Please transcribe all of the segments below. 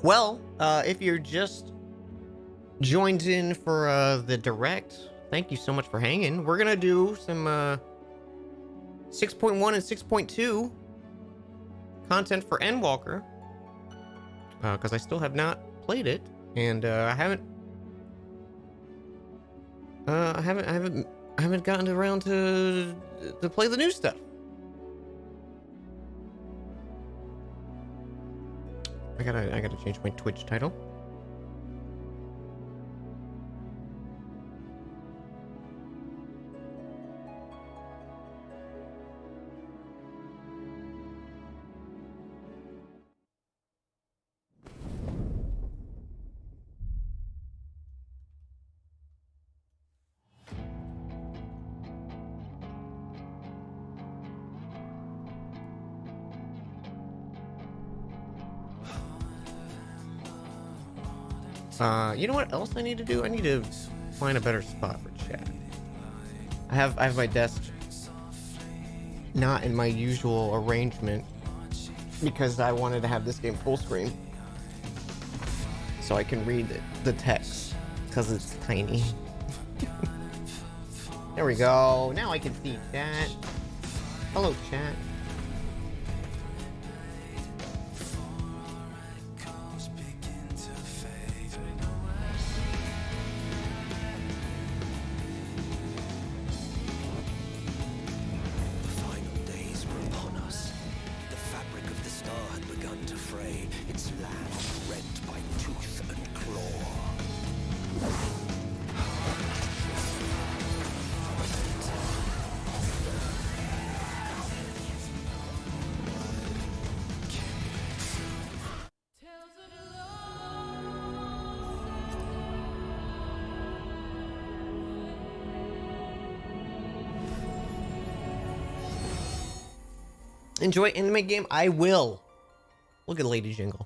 Well, if you're just joined in for the direct, thank you so much for hanging. We're gonna do some 6.1 and 6.2 content for Endwalker, because I still have not played it, and I haven't gotten around to play the new stuff. I gotta change my Twitch title. You know what else I need to do? I need to find a better spot for chat. I have my desk not in my usual arrangement because I wanted to have this game full screen so I can read the text because it's tiny. There we go. Now I can see chat. Hello, chat. Enjoy anime game? I will. Look at Lady Jingle.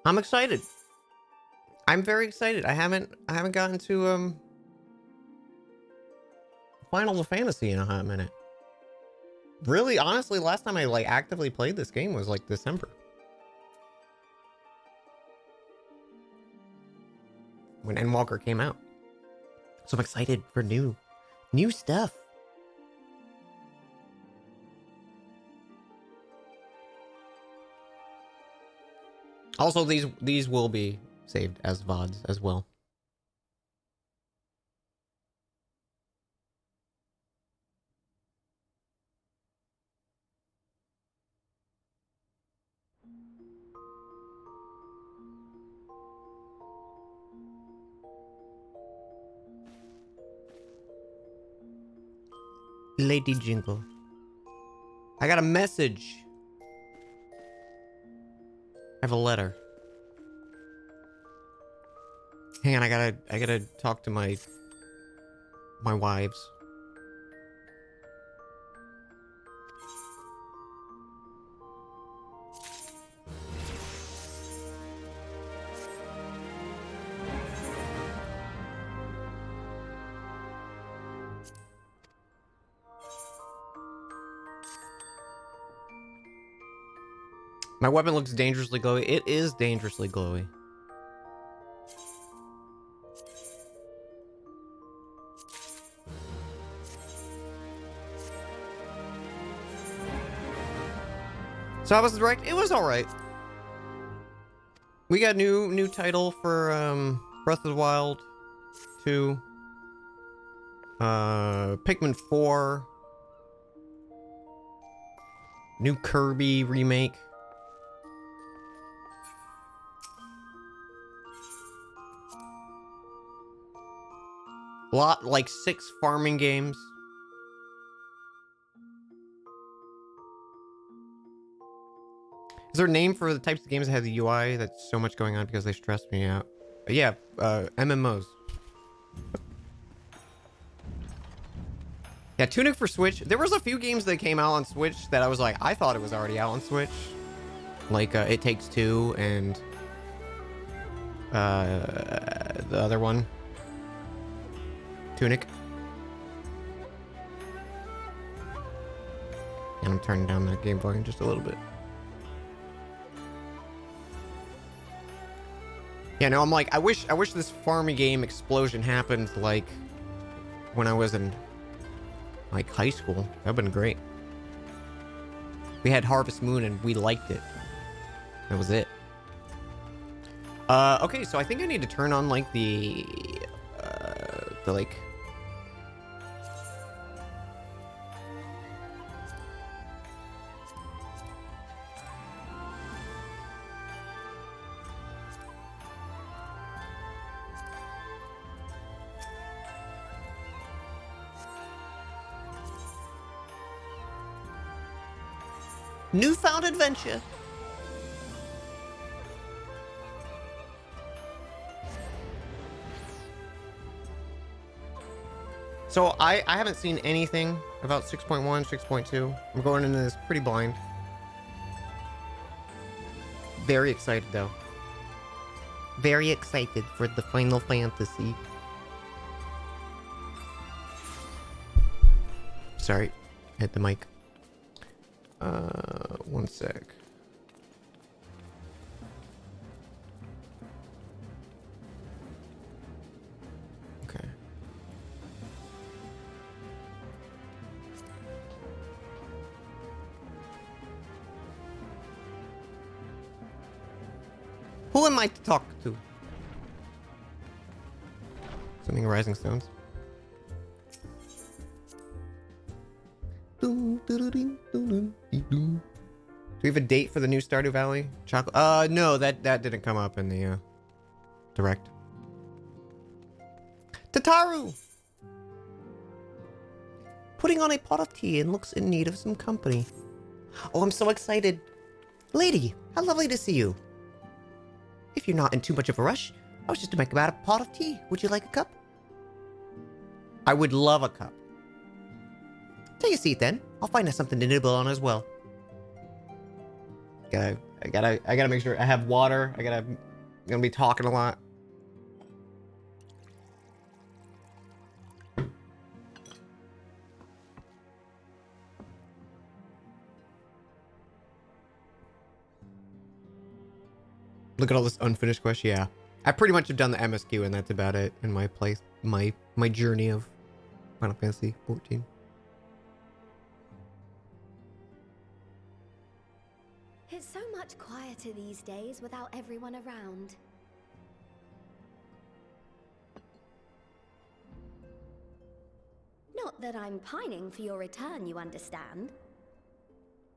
I'm excited. I'm very excited. I haven't gotten to Final Fantasy in a hot minute. Really, honestly, last time I like actively played this game was like December. When Endwalker came out. So I'm excited for new stuff. Also, these will be saved as VODs as well. Lady Jingle. I got a message. I have a letter. Hang on, I gotta talk to my wives. My weapon looks dangerously glowy. It is dangerously glowy. So how was the direct? It was alright. We got new title for Breath of the Wild 2. Pikmin 4. New Kirby remake. Like 6 farming games. Is there a name for the types of games that have the UI that's so much going on because they stress me out? Yeah, MMOs. Yeah, Tunic for Switch. There was a few games that came out on Switch that I was like, I thought it was already out on Switch. Like, It Takes Two and the other one. Tunic. And I'm turning down that game volume just a little bit. Yeah, no, I'm like, I wish this farming game explosion happened like when I was in like high school. That'd been great. We had Harvest Moon and we liked it. That was it. Okay, so I think I need to turn on like the like newfound adventure. So I haven't seen anything about 6.1, 6.2. I'm going into this pretty blind. Very excited though. Very excited for the Final Fantasy. Sorry, hit the mic. One sec. Okay. Who am I to talk to? Something Rising Stones. Do we have a date for the new Stardew Valley? Chocolate? No, that didn't come up in the direct. Tataru! Putting on a pot of tea and looks in need of some company. Oh, I'm so excited. Lady, how lovely to see you. If you're not in too much of a rush, I was just to make about a pot of tea. Would you like a cup? I would love a cup. Take a seat then. I'll find us something to nibble on as well. I gotta make sure I have water. I'm gonna be talking a lot. Look at all this unfinished quest. Yeah, I pretty much have done the MSQ, and that's about it in my place. My journey of Final Fantasy 14. It's so much quieter these days without everyone around. Not that I'm pining for your return, you understand.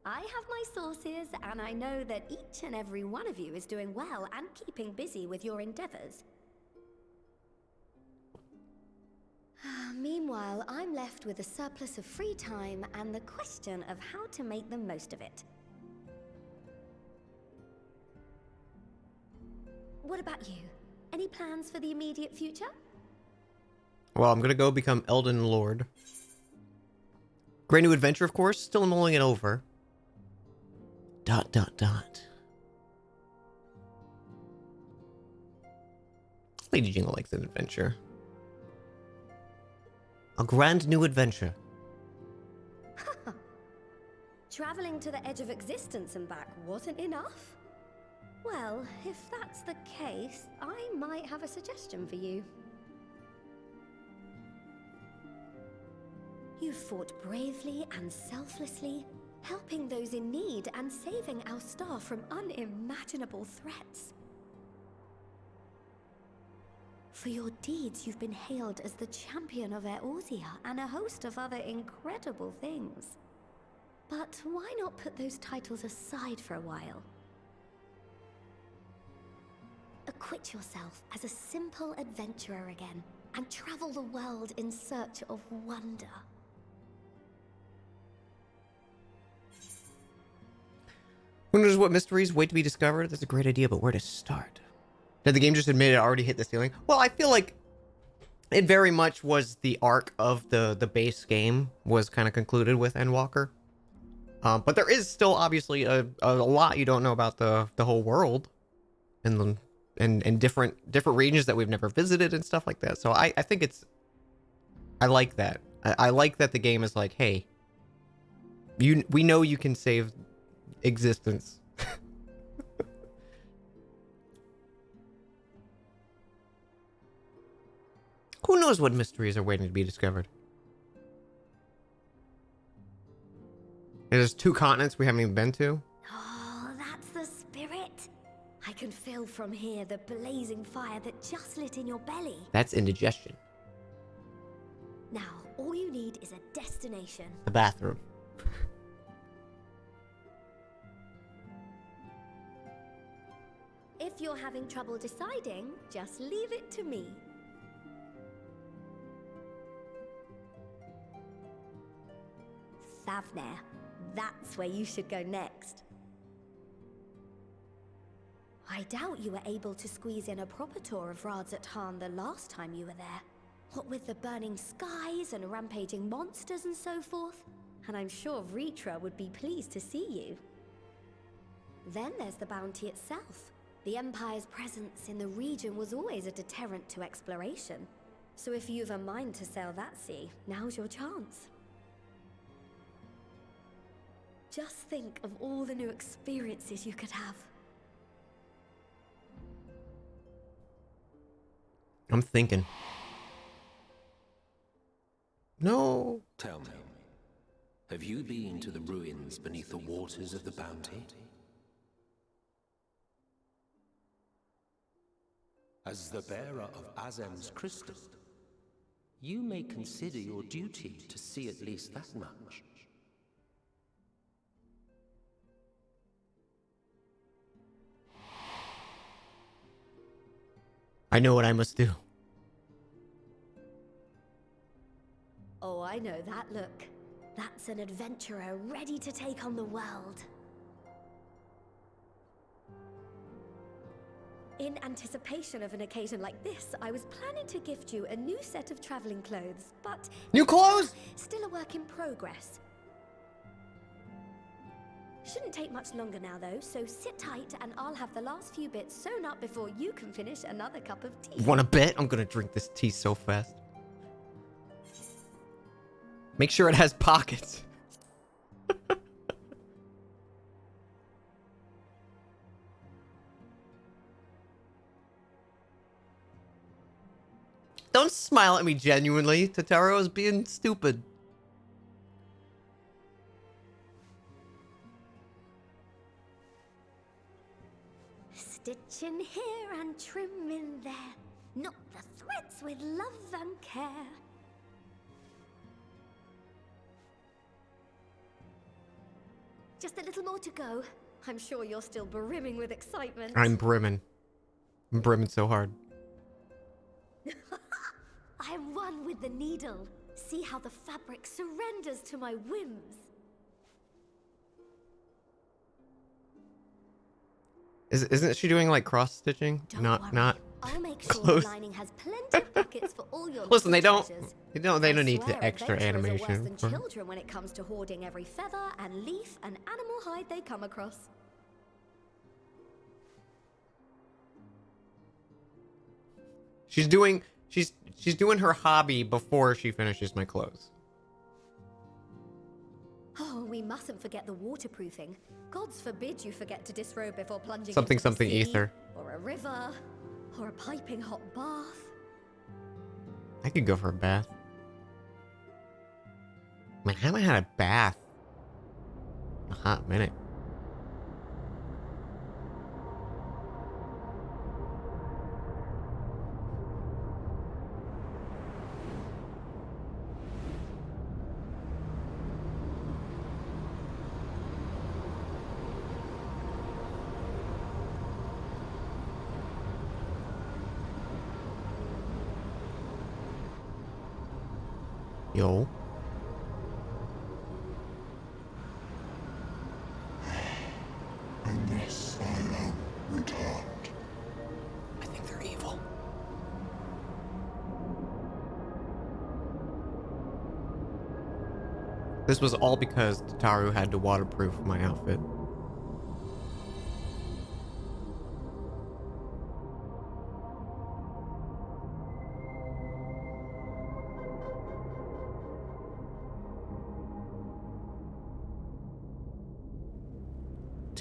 I have my sources, and I know that each and every one of you is doing well and keeping busy with your endeavors. Meanwhile, I'm left with a surplus of free time and the question of how to make the most of it. What about you? Any plans for the immediate future? Well, I'm gonna go become Elden Lord. Great new adventure, of course. Still mulling it over. ... Lady Jingle likes an adventure. A grand new adventure. Traveling to the edge of existence and back wasn't enough? Well, if that's the case, I might have a suggestion for you. You fought bravely and selflessly, helping those in need and saving our star from unimaginable threats. For your deeds, you've been hailed as the champion of Eorzea and a host of other incredible things. But why not put those titles aside for a while? Acquit yourself as a simple adventurer again and travel the world in search of wonder. Who knows what mysteries wait to be discovered? That's a great idea, but where to start? Did the game just admit it already hit the ceiling? Well, I feel like it very much was the arc of the base game was kind of concluded with Endwalker. But there is still obviously a lot you don't know about the whole world and different regions that we've never visited and stuff like that. So I think I like that. I like that the game is like, hey, We know you can save existence. Who knows what mysteries are waiting to be discovered? There's 2 continents we haven't even been to. Oh, that's the spirit. I can feel from here the blazing fire that just lit in your belly. That's indigestion. Now, all you need is a destination. The bathroom. If you're having trouble deciding, just leave it to me. Thavner. That's where you should go next. I doubt you were able to squeeze in a proper tour of Radzatan the last time you were there. What with the burning skies and rampaging monsters and so forth. And I'm sure Ritra would be pleased to see you. Then there's the bounty itself. The Empire's presence in the region was always a deterrent to exploration. So if you've a mind to sail that sea, now's your chance. Just think of all the new experiences you could have. I'm thinking. No. Tell me, have you been to the ruins beneath the waters of the Bounty? As the bearer of Azem's crystal, you may consider your duty to see at least that much. I know what I must do. Oh, I know that look. That's an adventurer ready to take on the world. In anticipation of an occasion like this, I was planning to gift you a new set of traveling clothes, but... New clothes? Still a work in progress. Shouldn't take much longer now, though, so sit tight and I'll have the last few bits sewn up before you can finish another cup of tea. Want a bet? I'm gonna drink this tea so fast. Make sure it has pockets. Don't smile at me genuinely. Totaro is being stupid. Stitch in here and trim in there. Knot the threads with love and care. Just a little more to go. I'm sure you're still brimming with excitement. I'm brimming. I'm brimming so hard. I'm one with the needle. See how the fabric surrenders to my whims. Isn't she doing like cross stitching? Don't Not worry. I'll make sure close. the lining has plenty of pockets for all your Listen, they little don't. treasures. They don't I need swear the extra adventurers are animation. worse than children when it comes to hoarding every feather and leaf and animal hide they come across. She's doing her hobby before she finishes my clothes. Oh, we mustn't forget the waterproofing. Gods forbid you forget to disrobe before plunging Something into the something sea, ether. or a river, or a piping hot bath. I could go for a bath. Man, I haven't had a bath in a hot minute. Yo. Unless I am returned. I think they're evil. This was all because Tataru had to waterproof my outfit.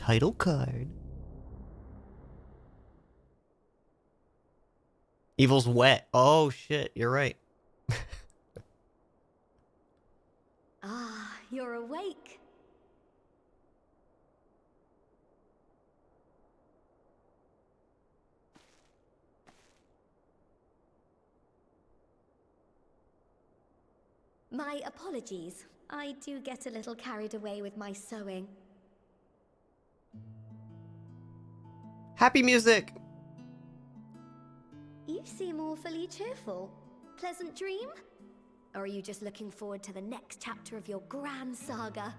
title card. Evil's wet. Oh shit, you're right. Ah, you're awake. My apologies. I do get a little carried away with my sewing. Happy music. You seem awfully cheerful. Pleasant dream? Or are you just looking forward to the next chapter of your grand saga?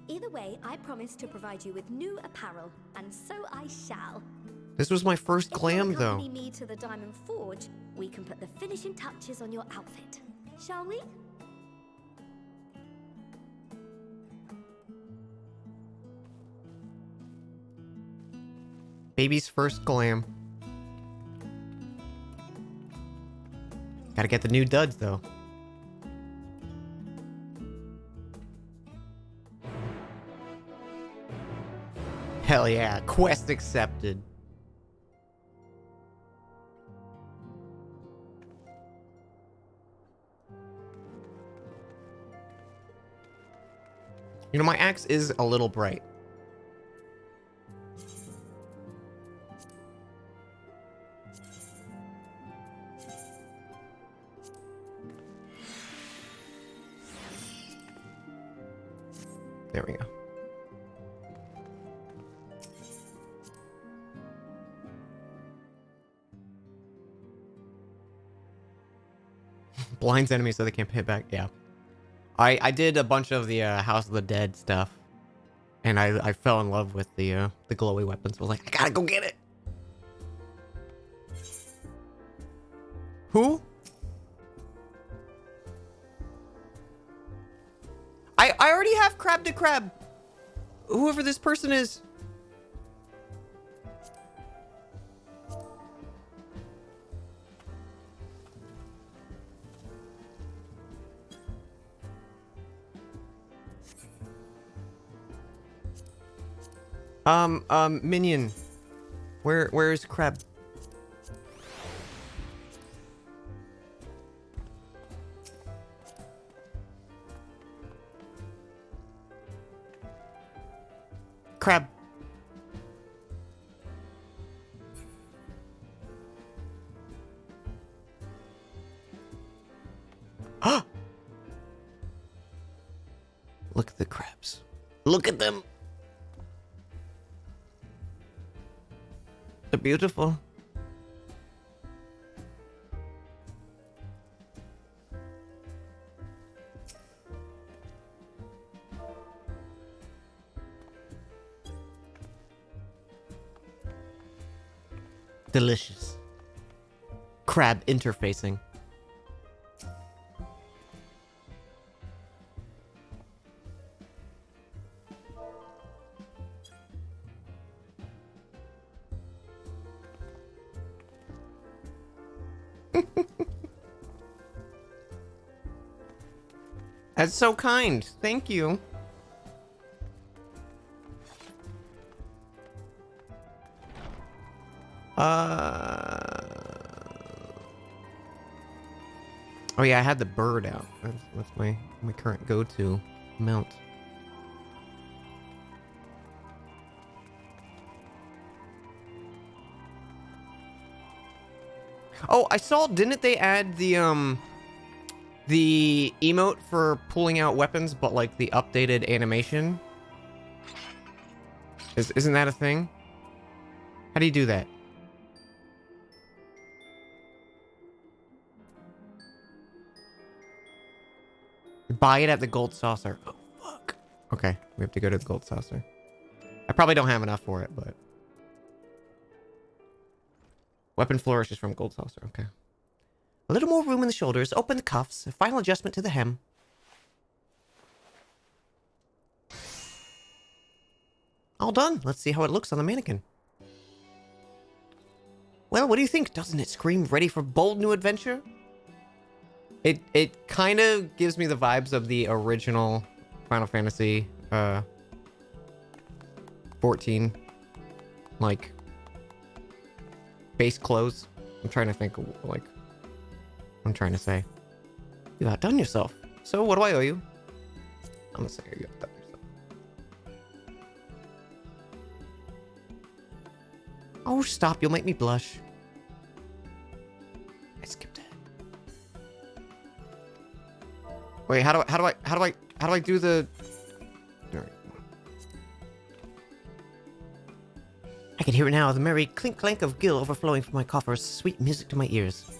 Either way, I promise to provide you with new apparel, and so I shall. This was my first If glam, you'll though. accompany me to the Diamond Forge, we can put the finishing touches on your outfit. Shall we? Baby's first glam. Gotta get the new duds, though. Hell yeah. Quest accepted. You know, my axe is a little bright. There we go. Blinds enemies so they can't hit back. Yeah. I did a bunch of the House of the Dead stuff. And I fell in love with the glowy weapons. I was like, I gotta go get it. Who? I already have Crab to Crab. Whoever this person is. Minion. Where is Crab? Crab. Look at the crabs. Look at them. They're beautiful. Delicious. Crab interfacing. That's so kind. Thank you. Oh yeah, I had the bird out. That's my current go-to mount. Oh, I saw, didn't they add the emote for pulling out weapons, but like the updated animation? Isn't that a thing? How do you do that? Buy it at the gold saucer. Oh, fuck. Okay, we have to go to the gold saucer. I probably don't have enough for it, but... Weapon flourishes from gold saucer. Okay. A little more room in the shoulders. Open the cuffs. A final adjustment to the hem. All done. Let's see how it looks on the mannequin. Well, what do you think? Doesn't it scream ready for bold new adventure? It kind of gives me the vibes of the original Final Fantasy 14, like, base clothes. I'm trying to think of, like, I'm trying to say. You outdone yourself. So what do I owe you? I'm gonna say you outdone yourself. Oh, stop. You'll make me blush. I skipped it. Wait, how do I do the... Alright. I can hear it now, the merry clink-clank of gill overflowing from my coffers, sweet music to my ears.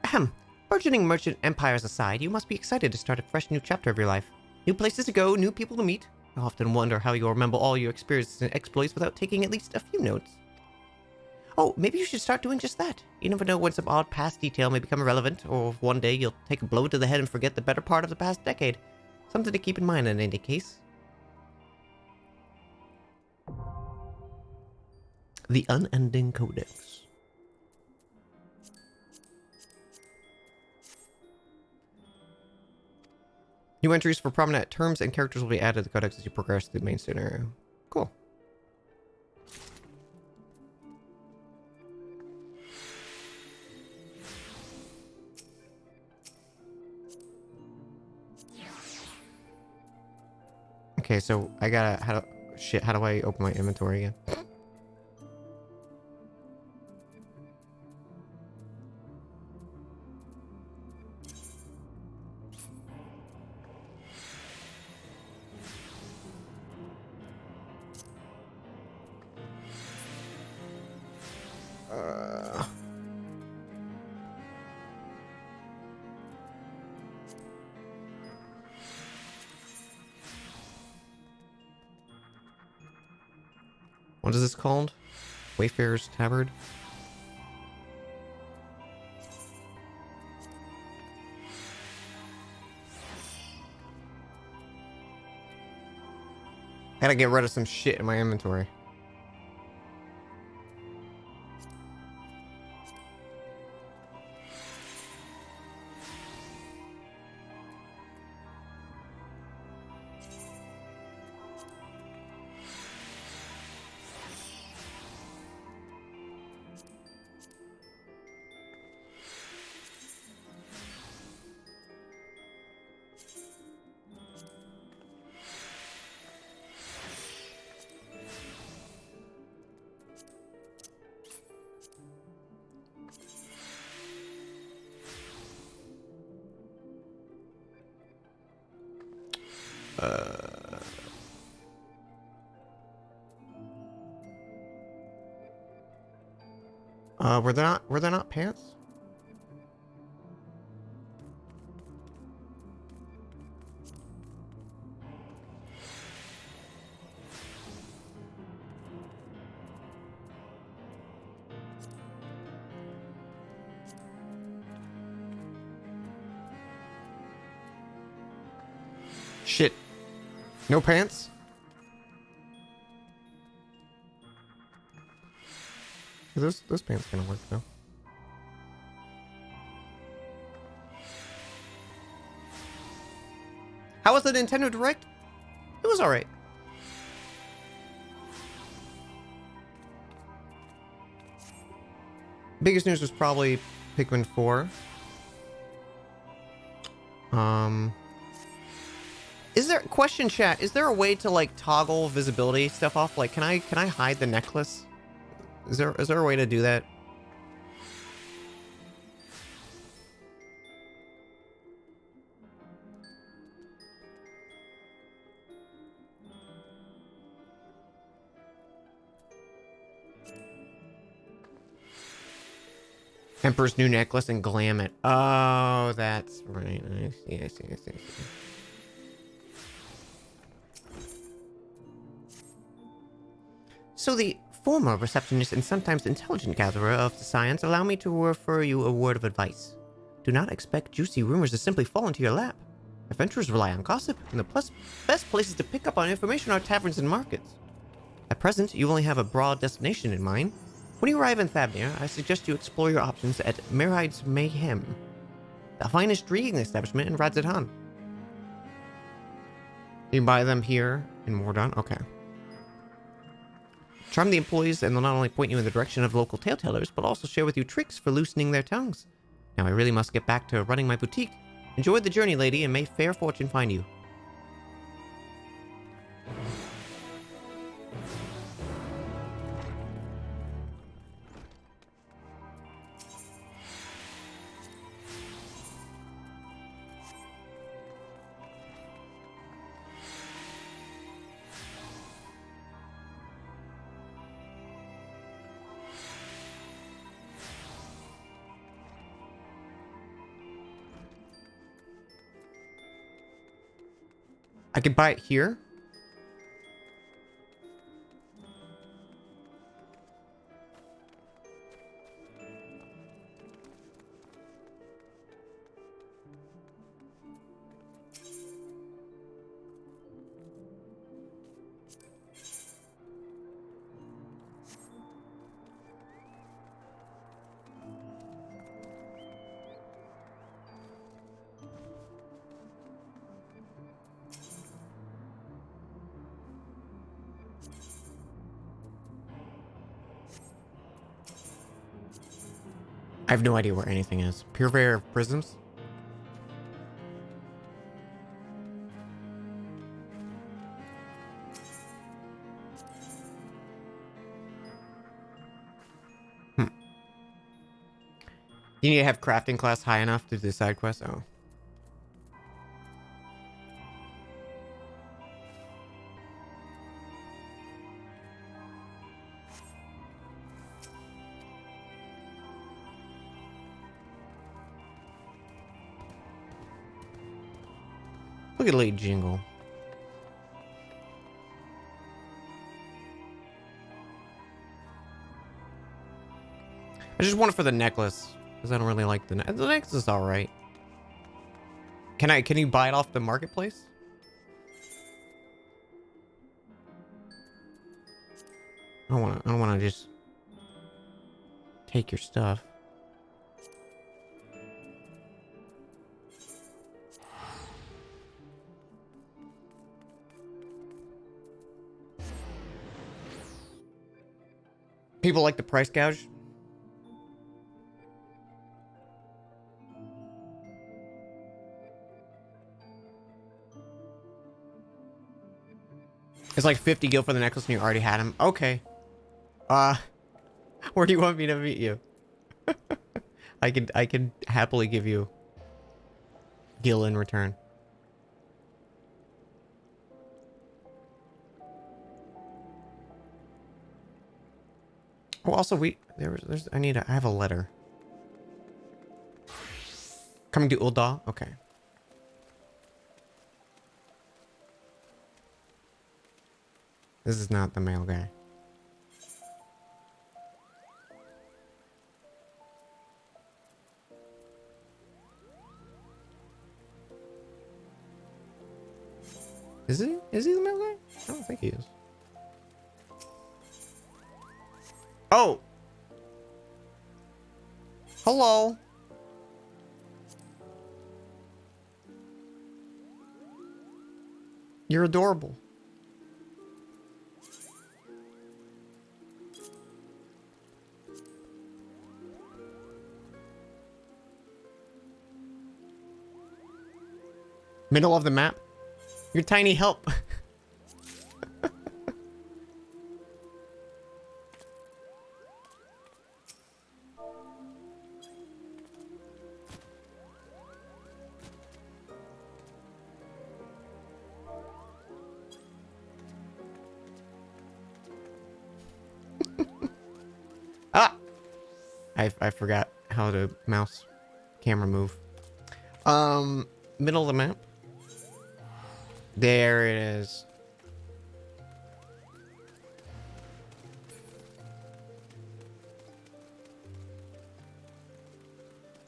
Ahem. Burgeoning merchant empires aside, you must be excited to start a fresh new chapter of your life. New places to go, new people to meet. I often wonder how you'll remember all your experiences and exploits without taking at least a few notes. Oh, maybe you should start doing just that. You never know when some odd past detail may become irrelevant, or if one day you'll take a blow to the head and forget the better part of the past decade. Something to keep in mind in any case. The Unending Codex. New entries for prominent terms and characters will be added to the codex as you progress through the main scenario. Cool. Okay, so I gotta... How do I open my inventory again? What is this called? Wayfarer's Tabard? Gotta get rid of some shit in my inventory. Were there not pants? Shit. No pants? Those pants gonna work though. How was the Nintendo Direct? It was alright. Biggest news was probably Pikmin 4. Is there, question chat, is there a way to like toggle visibility stuff off? Like can I hide the necklace? Is there a way to do that? Emperor's new necklace and glam it. Oh, that's right. I see. So the former receptionist and sometimes intelligent gatherer of the science allow me to refer you a word of advice. Do not expect juicy rumors to simply fall into your lap. Adventurers rely on gossip, and the best places to pick up on information are taverns and markets. At present, you only have a broad destination in mind. When you arrive in Thavnir, I suggest you explore your options at Meride's Mayhem, the finest drinking establishment in Radzatan. You can buy them here in Mordon? Okay. Charm the employees and they'll not only point you in the direction of local tale-tellers, but also share with you tricks for loosening their tongues. Now I really must get back to running my boutique. Enjoy the journey, lady, and may fair fortune find you. I could buy it here. I have no idea where anything is. Purveyor of Prisms? You need to have crafting class high enough to do the side quest? Oh. Look at Lady Jingle. I just want it for the necklace. Because I don't really like the necklace is alright. Can you buy it off the marketplace? I don't wanna just take your stuff. People like the price gouge. It's like 50 gil for the necklace and you already had him. Okay. Where do you want me to meet you? I can happily give you gil in return. Oh, also I have a letter. Coming to Ul'dah? Okay. This is not the mail guy. Is he? Is he the mail guy? I don't think he is. Oh! Hello! You're adorable. Middle of the map? Your tiny help. Ah! I forgot how to mouse camera move. Middle of the map. There it is.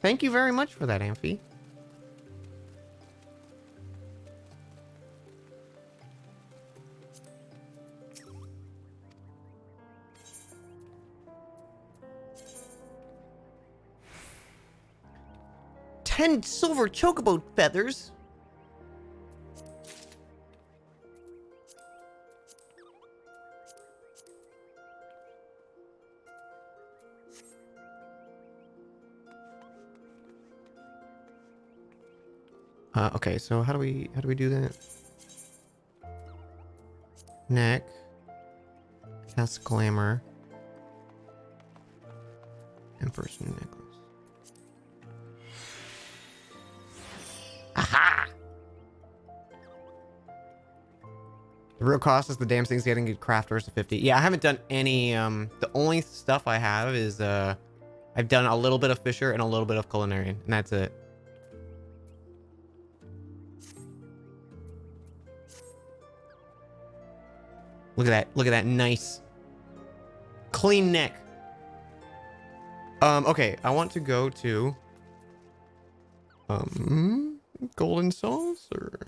Thank you very much for that, Amphi. 10 silver chocobo feathers. Okay, so how do we do that? Neck. Cast glamour. Emperor's new necklace. Aha! The real cost is the damn thing's getting good crafters to 50. Yeah, I haven't done any, the only stuff I have is, I've done a little bit of Fisher and a little bit of Culinarian, and that's it. Look at that nice, clean neck. Okay, I want to go to, Golden Saucer.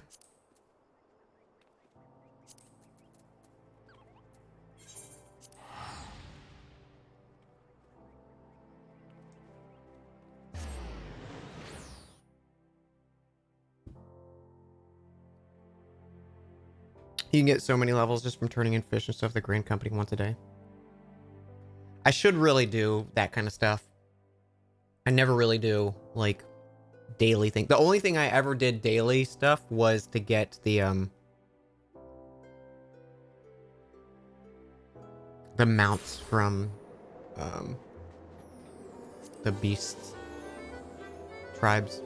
You can get so many levels just from turning in fish and stuff the Grand Company wants a day. I should really do that kind of stuff. I never really do, like, daily thing. The only thing I ever did daily stuff was to get the mounts from, the beasts tribes.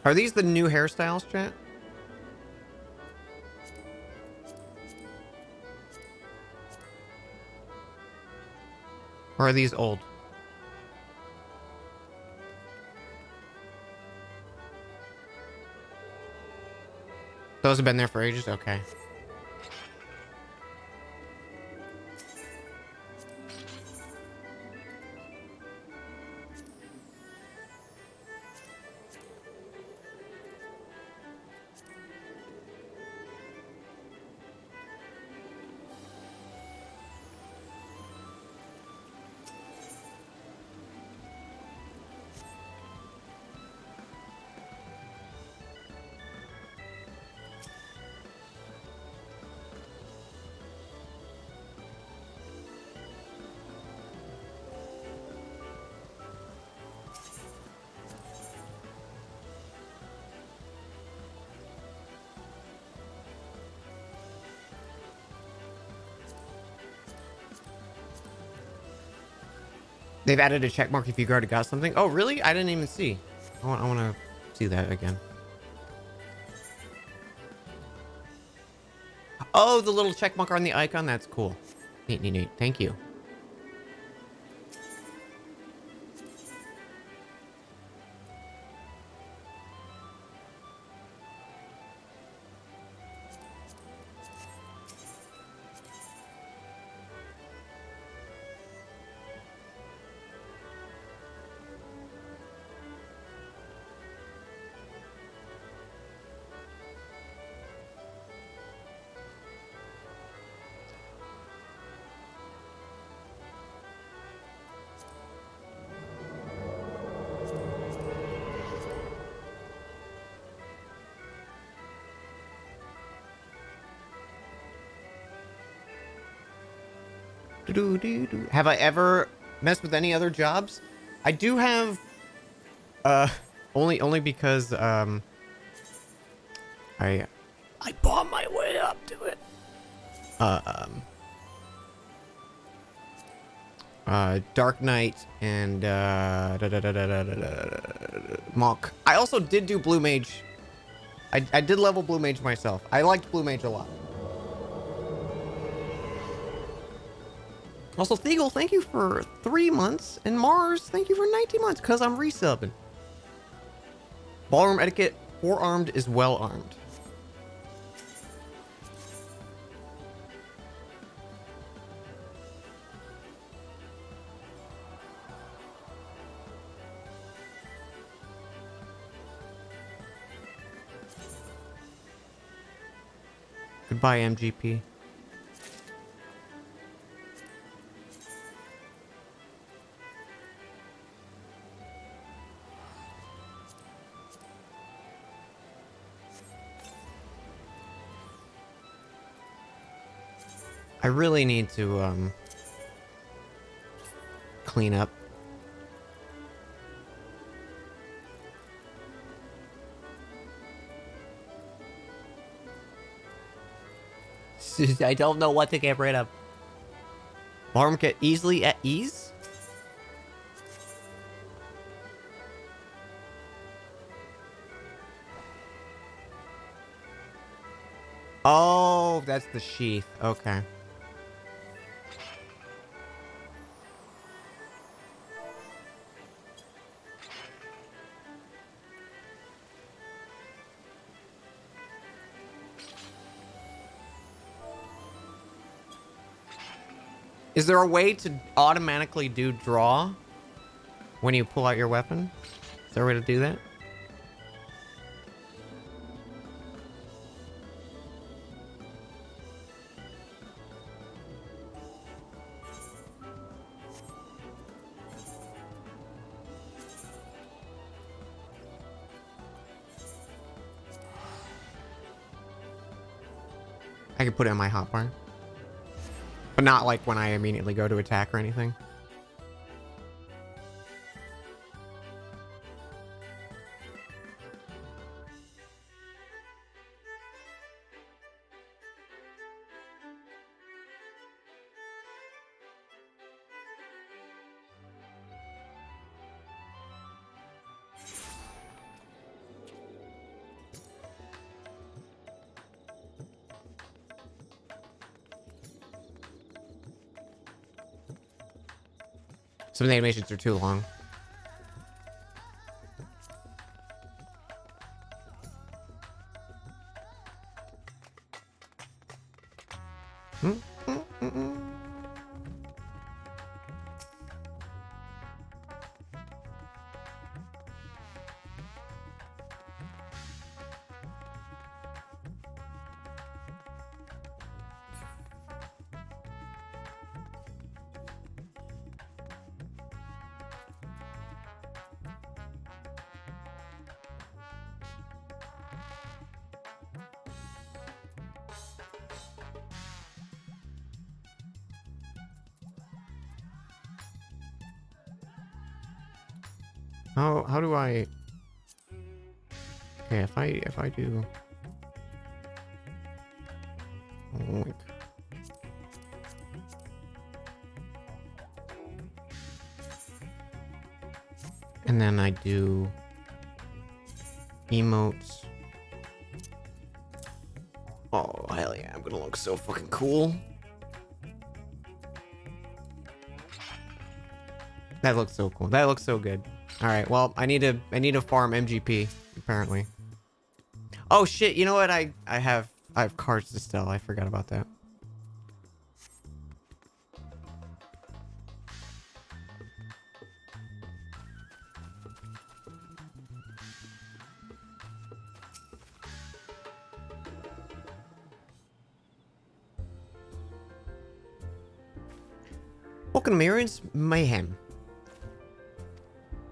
Are these the new hairstyles, chat? Or are these old? Those have been there for ages? Okay. They've added a check mark if you already got something. Oh, really? I didn't even see. I want to see that again. Oh, the little check mark on the icon. That's cool. Neat, neat, neat. Thank you. Have I ever messed with any other jobs? I do have, only because, I bought my way up to it. Dark Knight and, Monk. I also did do Blue Mage. I did level Blue Mage myself. I liked Blue Mage a lot. Also, Theagle, thank you for 3 months. And Mars, thank you for 19 months, because I'm resubbing. Ballroom etiquette, forearmed is well armed. Goodbye, MGP. I really need to clean up. I don't know what to get rid of. Farm get easily at ease? Oh, that's the sheath. Okay. Is there a way to automatically do draw when you pull out your weapon? Is there a way to do that? I can put it in my hotbar. But not like when I immediately go to attack or anything. Some of the animations are too long. How do I... Okay, if I do... Oink. And then I do... Emotes. Oh, hell yeah, I'm gonna look so fucking cool. That looks so cool. That looks so good. All right, well, I need to farm MGP apparently. Oh shit, you know what? I have cards to sell. I forgot about that. Welcome to Mayron's Mayhem.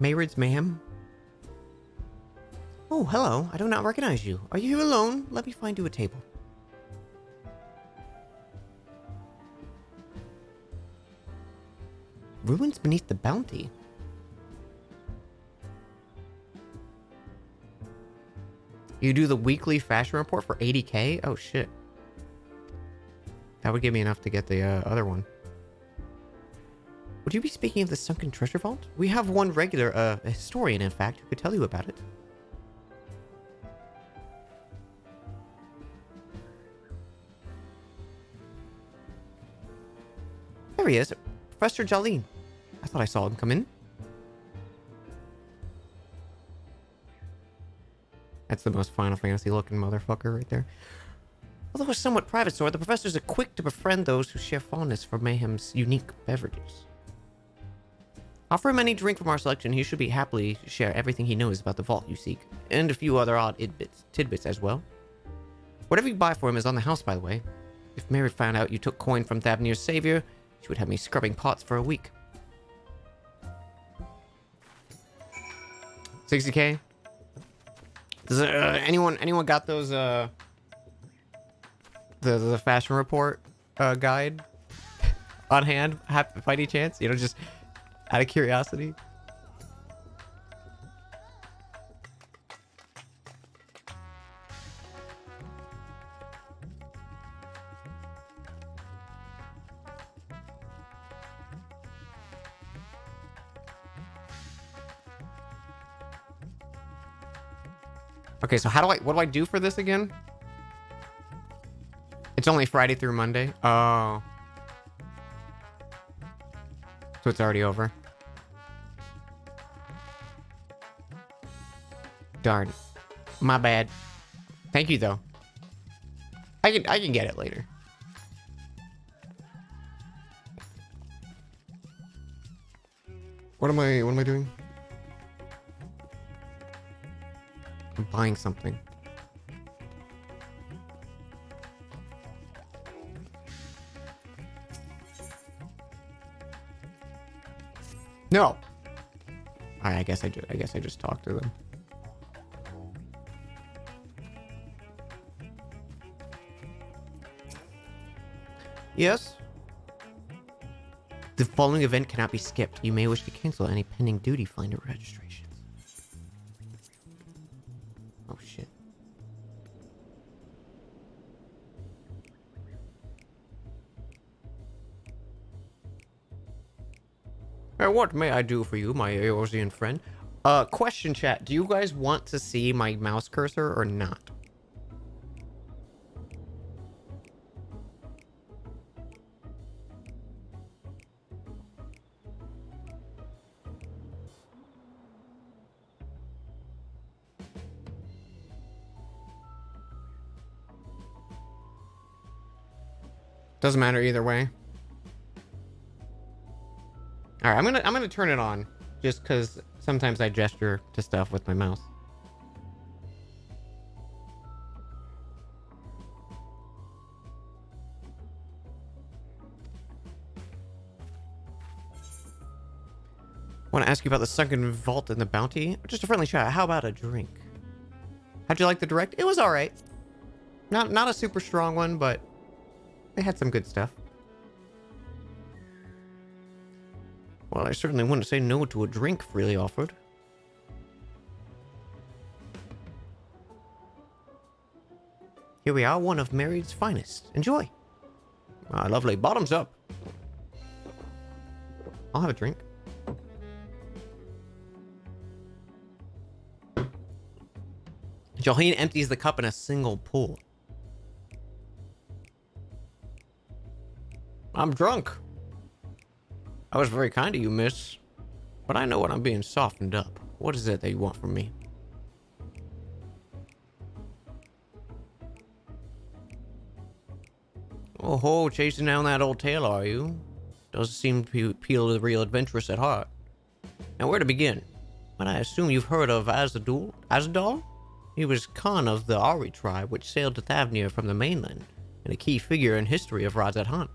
Mayron's Mayhem? Oh, hello. I do not recognize you. Are you here alone? Let me find you a table. Ruins beneath the bounty. You do the weekly fashion report for 80k? Oh, shit. That would give me enough to get the other one. Would you be speaking of the sunken treasure vault? We have one regular, a historian, in fact, who could tell you about it. There he is, Professor Jolene. I thought I saw him come in. That's the most Final Fantasy looking motherfucker right there. Although a somewhat private sword, the professors are quick to befriend those who share fondness for Mayhem's unique beverages. Offer him any drink from our selection, he should be happily share everything he knows about the vault you seek, and a few other odd tidbits as well. Whatever you buy for him is on the house, by the way. If Merritt found out you took coin from Thavnir's savior, she would have me scrubbing pots for a week. 60k? Does anyone got those the fashion report guide on hand by any chance? You know, just out of curiosity. Okay, so what do I do for this again? It's only Friday through Monday. Oh. So it's already over. Darn. My bad. Thank you though. I can get it later. What am I doing? I'm buying something. No. I guess I just talked to them. Yes. The following event cannot be skipped. You may wish to cancel any pending duty finder registrations. Oh shit. What may I do for you, my Eorzean friend? Question chat. Do you guys want to see my mouse cursor or not? Doesn't matter either way. All right, I'm gonna turn it on just because sometimes I gesture to stuff with my mouse. Want to ask you about the sunken vault and the bounty? Just a friendly chat. How about a drink? How'd you like the direct? It was all right. Not a super strong one, but they had some good stuff. Well, I certainly wouldn't say no to a drink freely offered. Here we are, one of Mary's finest. Enjoy. Ah, lovely. Bottoms up. I'll have a drink. Jolene empties the cup in a single pull. I'm drunk. I was very kind to you, miss. But I know when I'm being softened up. What is it that you want from me? Oh ho, chasing down that old tale, are you? Does seem to appeal to the real adventurous at heart. Now, where to begin? But I assume you've heard of Azadal? He was Khan of the Ari tribe, which sailed to Thavnir from the mainland, and a key figure in history of Razat Han.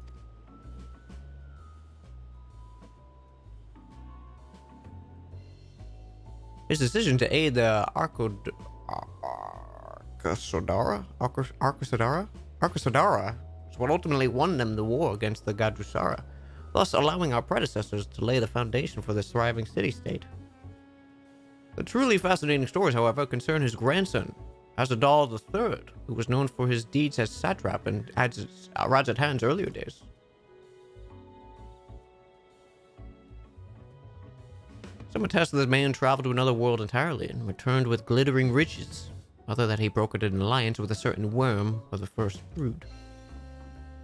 His decision to aid the Arkasodara is what ultimately won them the war against the Gadrusara, thus allowing our predecessors to lay the foundation for this thriving city-state. The truly fascinating stories, however, concern his grandson, Azadal III, who was known for his deeds as satrap in Razat Han's earlier days. Some attest that the man traveled to another world entirely and returned with glittering riches, other that he brokered an alliance with a certain worm of the first brood.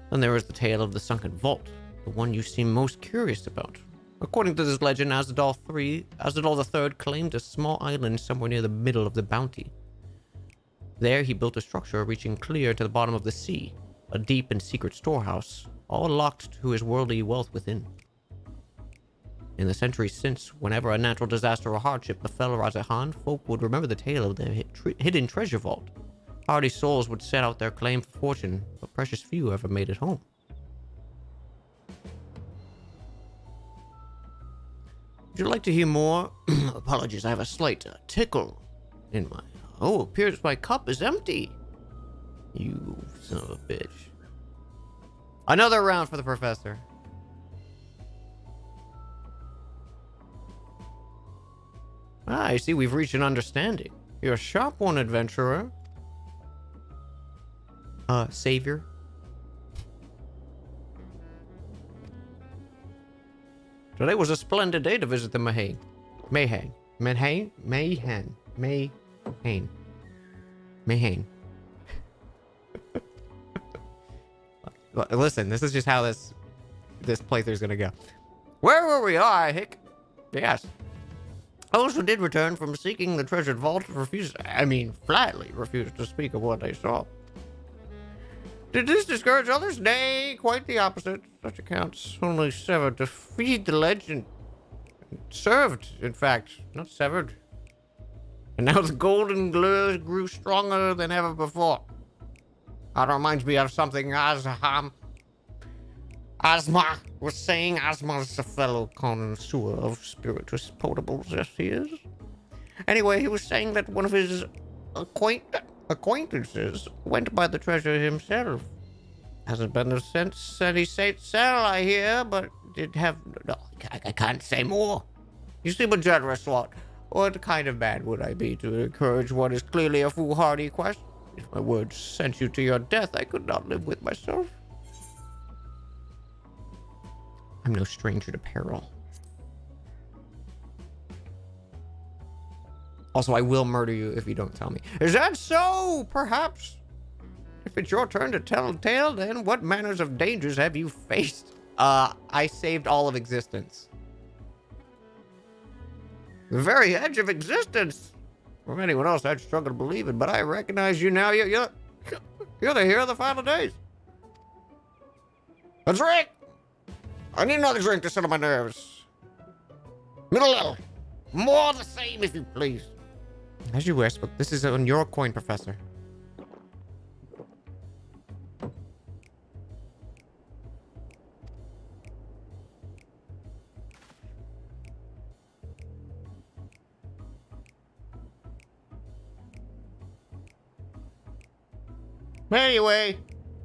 Then there is the tale of the sunken vault, the one you seem most curious about. According to this legend, Azadal III claimed a small island somewhere near the middle of the bounty. There he built a structure reaching clear to the bottom of the sea, a deep and secret storehouse, all locked to his worldly wealth within. In the centuries since, whenever a natural disaster or hardship befell Razat Han, folk would remember the tale of the hidden treasure vault, Hardy souls would set out their claim for fortune, but precious few ever made it home. Would you like to hear more? Apologies, I have a slight tickle in my... Oh, appears my cup is empty. You son of a bitch. Another round for the professor. Ah, I see we've reached an understanding. You're a sharp one, adventurer. Savior. Today was a splendid day to visit the Mayhane. Mayhane. Mayhane? Mayhane. Mayhane. Mayhane. Listen, this is just how this playthrough's gonna go. Where were we? I hick. Yes. Those who did return from seeking the treasured vault flatly refused to speak of what they saw. Did this discourage others? Nay, quite the opposite. Such accounts only served to feed the legend. Served, in fact, not severed. And now the golden glare grew stronger than ever before. That reminds me of something Ozma was saying. Ozma's a fellow connoisseur of spirituous potables, yes he is. Anyway, he was saying that one of his acquaintances went by the treasure himself. Hasn't been there since any saint sell, I hear, but did have... No, I can't say more. You seem a generous one. What kind of man would I be to encourage what is clearly a foolhardy quest? If my words sent you to your death, I could not live with myself. I'm no stranger to peril. Also, I will murder you if you don't tell me. Is that so? Perhaps. If it's your turn to tell a tale, then what manners of dangers have you faced? I saved all of existence. The very edge of existence. From anyone else, I'd struggle to believe it, but I recognize you now. You're the hero of the final days. A drink! I need another drink to settle my nerves. Middle. More the same, if you please. As you wish, but this is on your coin, Professor. Anyway,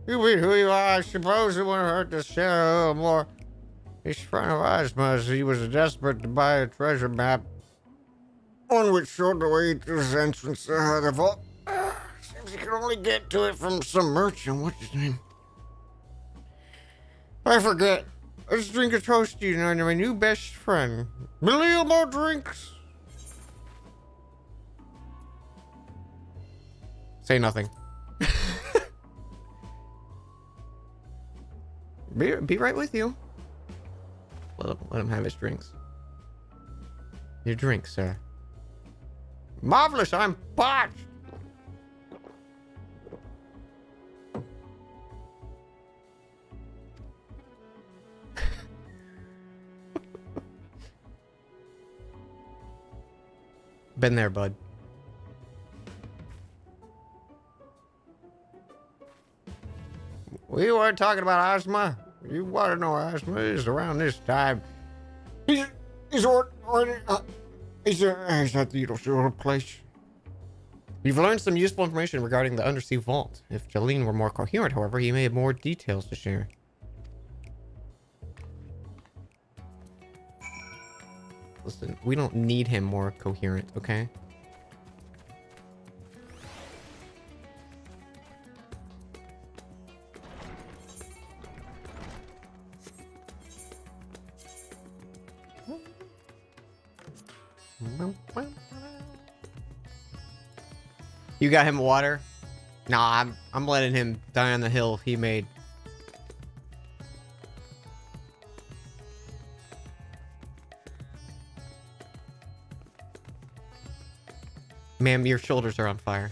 you be who you are. I suppose it wouldn't hurt to share a little more. He's friend of Ozma, as he was desperate to buy a treasure map. One which showed the way to his entrance to the vault. Seems he could only get to it from some merchant. What's his name? I forget. Let's drink a toast to you, my new best friend. Million more drinks. Say nothing. Be right with you. Let him have his drinks. Your drink, sir. Marvelous, I'm parched. Been there, bud. We weren't talking about Ozma. You want to know Ozma is around this time. He's at the usual place. You've learned some useful information regarding the undersea vault. If Jalene were more coherent, however, he may have more details to share. Listen, we don't need him more coherent, okay? You got him water? Nah, I'm letting him die on the hill he made. Ma'am, your shoulders are on fire.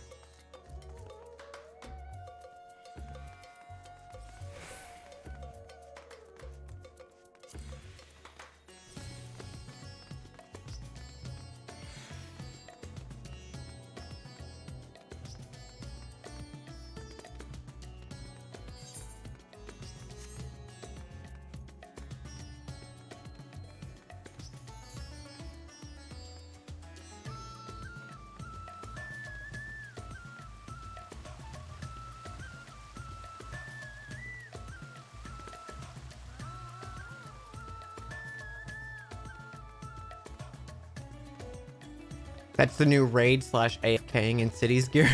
That's the new raid slash AFKing in cities gear.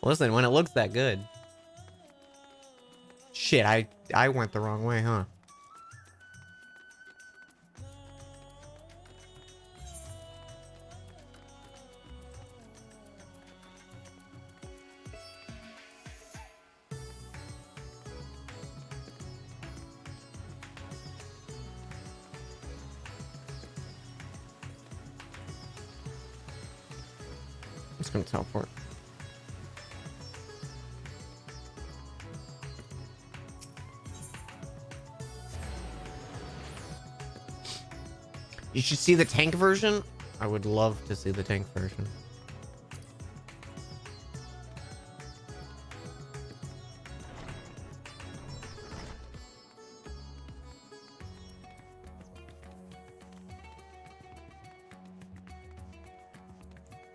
Listen, when it looks that good. Shit, I went the wrong way, huh? I'm just gonna teleport. You should see the tank version. I would love to see the tank version.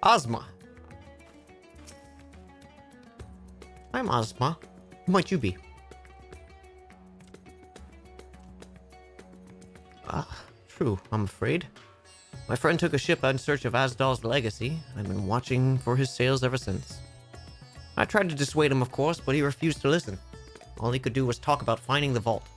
Ozma. I'm Ozma. Who might you be? True, I'm afraid. My friend took a ship in search of Asdal's legacy, and I've been watching for his sails ever since. I tried to dissuade him, of course, but he refused to listen. All he could do was talk about finding the vault.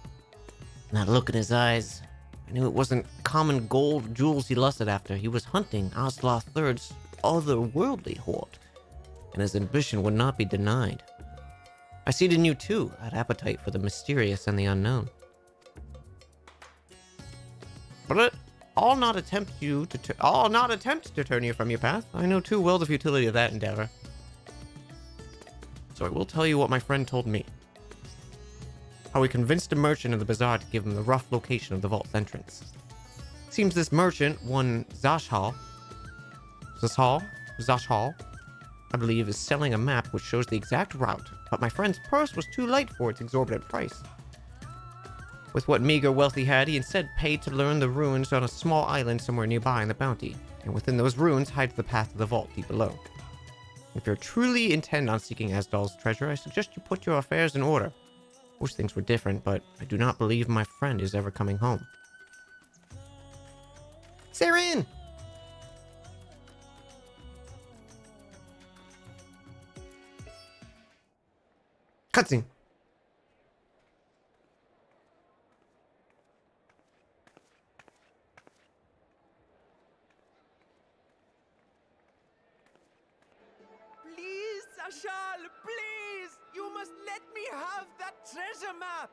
And that look in his eyes, I knew it wasn't common gold jewels he lusted after. He was hunting Asdal III's otherworldly hoard, and his ambition would not be denied. I see it in you too, that appetite for the mysterious and the unknown. But I'll not attempt to turn you from your path. I know too well the futility of that endeavor. So I will tell you what my friend told me. How he convinced a merchant in the bazaar to give him the rough location of the vault's entrance. Seems this merchant, one Zashal, I believe, is selling a map which shows the exact route, but my friend's purse was too light for its exorbitant price. With what meager wealth he had, he instead paid to learn the ruins on a small island somewhere nearby in the bounty, and within those ruins hides the path to the vault deep below. If you truly intend on seeking Asdal's treasure, I suggest you put your affairs in order. Wish things were different, but I do not believe my friend is ever coming home. Saren! Cutscene. Please, Ashal, please! You must let me have that treasure map!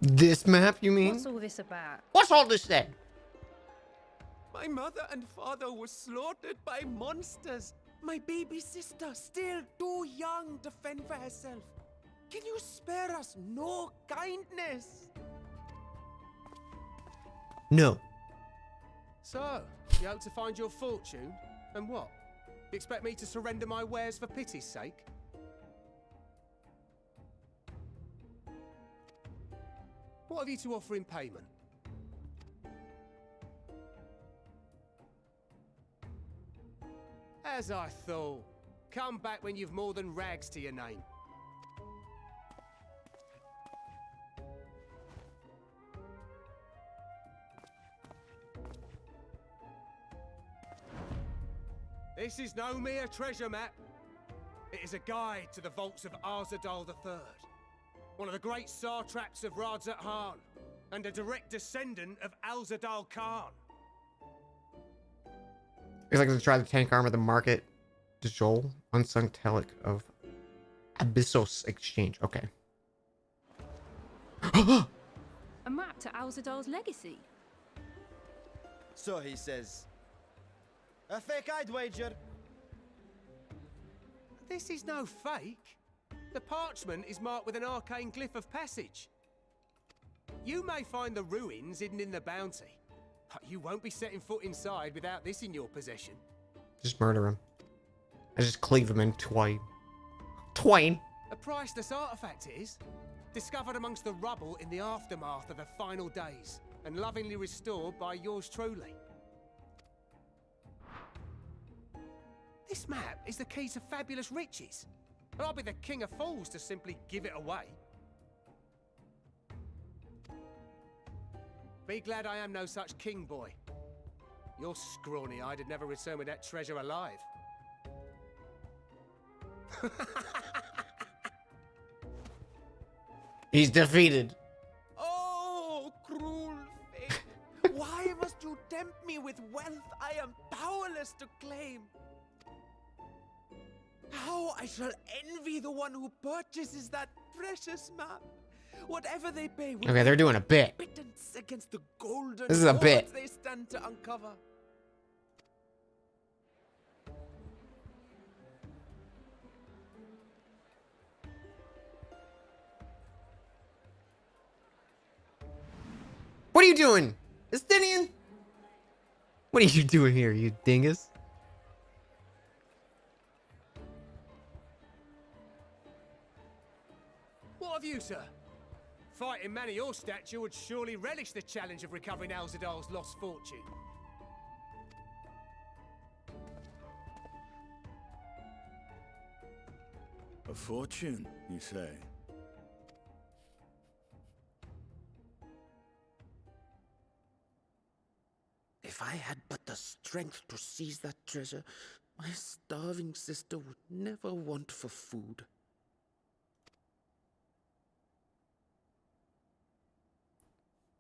This map, you mean? What's all this about? What's all this then? My mother and father were slaughtered by monsters. My baby sister, still too young to fend for herself. Can you spare us no kindness? No. So, you hope to find your fortune? And what? You expect me to surrender my wares for pity's sake? What have you to offer in payment? As I thought. Come back when you've more than rags to your name. This is no mere treasure map. It is a guide to the vaults of Arzadal III, one of the great satraps of Radzat Han, and a direct descendant of Alzadal Khan. It's like to try the tank armor, the market, Djol, unsung telic of Abyssos Exchange. Okay. A map to Alzadal's legacy? So he says. A fake, I'd wager. This is no fake. The parchment is marked with an arcane glyph of passage. You may find the ruins hidden in the bounty, but you won't be setting foot inside without this in your possession. Just murder him. I just cleave him in twain. Twain! A priceless artifact it is, discovered amongst the rubble in the aftermath of the final days, and lovingly restored by yours truly. This map is the key to fabulous riches. And I'll be the king of fools to simply give it away. Be glad I am no such king, boy. Your scrawny-eyed would never return with that treasure alive. He's defeated. Oh, cruel fate. Why must you tempt me with wealth I am powerless to claim? How I shall envy the one who purchases that precious map. Whatever they pay will Okay, they're doing a bit. be pittance against the golden This is a bit. hoards they stand to uncover. What are you doing? Estinian? What are you doing here, you dingus? What of you, sir? Fighting man of your stature would surely relish the challenge of recovering Alzadal's lost fortune. A fortune, you say? If I had but the strength to seize that treasure, my starving sister would never want for food.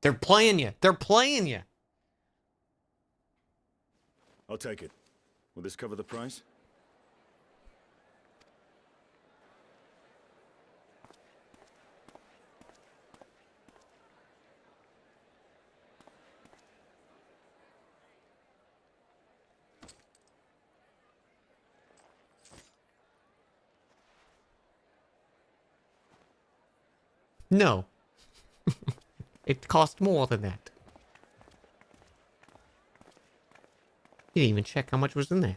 They're playing you. They're playing you. I'll take it. Will this cover the price? No. It cost more than that. You didn't even check how much was in there.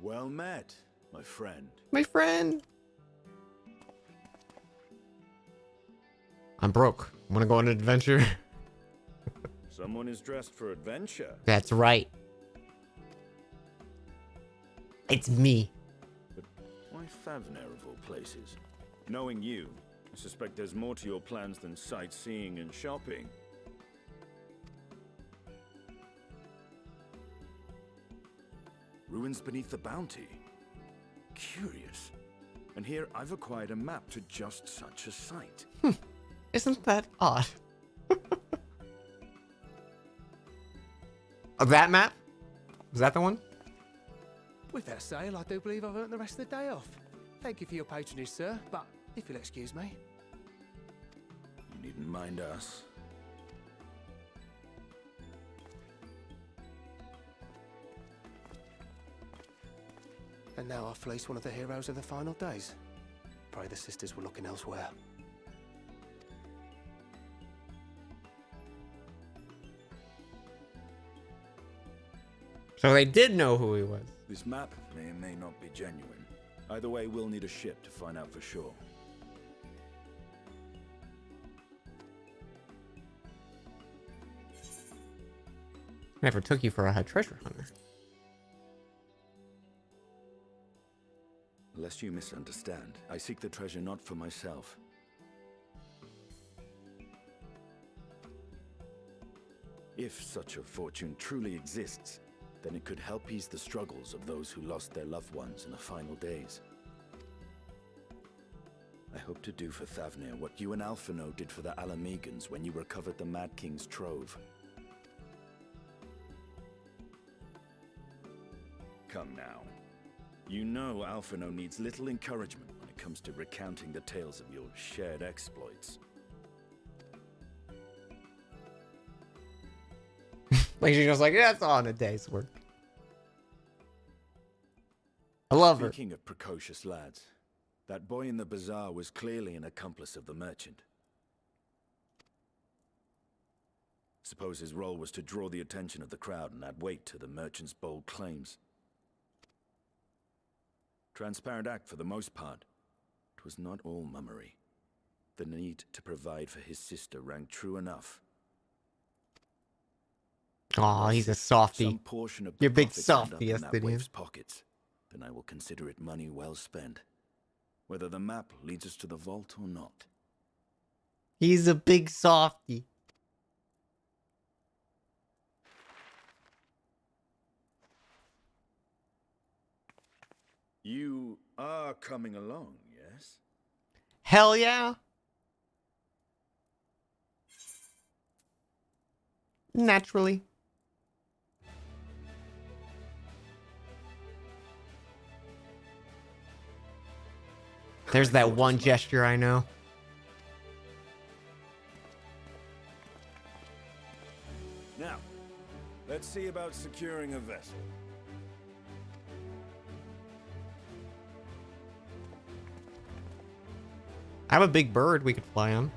Well met, my friend. My friend. I'm broke. Want to go on an adventure? Someone is dressed for adventure. That's right. It's me. But why Favner of all places? Knowing you, I suspect there's more to your plans than sightseeing and shopping. Ruins beneath the Bounty. Curious. And here I've acquired a map to just such a site. Isn't that odd? Oh, that map? Was that the one? With that sale, I do believe I've earned the rest of the day off. Thank you for your patronage, sir, but if you'll excuse me. You needn't mind us. And now I've fleeced one of the heroes of the final days. Pray the sisters were looking elsewhere. So they did know who he was. This map may or may not be genuine. Either way, we'll need a ship to find out for sure. Never took you for a treasure hunter. Lest you misunderstand, I seek the treasure not for myself. If such a fortune truly exists, then it could help ease the struggles of those who lost their loved ones in the final days. I hope to do for Thavnir what you and Alphino did for the Alamegans when you recovered the Mad King's trove. Come now. You know Alphino needs little encouragement when it comes to recounting the tales of your shared exploits. Like she was like, yeah, it's all in a day's work. I love her. Speaking of precocious lads, that boy in the bazaar was clearly an accomplice of the merchant. Suppose his role was to draw the attention of the crowd and add weight to the merchant's bold claims. Transparent act for the most part. It was not all mummery. The need to provide for his sister rang true enough. Aw, he's a softy. Some portion of the You're a big profits end up softy, in that Estinian. waif's pockets, then I will consider it money well spent. Whether the map leads us to the vault or not. He's a big softy. You are coming along, yes? Hell yeah. Naturally. There's that one gesture I know. Now, let's see about securing a vessel. I have a big bird we could fly on.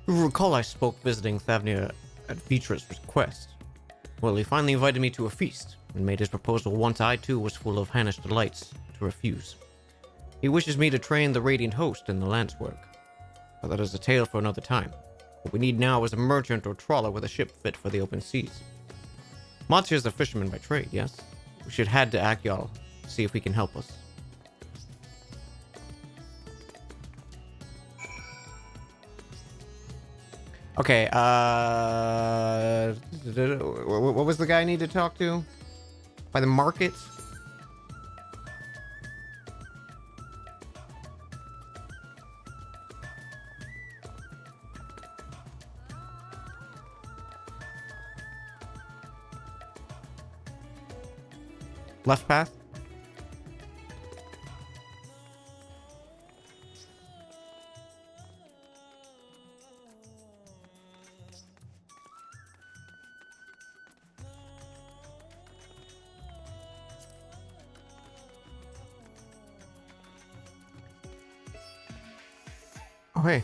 You recall I spoke visiting Thavnia at Vitra's request. Well, he finally invited me to a feast, and made his proposal once I too was full of Hannish delights to refuse. He wishes me to train the Radiant Host in the lance work. But that is a tale for another time. What we need now is a merchant or trawler with a ship fit for the open seas. Matsya is a fisherman by trade, yes? We should head to Akyal, see if he can help us. Okay, what was the guy I need to talk to? By the market? Left path? Oh, hey.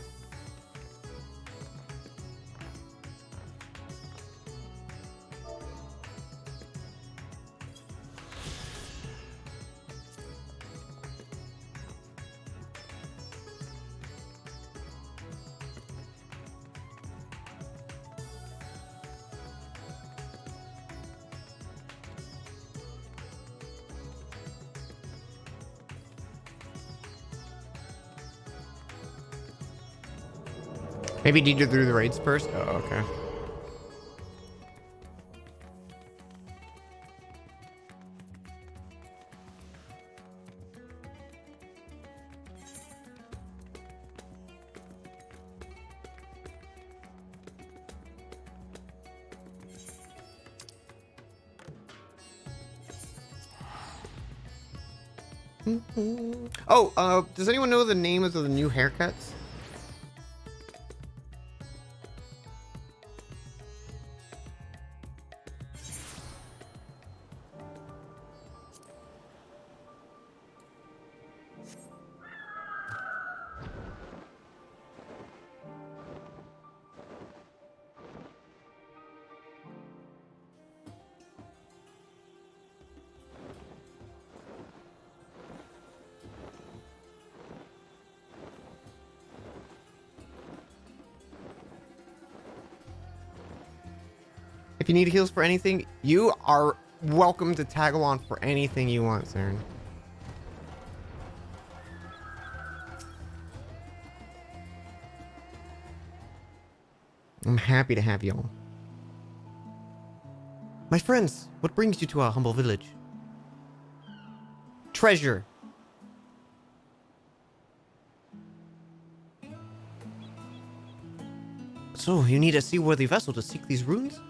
Maybe need to do the raids first? Oh, okay. Oh, does anyone know the names of the new haircuts? If you need heals for anything, you are welcome to tag along for anything you want, Saren. I'm happy to have you all. My friends, what brings you to our humble village? Treasure. So, you need a seaworthy vessel to seek these runes?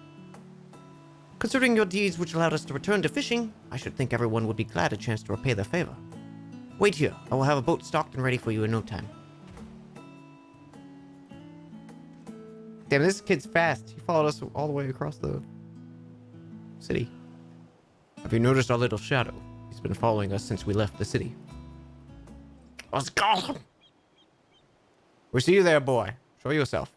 Considering your deeds which allowed us to return to fishing, I should think everyone would be glad a chance to repay their favor. Wait here. I will have a boat stocked and ready for you in no time. Damn, this kid's fast. He followed us all the way across the city. Have you noticed our little shadow? He's been following us since we left the city. Let's go! We see you there, boy. Show yourself.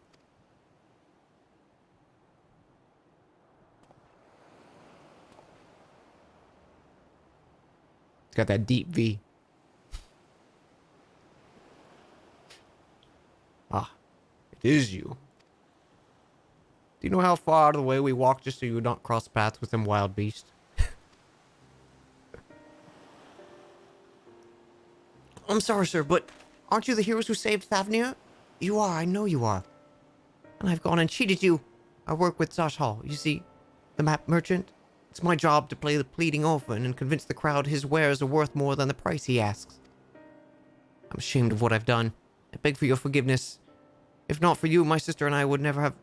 It's got that deep V. Ah, it is you. Do you know how far out of the way we walked just so you would not cross paths with some wild beast? I'm sorry, sir, but aren't you the heroes who saved Thavnia? You are, I know you are. And I've gone and cheated you. I work with Zashal, you see, the map merchant. It's my job to play the pleading orphan and convince the crowd his wares are worth more than the price he asks. I'm ashamed of what I've done. I beg for your forgiveness. If not for you, my sister and I would never have...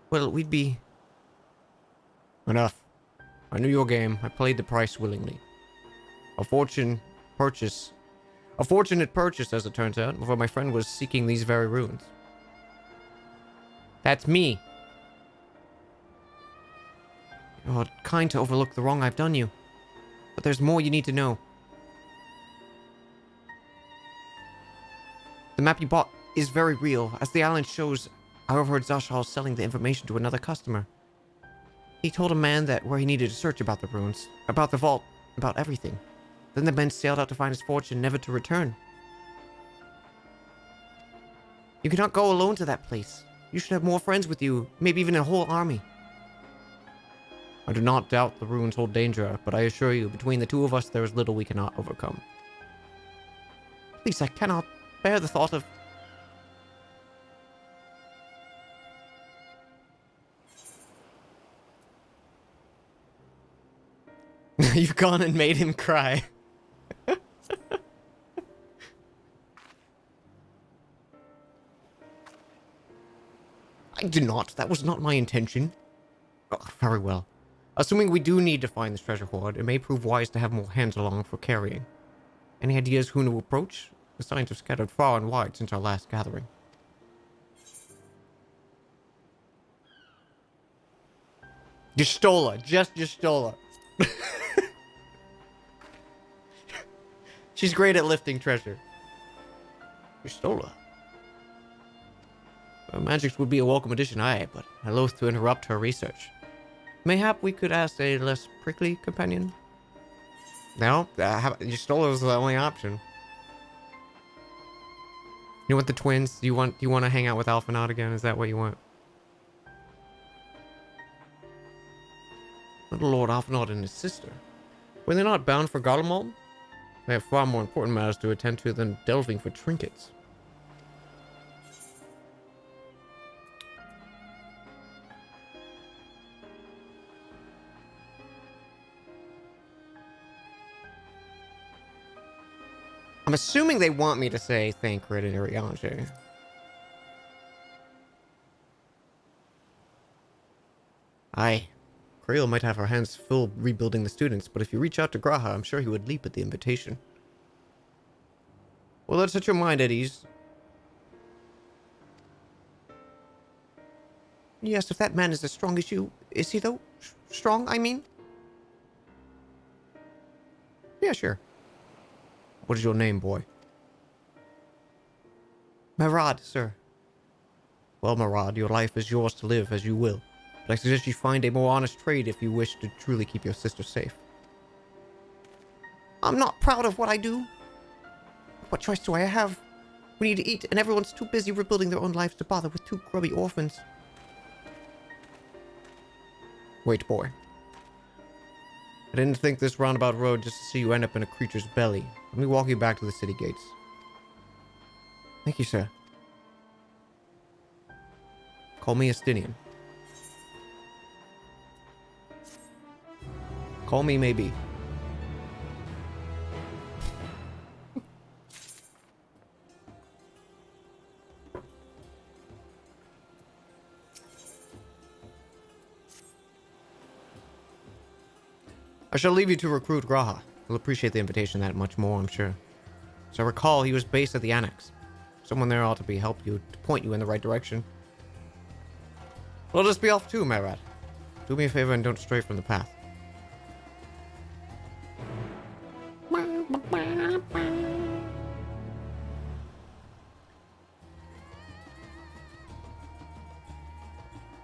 Well, we'd be... Enough. I knew your game. I played the price willingly. A fortunate purchase, as it turns out, for my friend was seeking these very ruins. That's me. You're kind to overlook the wrong I've done you. But there's more you need to know. The map you bought is very real, as the island shows. I overheard Zashal selling the information to another customer. He told a man that where he needed to search about the ruins, about the vault, about everything. Then the men sailed out to find his fortune, never to return. You cannot go alone to that place. You should have more friends with you, maybe even a whole army. I do not doubt the ruins hold danger, but I assure you, between the two of us, there is little we cannot overcome. Please, I cannot bear the thought of... You've gone and made him cry. I did not. That was not my intention. Oh, very well. Assuming we do need to find this treasure hoard, it may prove wise to have more hands along for carrying. Any ideas who to approach? The signs have scattered far and wide since our last gathering. Justola. Just Justola. She's great at lifting treasure. Justola. Magics would be a welcome addition, aye, but I loath to interrupt her research. Mayhap we could ask a less prickly companion? No? Justola was the only option. You want the twins? Do you want to hang out with Alphinaud again? Is that what you want? Little Lord Alphinaud and his sister. Were they not bound for Garlemald? They have far more important matters to attend to than delving for trinkets. I'm assuming they want me to say Thancred and Iriange. Aye. Creel might have her hands full rebuilding the students, but if you reach out to Graha, I'm sure he would leap at the invitation. Well, let's set your mind at ease. Yes, if that man is as strong as you... Is he, though? Strong, I mean? Yeah, sure. What is your name, boy? Marad, sir. Well, Marad, your life is yours to live as you will. But I suggest you find a more honest trade if you wish to truly keep your sister safe. I'm not proud of what I do. What choice do I have? We need to eat, and everyone's too busy rebuilding their own lives to bother with two grubby orphans. Wait, boy. I didn't think this roundabout road just to see you end up in a creature's belly. Let me walk you back to the city gates. Thank you, sir. Call me Estinian. Call me maybe. I shall leave you to recruit Graha. He'll appreciate the invitation that much more, I'm sure. So I recall he was based at the Annex. Someone there ought to help you, to point you in the right direction. I'll just be off too, Marat. Do me a favor and don't stray from the path.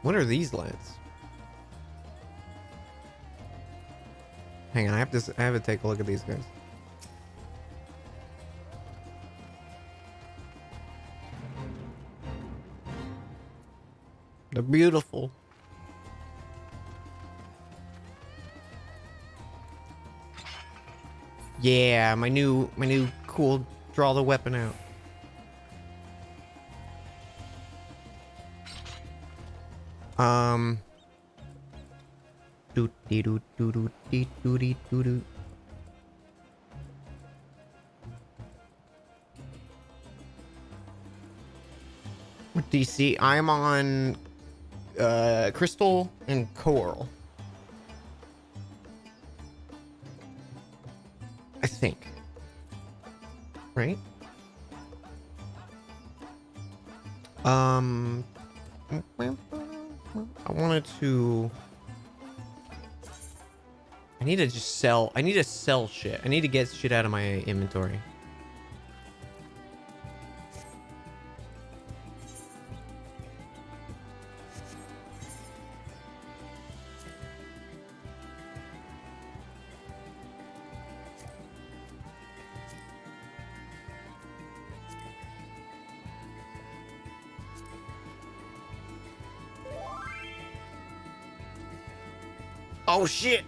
What are these lands? Hang on, I have to take a look at these guys. They're beautiful. Yeah, my new cool draw the weapon out. Doot dee doot doot doot dee doot dee doot doot. What DC? I'm on Crystal and Coral. I think. Right? I wanted to... I need to just sell... I need to sell shit. I need to get shit out of my inventory. Oh shit!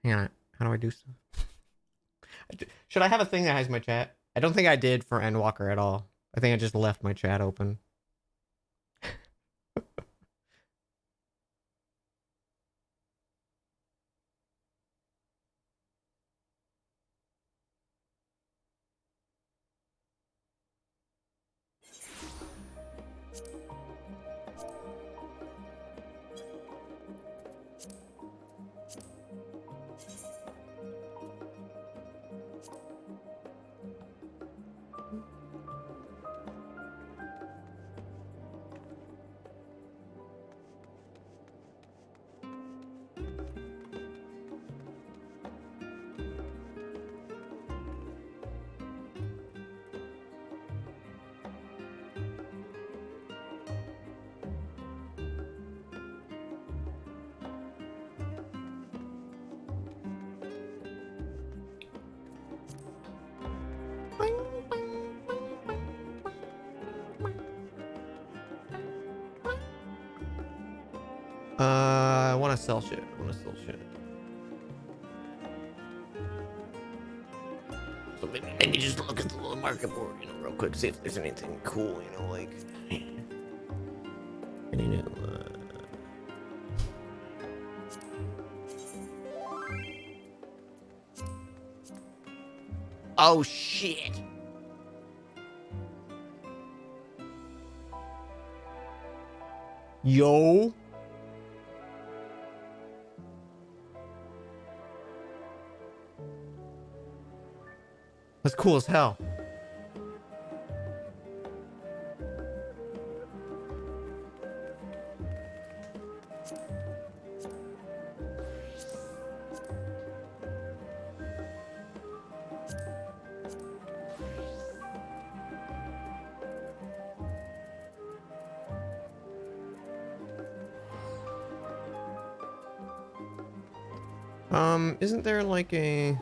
Hang on. How do I do stuff? Should I have a thing that has my chat? I don't think I did for Endwalker at all. I think I just left my chat open. I want to sell shit. So maybe just look at the little market board, you know, real quick, see if there's anything cool, you know, like any new. Oh shit! Yo. That's cool as hell. Isn't there like a...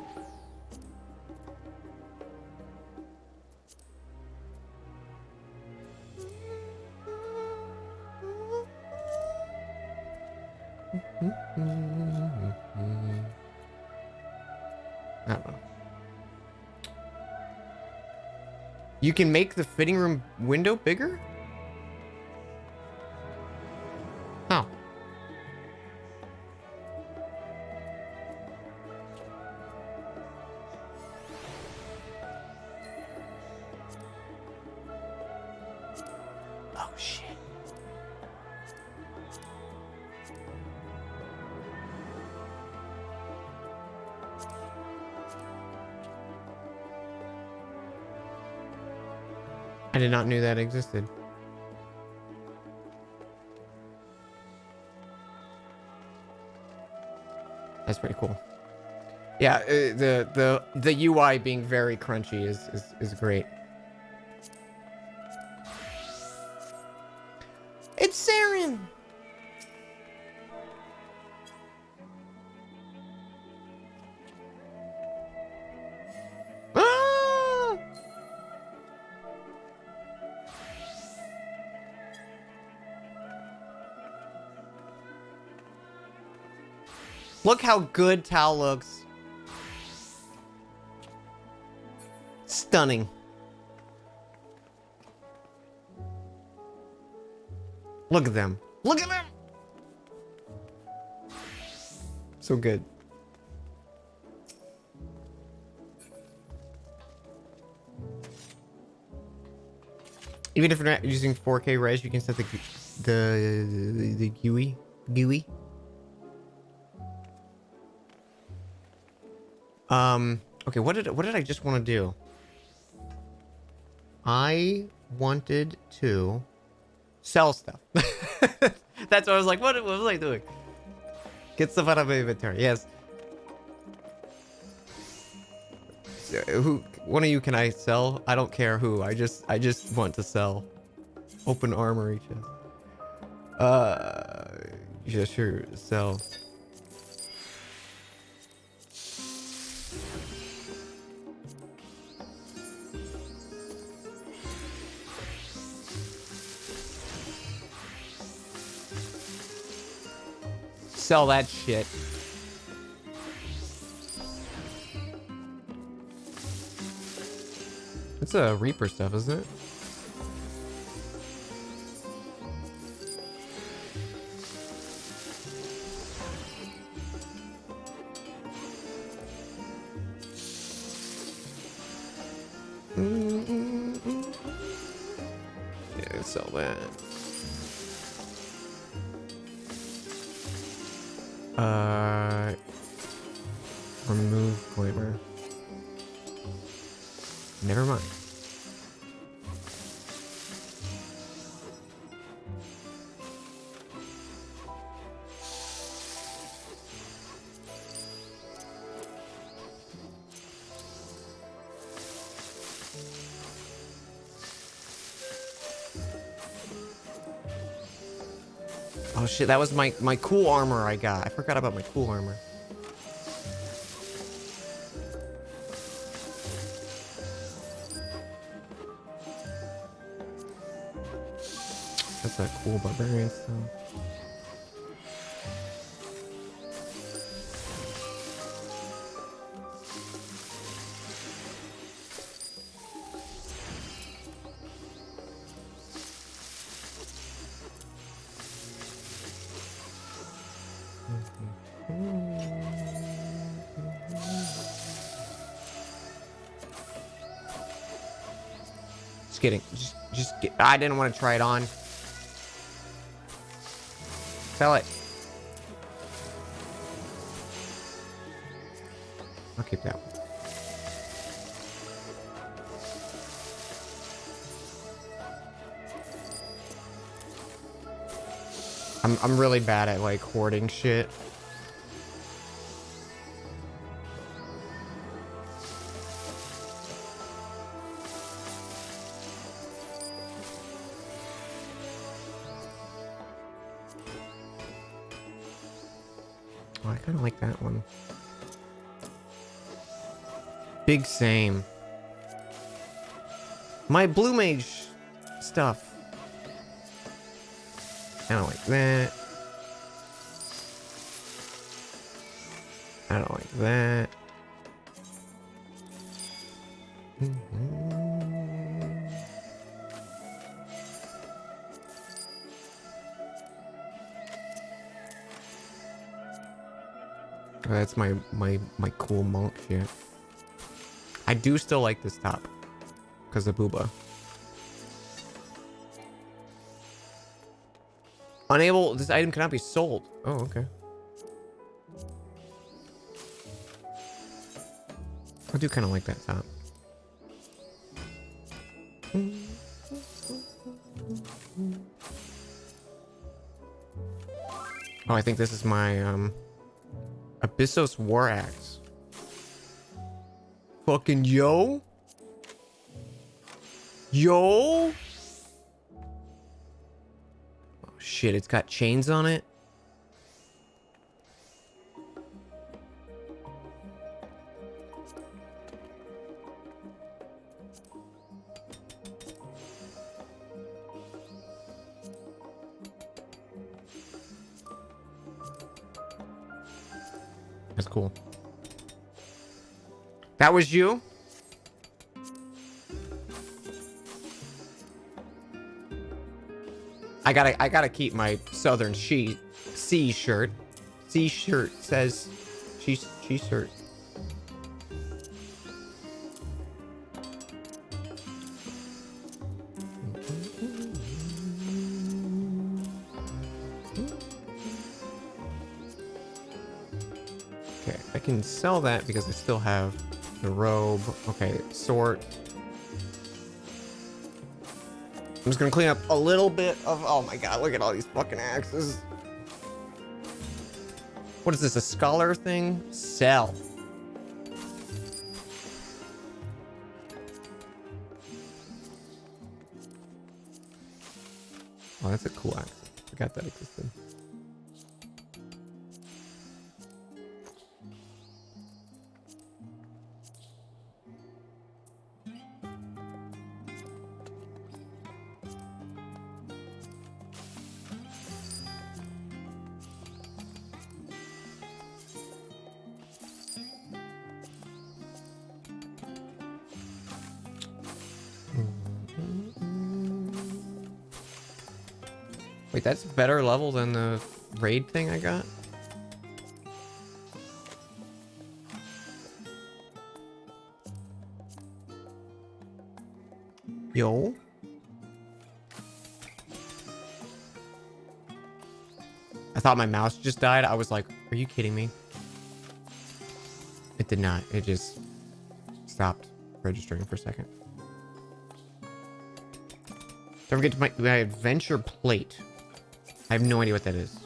I don't know. You can make the fitting room window bigger? Oh. shit. I did not know that existed. That's pretty cool. Yeah, the UI being very crunchy is great. It's Saren. Ah! Look how good Tal looks. Stunning. Look at them. Look at them. So good. Even if you're not using 4K res, you can set the GUI. Okay, what did I just want to do? I wanted to sell stuff. That's what I was like, what was I doing? Get stuff out of my inventory. Yes. So, one of you can I sell? I don't care who. I just want to sell. Open armory chest. Yeah, sure, sell. Sell that shit. It's a Reaper stuff, isn't it? Yeah, sell that. Remove flavor. Never mind. Oh shit, that was my cool armor I got. I forgot about my cool armor. That's a cool barbarian stuff. Just kidding. Just get, I didn't want to try it on. Sell it. I'll keep that one. I'm really bad at like hoarding shit. Oh, I kind of like that one. Big same. My blue mage stuff. I don't like that. I don't like that. Oh, that's my cool monk shit. I do still like this top because of Booba. Unable. This item cannot be sold. Oh, okay. I do kind of like that top. Oh, I think this is my Abyssos War Axe. Fucking yo. Yo. Oh shit, it's got chains on it. That's cool. That was you? I gotta keep my Southern Sea shirt. Sea shirt says she shirt. Okay, I can sell that because I still have the robe. Okay, sort. I'm just gonna clean up a little bit of. Oh my god, look at all these fucking axes. What is this, a scholar thing? Sell. Oh, that's a cool axe. Forgot that existed. Wait, that's better level than the raid thing I got? Yo. I thought my mouse just died. I was like, are you kidding me? It did not. It just stopped registering for a second. Don't forget to my adventure plate. I have no idea what that is.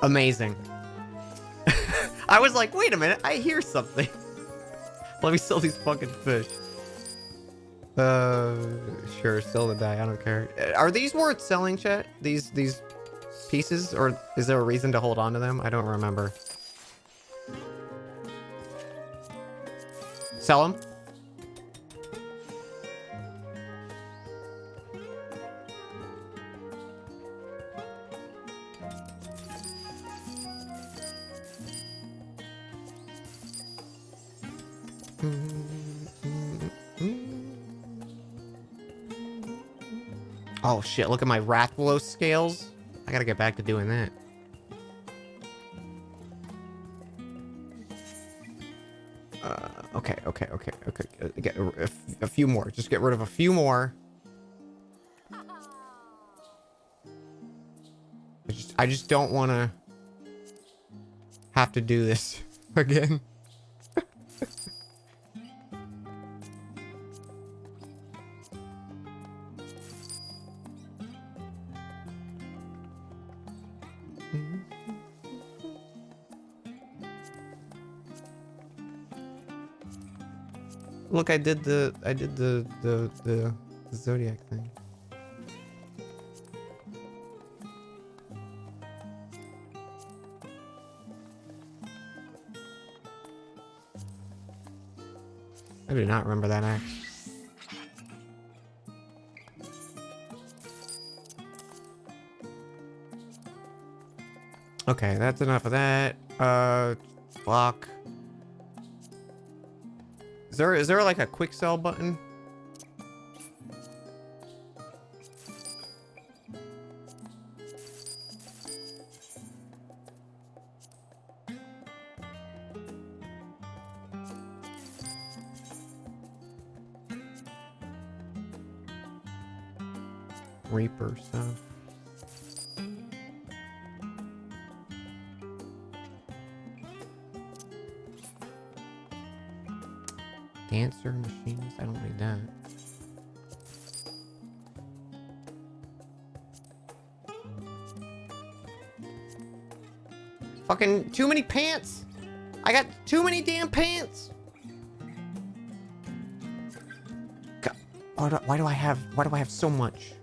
Amazing. I was like, wait a minute, I hear something. Let me sell these fucking fish. Sure, sell the die, I don't care. Are these worth selling, chat? These pieces? Or is there a reason to hold on to them? I don't remember. Sell them? Oh shit, look at my Rathlos scales. I gotta get back to doing that. Okay. Get a few more. Just get rid of a few more. I just don't want to have to do this again. Look, I did the Zodiac thing. I do not remember that axe. Okay, that's enough of that. Block. Is there like a quick sell button? Reaper stuff. Dancer machines. I don't need that. Fucking too many pants. I got too many damn pants. God, why do I have so much?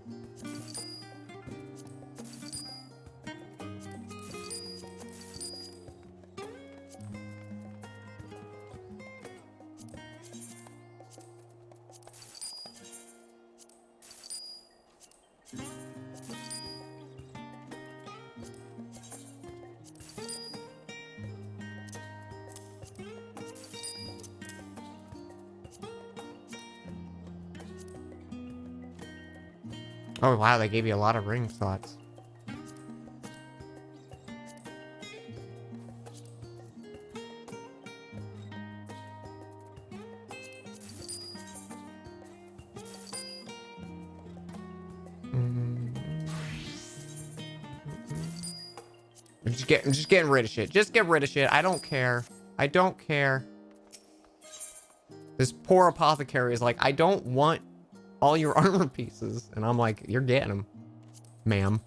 Oh wow, they gave you a lot of ring slots. I'm just getting rid of shit. Just get rid of shit. I don't care. I don't care. This poor apothecary is like, I don't want all your armor pieces. And I'm like, you're getting them, ma'am.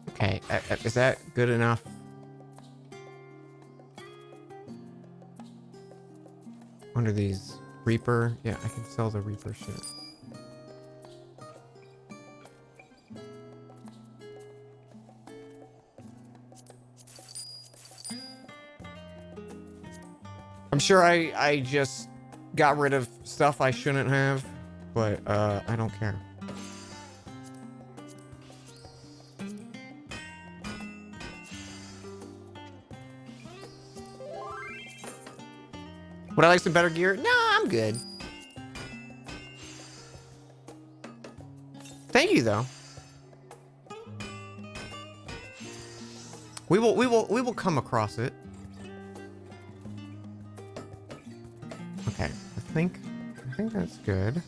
Okay, is that good enough? Under these Reaper, yeah, I can sell the Reaper shit. I'm sure I just got rid of stuff I shouldn't have, but I don't care. Would I like some better gear? No, I'm good. Thank you though. We will come across it. Okay, I think that's good.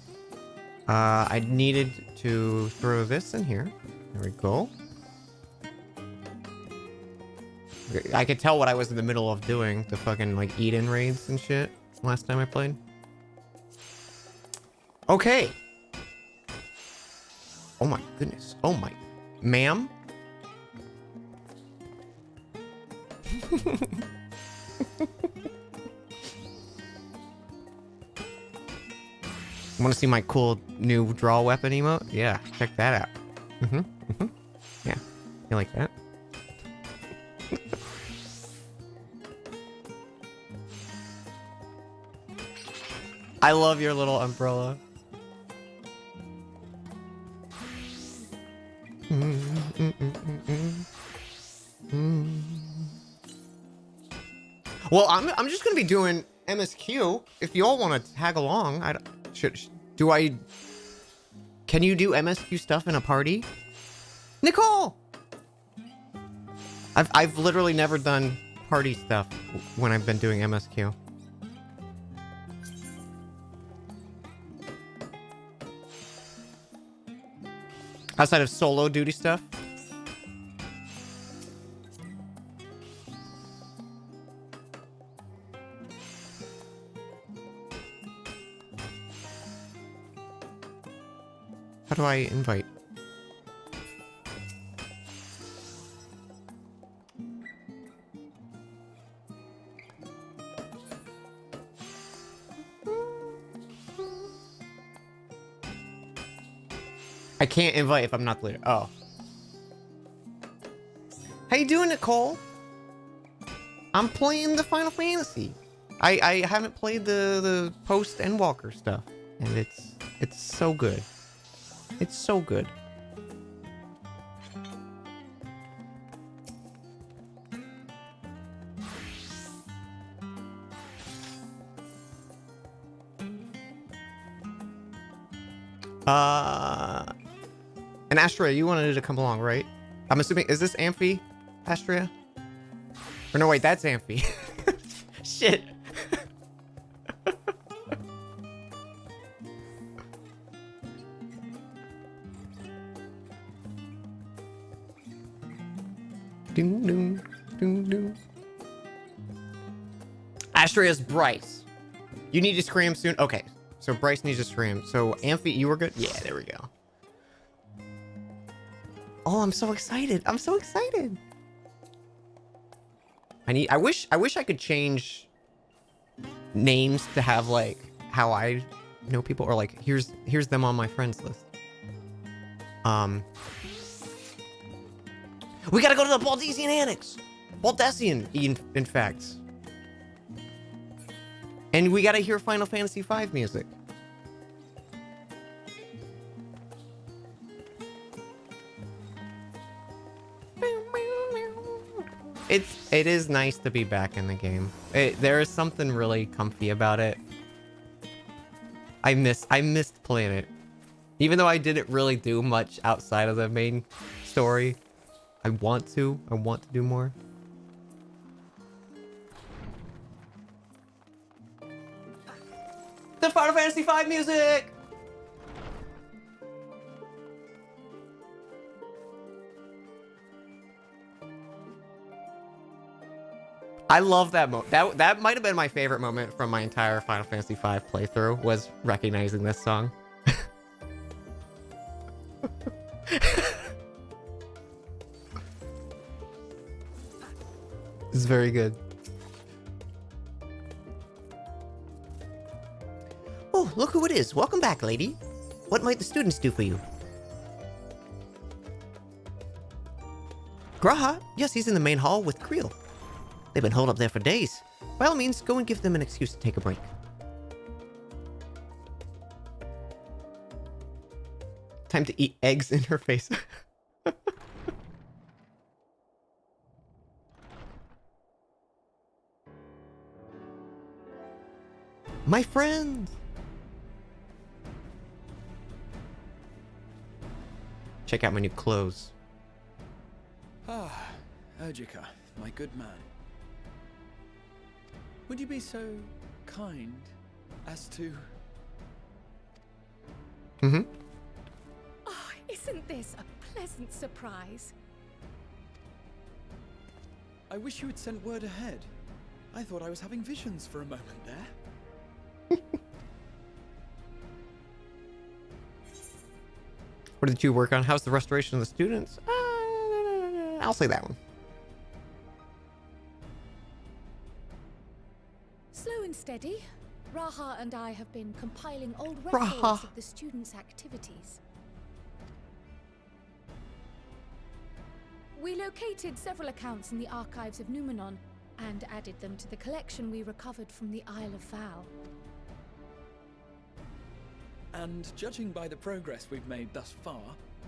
I needed to throw this in here. There we go. I could tell what I was in the middle of doing, the fucking like eat-in raids and shit last time I played. Okay. Oh my goodness. Oh my, ma'am. Want to see my cool new draw weapon emote? Yeah, check that out. Yeah, you like that? I love your little umbrella. Well, I'm just gonna be doing MSQ. If you all want to tag along, can you do MSQ stuff in a party? Nicole! I've literally never done party stuff when I've been doing MSQ. Outside of solo duty stuff. How do I invite? I can't invite if I'm not the leader. Oh. How you doing, Nicole? I'm playing the Final Fantasy. I haven't played the post Endwalker stuff, and it's so good. It's so good. And Astria, you wanted to come along, right? I'm assuming, is this Amphi, Astria? Or no, wait, that's Amphi. Shit. Ding, ding, ding, ding. Astria's Bryce. You need to scream soon. Okay, so Bryce needs to scream. So Amphi, you were good? Yeah, there we go. Oh, I'm so excited. I'm so excited. I wish I could change names to have like how I know people, or like here's them on my friends list. We gotta go to the Baldesian Annex. Baldesian, in fact. And we gotta hear Final Fantasy V music. It is nice to be back in the game. There is something really comfy about it. I missed playing it. Even though I didn't really do much outside of the main story. I want to do more. The Final Fantasy V music! I love that moment. That might have been my favorite moment from my entire Final Fantasy V playthrough, was recognizing this song. It's very good. Oh, look who it is. Welcome back, lady. What might the students do for you? Graha? Yes, he's in the main hall with Creel. They've been holed up there for days. By all means, go and give them an excuse to take a break. Time to eat eggs in her face. My friend! Check out my new clothes. Ah, Urgica, my good man. Would you be so kind as to... Mm-hmm. Oh, isn't this a pleasant surprise? I wish you had sent word ahead. I thought I was having visions for a moment there. What did you work on? How's the restoration of the students? I'll say that one. Slow and steady. Raha and I have been compiling old records of the students' activities. We located several accounts in the archives of Numenon and added them to the collection we recovered from the Isle of Val. And judging by the progress we've made thus far,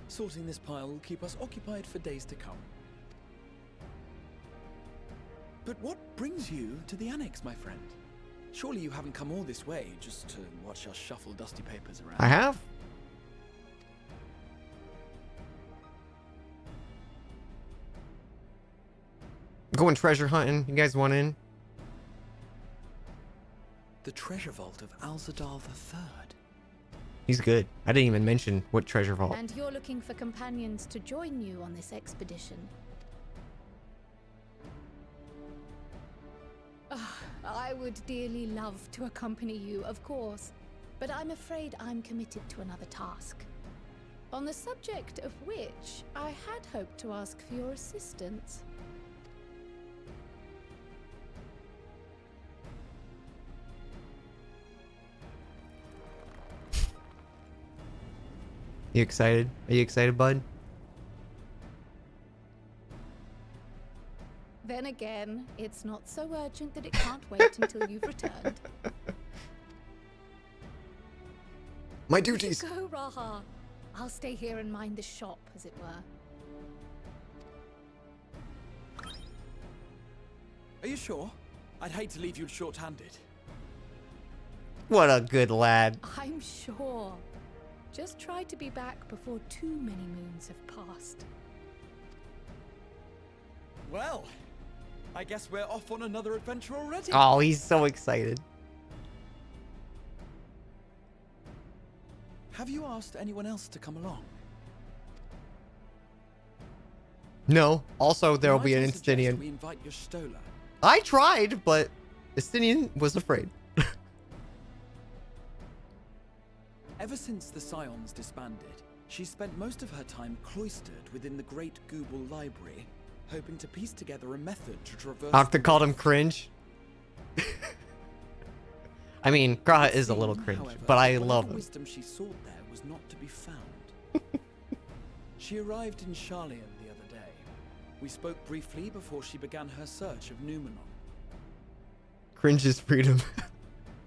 sorting this pile will keep us occupied for days to come. But what brings you to the Annex, my friend? Surely you haven't come all this way just to watch us shuffle dusty papers around. I have. Going treasure hunting. You guys want in? The treasure vault of Alzadal III. He's good. I didn't even mention what treasure vault. And you're looking for companions to join you on this expedition. I would dearly love to accompany you, of course, but I'm afraid I'm committed to another task. On the subject of which, I had hoped to ask for your assistance. You excited? Are you excited, bud? Then again, it's not so urgent that it can't wait until you've returned. My duties. Go, Raha. I'll stay here and mind the shop, as it were. Are you sure? I'd hate to leave you short-handed. What a good lad. I'm sure. Just try to be back before too many moons have passed. Well, I guess we're off on another adventure already. Oh, he's so excited. Have you asked anyone else to come along? No. Also, there will Might be I an suggest Estinian. We invite your Stola. I tried, but Estinian was afraid. Ever since the Scions disbanded, she spent most of her time cloistered within the Great Google Library, hoping to piece together a method to traverse... Octa called him cringe. I mean, Graha is a little cringe, however, but I whatever love him. wisdom she sought there was not to be found. She arrived in Charlian the other day. We spoke briefly before she began her search of Numenon. Cringe is freedom.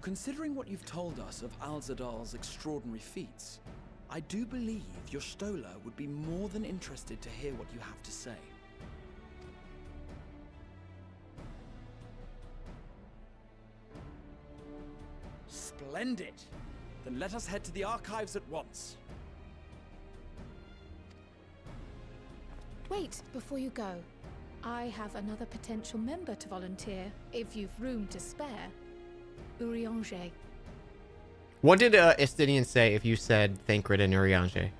Considering what you've told us of Alzadal's extraordinary feats, I do believe your Stola would be more than interested to hear what you have to say. Splendid! Then let us head to the archives at once. Wait, before you go. I have another potential member to volunteer, if you've room to spare. Urianger. What did Estinian say if you said Thancred and Urianger? Did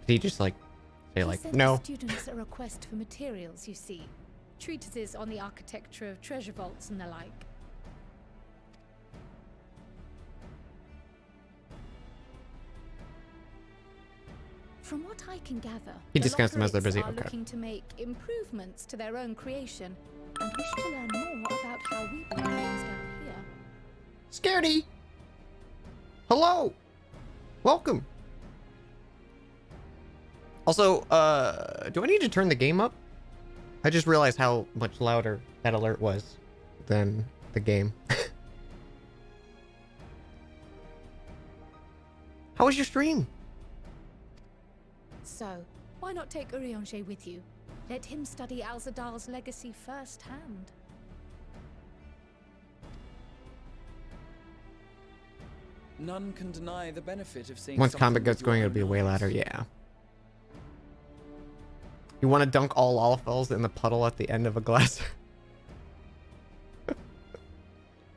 he just like say like sent no? Students a request for materials, you see. Treatises on the architecture of treasure vaults and the like. From what I can gather, He the discounts them as they're Lotharics busy, are okay. looking to make improvements to their own creation and wish to learn more about how we bring things down here. Scaredy. Hello. Welcome. Also, do I need to turn the game up? I just realized how much louder that alert was than the game. How was your stream? So, why not take Urianger with you? Let him study Alzadal's legacy firsthand. None can deny the benefit of seeing Once something combat gets with going, your it'll be own way eyes. louder. Yeah. You want to dunk all Allfells in the puddle at the end of a glass?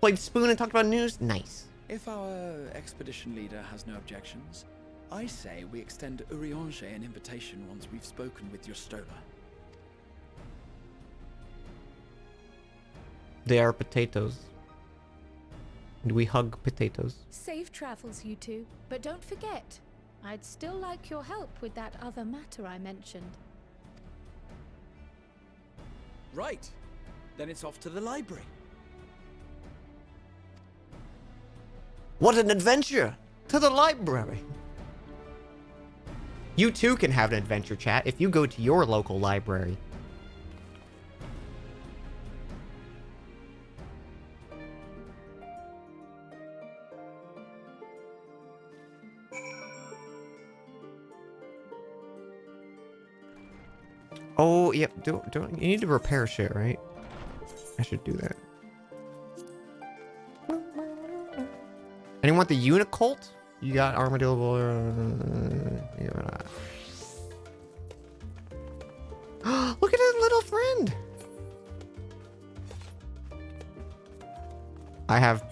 Played Spoon and talked about news? Nice. If our expedition leader has no objections, I say we extend Urianger an invitation once we've spoken with your Stola. They are potatoes. And we hug potatoes. Safe travels, you two. But don't forget, I'd still like your help with that other matter I mentioned. Right. Then it's off to the library. What an adventure! To the library! You too can have an adventure, chat, if you go to your local library. Oh, yep. Don't you need to repair shit, right? I should do that. Anyone want the Unicult? You got Armadillo. Look at his little friend. I have.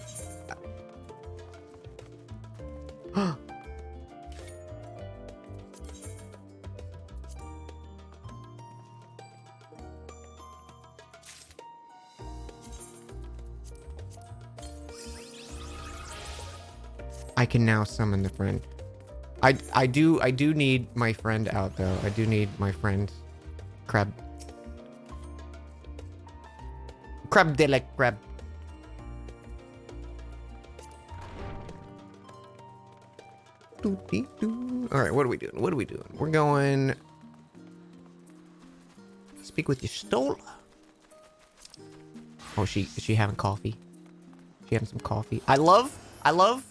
I can now summon the friend. I do need my friend out though. I do need my friend Crab Delic Crab. Alright, what are we doing? What are we doing? We're going speak with Yestola. Oh, is she having coffee? She having some coffee. I love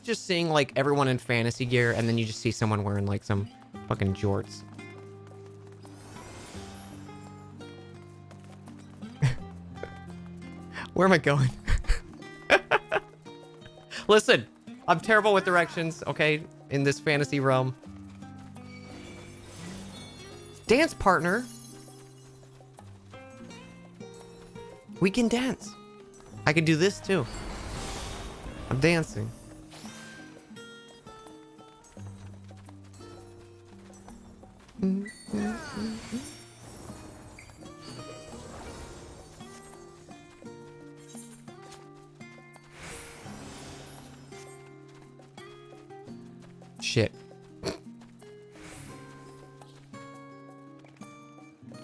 just seeing like everyone in fantasy gear and then you just see someone wearing like some fucking jorts. Where am I going? Listen, I'm terrible with directions, okay? In this fantasy realm. Dance partner. We can dance. I can do this too. I'm dancing. Shit.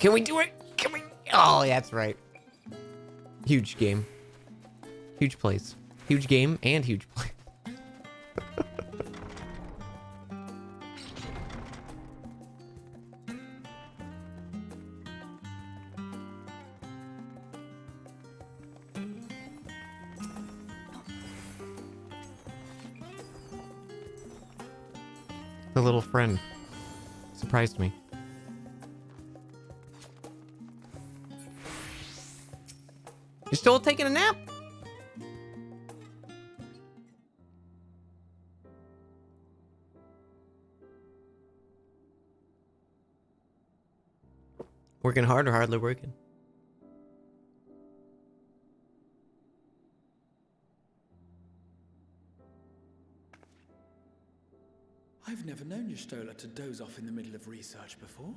Can we do it? Can we? Oh, yeah, that's right. Huge game. Huge place. Huge game and huge place. The little friend surprised me. You're still taking a nap? Working hard or hardly working? I've never known Yestola to doze off in the middle of research before.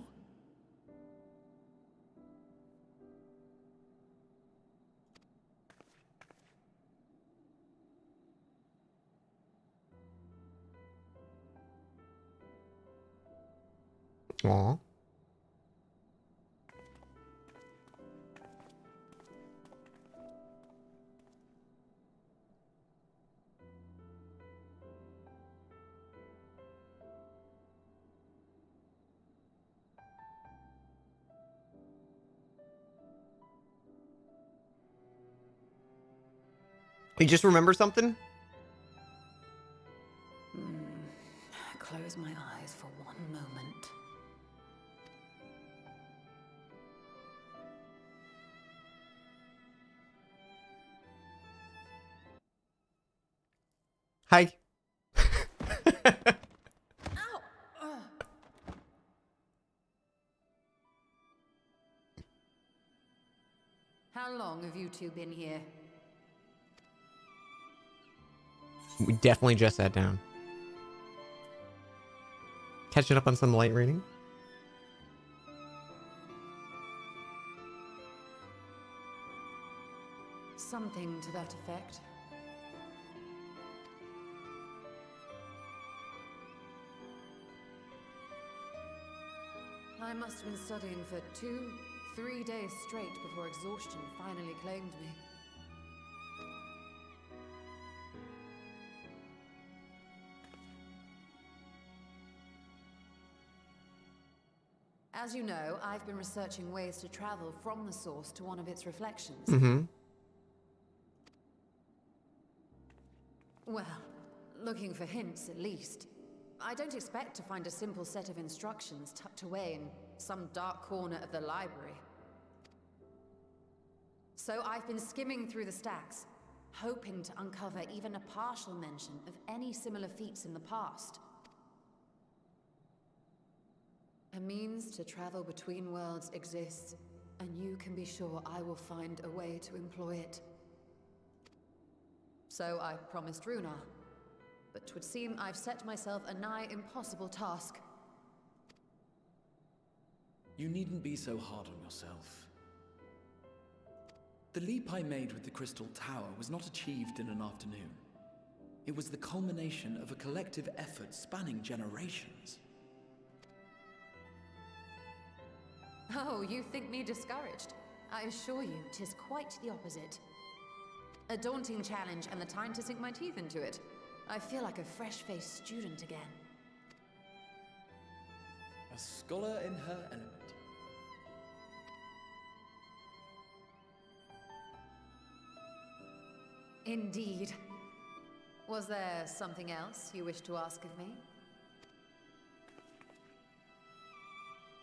Aw. You just remember something? Close my eyes for one moment. Hi. How long have you two been here? We definitely just sat down. Catching up on some light reading. Something to that effect. I must have been studying for 2-3 days straight before exhaustion finally claimed me. As you know, I've been researching ways to travel from the source to one of its reflections. Mm-hmm. Well, looking for hints at least. I don't expect to find a simple set of instructions tucked away in some dark corner of the library. So I've been skimming through the stacks, hoping to uncover even a partial mention of any similar feats in the past. A means to travel between worlds exists, and you can be sure I will find a way to employ it. So I promised Runar, but 'twould seem I've set myself a nigh impossible task. You needn't be so hard on yourself. The leap I made with the Crystal Tower was not achieved in an afternoon. It was the culmination of a collective effort spanning generations. Oh, you think me discouraged? I assure you, 'tis quite the opposite. A daunting challenge and the time to sink my teeth into it. I feel like a fresh-faced student again. A scholar in her element. Indeed. Was there something else you wish to ask of me?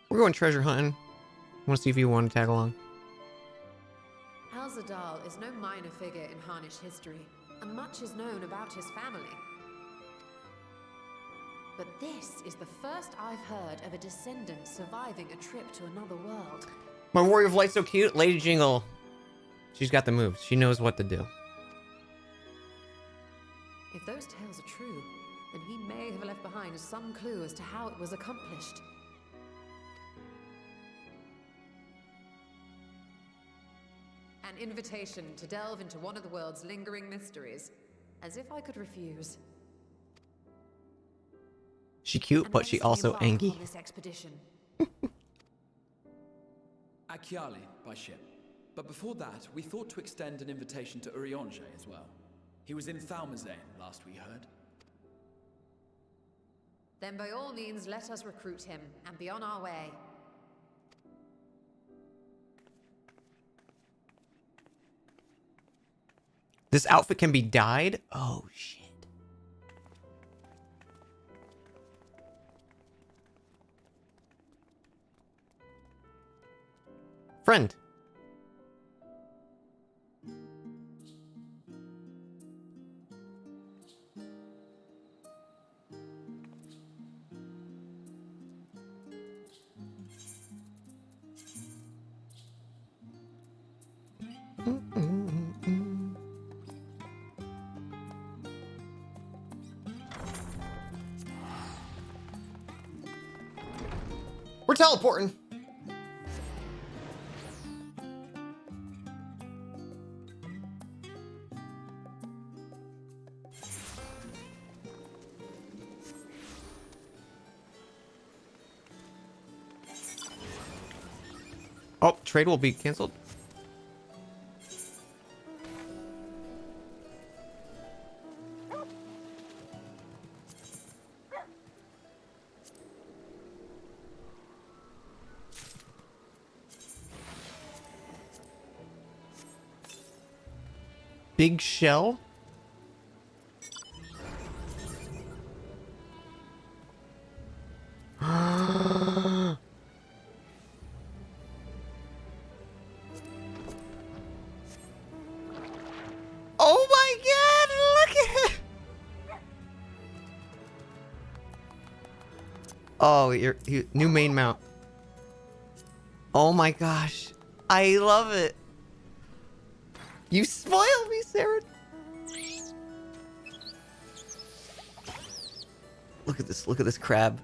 We're going treasure hunting. Want to see if you want to tag along. Alzadal is no minor figure in Harnish history, and much is known about his family. But this is the first I've heard of a descendant surviving a trip to another world. My warrior of light's so cute. Lady Jingle. She's got the moves. She knows what to do. If those tales are true, then he may have left behind some clue as to how it was accomplished. An invitation to delve into one of the world's lingering mysteries. As if I could refuse. She cute, And but when she did you also embark angry. on this expedition? Achiali by ship. But before that, we thought to extend an invitation to Urianger as well. He was in Thalmazane last we heard. Then by all means let us recruit him and be on our way. This outfit can be dyed? Oh, shit. Friend. We're teleporting. Oh, trade will be canceled. Big shell? Oh my god, look at it! Oh, new main mount. Oh my gosh. I love it. You spoiled me, Sarah. Look at this crab.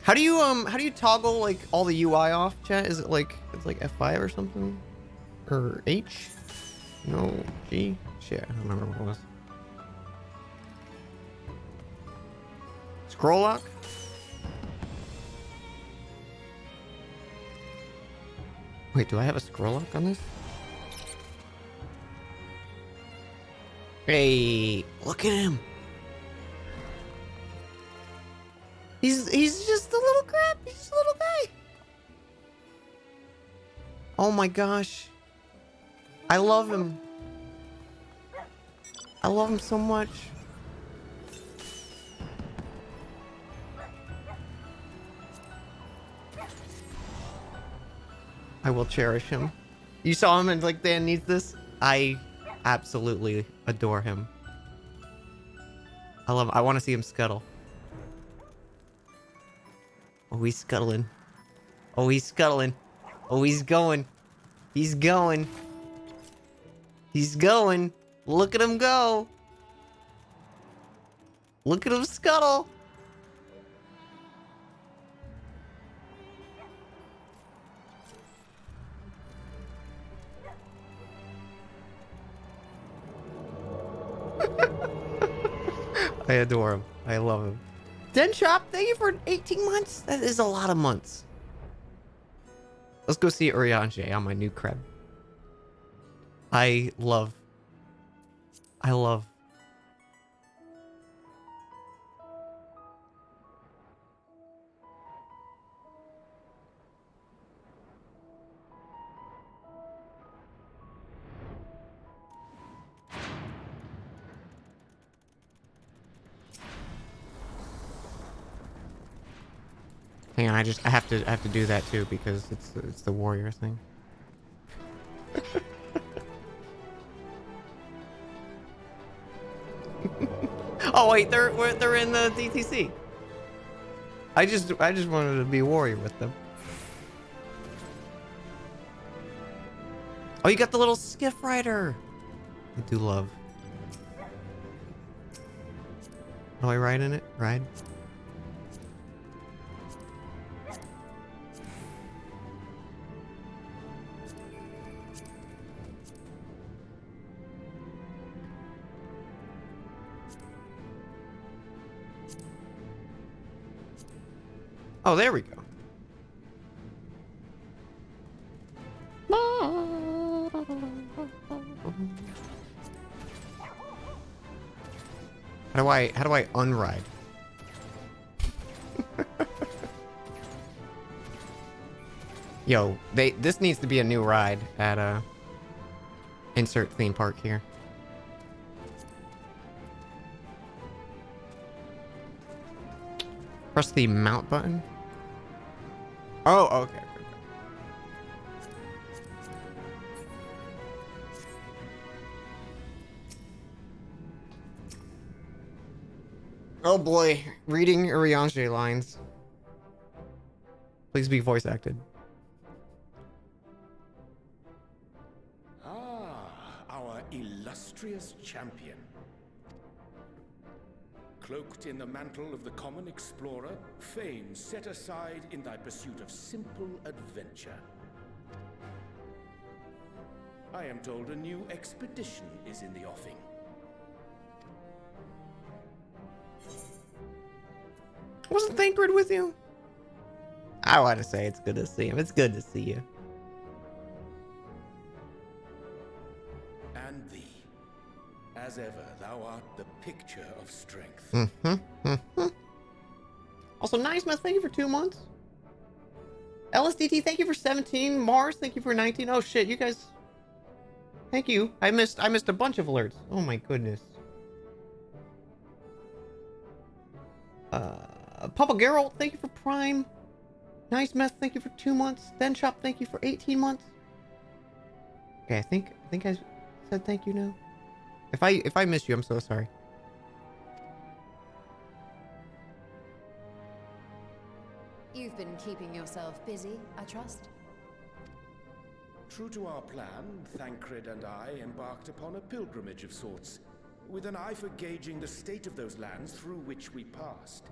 How do you toggle like all the UI off, chat? Is it like it's like F5 or something? Or H? No, G? Shit, I don't remember what it was. Scroll lock? Wait, do I have a scroll lock on this? Hey, look at him. He's just a little crap. He's just a little guy. Oh my gosh. I love him. I love him so much. I will cherish him. You saw him and like, Dan needs this? I absolutely adore him. I love him. I want to see him scuttle. Oh, he's scuttling. Oh, he's scuttling. Oh, he's going. He's going. He's going. Look at him go. Look at him scuttle. I adore him. I love him. Den Shop, thank you for 18 months. That is a lot of months. Let's go see Urianger on my new crib. I love. Hang on, I have to do that too because it's the warrior thing. Oh wait, they're in the DTC. I just wanted to be a warrior with them. Oh, you got the little skiff rider. I do love. Oh, I ride in it? Ride. Oh, there we go. How do I unride? Yo, this needs to be a new ride at insert theme park here. Press the mount button. Oh, okay. Oh boy, reading Urianger lines. Please be voice acted. Ah, our illustrious champion. Cloaked in the mantle of the common explorer, fame set aside in thy pursuit of simple adventure. I am told a new expedition is in the offing. Wasn't Thancred with you? I want to say it's good to see him. It's good to see you. And thee, as ever, thou art the picture of strength. Also, Nice thank you for 2 months. LSDT, thank you for 17. Mars, thank you for 19. Oh shit, you guys. Thank you. I missed a bunch of alerts. Oh my goodness. Papa Geralt, thank you for Prime. Nice Meth, thank you for 2 months. Den Shop, thank you for 18 months. Okay, I think I said thank you now. If I miss you, I'm so sorry. You've been keeping yourself busy, I trust? True to our plan, Thancred and I embarked upon a pilgrimage of sorts, with an eye for gauging the state of those lands through which we passed.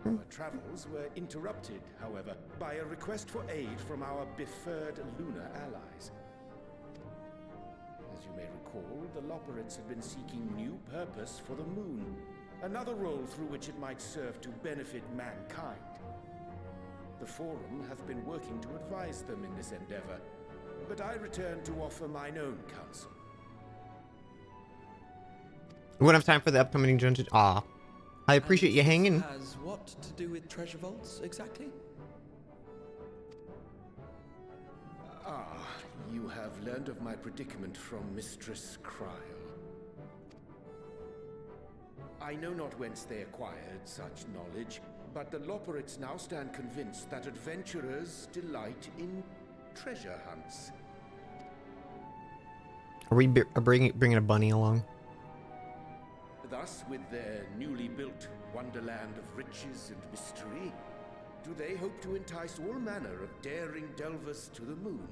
Our travels were interrupted, however, by a request for aid from our befurred lunar allies. As you may recall, the Loporrits had been seeking new purpose for the moon, another role through which it might serve to benefit mankind. The Forum hath been working to advise them in this endeavor, but I return to offer mine own counsel. We won't have time for the upcoming dungeon. Ah, I appreciate you hanging. Has what to do with treasure vaults, exactly? Ah, you have learned of my predicament from Mistress Kryl. I know not whence they acquired such knowledge, but the Loporrits now stand convinced that adventurers delight in treasure hunts. Are we bringing a bunny along? Thus, with their newly built wonderland of riches and mystery, do they hope to entice all manner of daring delvers to the moon.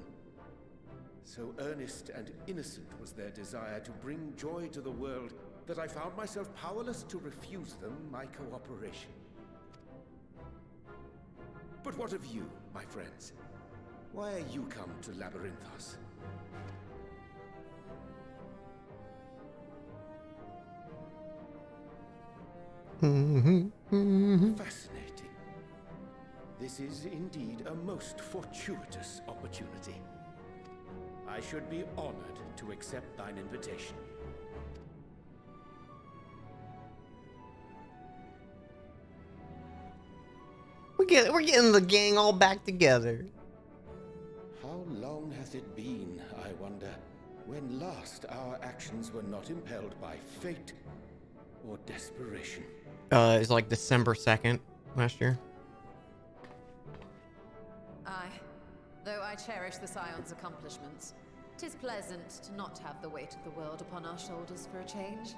So earnest and innocent was their desire to bring joy to the world that I found myself powerless to refuse them my cooperation. But what of you, my friends? Why are you come to Labyrinthos? Fascinating. This is indeed a most fortuitous opportunity. I should be honored to accept thine invitation. We're getting the gang all back together. How long hath it been, I wonder, when last our actions were not impelled by fate or desperation? It's like December 2nd last year. Aye. Though I cherish the Scion's accomplishments, 'tis pleasant to not have the weight of the world upon our shoulders for a change.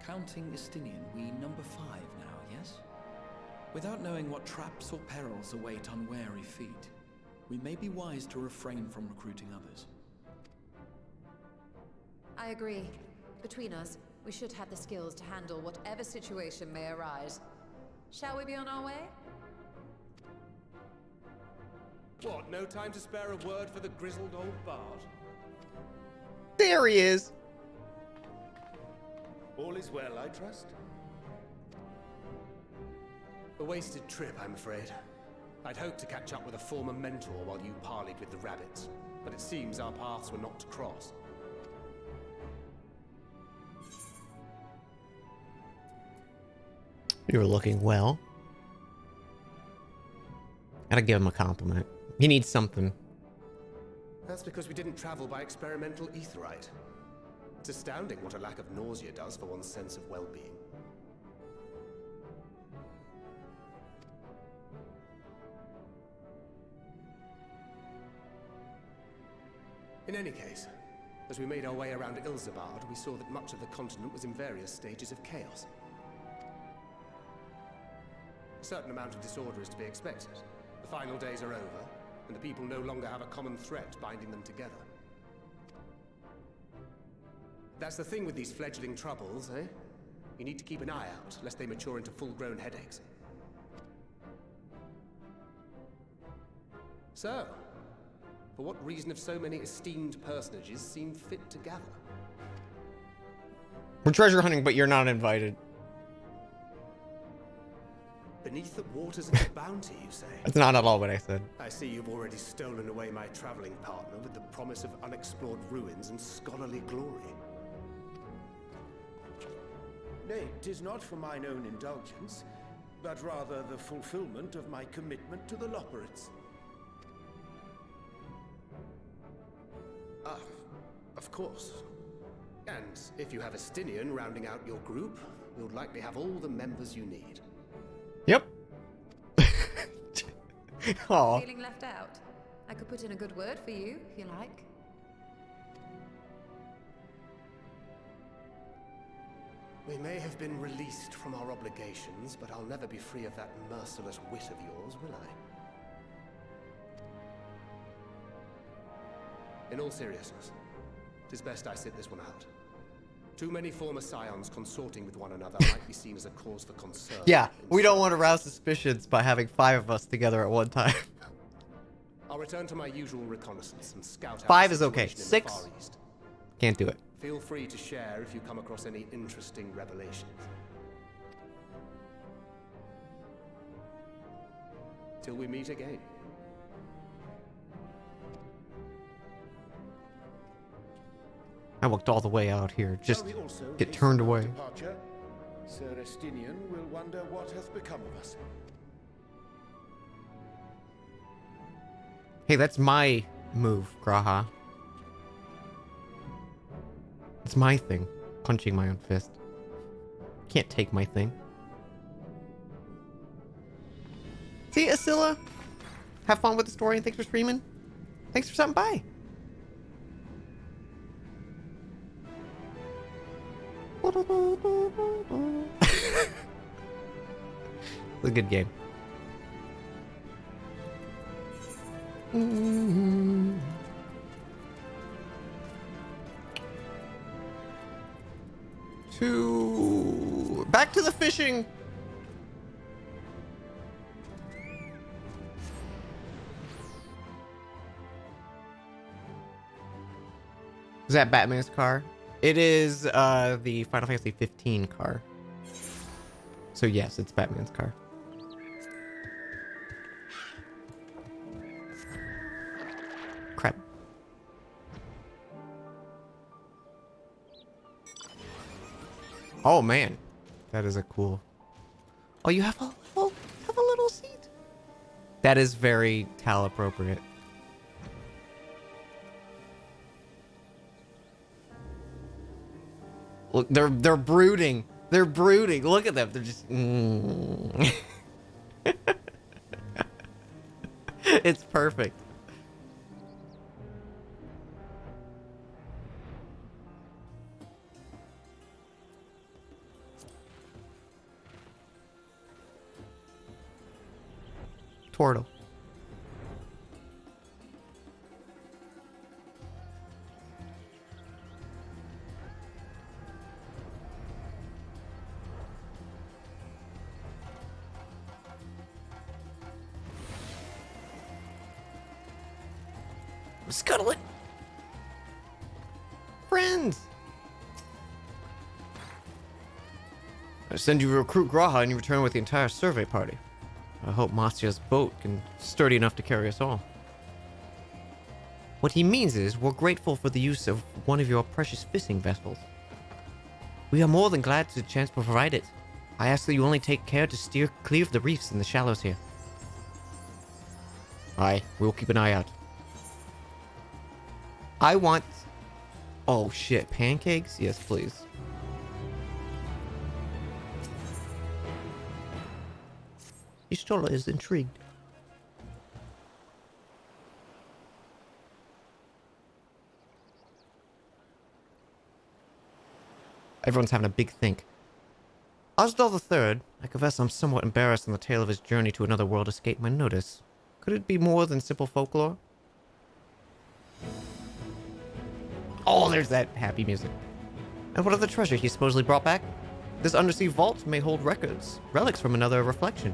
Counting Estinian, we number 5 now, yes? Without knowing what traps or perils await unwary feet, we may be wise to refrain from recruiting others. I agree. Between us, we should have the skills to handle whatever situation may arise. Shall we be on our way? What, no time to spare a word for the grizzled old bard? There he is. All is well, I trust? A wasted trip, I'm afraid. I'd hoped to catch up with a former mentor while you parleyed with the rabbits, but it seems our paths were not to cross. You were looking well. Gotta give him a compliment. He needs something. That's because we didn't travel by experimental etherite. It's astounding what a lack of nausea does for one's sense of well-being. In any case, as we made our way around Ilzabard, we saw that much of the continent was in various stages of chaos. A certain amount of disorder is to be expected. The final days are over, and the people no longer have a common threat binding them together. That's the thing with these fledgling troubles, eh? You need to keep an eye out, lest they mature into full-grown headaches. So, for what reason have so many esteemed personages seemed fit to gather? We're treasure hunting, but you're not invited. Beneath the waters of the bounty, you say? That's not at all what I said. I see you've already stolen away my traveling partner with the promise of unexplored ruins and scholarly glory. Nay, 'tis not for mine own indulgence, but rather the fulfillment of my commitment to the Loporrits. Ah, of course. And if you have Estinian rounding out your group, you'll likely have all the members you need. Yep. Aw. Feeling left out? I could put in a good word for you, if you like. We may have been released from our obligations, but I'll never be free of that merciless wit of yours, will I? In all seriousness, it is best I sit this one out. Too many former scions consorting with one another might be seen as a cause for concern. Yeah, we don't want to rouse suspicions by having 5 of us together at one time. I'll return to my usual reconnaissance and scout out 5 the is okay. situation in the 6? Far East. Can't do it. Feel free to share if you come across any interesting revelations. Till we meet again. I walked all the way out here, just Shall we also get hasten turned our away. departure? Sir Estinian will wonder what hath become of us. Hey, that's my move, Graha. It's my thing. Punching my own fist. Can't take my thing. See, Asilla? Have fun with the story and thanks for streaming. Thanks for stopping by. It's a good game. Back to the fishing. Is that Batman's car? It is the Final Fantasy 15 car. So yes, it's Batman's car. Crap. Oh man, that is a cool. Oh, you have a little seat. That is very Tal appropriate. Look, they're brooding. They're brooding. Look at them. They're just. It's perfect. Twirtle. Scuttle it. Friends. I send you to recruit Graha and you return with the entire survey party. I hope Marcia's boat can sturdy enough to carry us all. What he means is, we're grateful for the use of one of your precious fishing vessels. We are more than glad to the chance to provide it. I ask that you only take care to steer clear of the reefs and the shallows here. Aye, we'll keep an eye out. I want... Oh shit, pancakes? Yes, please. Istola is intrigued. Everyone's having a big think. Osdal III, I confess I'm somewhat embarrassed on the tale of his journey to another world escaped my notice. Could it be more than simple folklore? Oh, there's that happy music. And what of the treasure he supposedly brought back? This undersea vault may hold records, relics from another reflection.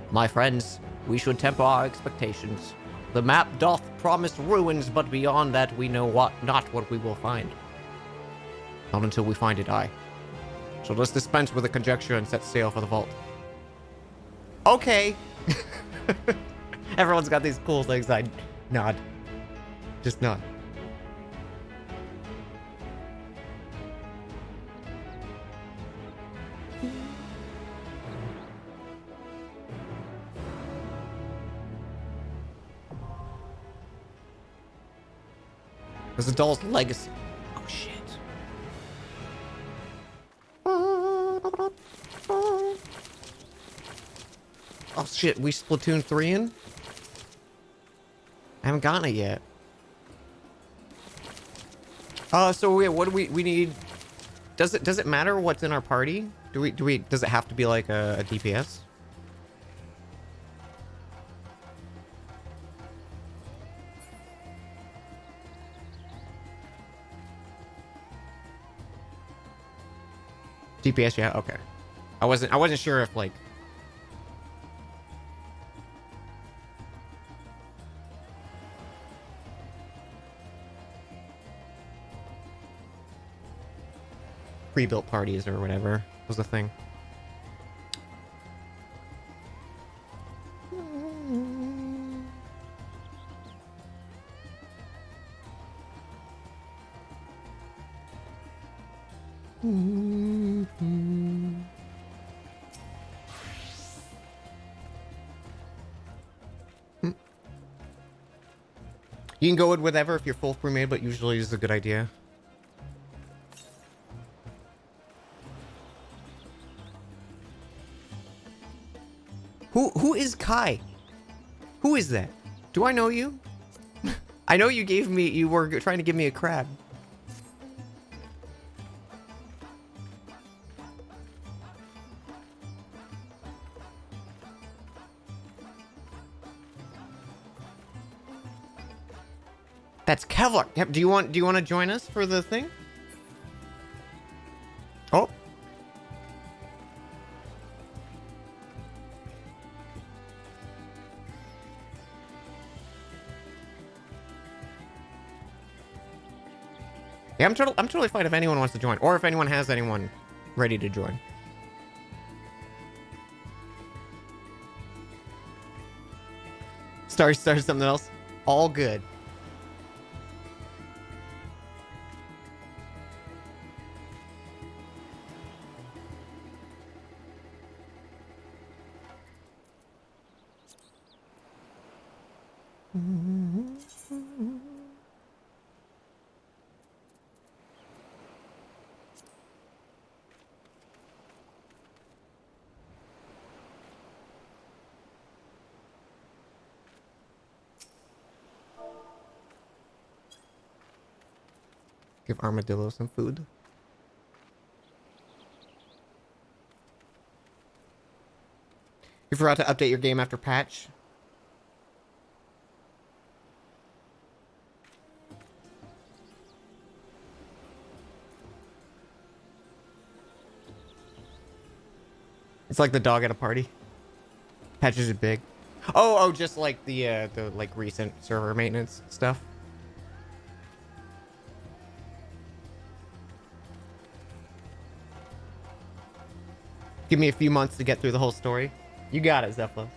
My friends, we should temper our expectations. The map doth promise ruins, but beyond that we know not what we will find. Not until we find it, aye. So let's dispense with the conjecture and set sail for the vault. Okay. Everyone's got these cool things. I nod. Just nod. There's a doll's legacy. Oh shit. Oh shit, we Splatoon 3 in? I haven't gotten it yet. So wait, what do we need? Does it matter what's in our party? Does it have to be like a DPS? DPS, yeah, okay. I wasn't sure if like pre-built parties or whatever was the thing. You can go with whatever if you're full pre-made, but usually is a good idea. Who is Kai? Who is that? Do I know you? I know you were trying to give me a crab. That's Kevlar. Do you want to join us for the thing? Oh. Yeah, I'm totally fine if anyone wants to join, or if anyone has anyone ready to join. Start something else. All good. Give Armadillo some food. You forgot to update your game after patch? It's like the dog at a party. Patches are big. Oh, just like the like recent server maintenance stuff. Give me a few months to get through the whole story. You got it, Zephyr.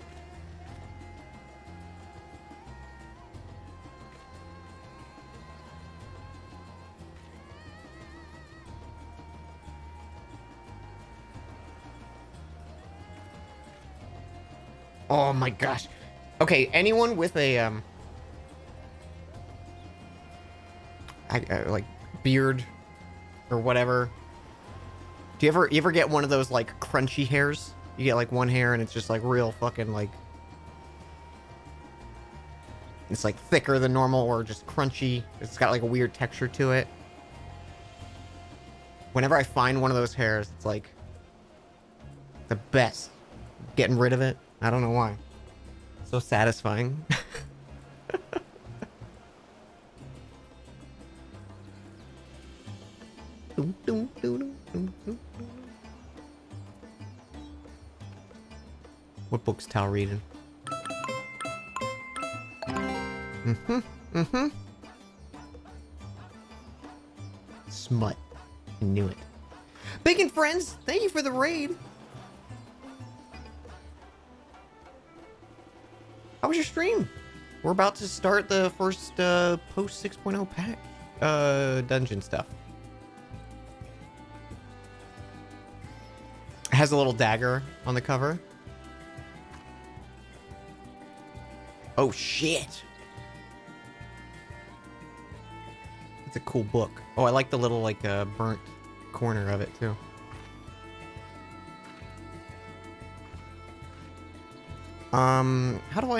Oh my gosh. Okay, anyone with a like beard or whatever. Do you ever get one of those like crunchy hairs? You get like one hair and it's just like real fucking like it's like thicker than normal or just crunchy. It's got like a weird texture to it. Whenever I find one of those hairs, it's like the best. Getting rid of it. I don't know why. So satisfying. What book's Tal reading? Smut. I knew it. Bacon friends, thank you for the raid. How was your stream? We're about to start the first post 6.0 pack dungeon stuff. It has a little dagger on the cover. Oh shit. It's a cool book. Oh, I like the little like burnt corner of it too. How do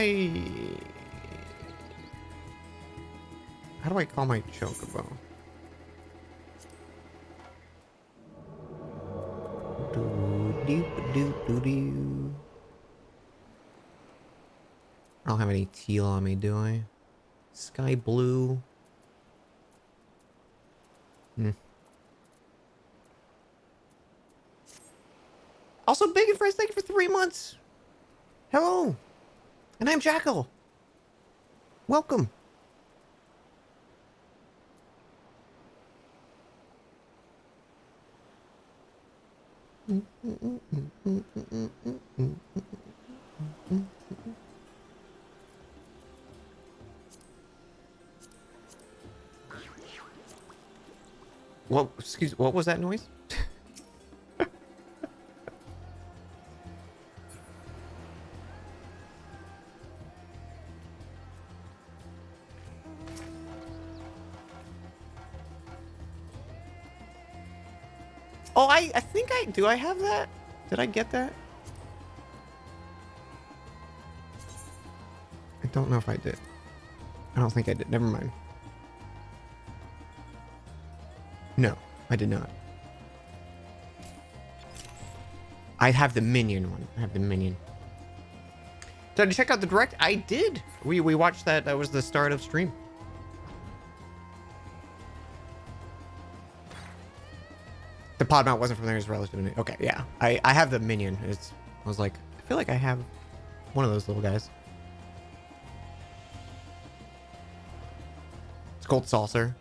I call my chocobo? I don't have any teal on me, do I? Sky blue. Also, Bacon Friends, thank you for 3 months. Hello. And I'm Jackal. Welcome. Well, excuse, what was that noise? Oh, I think do I have that? Did I get that? I don't know if I did. I don't think I did. Never mind. No, I did not. I have the minion one. I have the minion. Did I check out the direct? I did. We watched that. That was the start of stream. The pod mount wasn't from there. It was relative to me. Okay, yeah. I have the minion. I was like, I feel like I have one of those little guys. It's called Saucer.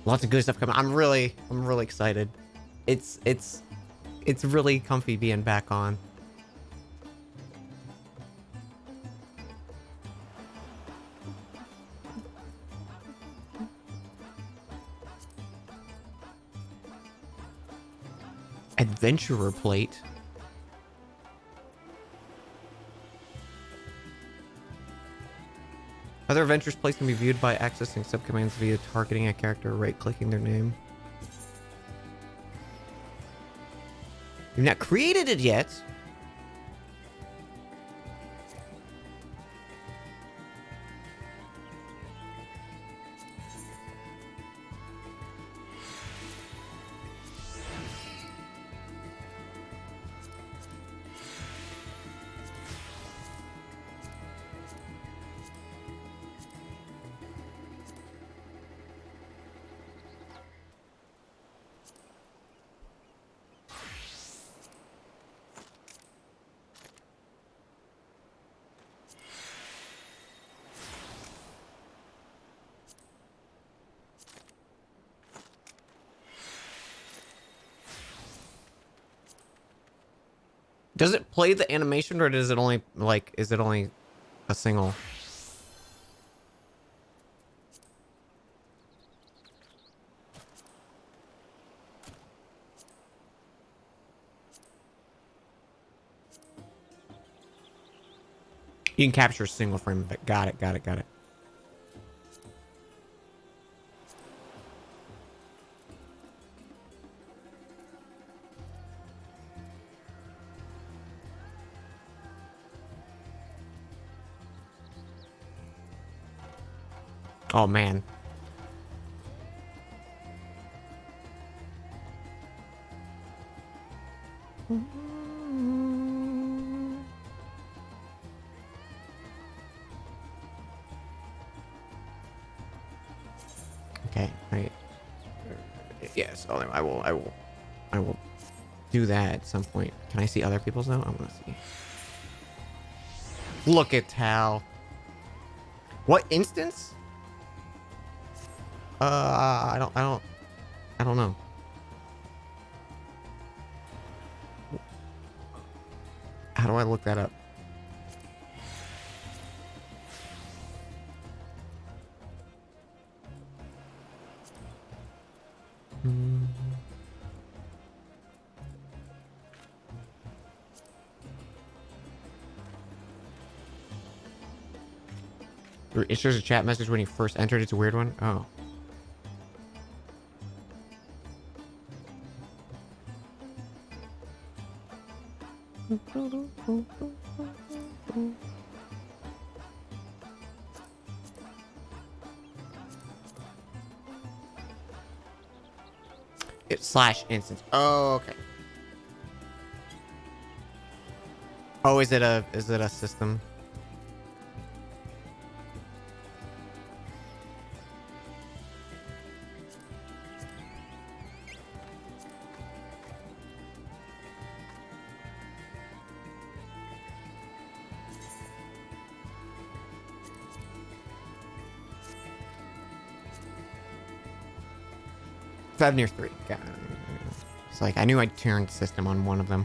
Lots of good stuff coming. I'm really excited. It's really comfy being back on. Adventurer plate. Other adventurers' plates can be viewed by accessing subcommands via targeting a character or right-clicking their name. You've not created it yet. Does it play the animation or does it only, like, is it only a single? You can capture a single frame of it. Got it, got it, got it. Oh, man. Okay, yes, I will do that at some point. Can I see other people's now? I want to see. Look at Tal. What instance? I don't know. How do I look that up? It shows a chat message when you first entered. It's a weird one. Oh. It's slash instance. Oh, okay. Oh, is it a system? XIV near 3. God. It's like I knew I'd turned system on one of them.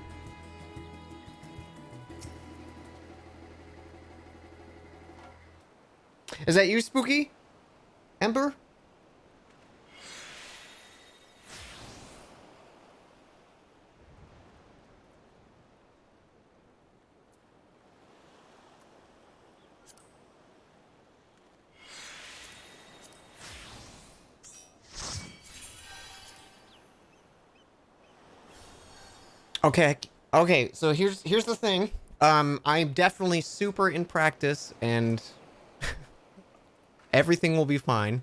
Is that you, Spooky? Ember? Okay, so here's the thing. I'm definitely super in practice and everything will be fine.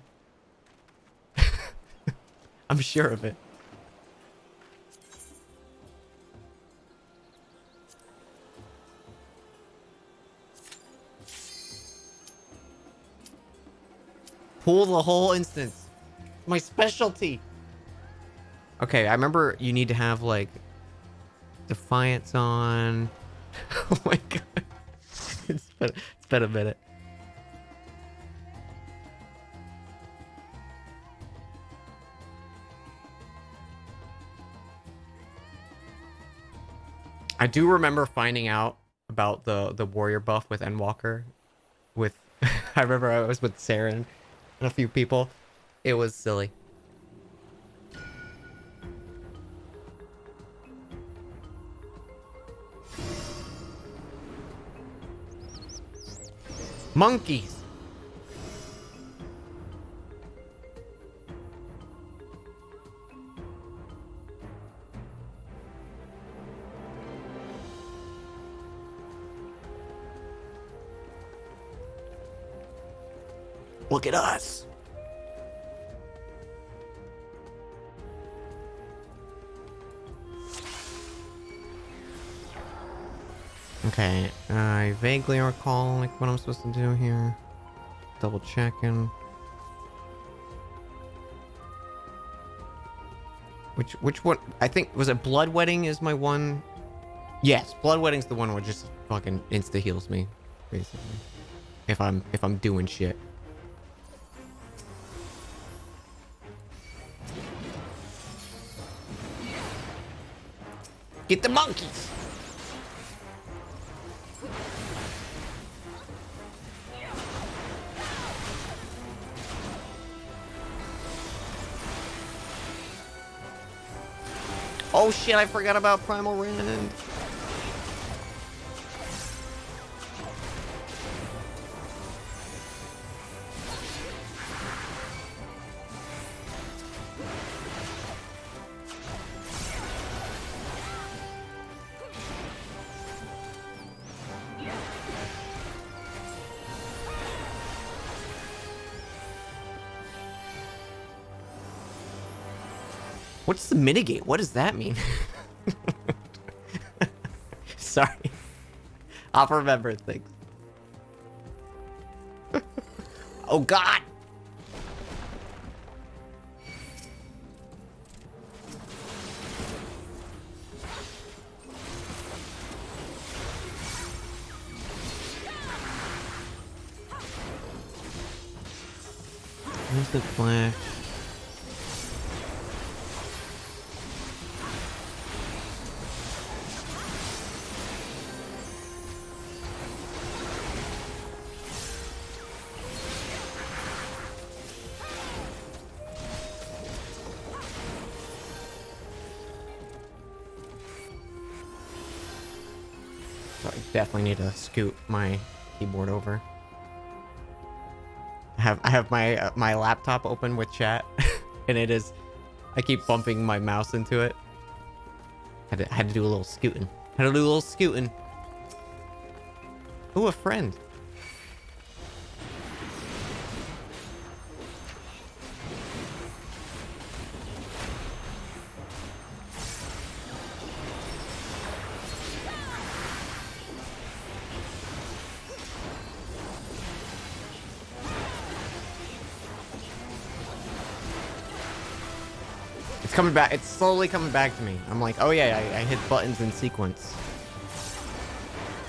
I'm sure of it. Pull the whole instance. My specialty. Okay, I remember you need to have like Defiance on. Oh my god. It's been a minute. I do remember finding out about the warrior buff with Endwalker. With I remember I was with Sarah and a few people. It was silly. Monkeys. Look at us. Okay, I vaguely recall like what I'm supposed to do here. Double checking. Which one? I think was it Blood Wedding is my one. Yes, Blood Wedding's the one where just fucking insta heals me, basically. If I'm doing shit. Get the monkeys. Oh shit, I forgot about Primal Rand. What's the mitigate? What does that mean? Sorry. I'll remember things. Oh god! Where's the flash? Definitely need to scoot my keyboard over. I have my my laptop open with chat, and it is. I keep bumping my mouse into it. Had to do a little scooting. Had to do a little scooting. Ooh, a friend. It's coming back. It's slowly coming back to me. I'm like, oh yeah, I hit buttons in sequence.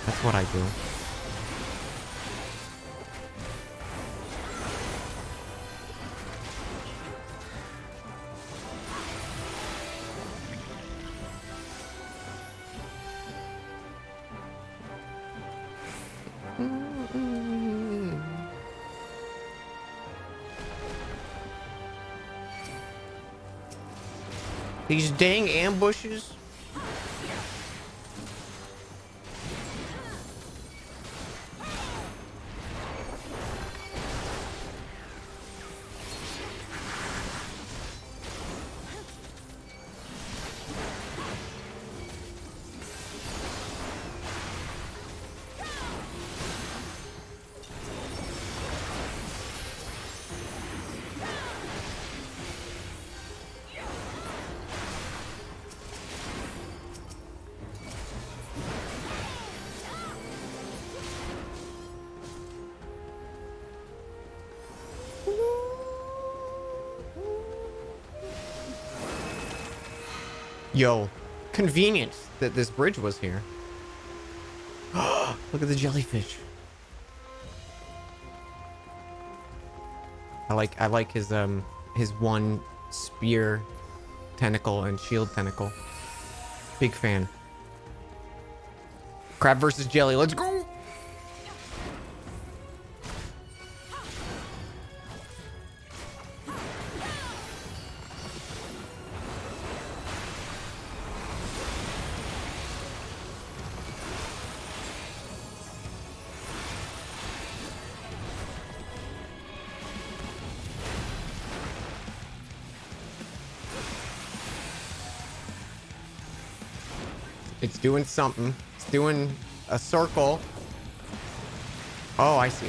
That's what I do. These dang ambushes. Yo, convenient that this bridge was here. Look at the jellyfish. I like his one spear tentacle and shield tentacle. Big fan. Crab versus jelly. Let's go. It's doing something. It's doing a circle. Oh, I see.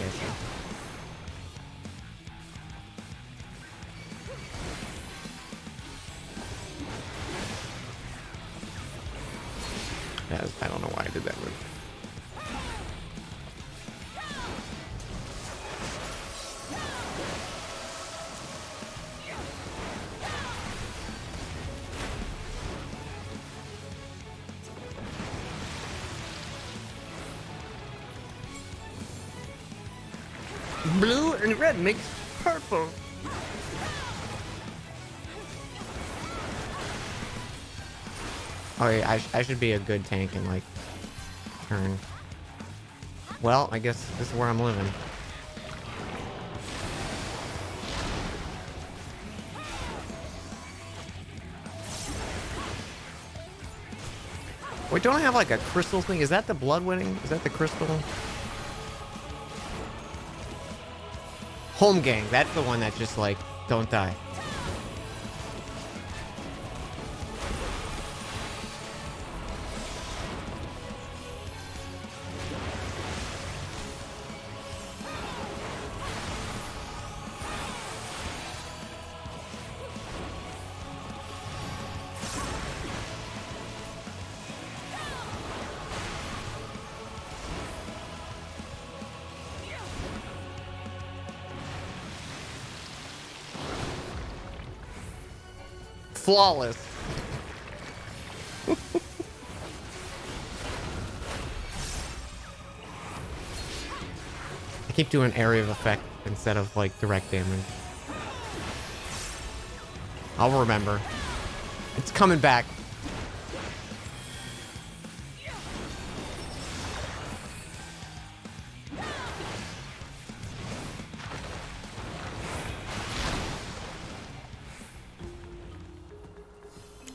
Yeah, I don't know why I did that move. Blue and red makes purple. Oh yeah, I should be a good tank and like turn. Well, I guess this is where I'm living. Wait, don't I have like a crystal thing? Is that the blood winning? Is that the crystal? Home gang, that's the one that's just like, don't die. Flawless. I keep doing area of effect instead of like direct damage. I'll remember. It's coming back.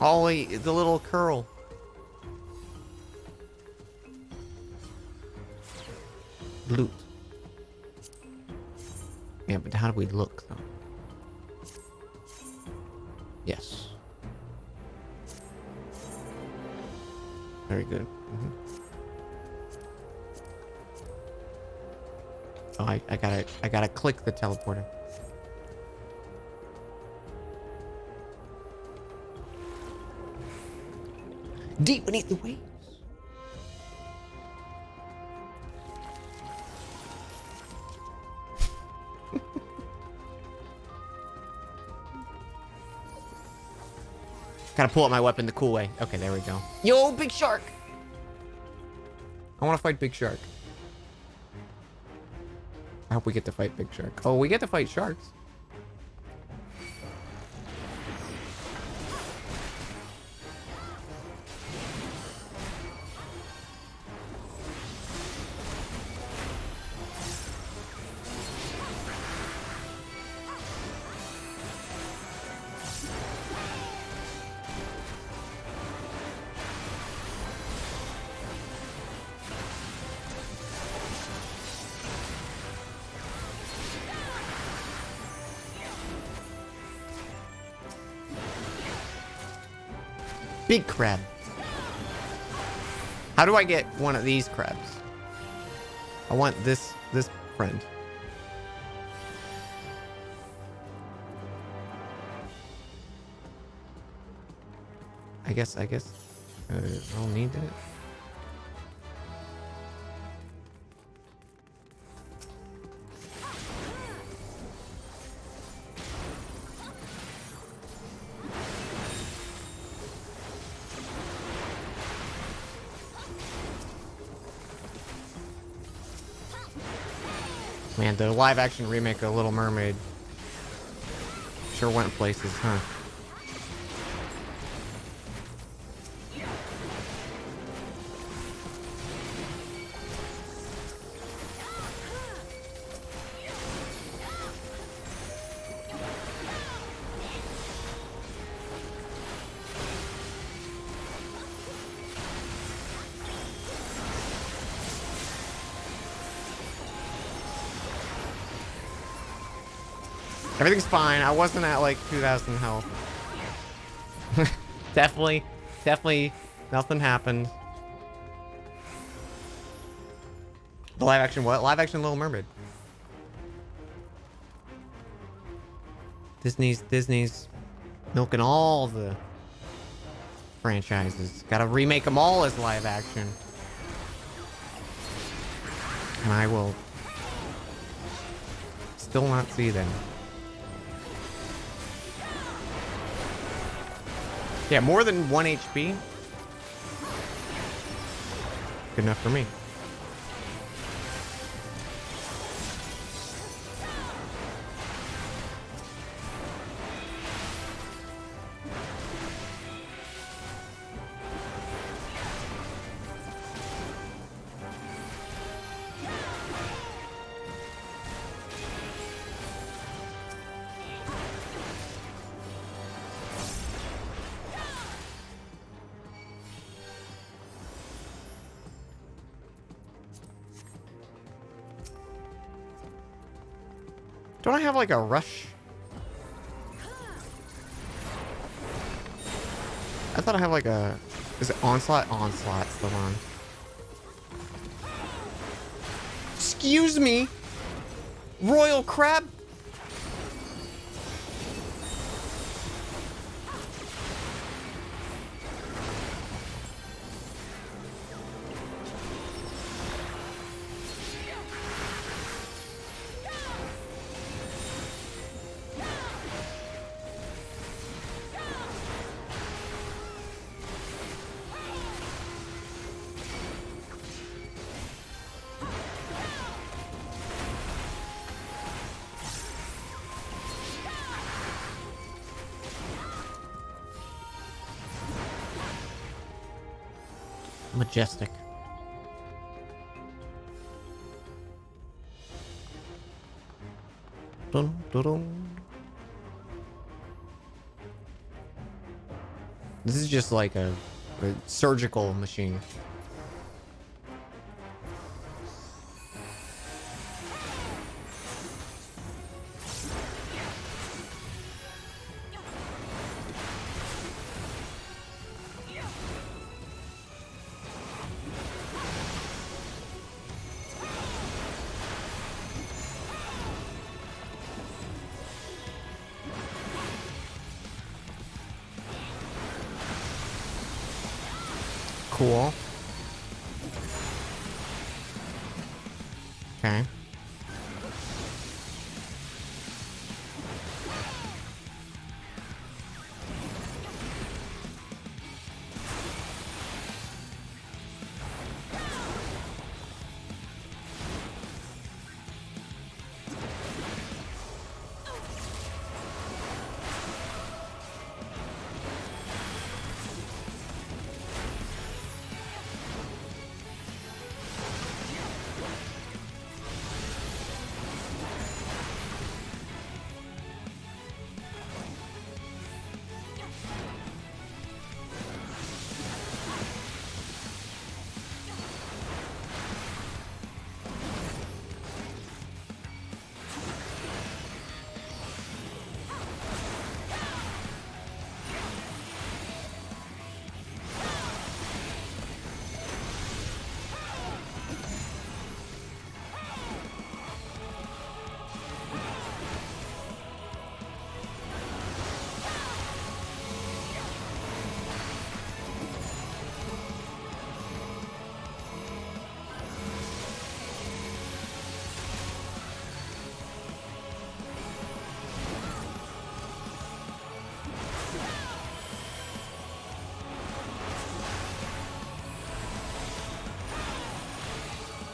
Oh, wait, the little curl. Loot. Yeah, but how do we look, though? Yes. Very good. Oh, I gotta click the teleporter. Deep beneath the waves. Gotta pull out my weapon the cool way. Okay, there we go. Yo, big shark! I want to fight big shark. I hope we get to fight big shark. Oh, we get to fight sharks. Big crab. How do I get one of these crabs? I want this friend. I guess I don't need it. Man, the live-action remake of Little Mermaid sure went places, huh? Everything's fine. I wasn't at like 2,000 health. definitely nothing happened. The live action what? Live action Little Mermaid. Disney's milking all the franchises. Gotta remake them all as live action. And I will still not see them. Yeah, more than 1 HP. Good enough for me. Don't I have like a rush? I thought I have like a... Is it Onslaught? Onslaught's the one. Excuse me? Royal Crab? Majestic. Dun, dun, dun. This is just like a surgical machine. Cool. Okay.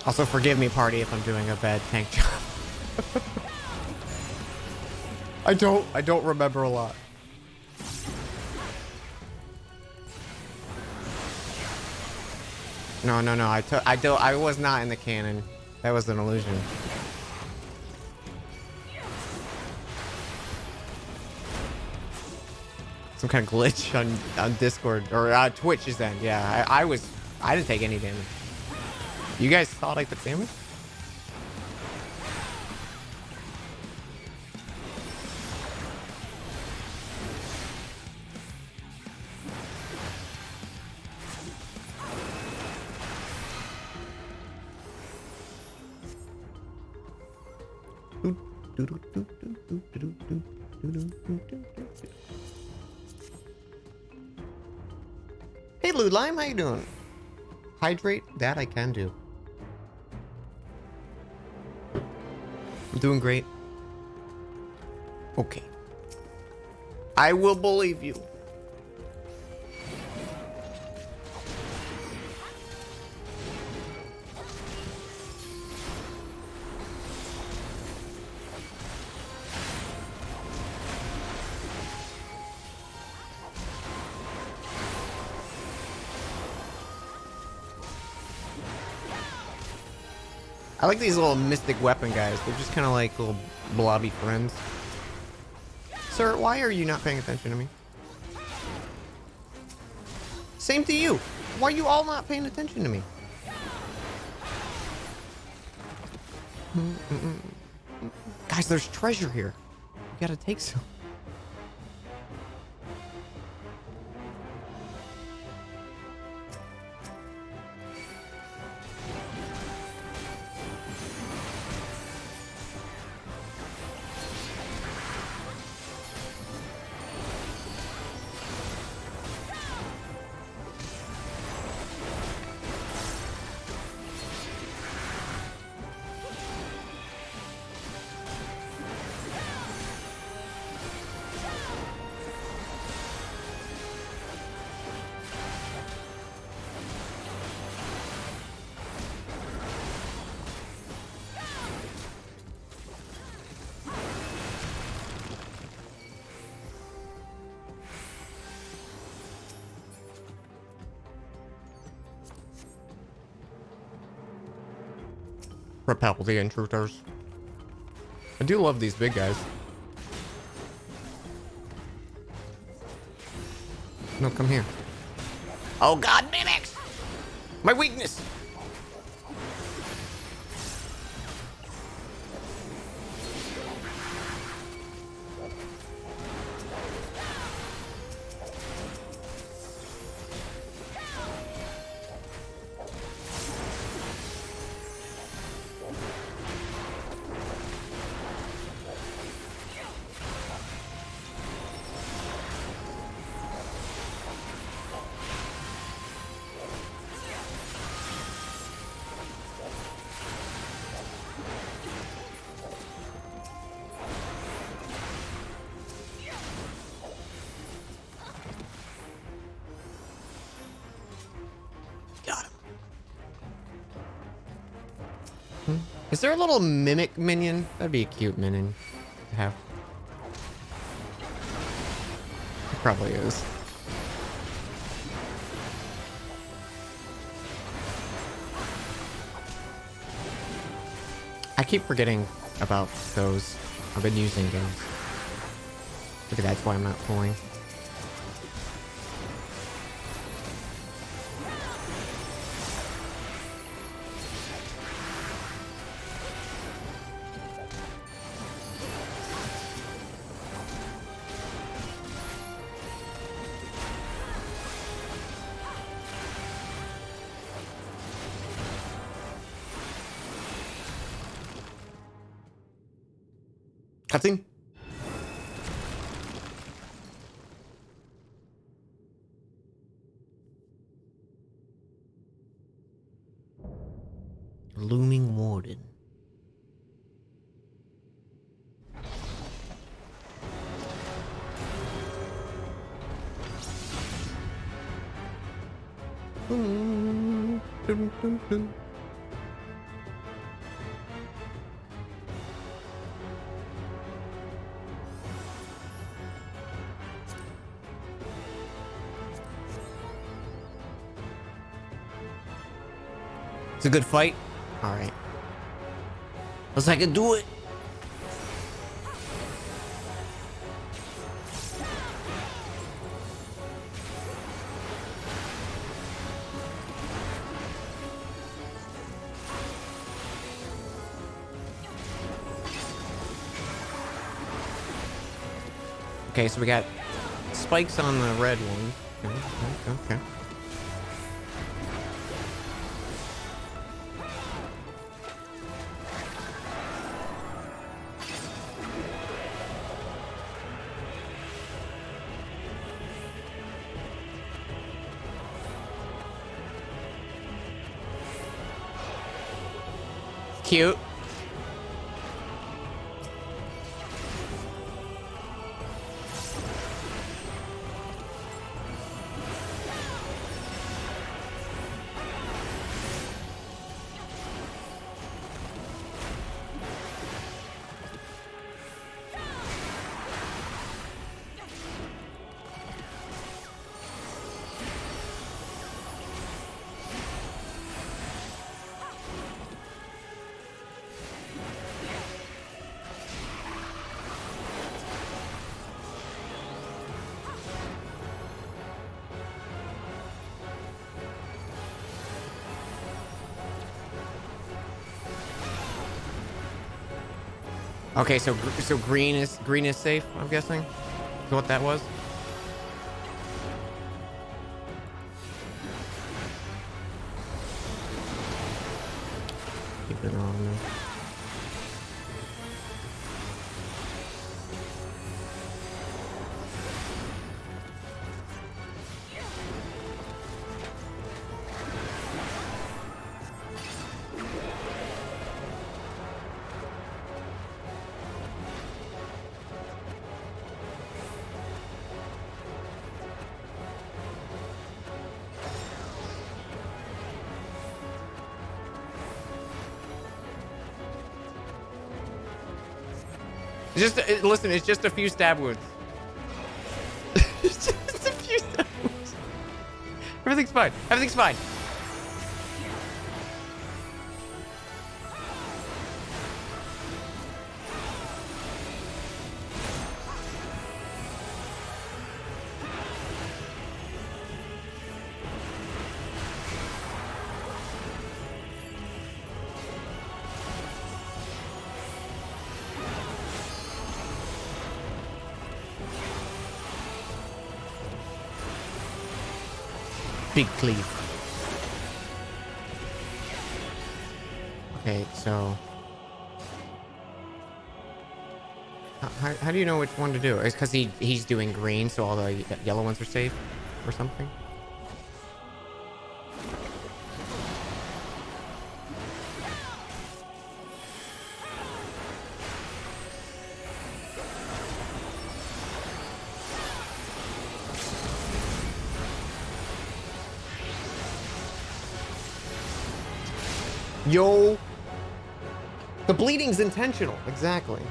Also, forgive me, party, if I'm doing a bad tank job. I don't remember a lot. No. I was not in the canon. That was an illusion. Some kind of glitch on Discord or Twitch is then. Yeah, I didn't take any damage. You guys thought I took damage? Hey, Lou Lime, how you doing? Hydrate? That I can do. I'm doing great. Okay. I will believe you. I like these little mystic weapon guys. They're just kind of like little blobby friends. Sir, why are you not paying attention to me? Same to you. Why are you all not paying attention to me? Guys, there's treasure here. You gotta take some. Repel the intruders. I do love these big guys. No, come here. Oh god, mimics! My weakness! Is there a little mimic minion? That'd be a cute minion to have. It probably is. I keep forgetting about those. I've been using those. Maybe that's why I'm not pulling. Cutscene? Looming Warden. Dun, dun, dun. It's a good fight. All right. Looks like I can do it. Okay, so we got spikes on the red one. Okay. Cute. Okay, so green is safe, I'm guessing. Is what that was. Keep it on there. Listen, it's just a few stab wounds. It's just a few stab wounds. Everything's fine. Everything's fine. Big cleave. Okay, so how do you know which one to do? It's because he's doing green, so all the yellow ones are safe, or something. Yo, the bleeding's intentional. Exactly.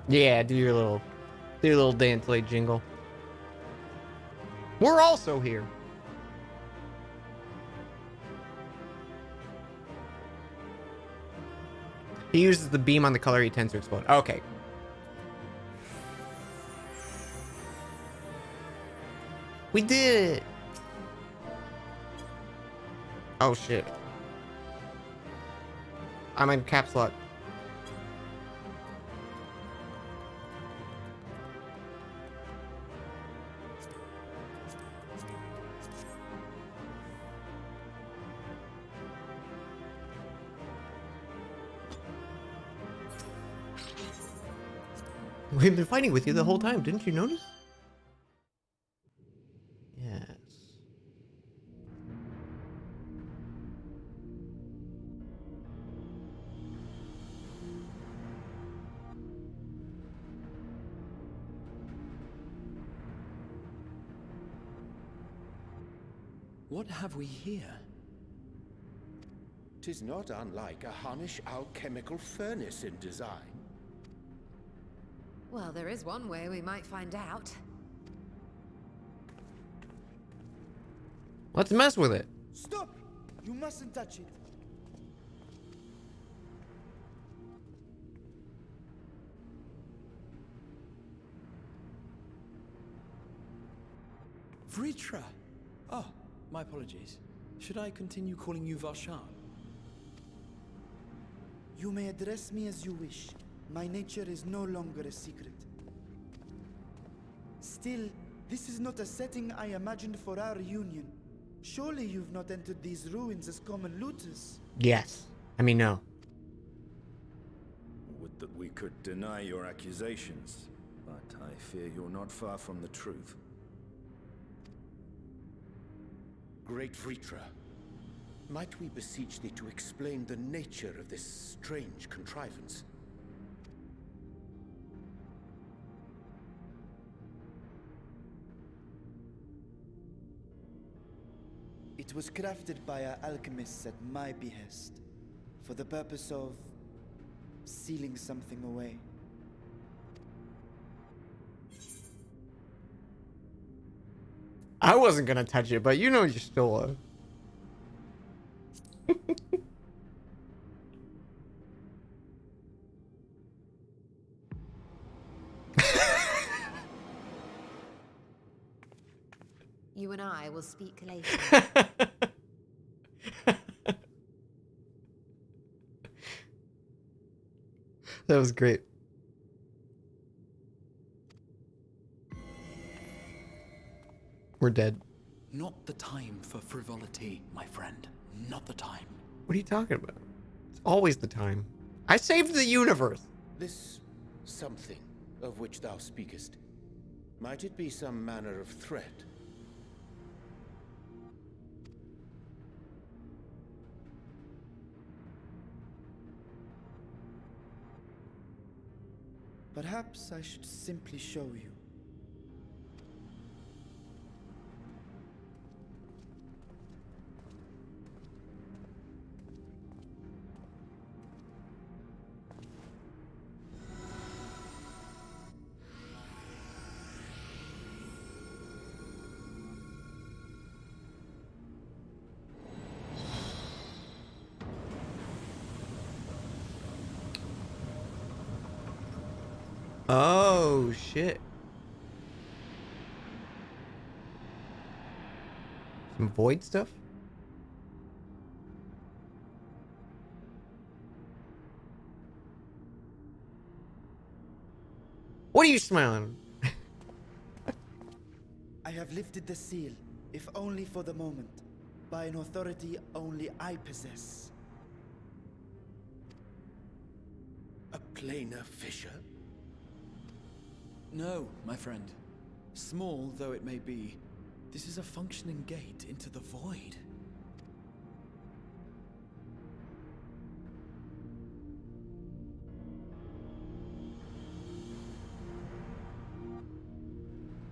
Yeah, do your little dance like jingle. We're also here. He uses the beam on the color he tends to explode. Okay. We did it. Oh shit. I'm in caps lock. We've been fighting with you the whole time, didn't you notice? Yes. What have we here? 'Tis not unlike a Hunnish alchemical furnace in design. Well, there is one way we might find out. Let's mess with it. Stop! You mustn't touch it. Vritra! Oh, my apologies. Should I continue calling you Varshan? You may address me as you wish. My nature is no longer a secret. Still, this is not a setting I imagined for our reunion. Surely you've not entered these ruins as common looters? Yes. I mean, no. Would that we could deny your accusations, but I fear you're not far from the truth. Great Vritra, might we beseech thee to explain the nature of this strange contrivance? It was crafted by our alchemists at my behest, for the purpose of sealing something away. I wasn't gonna touch it, but you know you still are. You and I will speak later. That was great. We're dead. Not the time for frivolity, my friend. Not the time. What are you talking about? It's always the time. I saved the universe. This something of which thou speakest, might it be some manner of threat? Perhaps I should simply show you. Oh, shit. Some void stuff? What are you smiling? I have lifted the seal, if only for the moment, by an authority only I possess. A planar fissure? No, my friend. Small though it may be, this is a functioning gate into the void.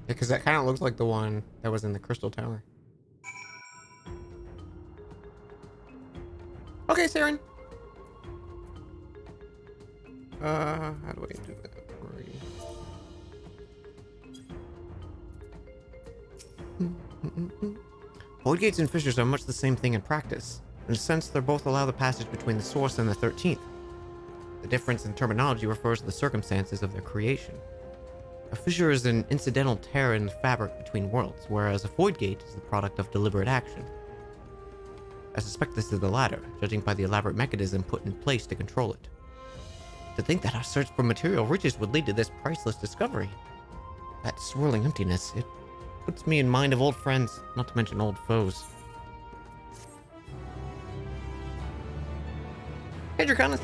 Yeah, because that kind of looks like the one that was in the Crystal Tower. Okay, Saren. How do I do that? Where are you? Void gates and fissures are much the same thing in practice. In a sense, they both allow the passage between the source and the 13th. The difference in terminology refers to the circumstances of their creation. A fissure is an incidental tear in the fabric between worlds, whereas a void gate is the product of deliberate action. I suspect this is the latter, judging by the elaborate mechanism put in place to control it. To think that our search for material riches would lead to this priceless discovery. That swirling emptiness, it puts me in mind of old friends, not to mention old foes. Hey, Draconis.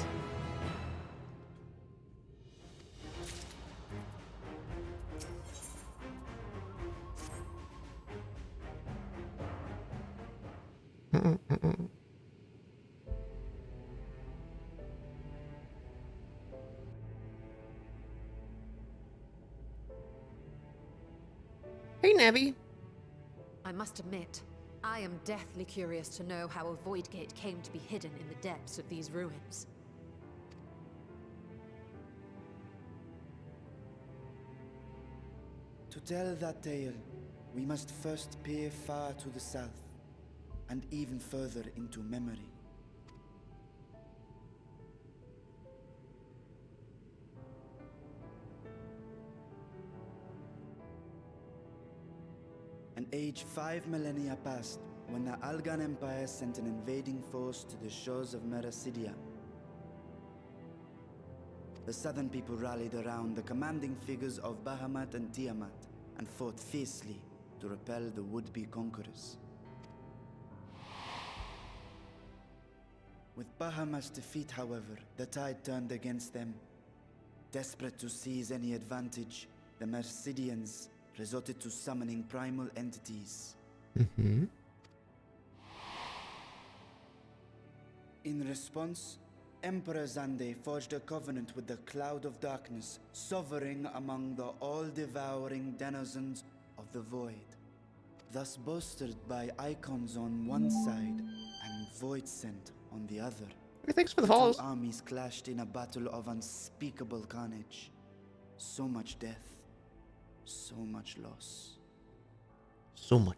Hey, Navi. I must admit, I am deathly curious to know how a void gate came to be hidden in the depths of these ruins. To tell that tale, we must first peer far to the south, and even further into memory. An age 5 millennia passed when the Algan Empire sent an invading force to the shores of Mericidia. The southern people rallied around the commanding figures of Bahamut and Tiamat and fought fiercely to repel the would-be conquerors. With Bahamut's defeat, however, the tide turned against them. Desperate to seize any advantage, the Mercidians resorted to summoning primal entities. Mm-hmm. In response, Emperor Zande forged a covenant with the Cloud of Darkness, sovereign among the all-devouring denizens of the Void. Thus bolstered by icons on one side and Void Scent on the other. Hey, thanks for the Two follows. armies clashed in a battle of unspeakable carnage. So much death, so much loss. So much.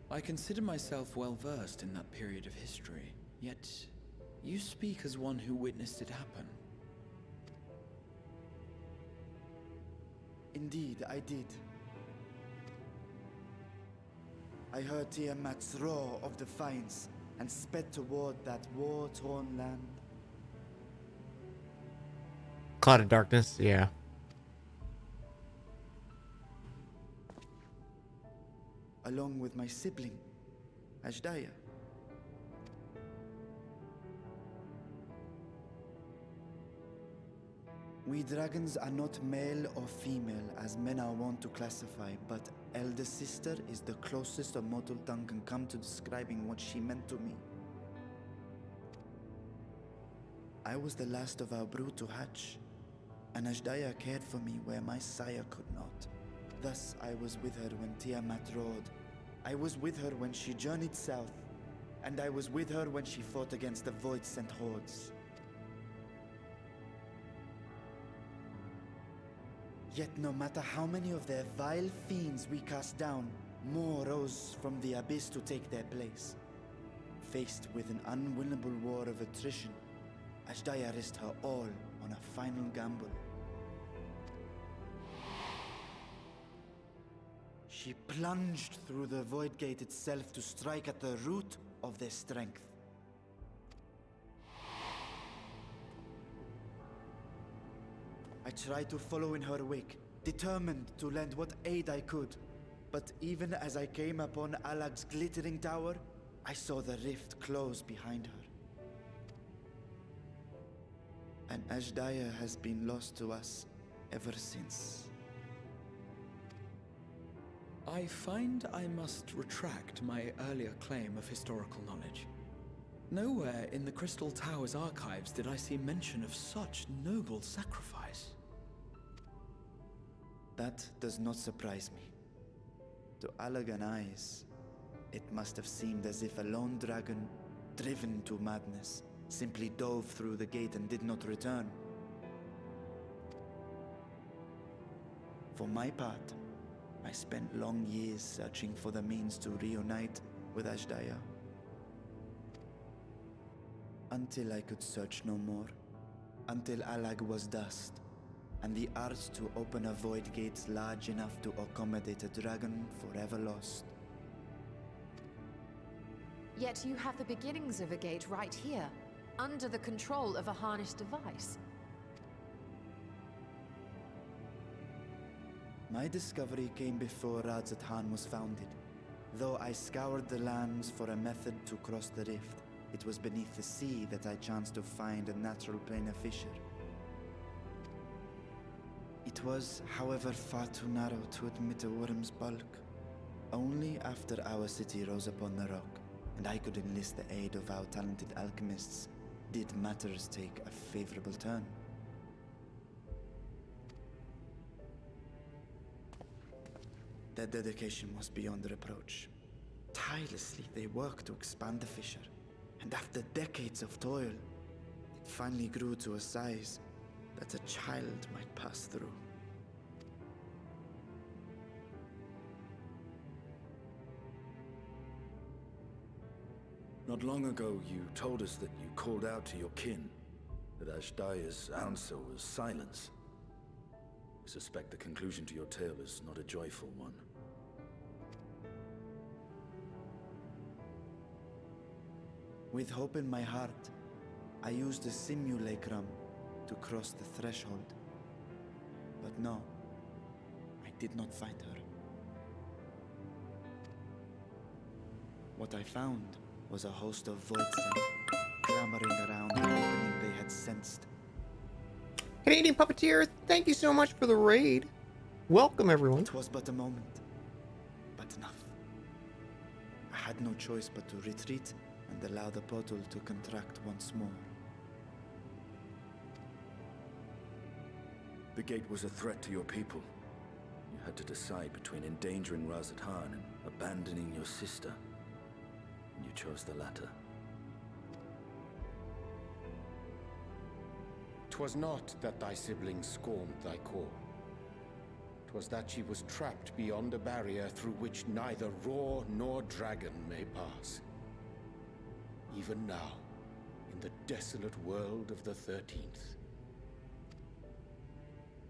I consider myself well versed in that period of history, yet you speak as one who witnessed it happen. Indeed, I did. I heard Tiamat's roar of defiance and sped toward that war-torn land. Cloud of Darkness, yeah. Along with my sibling, Ashdaya. We dragons are not male or female as men are wont to classify, but elder sister is the closest a mortal tongue can come to describing what she meant to me. I was the last of our brood to hatch, and Ashdaya cared for me where my sire could not. Thus, I was with her when Tiamat roared. I was with her when she journeyed south, and I was with her when she fought against the Void-sent hordes. Yet no matter how many of their vile fiends we cast down, more rose from the abyss to take their place. Faced with an unwinnable war of attrition, Ashdaya risked her all on a final gamble. She plunged through the Void Gate itself to strike at the root of their strength. I tried to follow in her wake, determined to lend what aid I could. But even as I came upon Alag's glittering tower, I saw the rift close behind her. And Ashdaya has been lost to us ever since. I find I must retract my earlier claim of historical knowledge. Nowhere in the Crystal Tower's archives did I see mention of such noble sacrifice. That does not surprise me. To Allagan eyes, it must have seemed as if a lone dragon, driven to madness, simply dove through the gate and did not return. For my part, I spent long years searching for the means to reunite with Ashdaya. Until I could search no more. Until Alag was dust, and the art to open a void gate large enough to accommodate a dragon forever lost. Yet you have the beginnings of a gate right here, under the control of a harnessed device. My discovery came before Radzat Han was founded. Though I scoured the lands for a method to cross the rift, it was beneath the sea that I chanced to find a natural planar fissure. It was, however, far too narrow to admit a worm's bulk. Only after our city rose upon the rock, and I could enlist the aid of our talented alchemists, did matters take a favorable turn. Their dedication was beyond reproach. Tirelessly, they worked to expand the fissure, and after decades of toil, it finally grew to a size that a child might pass through. Not long ago, you told us that you called out to your kin, that Ashdaya's answer was silence. I suspect the conclusion to your tale is not a joyful one. With hope in my heart, I used the simulacrum to cross the threshold. But no, I did not fight her. What I found was a host of voidsent clamoring around the opening they had sensed. Canadian Puppeteer, thank you so much for the raid. Welcome, everyone. It was but a moment, but enough. I had no choice but to retreat and allow the portal to contract once more. The gate was a threat to your people. You had to decide between endangering Razat Khan and abandoning your sister. And you chose the latter. 'Twas not that thy siblings scorned thy call. 'Twas that she was trapped beyond a barrier through which neither roar nor dragon may pass. Even now, in the desolate world of the 13th.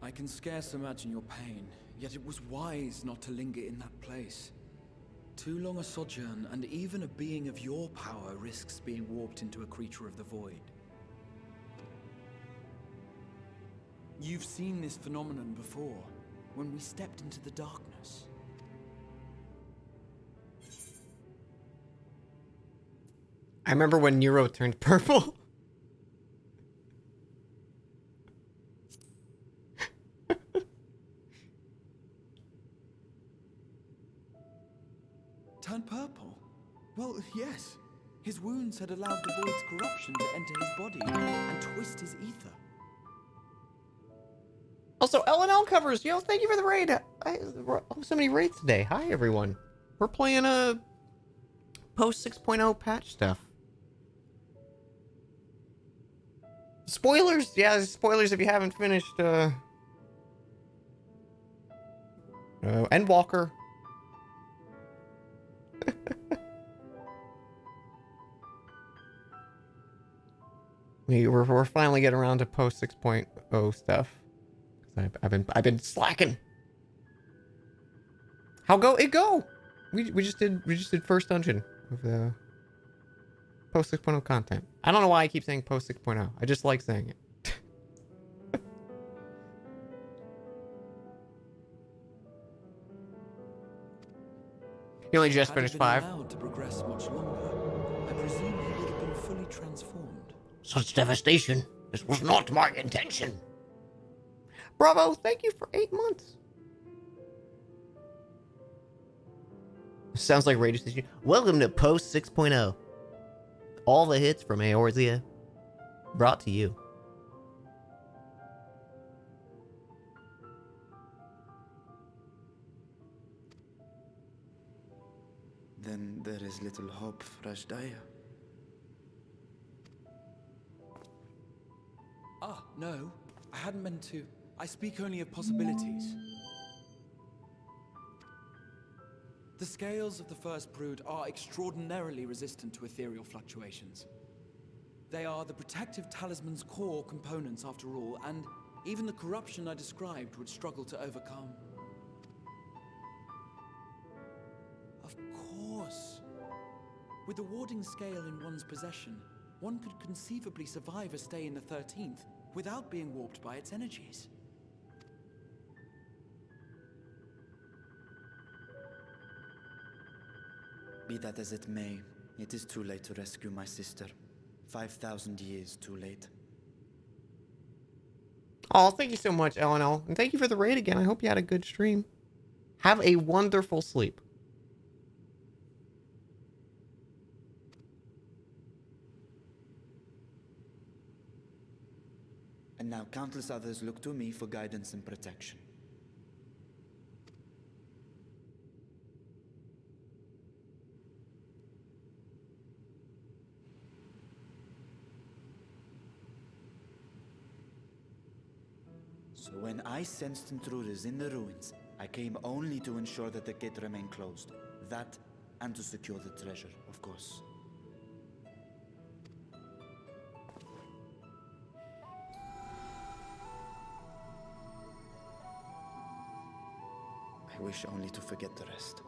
I can scarce imagine your pain, yet it was wise not to linger in that place. Too long a sojourn, and even a being of your power risks being warped into a creature of the void. You've seen this phenomenon before, when we stepped into the darkness. I remember when Nero turned purple. Turned purple? Well, yes. His wounds had allowed the void's corruption to enter his body and twist his ether. Also, LNL covers, yo, thank you for the raid. So many raids today. Hi, everyone. We're playing a post 6.0 patch stuff. Spoilers, yeah, spoilers if you haven't finished. Endwalker. We're finally getting around to post 6.0 stuff. I've been slacking. How it go? We just did first dungeon of the post 6.0 content. I don't know why I keep saying post 6.0. I just like saying it. You only just finished 5. Allowed to progress much longer, I presume he would have been fully transformed. Such devastation. This was not my intention. Bravo, thank you for 8 months. Sounds like radio station. Welcome to Post 6.0. All the hits from Eorzea brought to you. Then there is little hope for Ashdaya. Ah, no. I hadn't meant to. I speak only of possibilities. The scales of the first brood are extraordinarily resistant to ethereal fluctuations. They are the protective talisman's core components after all, and even the corruption I described would struggle to overcome. Of course. With the warding scale in one's possession, one could conceivably survive a stay in the 13th without being warped by its energies. Be that as it may, it is too late to rescue my sister. 5,000 years too late. Oh, thank you so much, LNL. And thank you for the raid again. I hope you had a good stream. Have a wonderful sleep. And now countless others look to me for guidance and protection. So when I sensed intruders in the ruins, I came only to ensure that the gate remained closed. That, and to secure the treasure, of course. I wish only to forget the rest.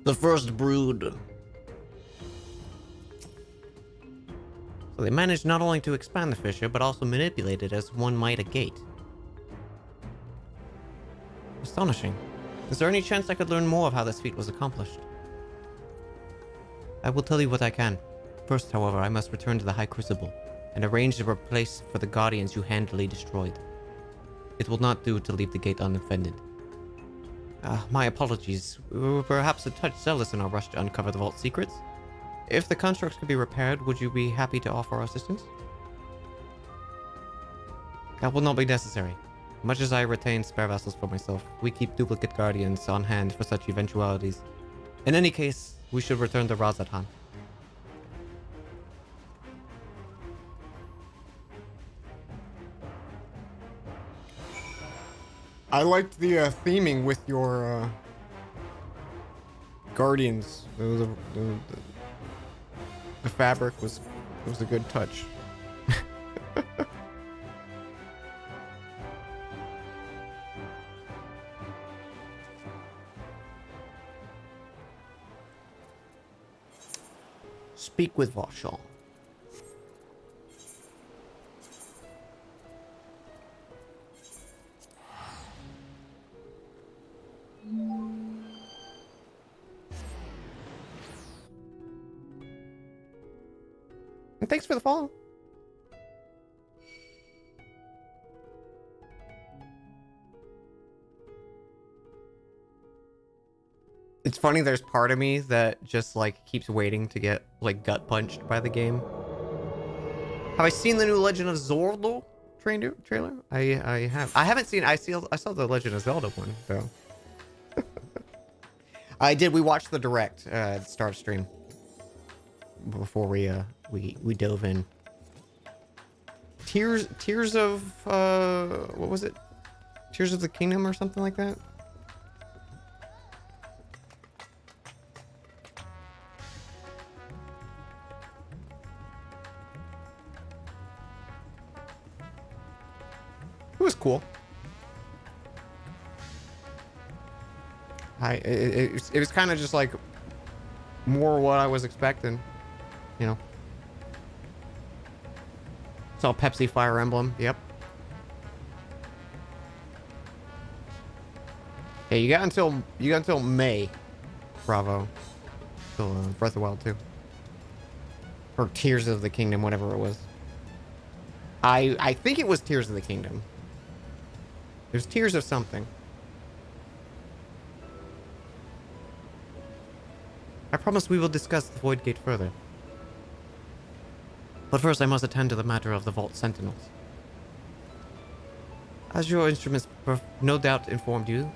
The first brood. So they managed not only to expand the fissure, but also manipulate it as one might a gate. Astonishing. Is there any chance I could learn more of how this feat was accomplished? I will tell you what I can. First, however, I must return to the High Crucible and arrange a place for the Guardians you handily destroyed. It will not do to leave the gate unoffended. My apologies. We were perhaps a touch zealous in our rush to uncover the vault's secrets. If the constructs could be repaired, would you be happy to offer assistance? That will not be necessary. Much as I retain spare vessels for myself, we keep duplicate guardians on hand for such eventualities. In any case, we should return to Razatan. I liked the theming with your guardians. The fabric was a good touch. Speak with Vauchon. And thanks for the follow. It's funny, there's part of me that just like keeps waiting to get like gut punched by the game. Have I seen the new Legend of Zelda trailer? I have. I haven't seen. I saw the Legend of Zelda one though. I did. We watched the direct at the start of stream before we dove in. Tears of what was it? Tears of the Kingdom or something like that. It was cool. It was kind of just like more what I was expecting, you know. It's all Pepsi Fire Emblem. Yep. Yeah, you got until May. Bravo. Till Breath of the Wild 2. Or Tears of the Kingdom, whatever it was. I think it was Tears of the Kingdom. There's Tears of something. I promise we will discuss the Void Gate further. But first I must attend to the matter of the Vault Sentinels. As your instruments no doubt informed you,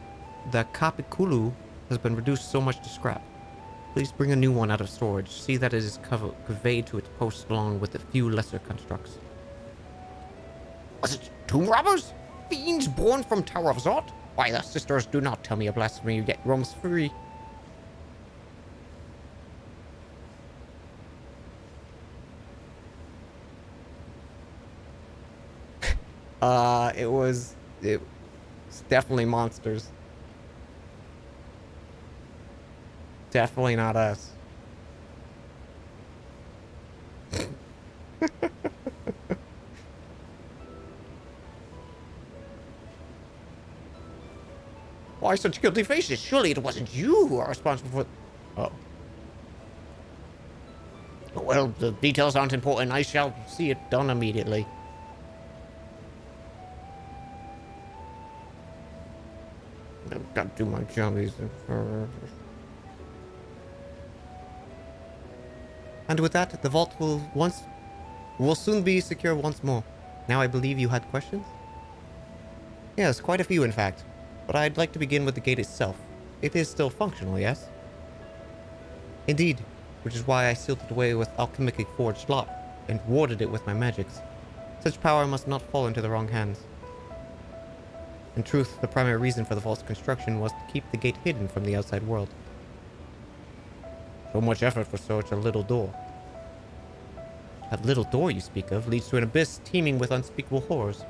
the Kapikulu has been reduced so much to scrap. Please bring a new one out of storage. See that it is conveyed to its post along with a few lesser constructs. Was it tomb robbers? Fiends born from Tower of Zot? Why, the sisters do not tell me a blasphemy yet roams free. It's definitely monsters. Definitely not us. Why such guilty faces? Surely it wasn't you who are responsible for... Oh. Well, the details aren't important. I shall see it done immediately. I've got to do my jollies. And with that, the vault will soon be secure once more. Now I believe you had questions? Yes, quite a few in fact. But I'd like to begin with the gate itself. It is still functional, yes? Indeed, which is why I sealed it away with alchemically forged lock and warded it with my magics. Such power must not fall into the wrong hands. In truth, the primary reason for the vault's construction was to keep the gate hidden from the outside world. So much effort for such a little door. That little door you speak of leads to an abyss teeming with unspeakable horrors.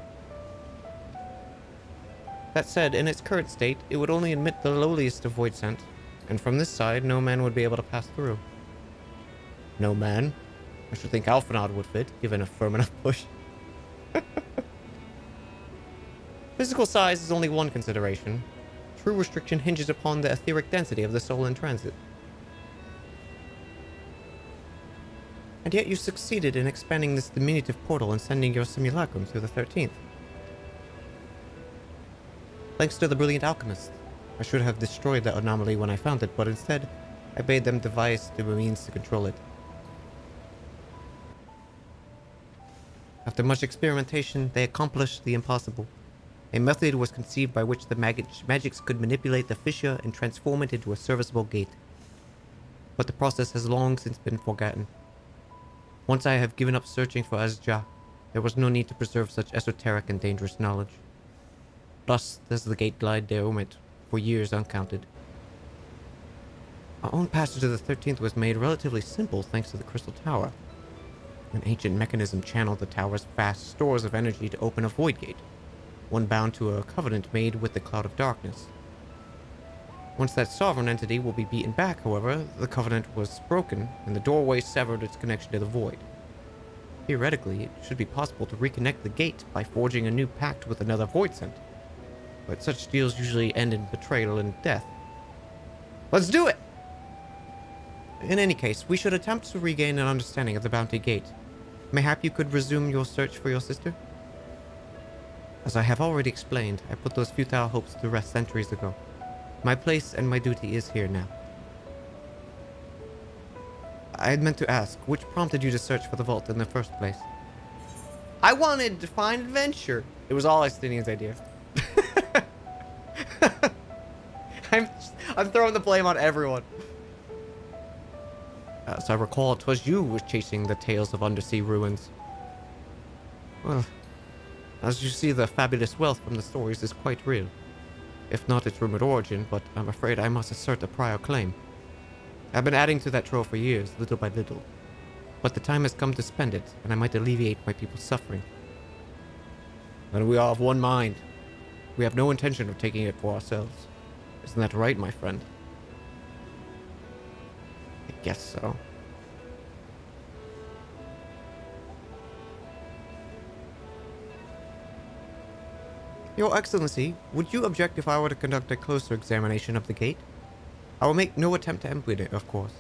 That said, in its current state, it would only admit the lowliest of void scent, and from this side, no man would be able to pass through. No man? I should think Alphanod would fit, given a firm enough push. Physical size is only one consideration. True restriction hinges upon the etheric density of the soul in transit. And yet you succeeded in expanding this diminutive portal and sending your simulacrum through the 13th. Thanks to the brilliant alchemist. I should have destroyed that anomaly when I found it, but instead, I bade them devise the means to control it. After much experimentation, they accomplished the impossible. A method was conceived by which the magics could manipulate the fissure and transform it into a serviceable gate. But the process has long since been forgotten. Once I have given up searching for Azja, there was no need to preserve such esoteric and dangerous knowledge. Thus does the gate glide there it for years uncounted. Our own passage to the 13th was made relatively simple thanks to the Crystal Tower. An ancient mechanism channeled the tower's vast stores of energy to open a void gate, one bound to a covenant made with the Cloud of Darkness. Once that sovereign entity will be beaten back, however, the covenant was broken, and the doorway severed its connection to the void. Theoretically, it should be possible to reconnect the gate by forging a new pact with another void scent. But such deals usually end in betrayal and death. Let's do it! In any case, we should attempt to regain an understanding of the Bounty Gate. Mayhap you could resume your search for your sister? As I have already explained, I put those futile hopes to rest centuries ago. My place and my duty is here now. I had meant to ask, which prompted you to search for the vault in the first place? I wanted to find adventure. It was all Estinian's idea. I'm throwing the blame on everyone. As I recall, 'twas you who was chasing the tales of undersea ruins. Well, as you see, the fabulous wealth from the stories is quite real. If not its rumored origin, but I'm afraid I must assert a prior claim. I've been adding to that trove for years, little by little. But the time has come to spend it, and I might alleviate my people's suffering. And we are of one mind. We have no intention of taking it for ourselves. Isn't that right, my friend? I guess so. Your Excellency, would you object if I were to conduct a closer examination of the gate? I will make no attempt to empty it, of course.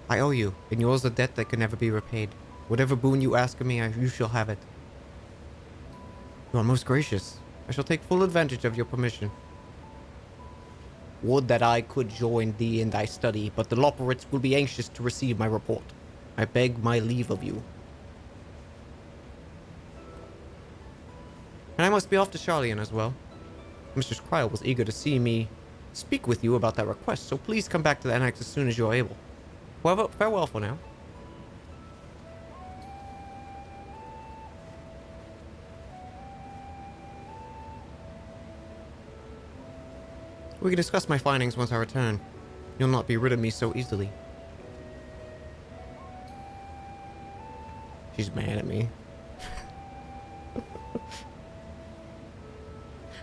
I owe you, and yours a debt that can never be repaid. Whatever boon you ask of me, you shall have it. You are most gracious. I shall take full advantage of your permission. Would that I could join thee in thy study, but the Loporits will be anxious to receive my report. I beg my leave of you. And I must be off to Charlian as well. Mistress Cryle was eager to see me speak with you about that request, so please come back to the annex as soon as you are able. Well, farewell for now. We can discuss my findings once I return. You'll not be rid of me so easily. She's mad at me.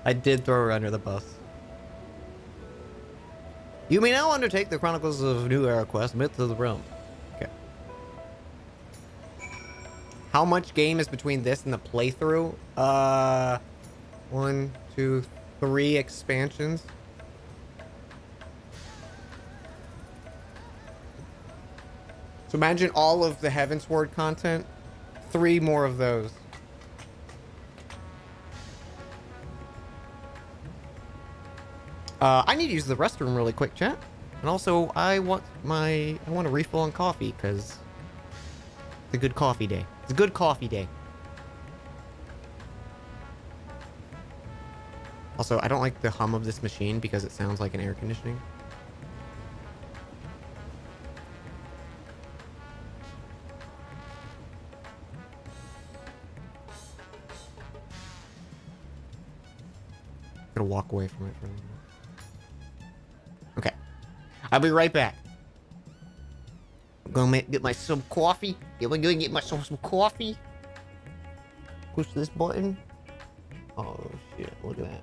I did throw her under the bus. You may now undertake the Chronicles of New Era quest, Myths of the Realm. Okay. How much game is between this and the playthrough? 1, 2, 3 expansions. So imagine all of the Heavensward content. 3 more of those. I need to use the restroom really quick, chat. And also, I want a refill on coffee, because it's a good coffee day. It's a good coffee day. Also, I don't like the hum of this machine because it sounds like an air conditioning. I'm gonna walk away from it for a minute. Okay. I'll be right back. I'm gonna get myself some coffee. Yeah, we're gonna get myself some coffee. Push this button. Oh shit, look at that.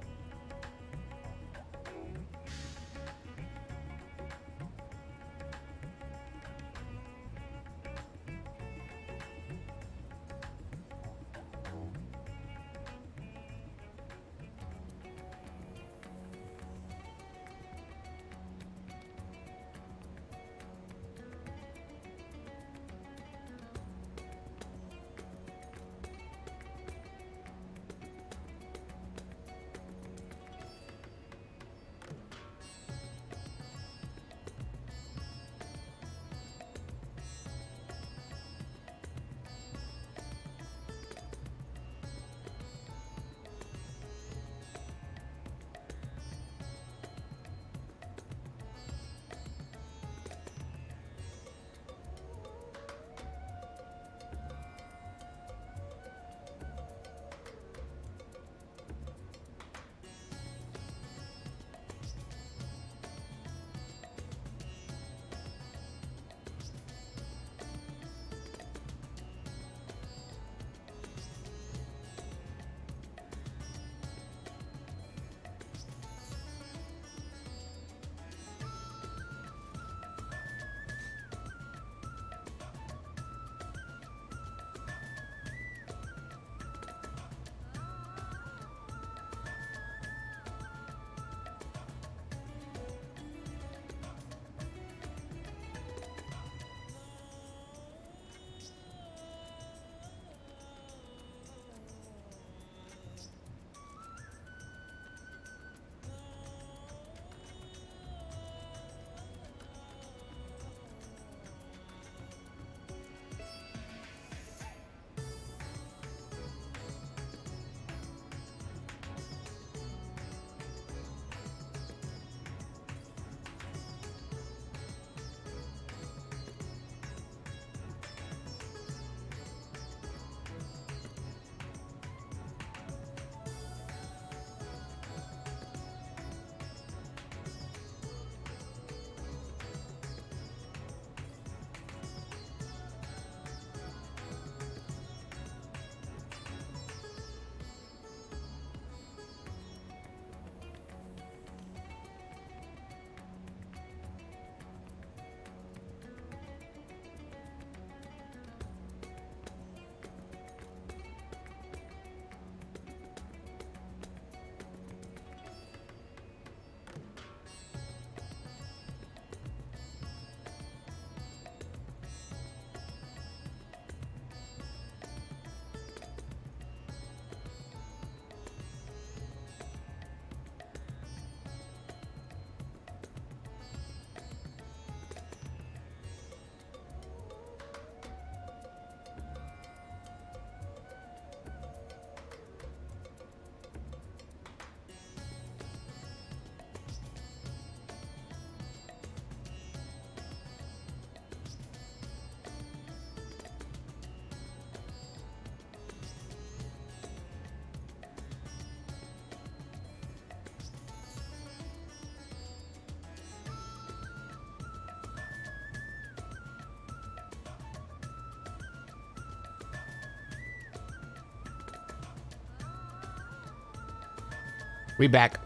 We back.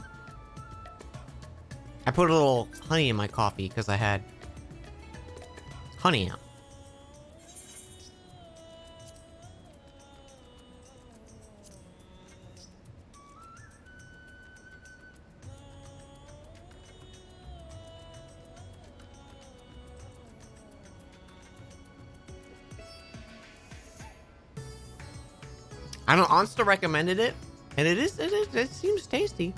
I put a little honey in my coffee because I had honey out. I don't. Onsta recommended it, and it seems tasty.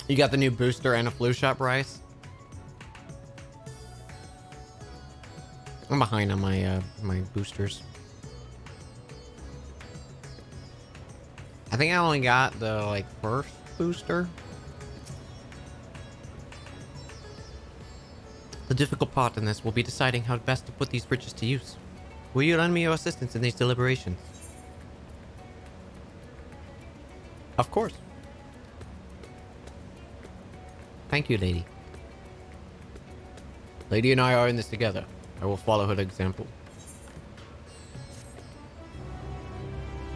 You got the new booster and a flu shot, Bryce? I'm behind on my my boosters. I think I only got the like first booster. The difficult part in this will be deciding how best to put these riches to use. Will you lend me your assistance in these deliberations? Of course. Thank you, lady. Lady and I are in this together. I will follow her example.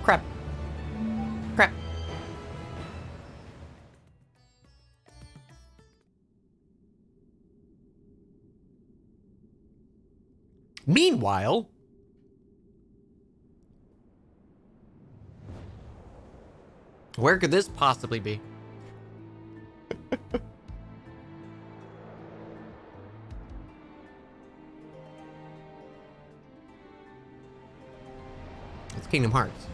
Crap. Crap. Meanwhile, where could this possibly be? It's Kingdom Hearts.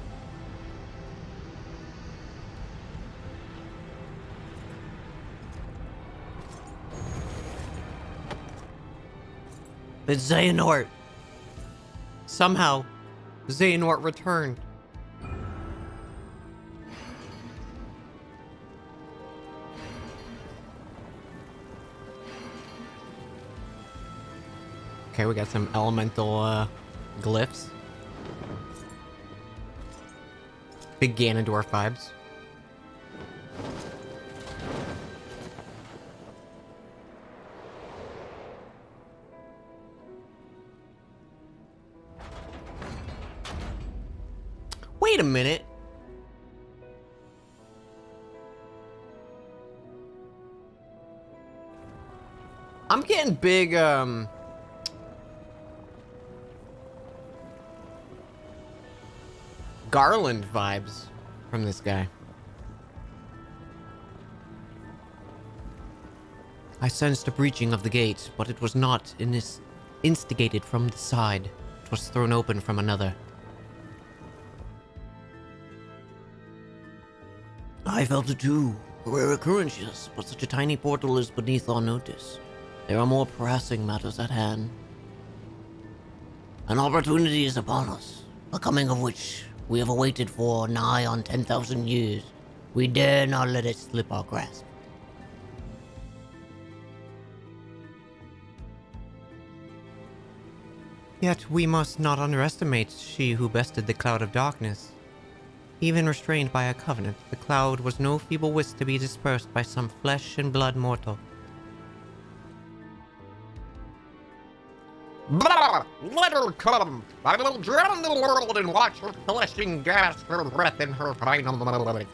It's Xehanort. Somehow, Xehanort returned. Okay, we got some elemental glyphs. Big Ganondorf vibes. Wait a minute. I'm getting big, Garland vibes from this guy. I sensed a breaching of the gate, but it was not instigated from the side. It was thrown open from another. I felt it too. Rare occurrences, but such a tiny portal is beneath our notice. There are more pressing matters at hand. An opportunity is upon us, the coming of which we have awaited for nigh on 10,000 years. We dare not let it slip our grasp. Yet we must not underestimate she who bested the cloud of darkness. Even restrained by a covenant, the cloud was no feeble wisp to be dispersed by some flesh and blood mortal. Blah! Let her come! I will drown the world and watch her fleshing gasp her breath in her final moments.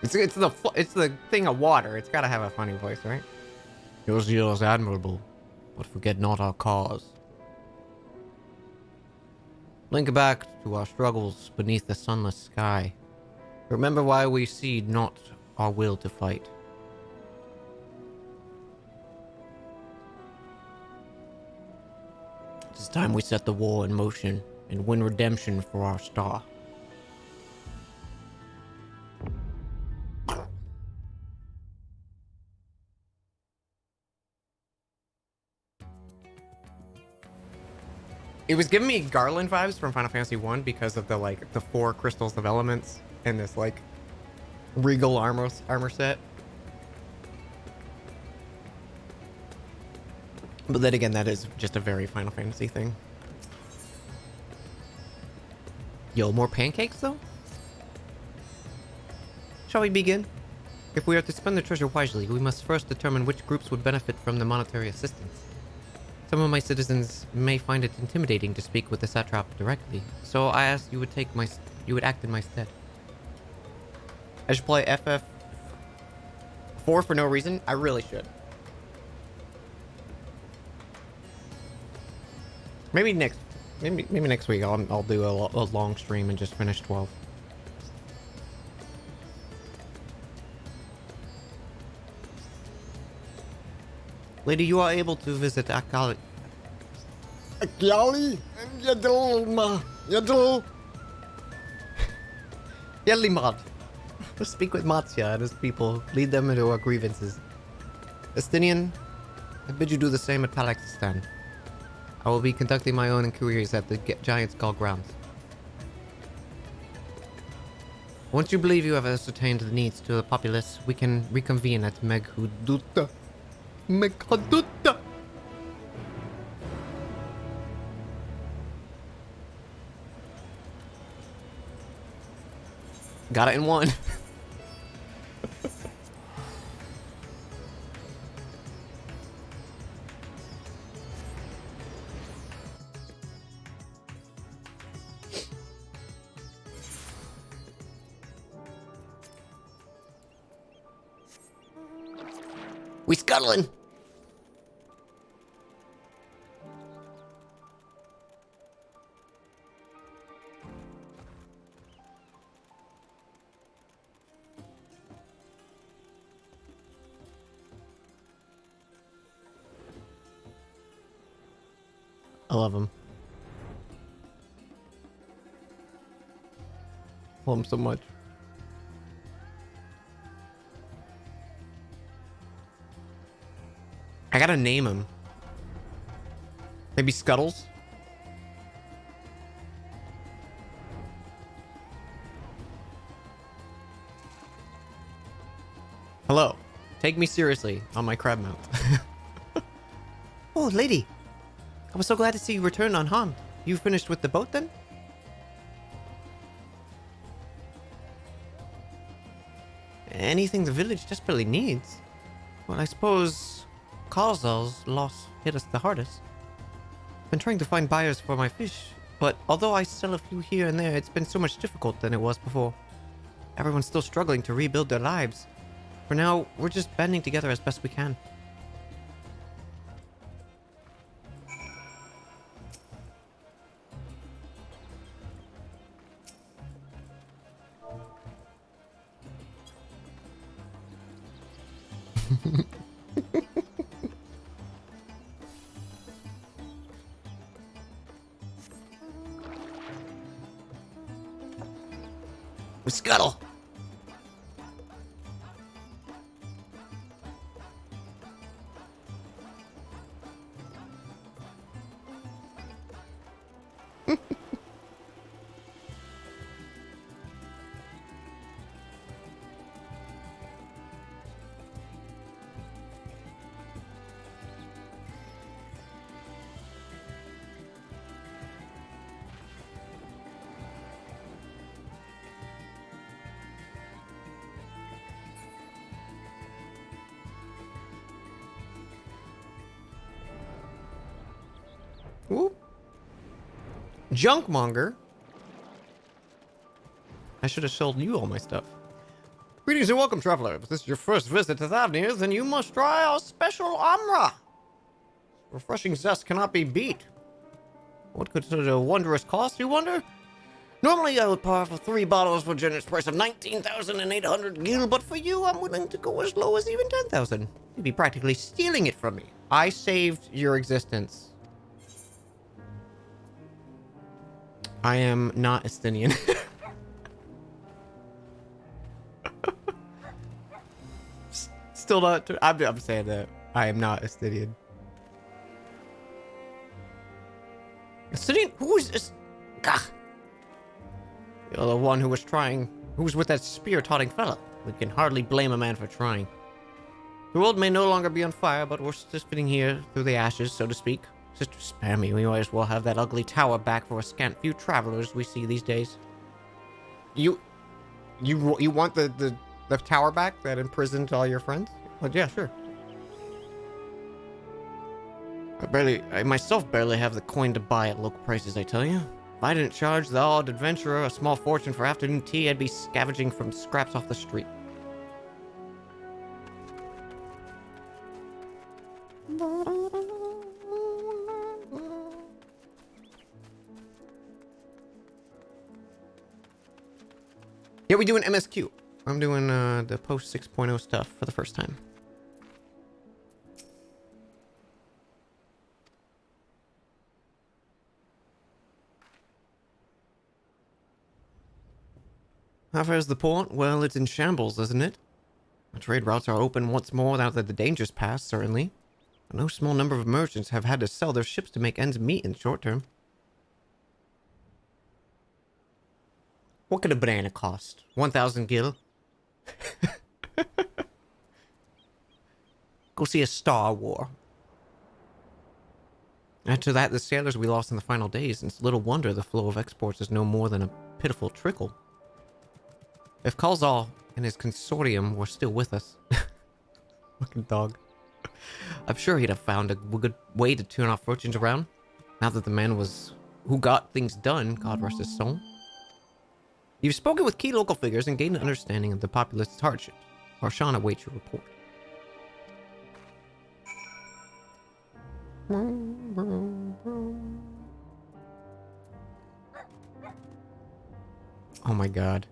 It's the thing of water. It's gotta have a funny voice, right? Your zeal is admirable, but forget not our cause. Link back to our struggles beneath the sunless sky. Remember why we cede not our will to fight. It is time we set the war in motion and win redemption for our star. It was giving me Garland vibes from Final Fantasy 1 because of the 4 crystals of elements and this like regal armor set. But then again, that is just a very Final Fantasy thing. Yo, more pancakes though? Shall we begin? If we are to spend the treasure wisely, we must first determine which groups would benefit from the monetary assistance. Some of my citizens may find it intimidating to speak with the satrap directly, so I asked you would act in my stead. I should play FF4 for no reason? I really should. Maybe next week I'll do a long stream and just finish 12. Lady, you are able to visit Akali. Akali? Yadul. Yelimod. Speak with Matsya and his people. Lead them into our grievances. Estinian, I bid you do the same at Palakistan. I will be conducting my own inquiries at the Giant Skull grounds. Once you believe you have ascertained the needs to the populace, we can reconvene at Meghuduta. Meghuduta! Got it in one. We scuttling. I love him. Love him so much. I gotta name him. Maybe Scuttles? Hello. Take me seriously on my crab mount. Oh, lady. I was so glad to see you return unharmed. You finished with the boat then? Anything the village desperately needs. Well, I suppose Karzal's loss hit us the hardest. Been trying to find buyers for my fish, but although I sell a few here and there, it's been so much difficult than it was before. Everyone's still struggling to rebuild their lives. For now, we're just banding together as best we can. We scuttle. Ooh. Junkmonger. I should have sold you all my stuff. Greetings and welcome, traveler. If this is your first visit to Thavnir, then you must try our special Amra. Refreshing zest cannot be beat. What could such a wondrous cost, you wonder? Normally I would par for 3 bottles for a generous price of 19,800 gil, but for you I'm willing to go as low as even 10,000. You'd be practically stealing it from me. I saved your existence. I am not Estinian. Still not. I'm saying that I am not Estinian. Estinian? Who is this? Gah. You're the one who was trying. Who was with that spear-taunting fellow. We can hardly blame a man for trying. The world may no longer be on fire, but we're still sitting here through the ashes, so to speak. Sister, spare me. We might as well have that ugly tower back for a scant few travelers we see these days. You want the tower back that imprisoned all your friends? But yeah, sure. I myself barely have the coin to buy at local prices, I tell you. If I didn't charge the odd adventurer a small fortune for afternoon tea, I'd be scavenging from scraps off the street. Yeah, we doing MSQ. I'm doing the post 6.0 stuff for the first time. How far is the port? Well, it's in shambles, isn't it? The trade routes are open once more now that the danger's passed, certainly. But no small number of merchants have had to sell their ships to make ends meet in the short term. What could a banana cost? 1,000 gil? Go see a Star War. Add to that the sailors we lost in the final days, and it's little wonder the flow of exports is no more than a pitiful trickle. If Kalzal and his consortium were still with us... Fucking dog. I'm sure he'd have found a good way to turn our fortunes around. Now that the man was... who got things done, God rest his soul. You've spoken with key local figures and gained an understanding of the populist's hardships. Harshan awaits your report. Oh my god.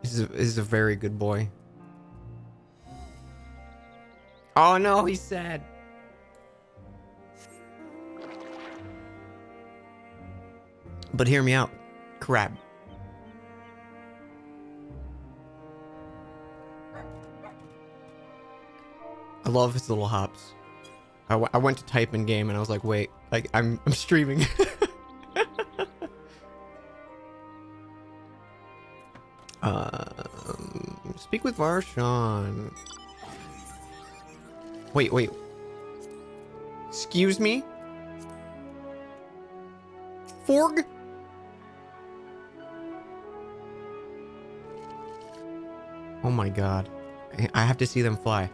This is a very good boy. Oh no, he's sad. But hear me out, crab. I love his little hops. I went to type in game and I was like, wait, like I'm streaming. Speak with Varshan. Wait. Excuse me? Forg? Oh my god. I have to see them fly.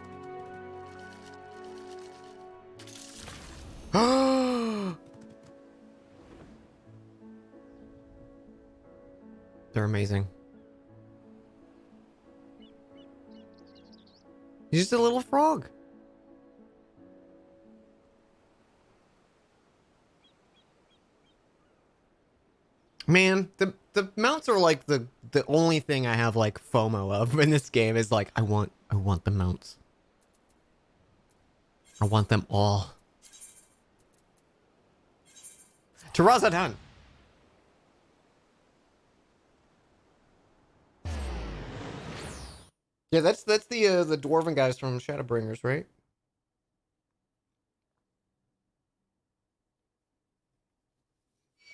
They're amazing. He's just a little frog. Man, the mounts are like the only thing I have like FOMO of in this game is like I want the mounts. I want them all. Tarazatan. Yeah, that's the dwarven guys from Shadowbringers, right?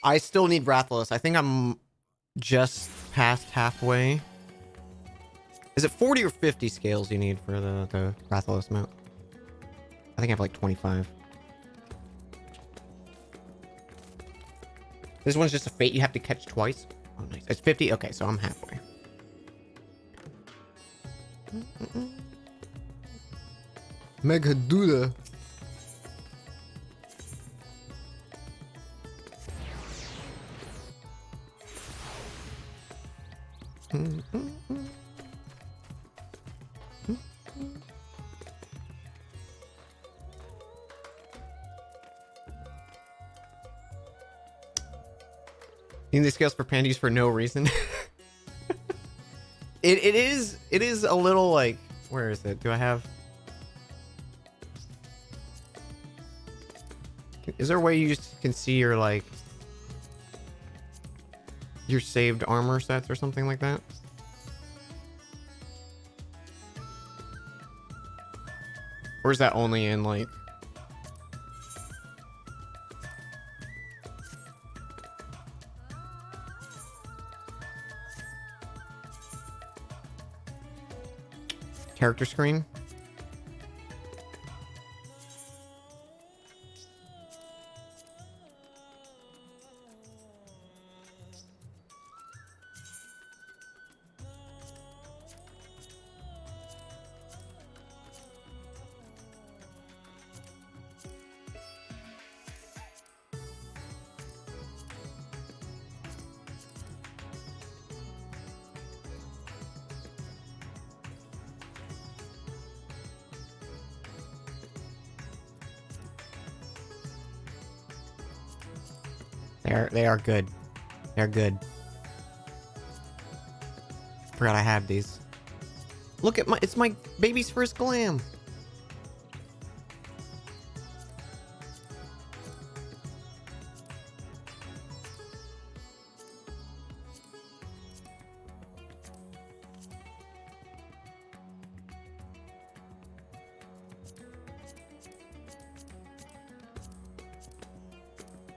I still need Rathalos. I think I'm just past halfway. Is it 40 or 50 scales you need for the Rathalos mount? I think I have like 25. This one's just a fate you have to catch twice. Oh, nice. It's 50? Okay, so I'm halfway. Megaduda. Need the scales for panties for no reason. It is a little like, where is it? Do I have? Is there a way you just can see your like your saved armor sets or something like that? Or is that only in like character screen? They are good. They're good. Forgot I had these. Look at it's my baby's first glam.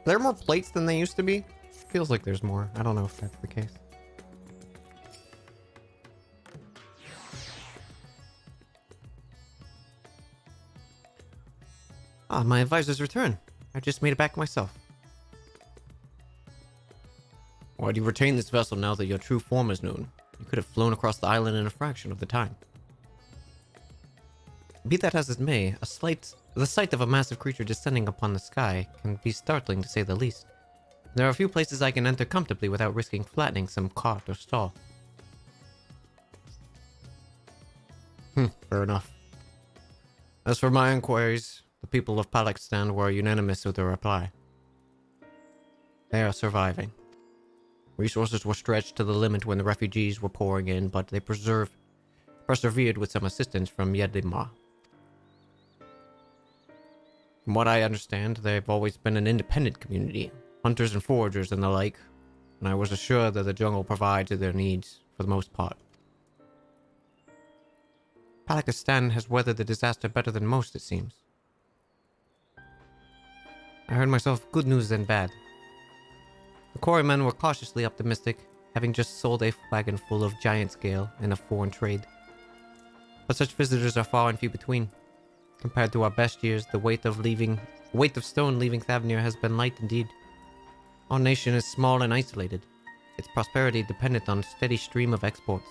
there are more plates than they used to be? Feels like there's more. I don't know if that's the case. Ah, my advisor's return. I just made it back myself. Why do you retain this vessel now that your true form is known? You could have flown across the island in a fraction of the time. Be that as it may, the sight of a massive creature descending upon the sky can be startling to say the least. There are a few places I can enter comfortably without risking flattening some cart or stall. Fair enough. As for my inquiries, the people of Palakistan were unanimous with their reply. They are surviving. Resources were stretched to the limit when the refugees were pouring in, but they persevered with some assistance from Yedlima. From what I understand, they've always been an independent community, hunters and foragers and the like, and I was assured that the jungle provides their needs for the most part. Palakistan has weathered the disaster better than most, it seems. I heard myself good news than bad. The quarrymen were cautiously optimistic, having just sold a wagon full of giant scale in a foreign trade. But such visitors are far and few between. Compared to our best years, the weight of stone leaving Thavnir has been light indeed. Our nation is small and isolated, its prosperity dependent on a steady stream of exports.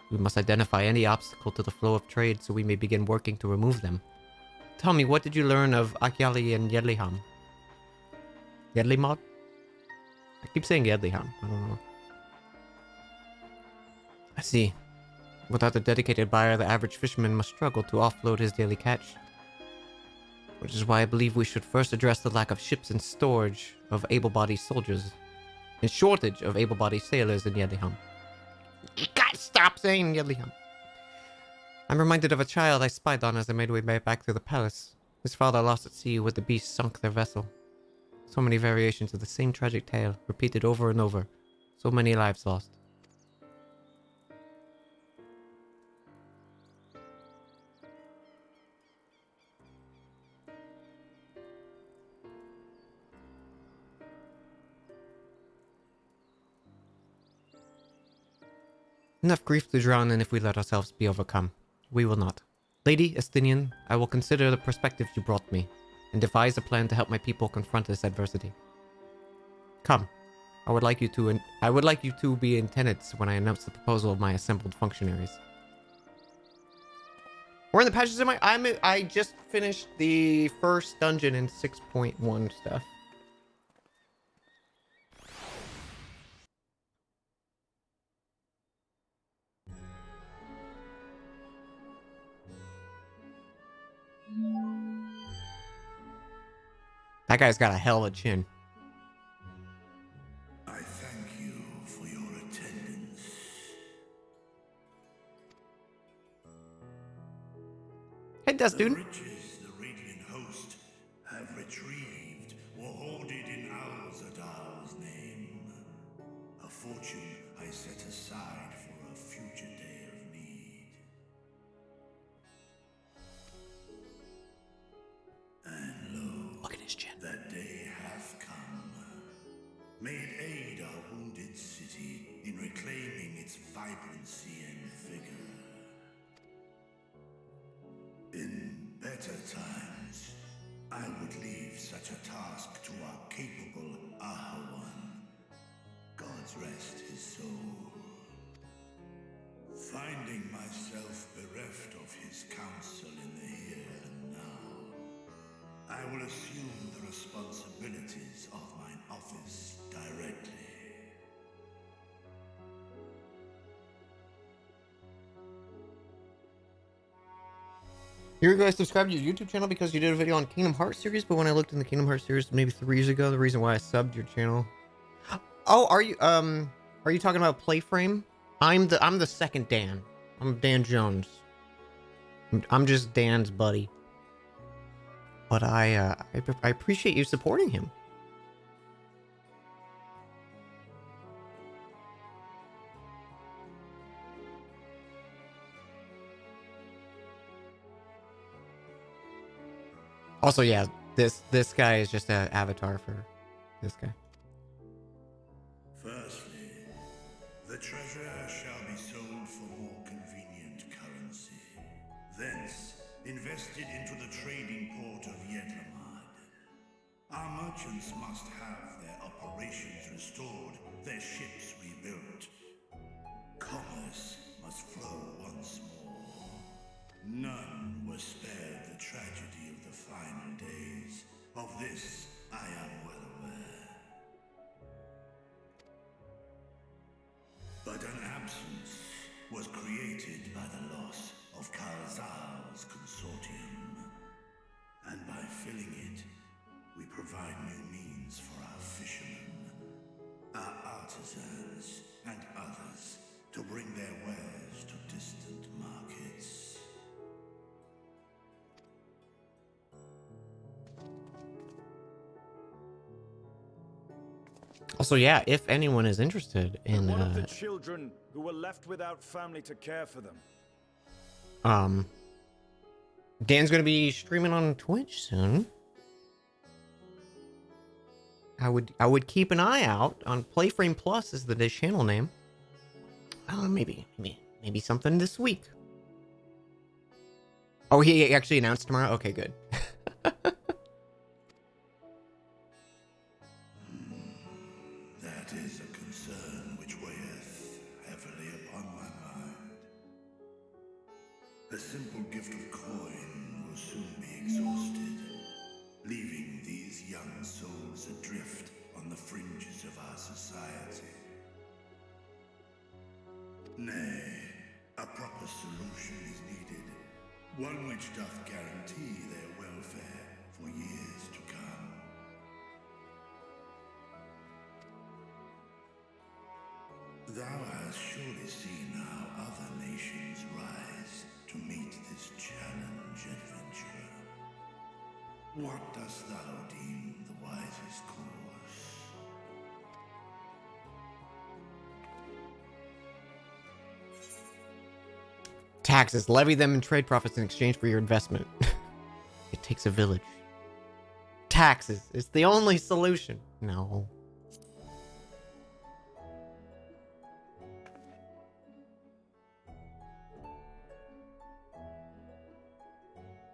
We must identify any obstacle to the flow of trade so we may begin working to remove them. Tell me, what did you learn of Akyali and Yedliham? Yedlimod? I keep saying Yedliham. I don't know. I see. Without a dedicated buyer, the average fisherman must struggle to offload his daily catch. Which is why I believe we should first address the lack of ships and storage of able-bodied soldiers. And shortage of able-bodied sailors in Yedliham. You gotta stop saying Yedliham. I'm reminded of a child I spied on as I made my way back through the palace. His father lost at sea when the beast sunk their vessel. So many variations of the same tragic tale, repeated over and over. So many lives lost. Enough grief to drown in if we let ourselves be overcome. We will not. Lady Estinian, I will consider the perspectives you brought me, and devise a plan to help my people confront this adversity. Come. I would like you to be in tenets when I announce the proposal of my assembled functionaries. We're in the patches of I just finished the first dungeon in 6.1 stuff. That guy's got a hell of a chin. I thank you for your attendance. Hey, Dust Dude. The riches the Radiant Host have retrieved were hoarded in Alzadal's name. A fortune I set aside for a future day of need. And lo, look at his chin. That day hath come. May it aid our wounded city in reclaiming its vibrancy and vigor. In better times, I would leave such a task to our capable Ahawan. God's rest his soul. Finding myself bereft of his counsel in the here and now, I will assume the responsibilities of mine office directly. You guys subscribed to your YouTube channel because you did a video on Kingdom Hearts series, but when I looked in the Kingdom Hearts series maybe 3 years ago, the reason why I subbed your channel. Oh, are you talking about Playframe? I'm the second Dan. I'm Dan Jones. I'm just Dan's buddy. But I appreciate you supporting him. Also, yeah, This guy is just an avatar for this guy. Firstly, the treasure shall be sold for more convenient currency. Thence, invested into the trading port of Yedlamad. Our merchants must have their operations restored, their ships rebuilt. Commerce must flow once more. None was spared the tragedy of the final days. Of this, I am well aware. But an absence was created by the loss of Karzal's consortium. And by filling it, we provide new means for our fishermen, our artisans, and others to bring their wares to distant markets. Also, yeah, if anyone is interested in one of the children who were left without family to care for them. Dan's gonna be streaming on Twitch soon. I would keep an eye out on Playframe Plus is the channel name. Maybe something this week. Oh, he actually announced tomorrow? Okay, good. That is a concern which weigheth heavily upon my mind. A simple gift of coin will soon be exhausted, leaving these young souls adrift on the fringes of our society. Nay, a proper solution is needed, one which doth guarantee their welfare for years to come. Thou hast surely seen how other nations rise to meet this challenge, adventurer. What dost thou deem the wisest course? Taxes. Levy them in trade profits in exchange for your investment. It takes a village. Taxes. It's the only solution. No.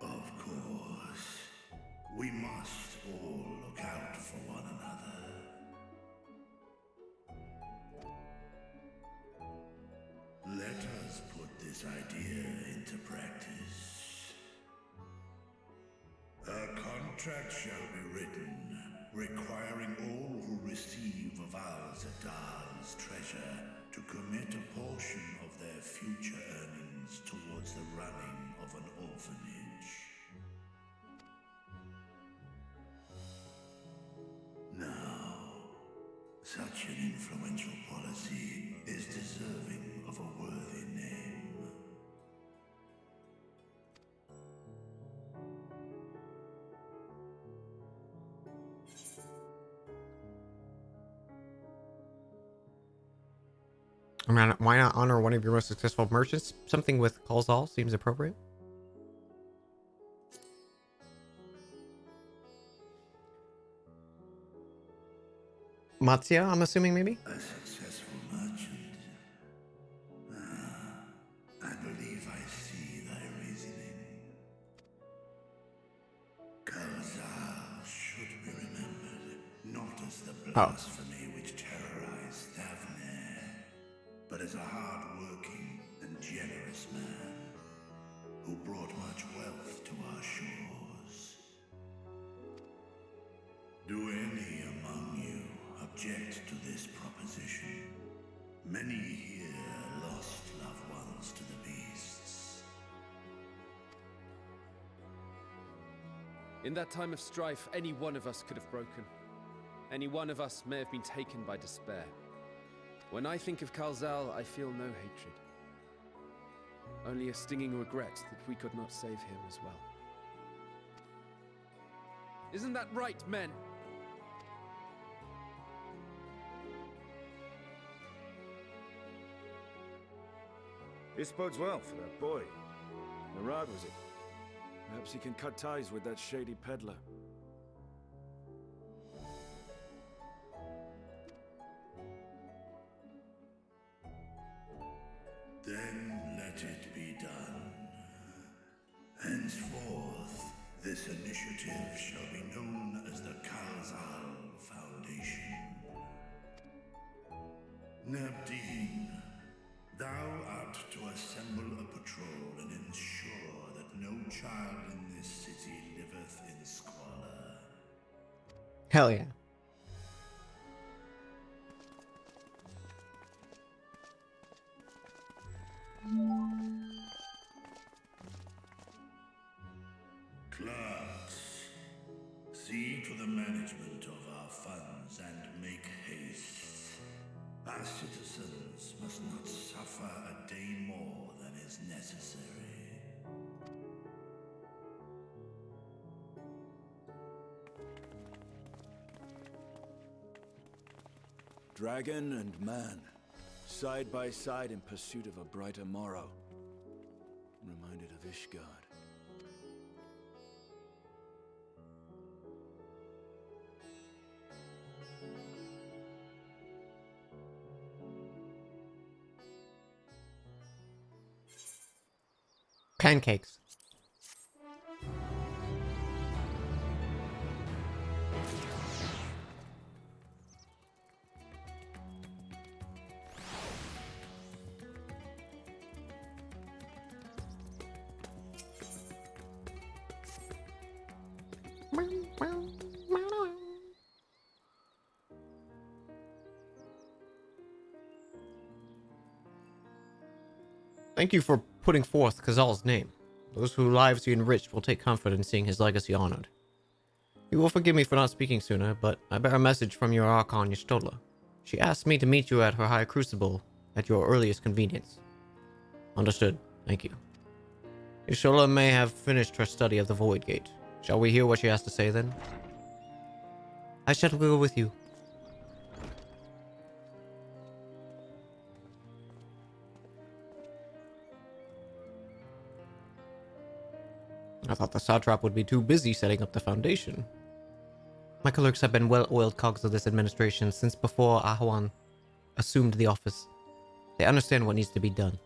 Of course. We must all look out for one another. Let us put this idea into practice. A contract shall be written, requiring all who receive of Al-Zadal's treasure to commit a portion of their future earnings towards the running of an orphanage. Now, such an influential policy is deserving of a worthy name. I mean, why not honor one of your most successful merchants? Something with Kalzal seems appropriate. Matsya, I'm assuming, maybe? A successful merchant. I believe I see thy reasoning. Kalzal should be remembered, not as the blasphemy which terrorized Thavnair, but as a hard-working and generous man who brought much wealth to our shores. Do any among you object to this proposition? Many here lost loved ones to the beasts. In that time of strife, any one of us could have broken. Any one of us may have been taken by despair. When I think of Kalzal, I feel no hatred. Only a stinging regret that we could not save him as well. Isn't that right, men? This bodes well for that boy. Murad, was it? Perhaps he can cut ties with that shady peddler. Then let it be done. Henceforth, this initiative shall be known as the Kalzal Foundation. Nabdeen, thou art to assemble a patrol and ensure that no child in this city liveth in squalor. Hell yeah. Clerks, see to the management of our funds and make haste. Our citizens must not suffer a day more than is necessary. Dragon and man, side by side in pursuit of a brighter morrow. Reminded of Ishgard. Pancakes. Thank you for putting forth Kazal's name. Those whose lives you enriched will take comfort in seeing his legacy honored. You will forgive me for not speaking sooner, but I bear a message from your Archon Y'shtola. She asked me to meet you at her High Crucible at your earliest convenience. Understood. Thank you. Y'shtola may have finished her study of the Void Gate. Shall we hear what she has to say then? I shall go with you. I thought the satrap would be too busy setting up the foundation. My clerks have been well-oiled cogs of this administration since before Ahuan assumed the office. They understand what needs to be done.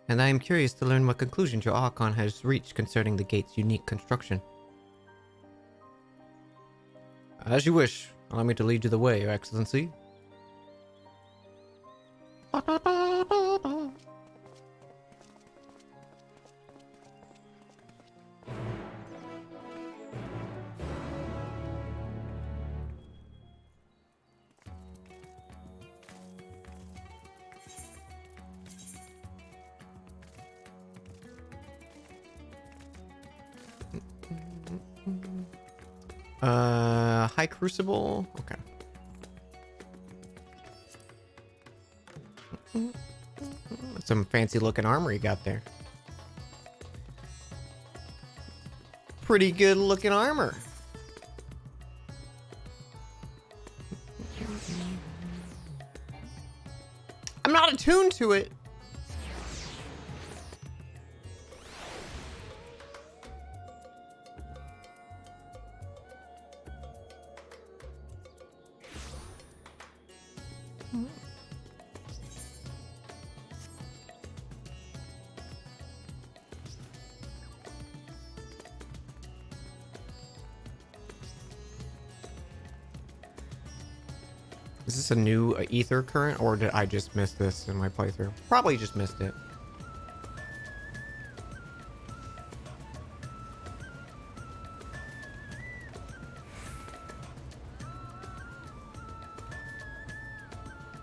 And I am curious to learn what conclusions your Archon has reached concerning the gate's unique construction. As you wish. Allow me to lead you the way, Your Excellency. High Crucible? Okay. Some fancy looking armor you got there. Pretty good looking armor. I'm not attuned to it. Is this a new ether current, or did I just miss this in my playthrough? Probably just missed it.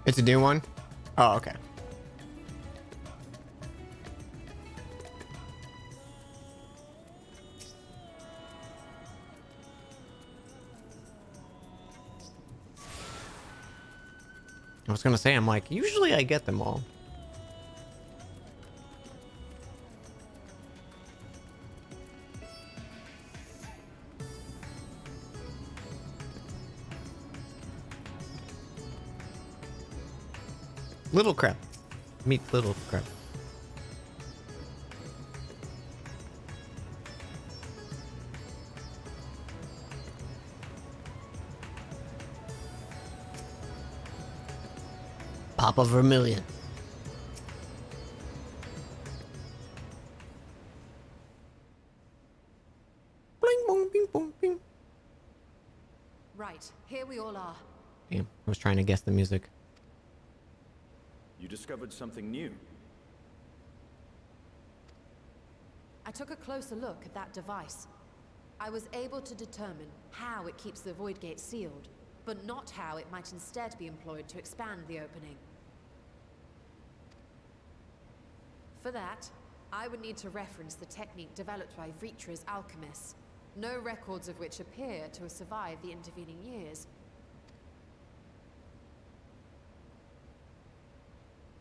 It's a new one? Oh, okay. I was gonna say, I'm like, usually I get them all. Little crab. Meet little crab. Papa Vermilion. Right, here we all are. Damn, I was trying to guess the music. You discovered something new. I took a closer look at that device. I was able to determine how it keeps the Void Gate sealed, but not how it might instead be employed to expand the opening. For that, I would need to reference the technique developed by Vritra's alchemists, no records of which appear to have survived the intervening years.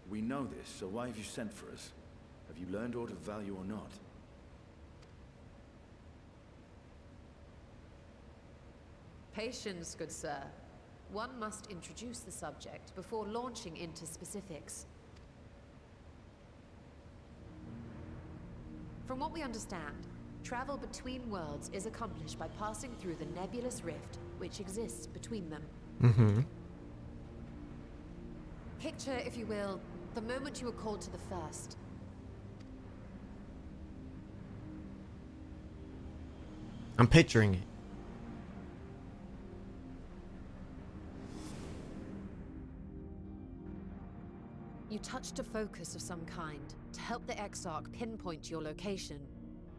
We know this, so why have you sent for us? Have you learned aught of value or not? Patience, good sir. One must introduce the subject before launching into specifics. From what we understand, travel between worlds is accomplished by passing through the nebulous rift which exists between them. Mm-hmm. Picture, if you will, the moment you were called to the first. I'm picturing it. You touched a focus of some kind to help the Exarch pinpoint your location.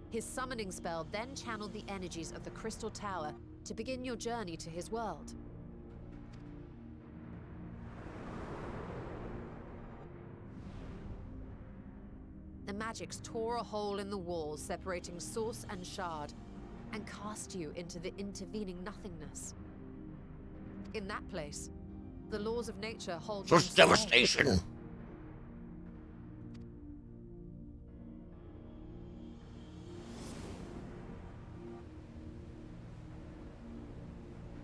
His summoning spell then channeled the energies of the Crystal Tower to begin your journey to his world. The magics tore a hole in the wall separating source and shard, and cast you into the intervening nothingness. In that place, the laws of nature hold Such devastation!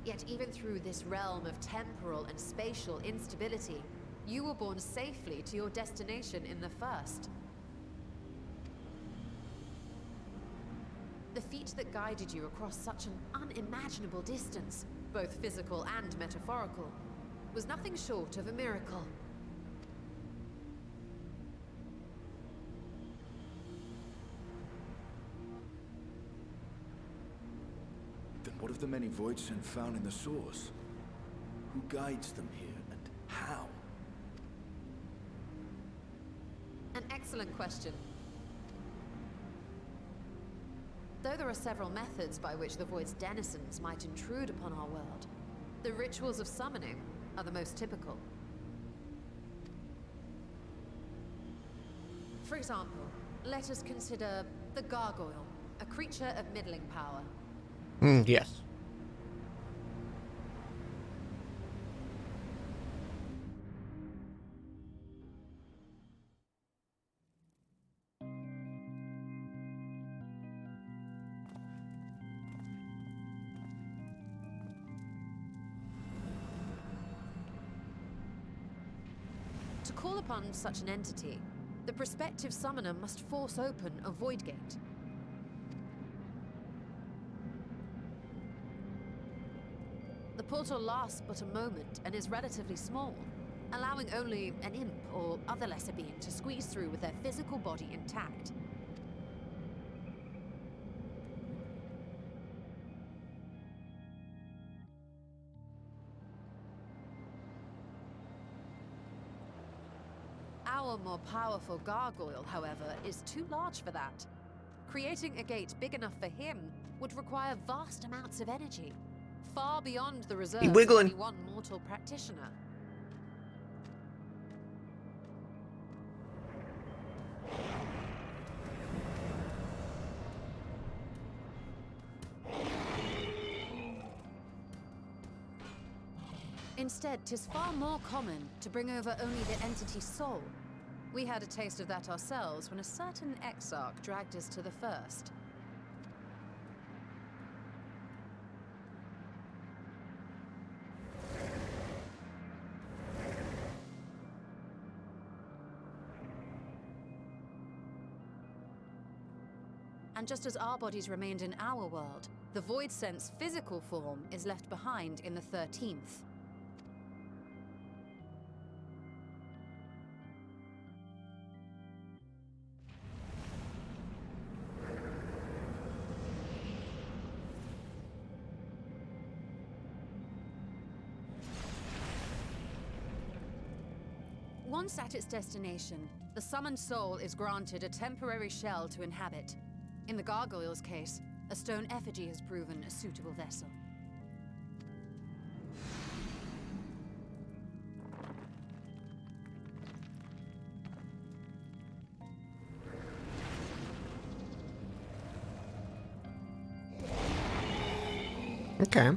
Yet even through this realm of temporal and spatial instability, you were borne safely to your destination in the first. The feat that guided you across such an unimaginable distance, both physical and metaphorical, was nothing short of a miracle. Then what of the many Voidsent found in the source? Who guides them here, and how? An excellent question. Though there are several methods by which the Void's denizens might intrude upon our world, the rituals of summoning are the most typical. For example, let us consider the Gargoyle, a creature of middling power. Yes. To call upon such an entity, the prospective summoner must force open a void gate. The portal lasts but a moment and is relatively small, allowing only an imp or other lesser being to squeeze through with their physical body intact. Our more powerful gargoyle, however, is too large for that. Creating a gate big enough for him would require vast amounts of energy, far beyond the reserves of any one mortal practitioner. Instead, 'tis far more common to bring over only the entity's soul. We had a taste of that ourselves when a certain exarch dragged us to the first. And just as our bodies remained in our world, the Voidsent's physical form is left behind in the 13th. Once at its destination, the summoned soul is granted a temporary shell to inhabit. In the gargoyle's case, a stone effigy has proven a suitable vessel. Okay.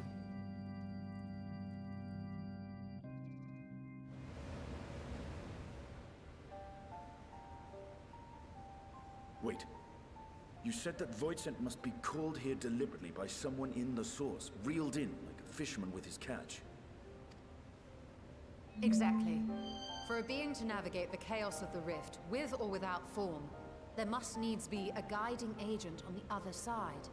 Wait. You said that Voidsent must be called here deliberately by someone in the source, reeled in like a fisherman with his catch. Exactly. For a being to navigate the chaos of the rift, with or without form, there must needs be a guiding agent on the other side.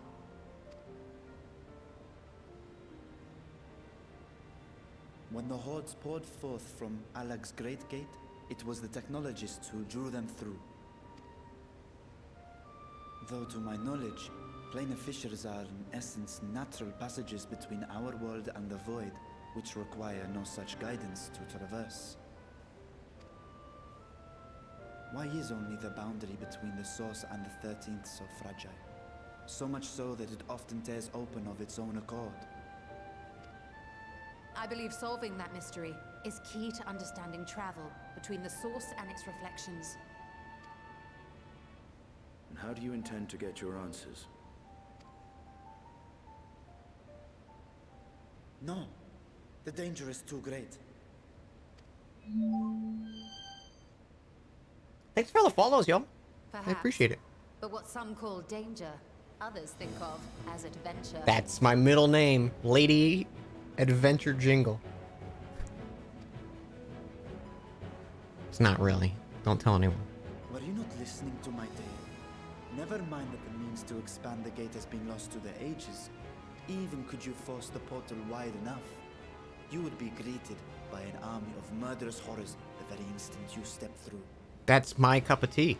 When the hordes poured forth from Alag's Great Gate, it was the technologists who drew them through. Though to my knowledge, planar fissures are in essence natural passages between our world and the void, which require no such guidance to traverse. Why is only the boundary between the source and the 13th so fragile? So much so that it often tears open of its own accord. I believe solving that mystery is key to understanding travel between the source and its reflections. And how do you intend to get your answers? No. The danger is too great. Thanks for all the follows, yo. Perhaps, I appreciate it. But what some call danger, others think of as adventure. That's my middle name, Lady Adventure Jingle. It's not really. Don't tell anyone. Were you not listening to my tale? Never mind that the means to expand the gate has been lost to the ages. Even could you force the portal wide enough, you would be greeted by an army of murderous horrors the very instant you step through. That's my cup of tea.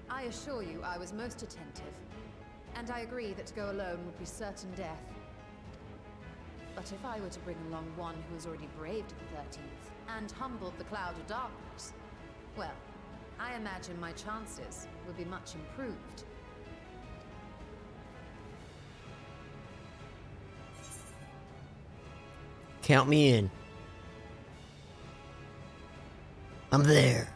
I assure you I was most attentive. And I agree that to go alone would be certain death. But if I were to bring along one who has already braved the 13th and humbled the cloud of darkness, well, I imagine my chances would be much improved. Count me in. I'm there.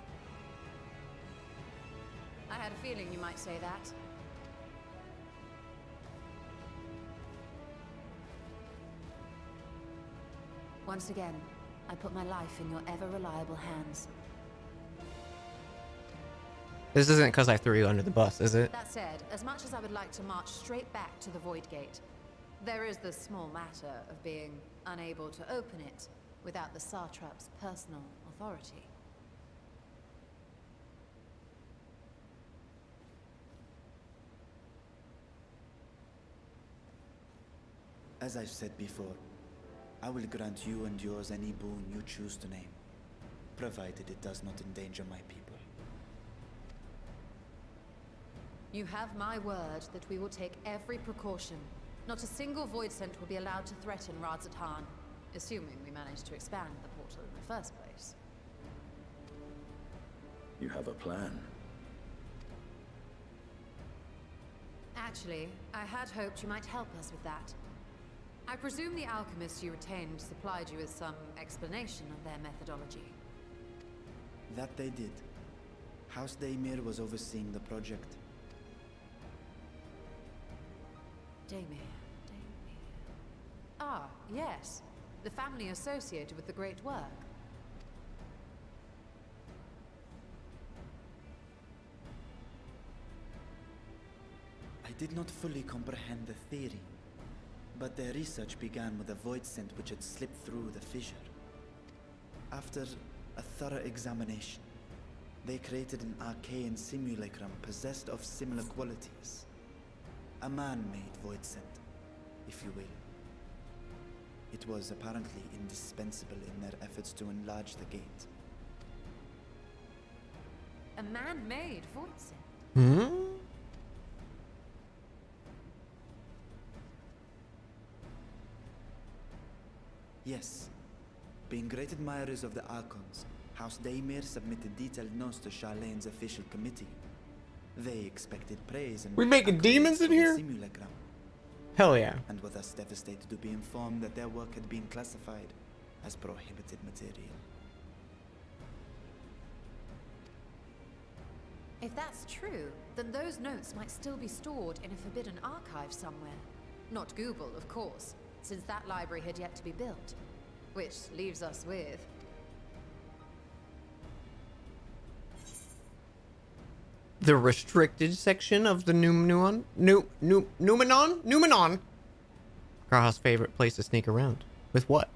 I had a feeling you might say that. Once again, I put my life in your ever-reliable hands. This isn't because I threw you under the bus, is it? That said, as much as I would like to march straight back to the Void Gate, there is the small matter of being unable to open it without the Satrap's personal authority. As I've said before, I will grant you and yours any boon you choose to name, provided it does not endanger my people. You have my word that we will take every precaution. Not a single Voidsent will be allowed to threaten Radzat-Han, assuming we manage to expand the portal in the first place. You have a plan. Actually, I had hoped you might help us with that. I presume the alchemists you retained supplied you with some explanation of their methodology. That they did. House Daemir was overseeing the project. Daemir. Ah, yes. The family associated with the great work. I did not fully comprehend the theory, but their research began with a Voidsent which had slipped through the fissure. After a thorough examination, they created an arcane simulacrum possessed of similar qualities. A man-made Voidsent, if you will. It was apparently indispensable in their efforts to enlarge the gate. A man-made Voidsent? Hmm? Yes. Being great admirers of the Archons, House Daymir submitted detailed notes to Charlene's official committee. They expected praise and We making demons in for the here? simulacrum. Hell yeah. And with us devastated to be informed that their work had been classified as prohibited material. If that's true, then those notes might still be stored in a forbidden archive somewhere. Not Google, of course, since that library had yet to be built. Which leaves us with... the restricted section of the Numenon? Numenon? Graha's favorite place to sneak around. With what?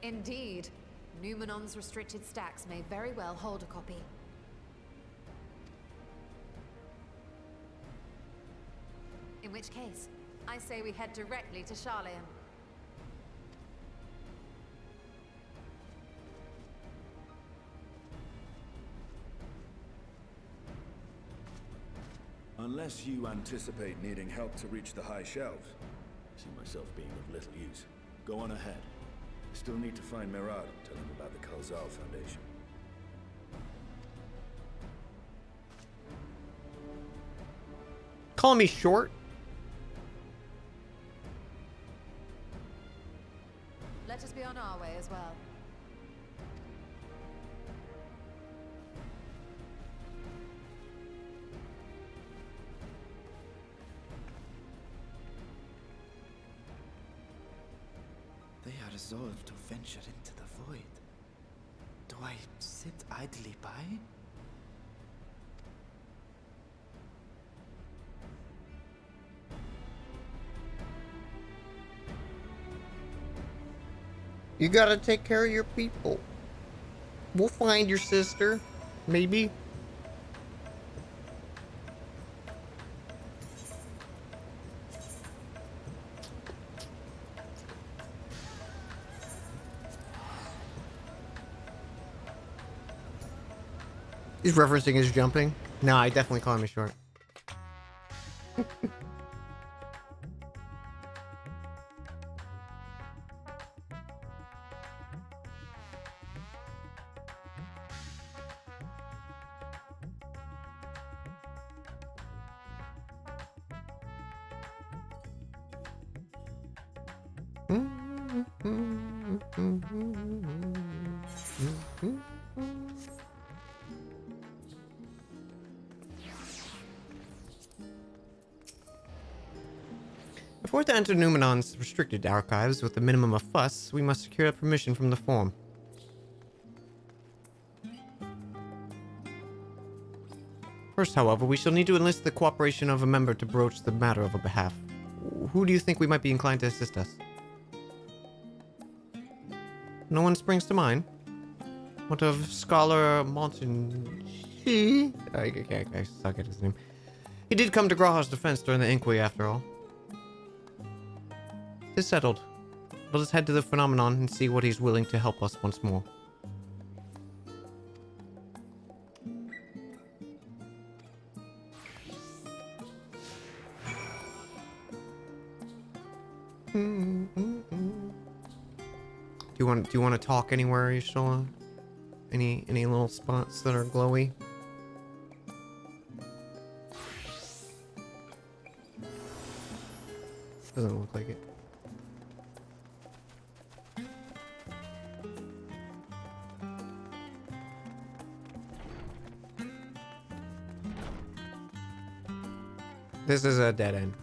Indeed. Numenon's restricted stacks may very well hold a copy. In which case, I say we head directly to Charleon. Unless you anticipate needing help to reach the high shelves, I see myself being of little use. Go on ahead. I still need to find Mirad and tell him about the Kalzal Foundation. Call me short? Let us be on our way as well. They are resolved to venture into the void. Do I sit idly by? You gotta take care of your people. We'll find your sister. Maybe. He's referencing his jumping. No, I definitely call him short. If we're to enter Numenon's restricted archives with a minimum of fuss, we must secure permission from the Forum. First, however, we shall need to enlist the cooperation of a member to broach the matter of a behalf. Who do you think we might be inclined to assist us? No one springs to mind? What of Scholar Monton? I suck at his name. He did come to Graha's defense during the inquiry, after all. It's settled. Let us head to the phenomenon and see what he's willing to help us once more. Do you want to talk anywhere, Yashola? Any little spots that are glowy? Doesn't look like it. This is a dead end.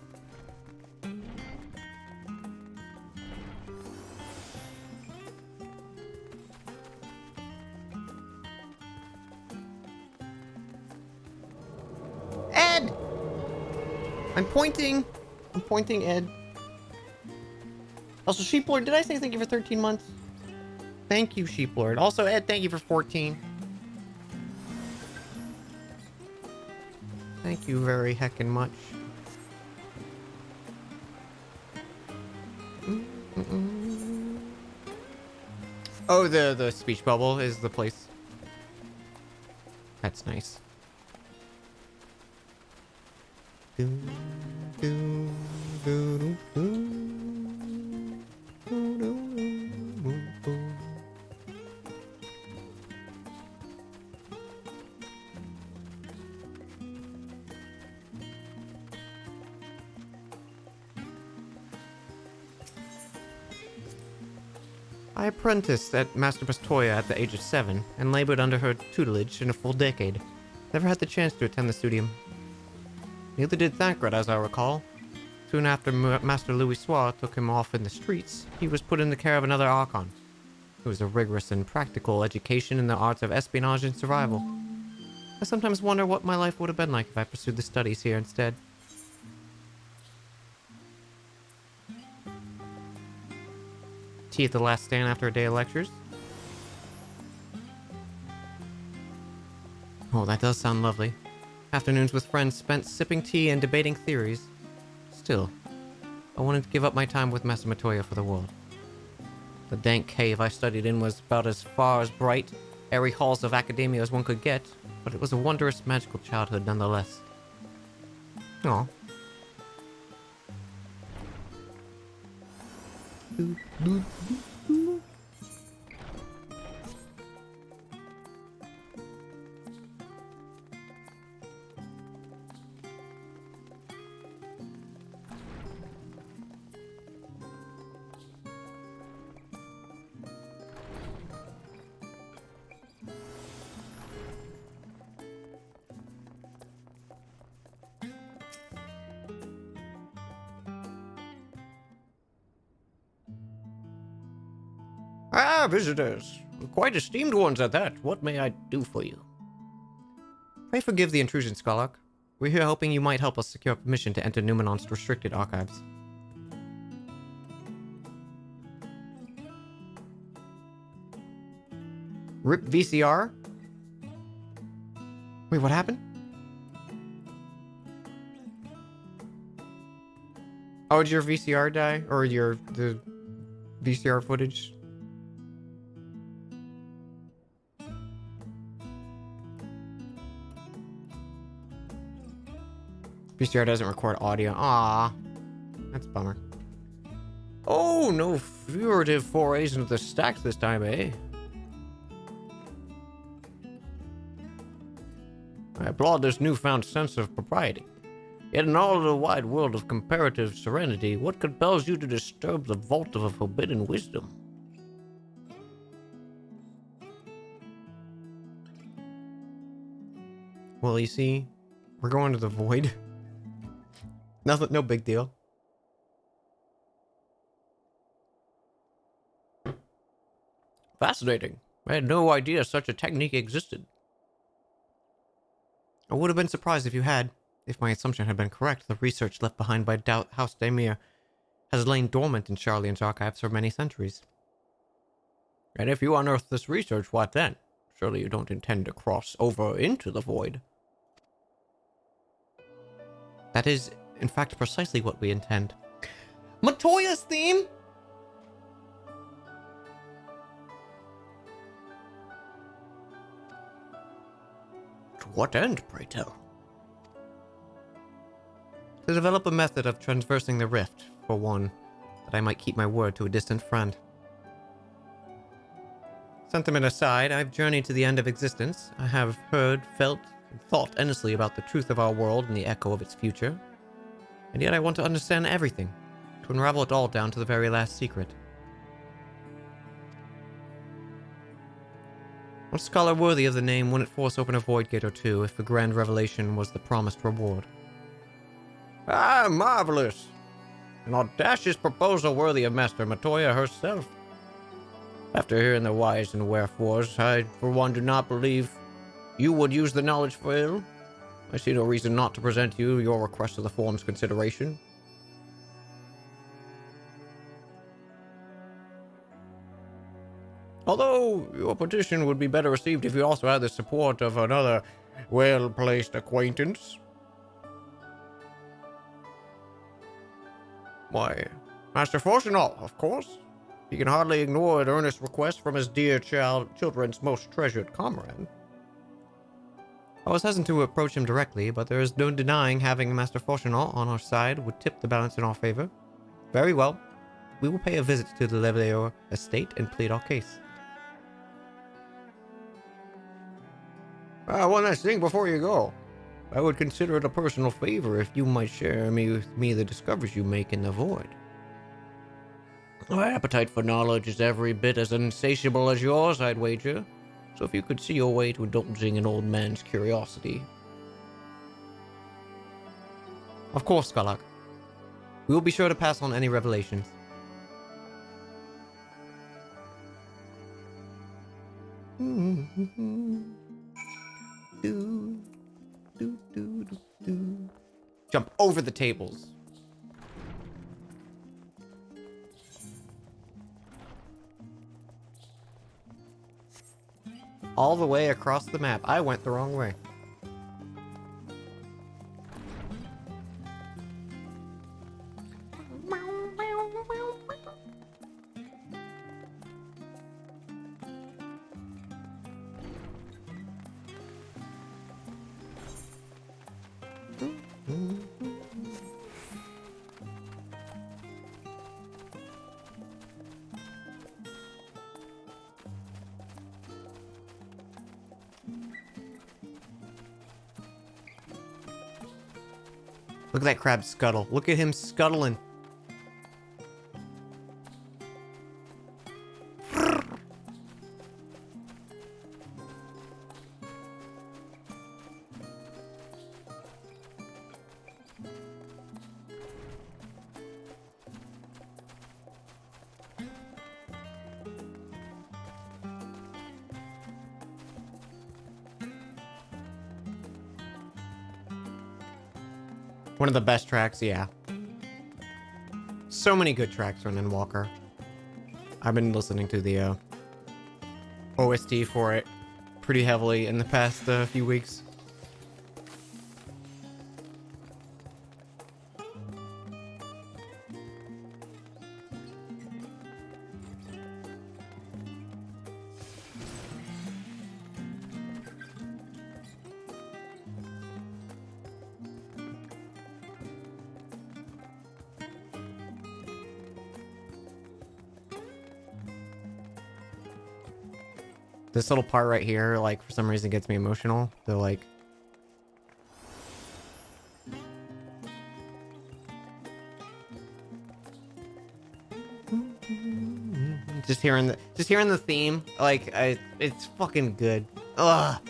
Ed! I'm pointing, Ed. Also, Sheeplord, did I say thank you for 13 months? Thank you, Sheeplord. Also, Ed, thank you for 14. Thank you very heckin' much. Oh, the speech bubble is the place. That's nice. I apprenticed at Master Pistoia at the age of 7 and labored under her tutelage in a full decade. Never had the chance to attend the studium. Neither did Thancred, as I recall. Soon after Master Louis Soir took him off in the streets, he was put in the care of another Archon. It was a rigorous and practical education in the arts of espionage and survival. I sometimes wonder what my life would have been like if I pursued the studies here instead. Tea at the last stand after a day of lectures. Oh, that does sound lovely. Afternoons with friends spent sipping tea and debating theories. Still, I wanted to give up my time with Master Matoya for the world. The dank cave I studied in was about as far as bright, airy halls of academia as one could get, but it was a wondrous, magical childhood nonetheless. Aw. Ah, visitors. Quite esteemed ones at that. What may I do for you? Pray forgive the intrusion, Skarlock. We're here hoping you might help us secure permission to enter Numenon's restricted archives. RIP VCR? Wait, what happened? Oh, did your VCR die? Or the VCR footage? VCR doesn't record audio. Ah, that's a bummer. Oh, no furtive forays into the stacks this time, eh? I applaud this newfound sense of propriety. Yet in all the wide world of comparative serenity, what compels you to disturb the vault of a forbidden wisdom? Well, you see, we're going to the void. Nothing, no big deal. Fascinating. I had no idea such a technique existed. I would have been surprised if you had. If my assumption had been correct, the research left behind by House Daimir has lain dormant in Charleon's archives for many centuries. And if you unearth this research, what then? Surely you don't intend to cross over into the void. That is, in fact, precisely what we intend. Matoya's theme? To what end, pray tell? To develop a method of traversing the rift, for one, that I might keep my word to a distant friend. Sentiment aside, I've journeyed to the end of existence. I have heard, felt, and thought endlessly about the truth of our world and the echo of its future. And yet I want to understand everything, to unravel it all down to the very last secret. What scholar worthy of the name wouldn't force open a void gate or two if the grand revelation was the promised reward? Ah, marvelous! An audacious proposal worthy of Master Matoya herself. After hearing the whys and wherefores, I, for one, do not believe you would use the knowledge for ill. I see no reason not to present you your request of the form's consideration. Although your petition would be better received if you also had the support of another well-placed acquaintance. Why, Master Fortunal, of course. He can hardly ignore an earnest request from his dear children's most treasured comrade. I was hesitant to approach him directly, but there is no denying having Master Fortunato on our side would tip the balance in our favor. Very well. We will pay a visit to the Leveilleur estate and plead our case. One last thing before you go. I would consider it a personal favor if you might share with me the discoveries you make in the void. My appetite for knowledge is every bit as insatiable as yours, I'd wager. So if you could see your way to indulging an old man's curiosity. Of course, Skarlock. We will be sure to pass on any revelations. Jump over the tables. All the way across the map. I went the wrong way. Look at that crab scuttle. Look at him scuttling. One of the best tracks, yeah. So many good tracks on Endwalker. I've been listening to the OST for it pretty heavily in the past few weeks. This little part right here, like, for some reason gets me emotional. They're like... Just hearing the theme, like, it's fucking good. Ugh.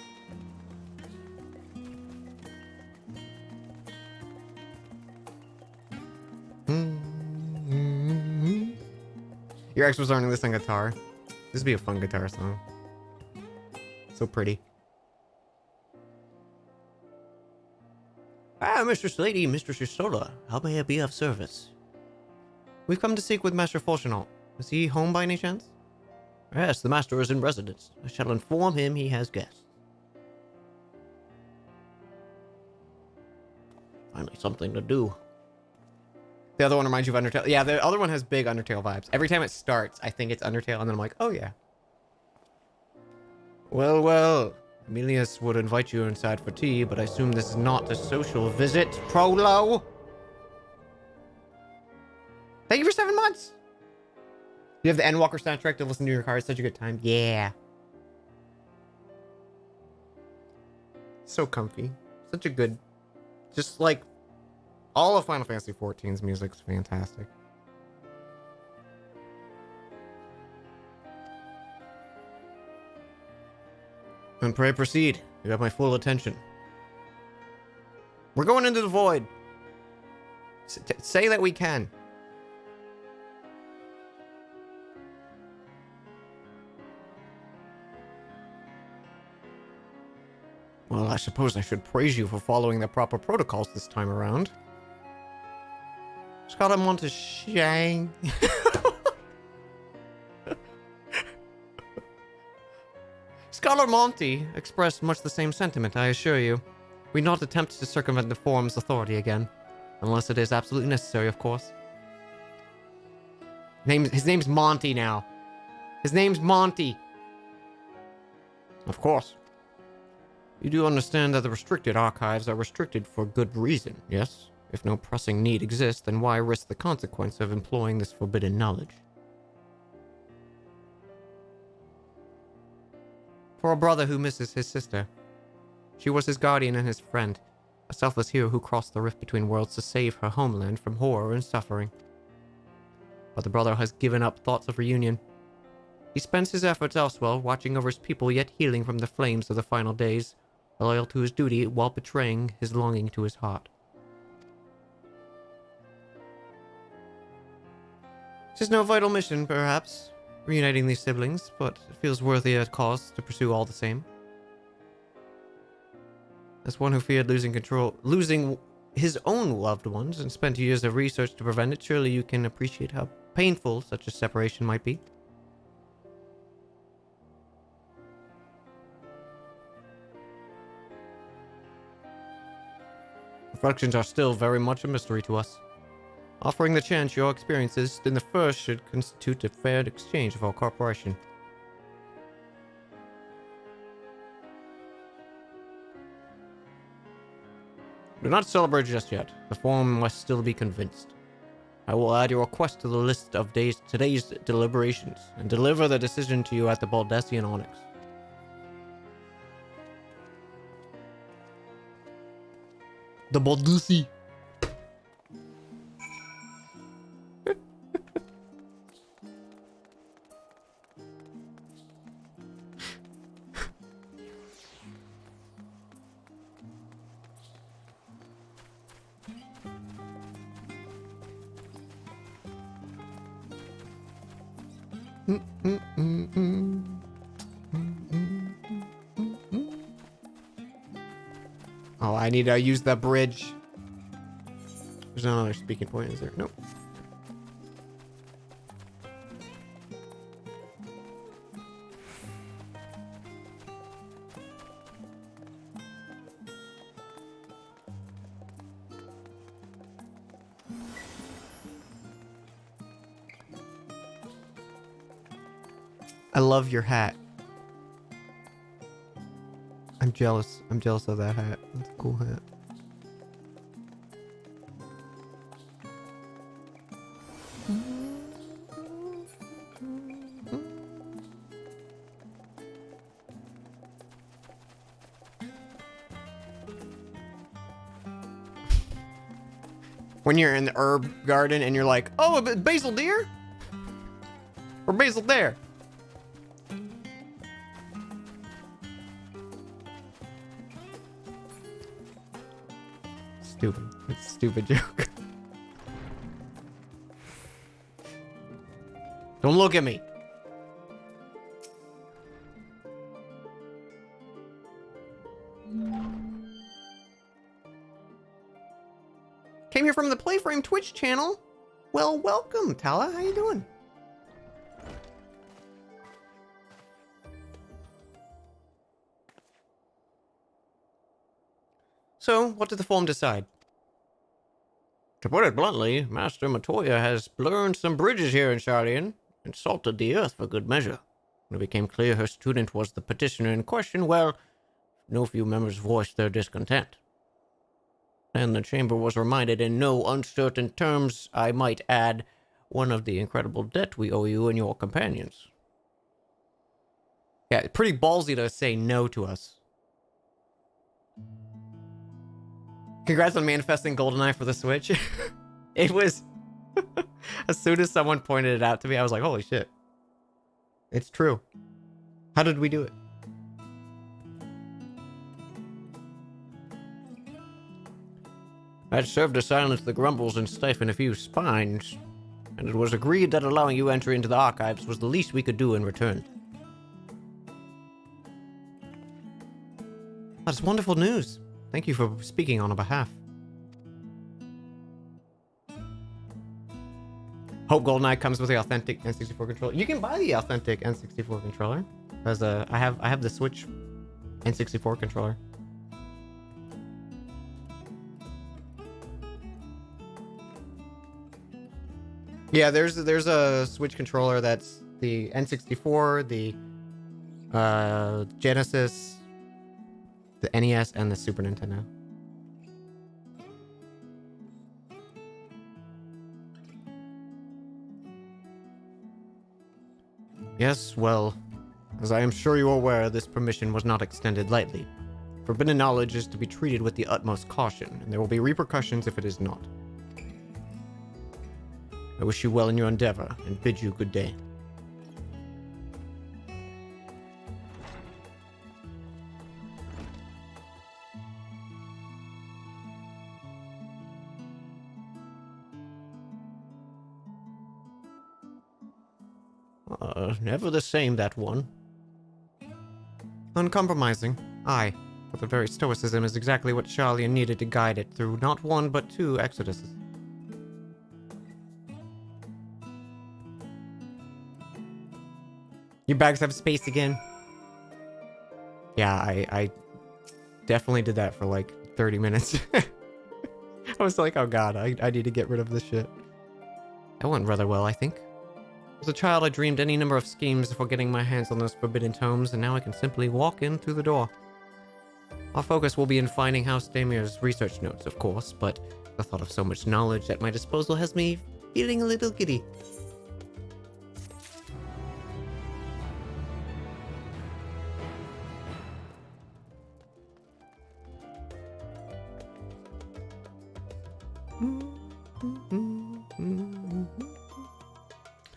Your ex was learning this on guitar. This would be a fun guitar song. So pretty. Ah, Mistress Lady, Mistress Isola, how may I be of service? We've come to seek with Master Fortunato. Is he home by any chance? Yes, the master is in residence. I shall inform him he has guests. Finally something to do. The other one reminds you of Undertale. Yeah, the other one has big Undertale vibes. Every time it starts, I think it's Undertale, and then I'm like, oh yeah. Well, well. Emilius would invite you inside for tea, but I assume this is not a social visit. Prolo! Thank you for 7 months! You have the Endwalker soundtrack to listen to your car. It's such a good time. Yeah. So comfy. Such a good... Just like... All of Final Fantasy XIV's music's fantastic. And pray proceed. You have my full attention. We're going into the void. Say that we can. Well, I suppose I should praise you for following the proper protocols this time around. Scott, want to shang. Scholar Monty expressed much the same sentiment, I assure you. We not attempt to circumvent the Forum's authority again. Unless it is absolutely necessary, of course. His name's Monty now. His name's Monty. Of course. You do understand that the restricted archives are restricted for good reason, yes? If no pressing need exists, then why risk the consequence of employing this forbidden knowledge? For a brother who misses his sister. She was his guardian and his friend, a selfless hero who crossed the rift between worlds to save her homeland from horror and suffering. But the brother has given up thoughts of reunion. He spends his efforts elsewhere, watching over his people yet healing from the flames of the final days, loyal to his duty while betraying his longing to his heart. This is no vital mission, perhaps, reuniting these siblings, but it feels worthy a cause to pursue all the same. As one who feared losing his own loved ones and spent years of research to prevent it, surely you can appreciate how painful such a separation might be. Reflections are still very much a mystery to us. Offering the chance your experiences in the first should constitute a fair exchange of our cooperation. Do not celebrate just yet. The forum must still be convinced. I will add your request to the list of today's deliberations and deliver the decision to you at the Baldessian Onyx. The Baldessi. Oh, I need to use the bridge. There's no other speaking point, is there? Nope. I love your hat. I'm jealous. I'm jealous of that hat. That's a cool hat. When you're in the herb garden and you're like, oh, basil deer? Or basil there? Stupid. It's a stupid joke. Don't look at me. Came here from the Playframe Twitch channel. Well, welcome, Tala. How you doing? So, what did the forum decide? To put it bluntly, Master Matoya has burned some bridges here in Shardian and salted the earth for good measure. When it became clear her student was the petitioner in question, well, no few members voiced their discontent. And the chamber was reminded in no uncertain terms, I might add, one of the incredible debt we owe you and your companions. Yeah, pretty ballsy to say no to us. Congrats on manifesting GoldenEye for the Switch. It was... as soon as someone pointed it out to me, I was like, holy shit. It's true. How did we do it? That served to silence the grumbles and stiffen a few spines, and it was agreed that allowing you entry into the archives was the least we could do in return. That's wonderful news. Thank you for speaking on our behalf. Hope GoldenEye comes with the authentic N64 controller. You can buy the authentic N64 controller, because I have the Switch N64 controller. Yeah, there's a Switch controller that's the N64, the Genesis, The NES and the Super Nintendo. Yes, well, as I am sure you are aware, this permission was not extended lightly. Forbidden knowledge is to be treated with the utmost caution, and there will be repercussions if it is not. I wish you well in your endeavor, and bid you good day. Never the same, that one. Uncompromising, aye, but the very stoicism is exactly what Charlian needed to guide it through not one but two exoduses. Your bags have space again. Yeah, I definitely did that for like 30 minutes. I was like, oh god, I need to get rid of this shit. That went rather well, I think. As a child, I dreamed any number of schemes for getting my hands on those forbidden tomes, and now I can simply walk in through the door. Our focus will be in finding House Damir's research notes, of course, but the thought of so much knowledge at my disposal has me feeling a little giddy.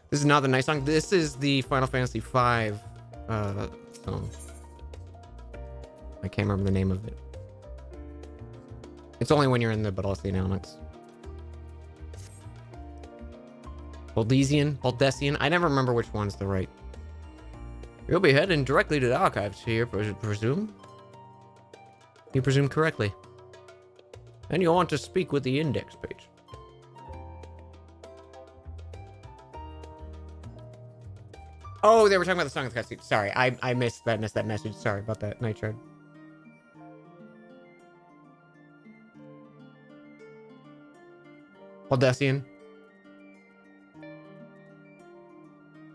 This is not the nice song. This is the Final Fantasy V song. I can't remember the name of it. It's only when you're in the Baldesion Annex. Baldesian? I never remember which one's the right. You'll be heading directly to the archives here, presume? You presume correctly. And you'll want to speak with the index page. Oh, they were talking about the song of the cutscene. Sorry, I missed that message. Sorry about that, Nitro. Baldesian.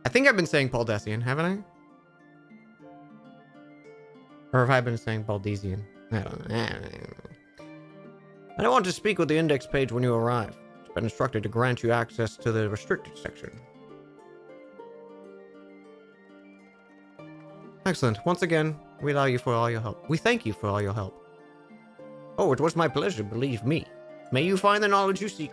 I think I've been saying Baldesian, haven't I? Or have I been saying Baldesian? I don't know. I don't want to speak with the index page when you arrive. It's been instructed to grant you access to the restricted section. Excellent. Once again, we allow you for all your help. We thank you for all your help. Oh, it was my pleasure, believe me. May you find the knowledge you seek.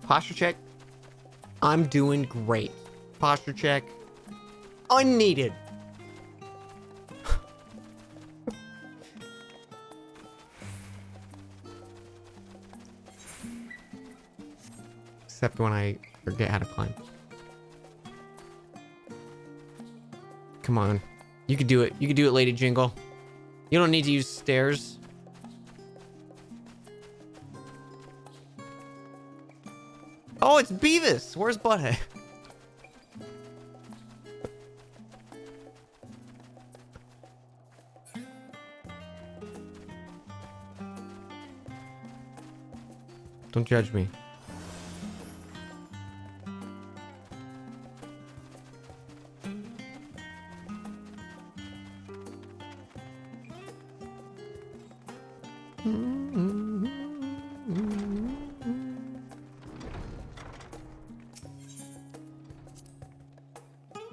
Posture check. I'm doing great. Posture check. Unneeded. Except when I forget how to climb. Come on. You can do it. You can do it, Lady Jingle. You don't need to use stairs. Oh, it's Beavis! Where's Butthead? Don't judge me.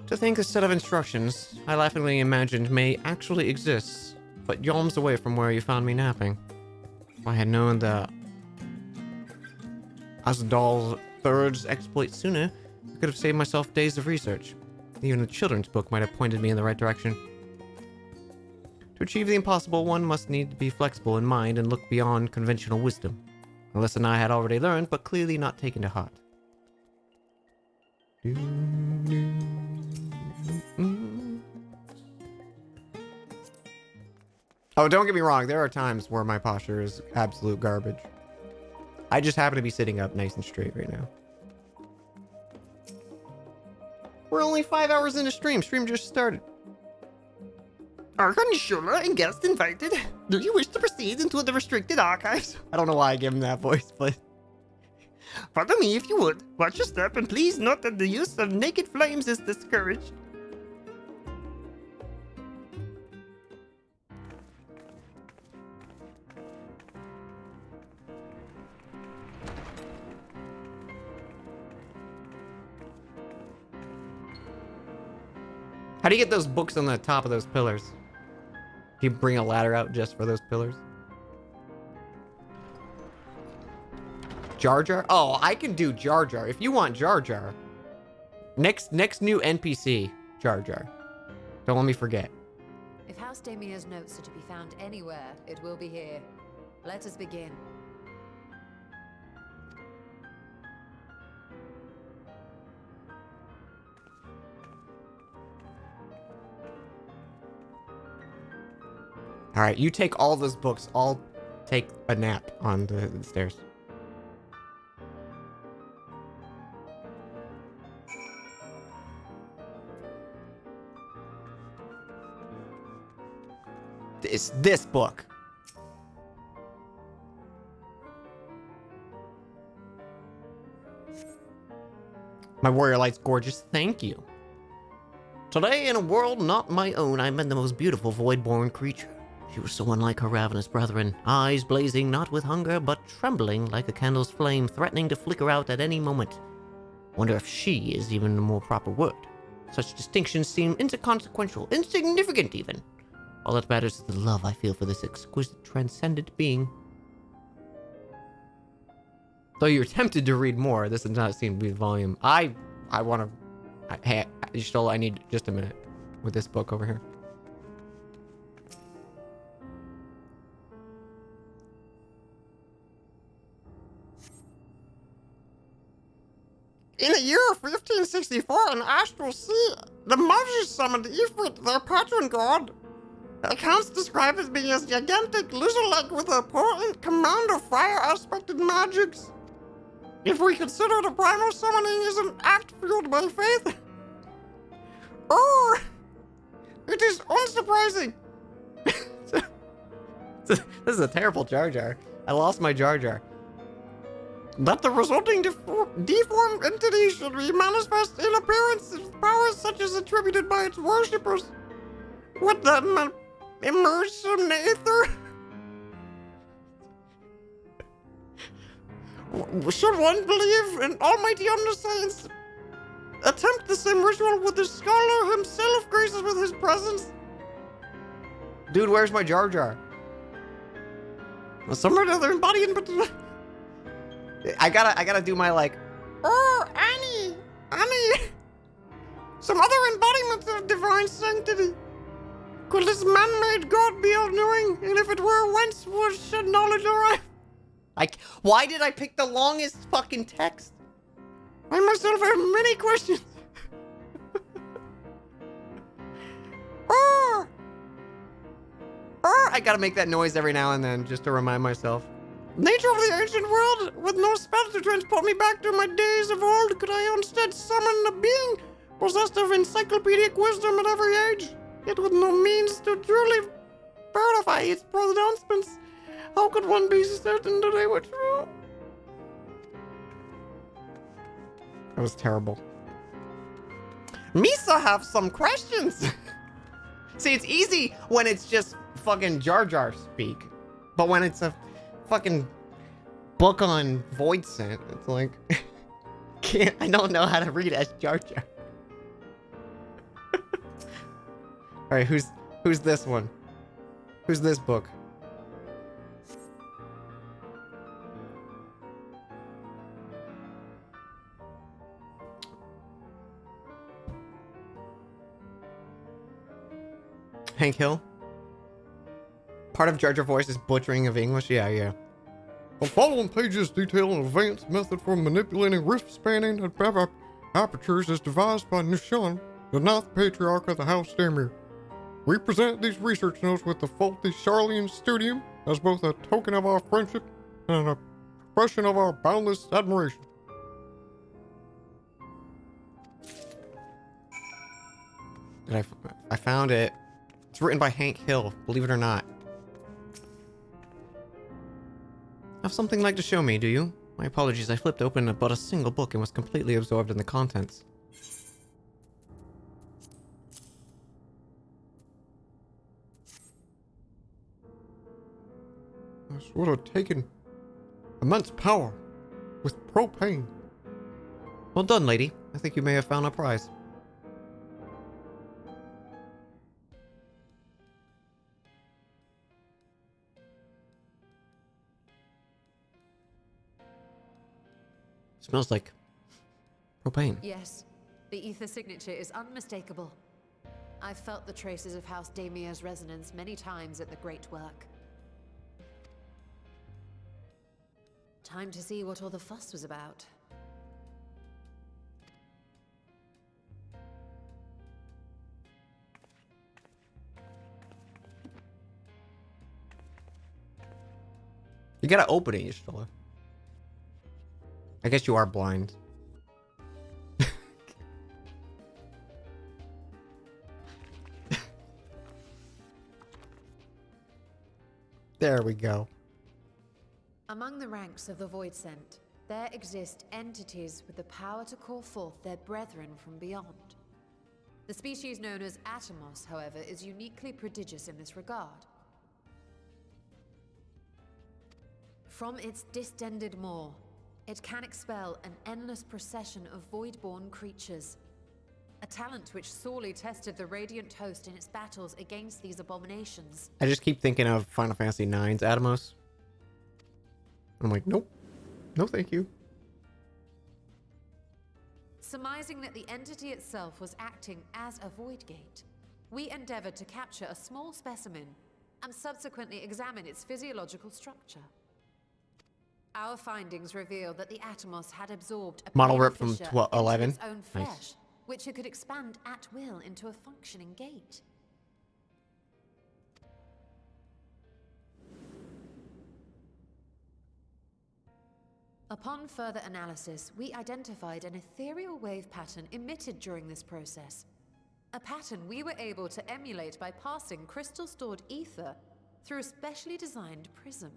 To think a set of instructions I laughingly imagined may actually exist, but yalms away from where you found me napping. If I had known the Asdal III's exploit sooner, I could have saved myself days of research. Even a children's book might have pointed me in the right direction. To achieve the impossible, one must need to be flexible in mind and look beyond conventional wisdom. A lesson I had already learned, but clearly not taken to heart. Oh, don't get me wrong. There are times where my posture is absolute garbage. I just happen to be sitting up nice and straight right now. We're only 5 hours into stream. Stream just started. Arkanishula and guest invited. Do you wish to proceed into the restricted archives? I don't know why I gave him that voice, but... Pardon me if you would. Watch your step and please note that the use of naked flames is discouraged. How do you get those books on the top of those pillars? Do you bring a ladder out just for those pillars? Jar Jar? Oh, I can do Jar Jar. If you want Jar Jar. Next new NPC, Jar Jar. Don't let me forget. If House Damia's notes are to be found anywhere, it will be here. Let us begin. All right, you take all those books. I'll take a nap on the stairs. It's this book. My warrior light's gorgeous. Thank you. Today, in a world not my own, I met the most beautiful void-born creature. She was so unlike her ravenous brethren, eyes blazing not with hunger, but trembling like a candle's flame, threatening to flicker out at any moment. Wonder if she is even the more proper word. Such distinctions seem inconsequential, insignificant even. All that matters is the love I feel for this exquisite, transcendent being. Though you're tempted to read more, this does not seem to be the volume. I want to... Hey, I need just a minute with this book over here. In the year of 1564 in Astral Sea, the Magi summoned Ifrit, their patron god. Accounts describe it being a gigantic lizard-like with a potent command of fire-aspected magics. If we consider the primal summoning is an act fueled by faith, it is unsurprising. This is a terrible Jar Jar. I lost my Jar Jar. That the resulting deformed entity should be manifest in appearance with powers such as attributed by its worshippers. Would that emerge from the aether? Should one believe in almighty omniscience? Attempt the same ritual with the scholar himself graces with his presence? Dude, where's my Jar Jar? Somewhere another embodiment, but... I gotta do my like, Annie! Some other embodiment of divine sanctity. Could this man-made god be all-knowing? And if it were, whence should knowledge arrive? Why did I pick the longest fucking text? I myself have many questions. I gotta make that noise every now and then just to remind myself. Nature of the ancient world, with no spell to transport me back to my days of old, could I instead summon a being possessed of encyclopedic wisdom at every age, yet with no means to truly verify its pronouncements? How could one be certain that they were true? That was terrible. Misa have some questions. See, it's easy when it's just fucking Jar Jar speak, but when it's a fucking book on void scent, it's like I don't know how to read as Jar Jar. All right, who's this one? Who's this book? Hank Hill? Part of Jar Jar Voice's butchering of English. Yeah, yeah. The following pages detail an advanced method for manipulating rift-spanning apertures as devised by Nishon, the 9th Patriarch of the House Daimir. We present these research notes with the faulty Charlian Studium as both a token of our friendship and an expression of our boundless admiration. I found it. It's written by Hank Hill, believe it or not. Have something like to show me, do you? My apologies, I flipped open but a single book and was completely absorbed in the contents. This would have taken immense power with propane. Well done, lady. I think you may have found a prize. Smells like propane. Yes, the ether signature is unmistakable. I've felt the traces of House Daimir's resonance many times at the Great Work. Time to see what all the fuss was about. You gotta open it, Y'shtola. I guess you are blind. There we go. Among the ranks of the Void Sent, there exist entities with the power to call forth their brethren from beyond. The species known as Atomos, however, is uniquely prodigious in this regard. From its distended maw, it can expel an endless procession of void-born creatures. A talent which sorely tested the Radiant Host in its battles against these abominations. I just keep thinking of Final Fantasy IX's Atomos. I'm like, nope. No thank you. Surmising that the entity itself was acting as a void gate, we endeavored to capture a small specimen and subsequently examine its physiological structure. Our findings reveal that the Atomos had absorbed a Model pain rip from fissure into 11. its own flesh, Nice. which it could expand at will into a functioning gate. Upon further analysis, we identified an ethereal wave pattern emitted during this process. A pattern we were able to emulate by passing crystal-stored ether through a specially designed prism.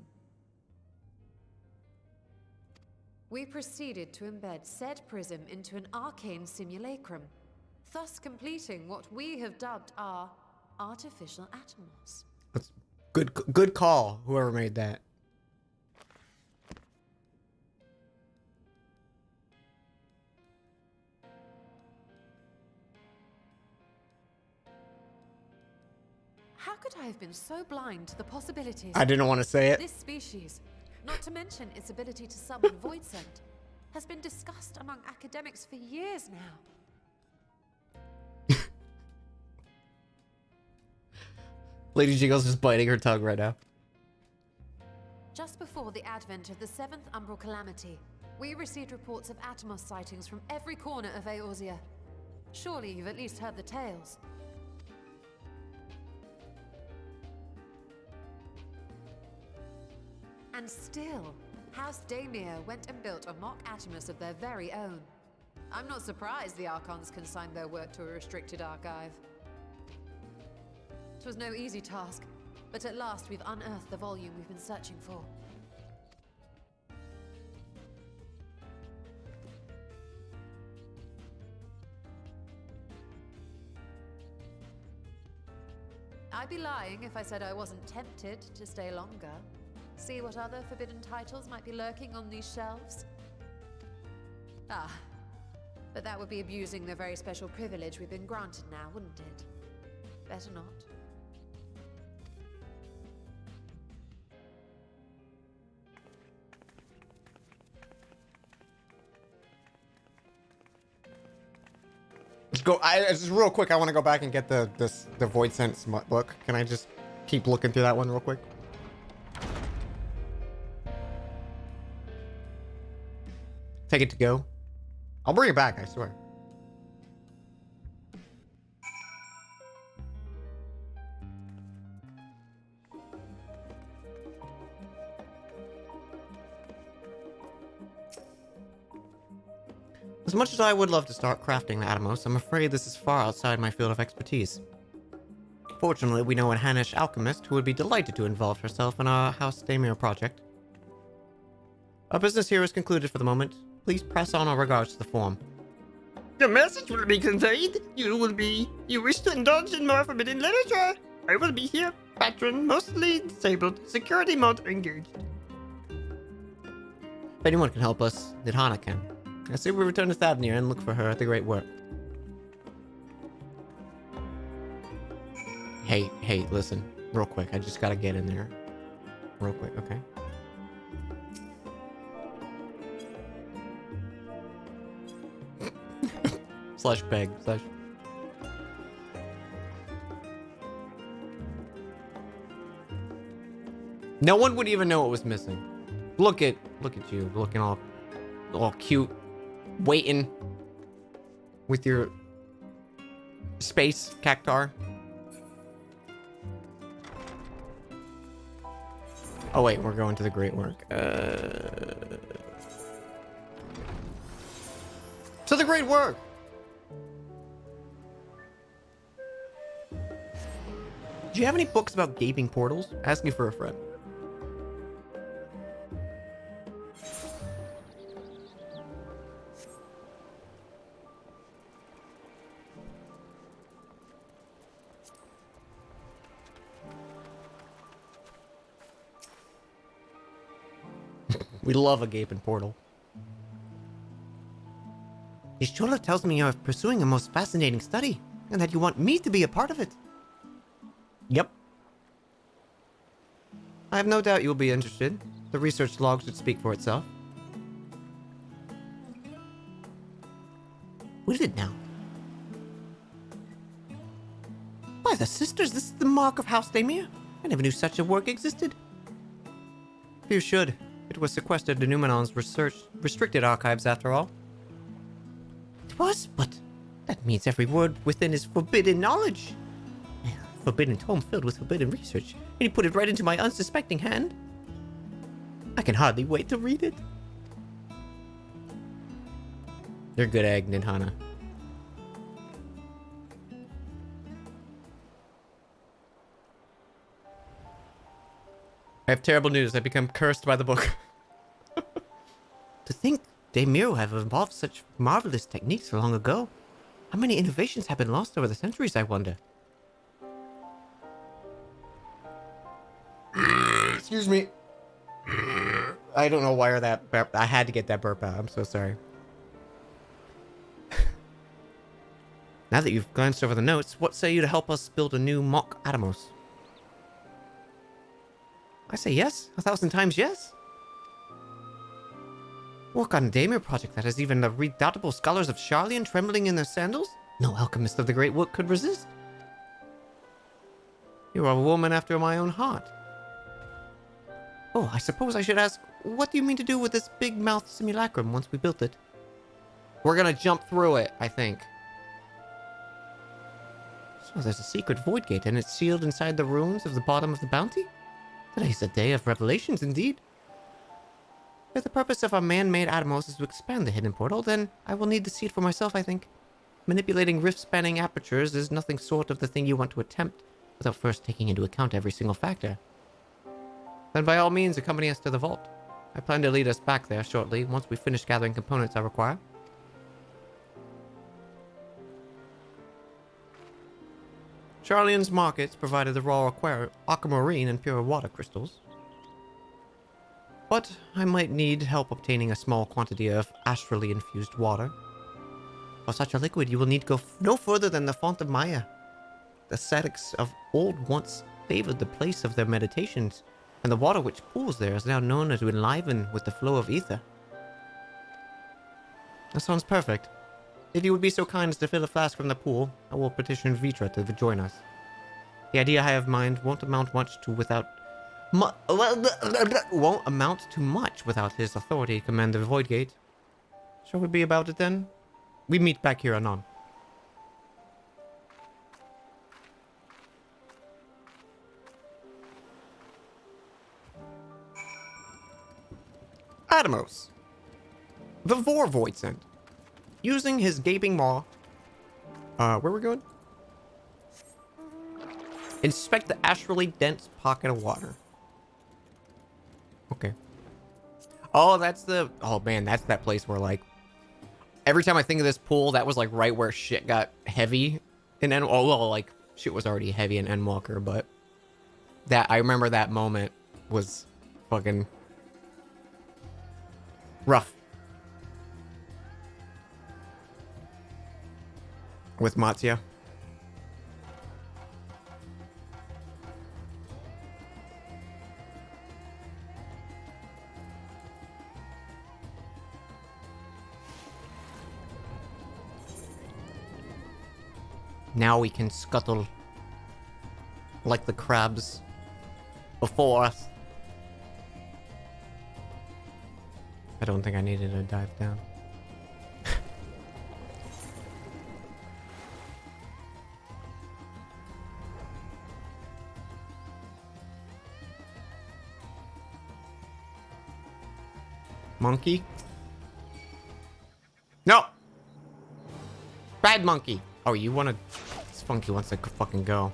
We proceeded to embed said prism into an arcane simulacrum, thus completing what we have dubbed our artificial Atomos. That's good call, whoever made that. How could I have been so blind to the possibilities? I didn't want to say it. This species, not to mention its ability to summon void scent, has been discussed among academics for years now. Lady Jiggle's just biting her tongue right now. Just before the advent of the 7th Umbral Calamity, we received reports of Atomos sightings from every corner of Eorzea. Surely you've at least heard the tales. And still, House Daimir went and built a mock Atomos of their very own. I'm not surprised the Archons consigned their work to a restricted archive. It was no easy task, but at last we've unearthed the volume we've been searching for. I'd be lying if I said I wasn't tempted to stay longer. See what other forbidden titles might be lurking on these shelves? Ah, but that would be abusing the very special privilege we've been granted now, wouldn't it? Better not. Let's go. Just real quick, I want to go back and get the Void Sense book. Can I just keep looking through that one real quick? Take it to go. I'll bring it back, I swear. As much as I would love to start crafting the Atomos, I'm afraid this is far outside my field of expertise. Fortunately, we know a Hanish alchemist who would be delighted to involve herself in our House Daimir project. Our business here is concluded for the moment. Please press on our regards to the form. The message will be conveyed. You wish to indulge in more forbidden literature. I will be here. Patron, mostly disabled. Security mode engaged. If anyone can help us, Nidhana can. I say we return to Thavnir and look for her at the Great Work. Hey, listen. Real quick, I just gotta get in there. Real quick, okay? Slash beg, slash... No one would even know it was missing. Look at you, looking all cute, waiting with your space cactar. Oh wait, we're going to the Great Work. To the Great Work. Do you have any books about gaping portals? Asking for a friend. We love a gaping portal. Ishchola tells me you're pursuing a most fascinating study, and that you want me to be a part of it. Yep. I have no doubt you will be interested. The research log should speak for itself. What is it now? By the sisters, this is the mark of House Daimir. I never knew such a work existed. Few should. It was sequestered to Numenon's restricted archives, after all. It was, but that means every word within is forbidden knowledge. Forbidden tome filled with forbidden research, and you put it right into my unsuspecting hand. I can hardly wait to read it. You're a good egg, Nidhana. I have terrible news. I've become cursed by the book. To think Daimir have evolved such marvelous techniques so long ago. How many innovations have been lost over the centuries, I wonder? Excuse me. I don't know why that burp. I had to get that burp out. I'm so sorry. Now that you've glanced over the notes, what say you to help us build a new mock Atomos? I say yes. 1,000 times yes. Work on a Daimir project that has even the redoubtable scholars of Sharlayan trembling in their sandals? No alchemist of the Great Work could resist. You are a woman after my own heart. Oh, I suppose I should ask, what do you mean to do with this big-mouthed simulacrum once we built it? We're gonna jump through it, I think. So there's a secret void gate, and it's sealed inside the ruins of the bottom of the bounty? Today's a day of revelations, indeed. If the purpose of our man-made Atomos is to expand the hidden portal, then I will need to see it for myself, I think. Manipulating rift-spanning apertures is nothing short of the thing you want to attempt, without first taking into account every single factor. Then by all means, accompany us to the vault. I plan to lead us back there shortly, once we finish gathering components I require. Sharlayan's markets provided the raw aquamarine and pure water crystals. But I might need help obtaining a small quantity of astrally infused water. For such a liquid, you will need to go no further than the Font of Maya. The ascetics of old once favored the place of their meditations, and the water which pools there is now known to enliven with the flow of ether. That sounds perfect. If you would be so kind as to fill a flask from the pool, I will petition Vitra to join us. The idea I have in mind won't amount to much without his authority to command the Void Gate. Shall we be about it then? We meet back here anon. Atomos. The Vorvoidsend. Using his gaping maw. Where are we going? Inspect the astrally dense pocket of water. Okay. Oh, that's the... Oh, man, that's that place where, like... Every time I think of this pool, that was, like, right where shit got heavy in Oh, well, like, shit was already heavy in Endwalker, but... I remember that moment was fucking... rough. With Matsuya. Now we can scuttle like the crabs before us. I don't think I needed to dive down. Monkey? No! Bad monkey! Oh, you wanna... This funky wants to fucking go.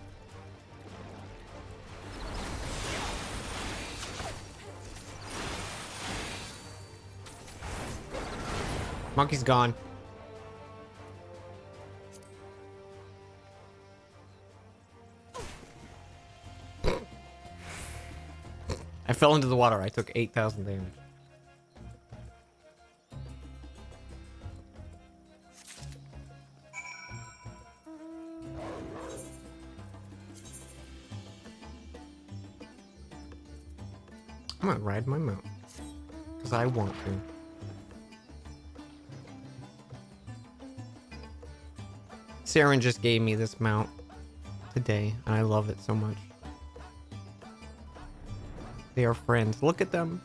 Monkey's gone. I fell into the water. I took 8,000 damage. I'm gonna ride my mount. Because I want to. Saren just gave me this mount today, and I love it so much. They are friends. Look at them.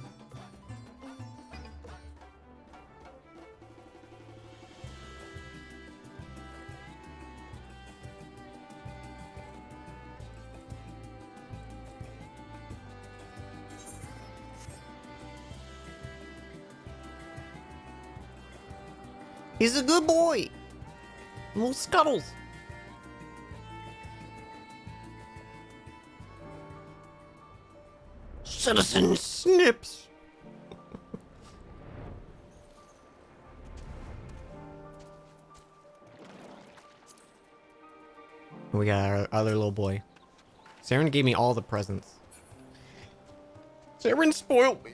He's a good boy. Little Scuttles. Citizen Snips. We got our other little boy. Saren gave me all the presents. Saren spoiled me.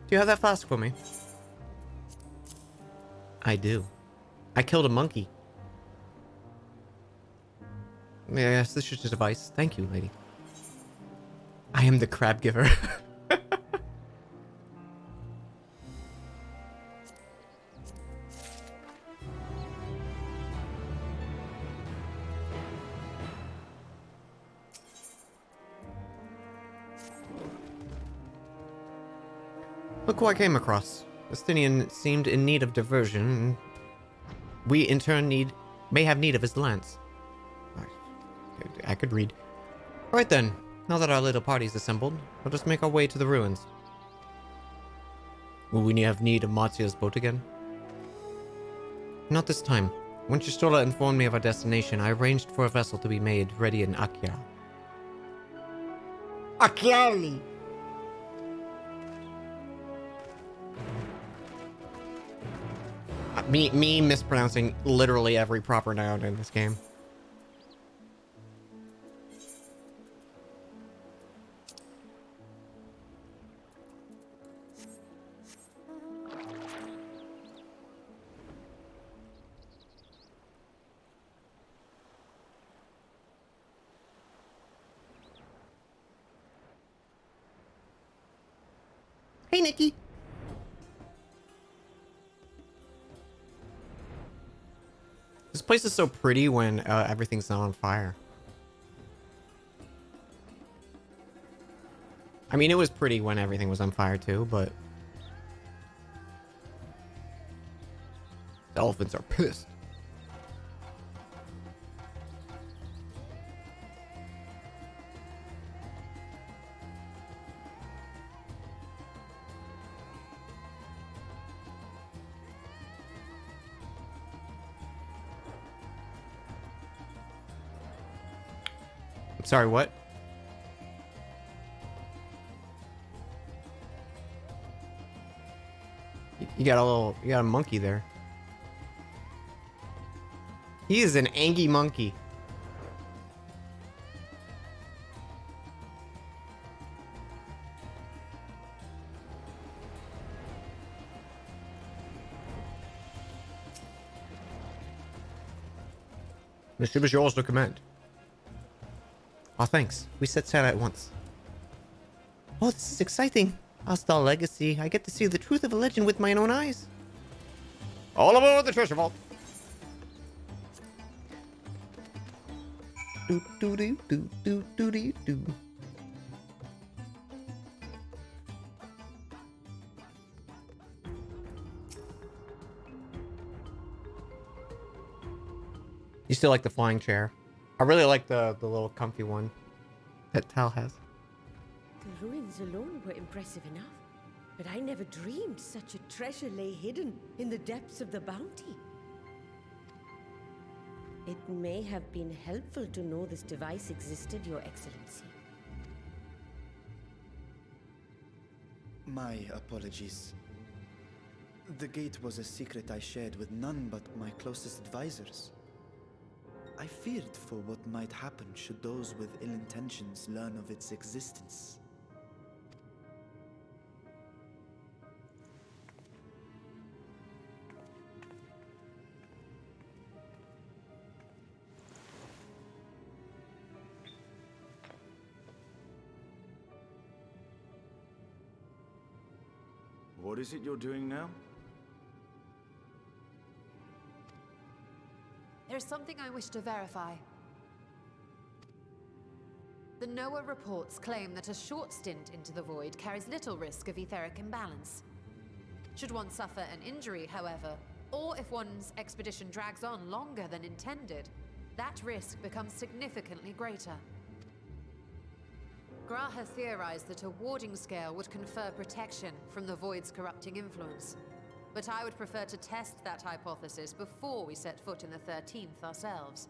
Do you have that flask for me? I do. I killed a monkey. Yes, this is just a device. Thank you, lady. I am the crab giver. Look who I came across. Justinian seemed in need of diversion. We, in turn, may have need of his lance. I could read. Right then, now that our little party's assembled, let us make our way to the ruins. Will we have need of Matsuya's boat again? Not this time. When Chistola informed me of our destination, I arranged for a vessel to be made ready in Akia. Akiali! Me mispronouncing literally every proper noun in this game. Hey, Nikki. This place is so pretty when everything's not on fire. I mean, it was pretty when everything was on fire too, but the elephants are pissed. Sorry, what? You got a monkey there. He is an angy monkey. The ship is yours to command. Oh, thanks. We set sail at once. Oh, this is exciting. Hostile legacy. I get to see the truth of a legend with my own eyes. All aboard the treasure vault. Do do do do do do do do. You still like the flying chair? I really like the little comfy one that Tal has. The ruins alone were impressive enough, but I never dreamed such a treasure lay hidden in the depths of the bounty. It may have been helpful to know this device existed, Your Excellency. My apologies. The gate was a secret I shared with none but my closest advisors. I feared for what might happen should those with ill intentions learn of its existence. What is it you're doing now? There's something I wish to verify. The NOAA reports claim that a short stint into the void carries little risk of etheric imbalance. Should one suffer an injury, however, or if one's expedition drags on longer than intended, that risk becomes significantly greater. Graha theorized that a warding scale would confer protection from the void's corrupting influence. But I would prefer to test that hypothesis before we set foot in the 13th ourselves.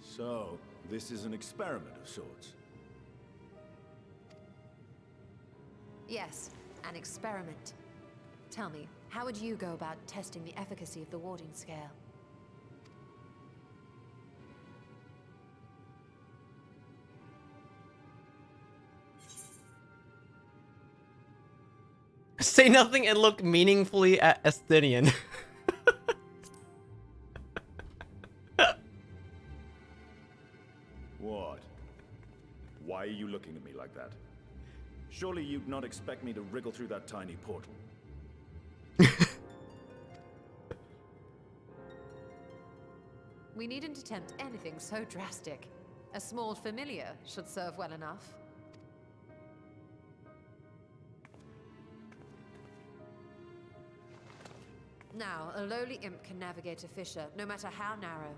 So, this is an experiment of sorts. Yes, an experiment. Tell me, how would you go about testing the efficacy of the warding scale? Say nothing and look meaningfully at Estinian. What? Why are you looking at me like that? Surely you'd not expect me to wriggle through that tiny portal. We needn't attempt anything so drastic. A small familiar should serve well enough. Now, a lowly imp can navigate a fissure, no matter how narrow.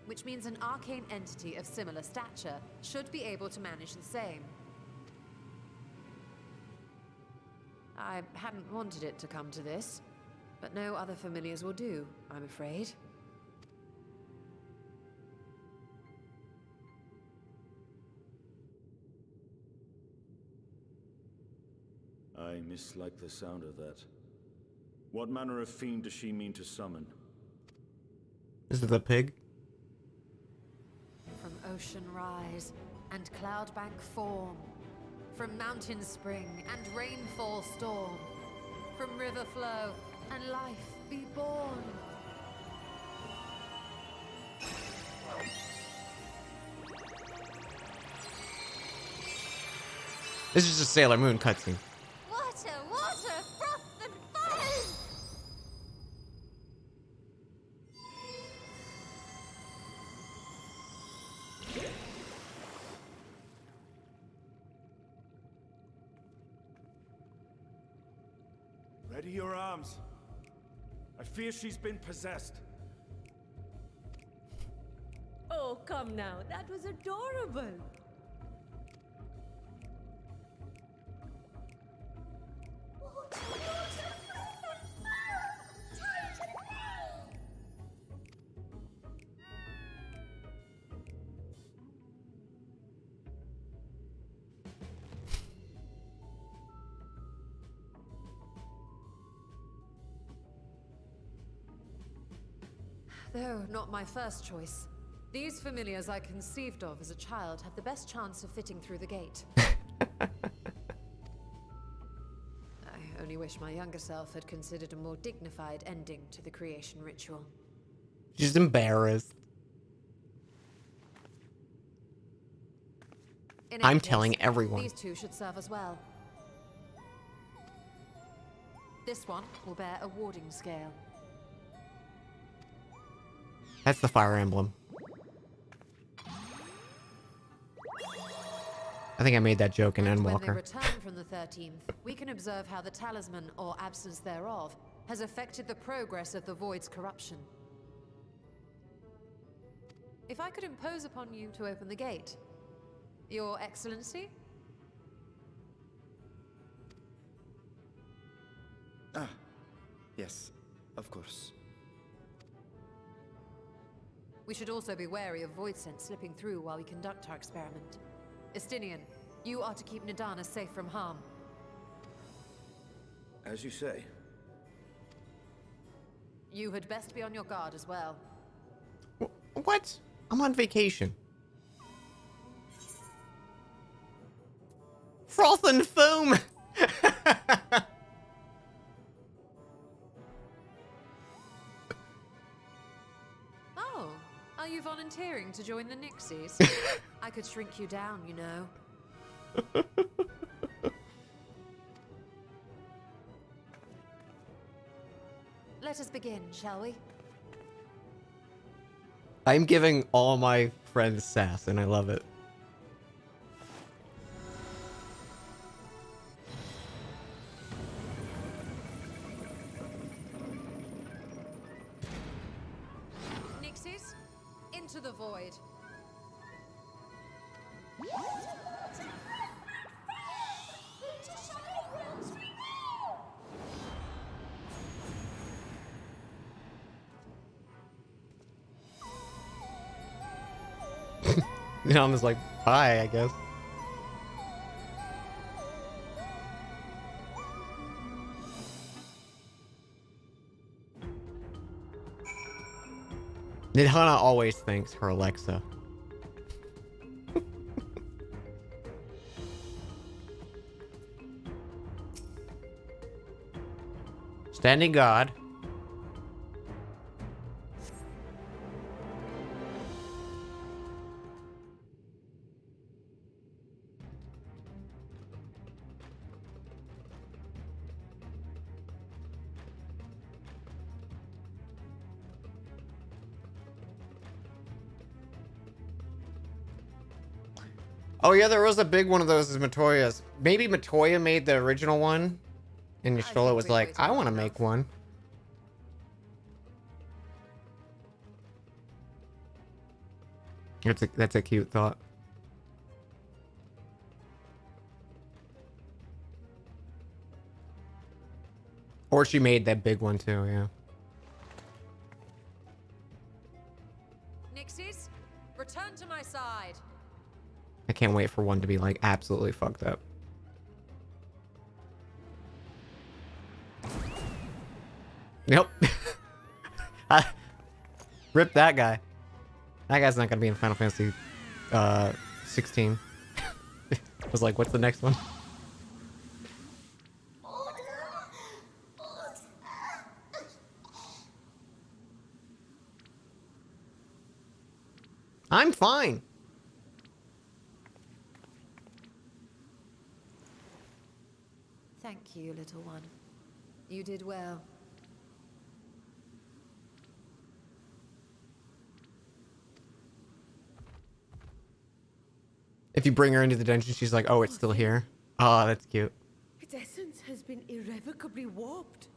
Which means an arcane entity of similar stature should be able to manage the same. I hadn't wanted it to come to this, but no other familiars will do, I'm afraid. I mislike the sound of that. What manner of fiend does she mean to summon? Is it the pig? From ocean rise and cloudbank form, from mountain spring and rainfall storm, from river flow and life be born. This is just a Sailor Moon cutscene. Water, water, froth and foam! Steady your arms. I fear she's been possessed. Oh, come now. That was adorable. Though not my first choice. These familiars I conceived of as a child have the best chance of fitting through the gate. I only wish my younger self had considered a more dignified ending to the creation ritual. She's embarrassed. In any I'm case, telling everyone. These two should serve as well. This one will bear a warding scale. That's the fire emblem. I think I made that joke in When they Endwalker. return from the 13th, we can observe how the talisman, or absence thereof, has affected the progress of the Void's corruption. If I could impose upon you to open the gate, Your Excellency? Ah, yes, of course. We should also be wary of void scent slipping through while we conduct our experiment. Estinian, you are to keep Nadana safe from harm. As you say. You had best be on your guard as well. What? I'm on vacation. Froth and foam! Oh, are you volunteering to join the Nixies? I could shrink you down, you know. Let us begin, shall we? I'm giving all my friends sass, and I love it. Nixies, into the void. Nana's like, bye, I guess. Nidhana always thanks her Alexa. Standing guard. Oh yeah, there was a big one of those as Matoya's. Maybe Matoya made the original one, and Yashtola was like, I want to make one. That's a cute thought. Or she made that big one too, yeah. Nixies, return to my side. I can't wait for one to be like absolutely fucked up. Nope. Rip that guy. That guy's not gonna be in Final Fantasy 16. I was like, what's the next one? I'm fine. Thank you, little one. You did well. If you bring her into the dungeon, she's like, oh, it's still here. Oh, that's cute. Its essence has been irrevocably never could be warped.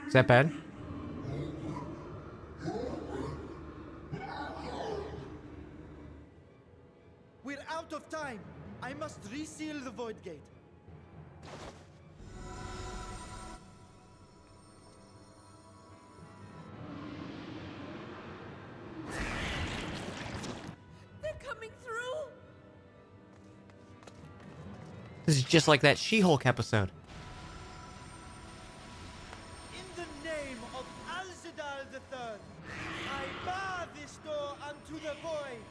Is that bad? We're out of time. I must reseal the void gate. They're coming through! This is just like that She-Hulk episode. In the name of Alzadal III, I bar this door unto the void.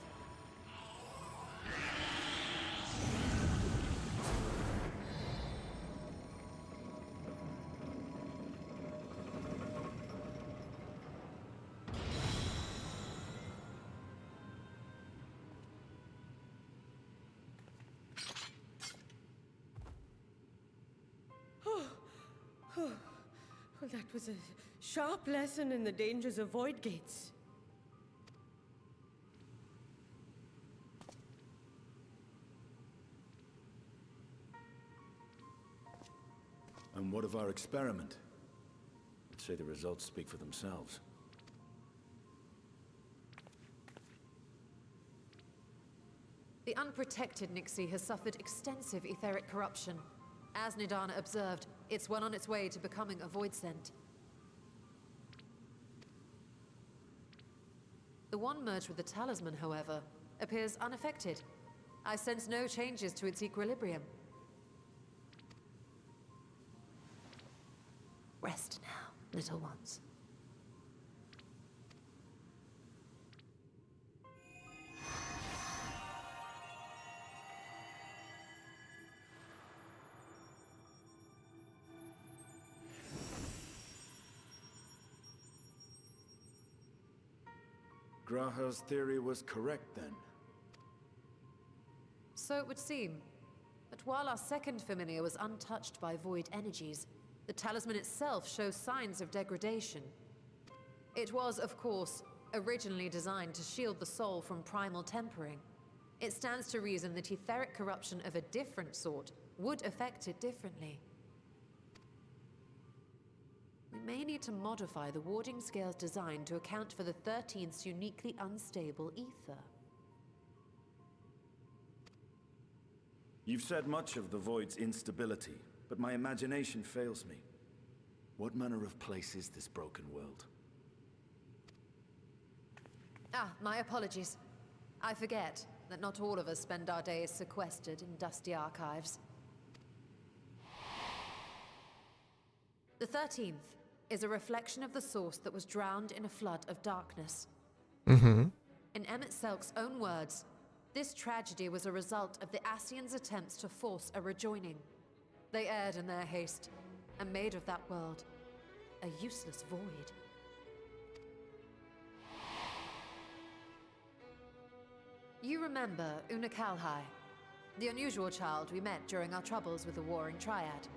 Well, that was a sharp lesson in the dangers of void gates. And what of our experiment? I'd say the results speak for themselves. The unprotected Nixie has suffered extensive etheric corruption. As Nidana observed, it's well on its way to becoming a void scent. The one merged with the talisman, however, appears unaffected. I sense no changes to its equilibrium. Rest now, little ones. Graha's theory was correct then. So it would seem. But while our second familiar was untouched by void energies, the talisman itself shows signs of degradation. It was, of course, originally designed to shield the soul from primal tempering. It stands to reason that etheric corruption of a different sort would affect it differently. We may need to modify the warding scale's design to account for the 13th's uniquely unstable ether. You've said much of the Void's instability, but my imagination fails me. What manner of place is this broken world? Ah, my apologies. I forget that not all of us spend our days sequestered in dusty archives. The 13th is a reflection of the source that was drowned in a flood of darkness. Mm-hmm. In Emmett Selk's own words, this tragedy was a result of the Ascians' attempts to force a rejoining. They erred in their haste, and made of that world a useless void. You remember Una Kalhai, the unusual child we met during our troubles with the Warring Triad.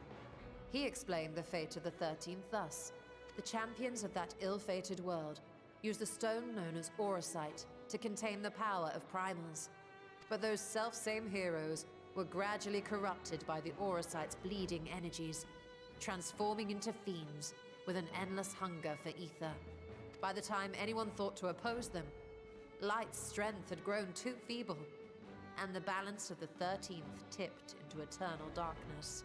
He explained the fate of the 13th thus. The champions of that ill-fated world used a stone known as Auracite to contain the power of primals. But those self-same heroes were gradually corrupted by the Auracite's bleeding energies, transforming into fiends with an endless hunger for ether. By the time anyone thought to oppose them, Light's strength had grown too feeble, and the balance of the 13th tipped into eternal darkness.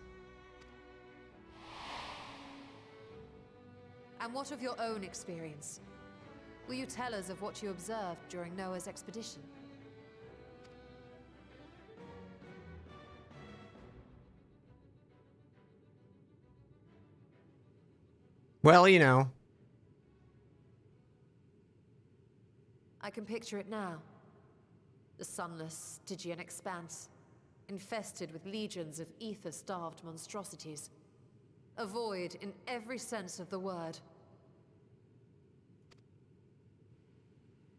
And what of your own experience? Will you tell us of what you observed during Noah's expedition? Well, you know. I can picture it now. The sunless, Stygian expanse, infested with legions of ether-starved monstrosities. A void in every sense of the word.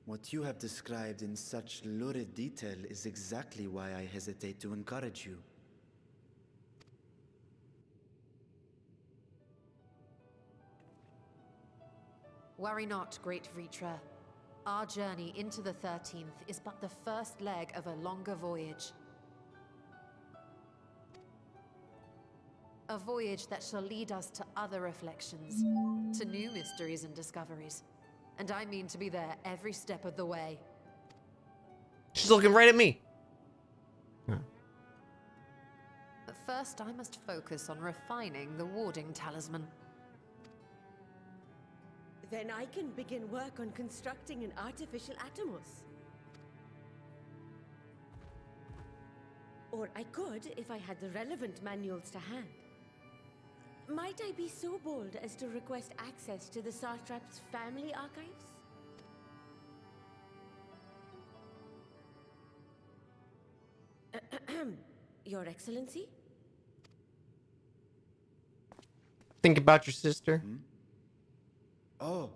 What you have described in such lurid detail is exactly why I hesitate to encourage you. Worry not, great Vritra. Our journey into the 13th is but the first leg of a longer voyage. A voyage that shall lead us to other reflections, to new mysteries and discoveries. And I mean to be there every step of the way. She's looking right at me. But first, I must focus on refining the warding talisman. Then I can begin work on constructing an artificial Atomos. Or I could if I had the relevant manuals to hand. Might I be so bold as to request access to the Satrap's family archives? Your Excellency? Think about your sister. Oh,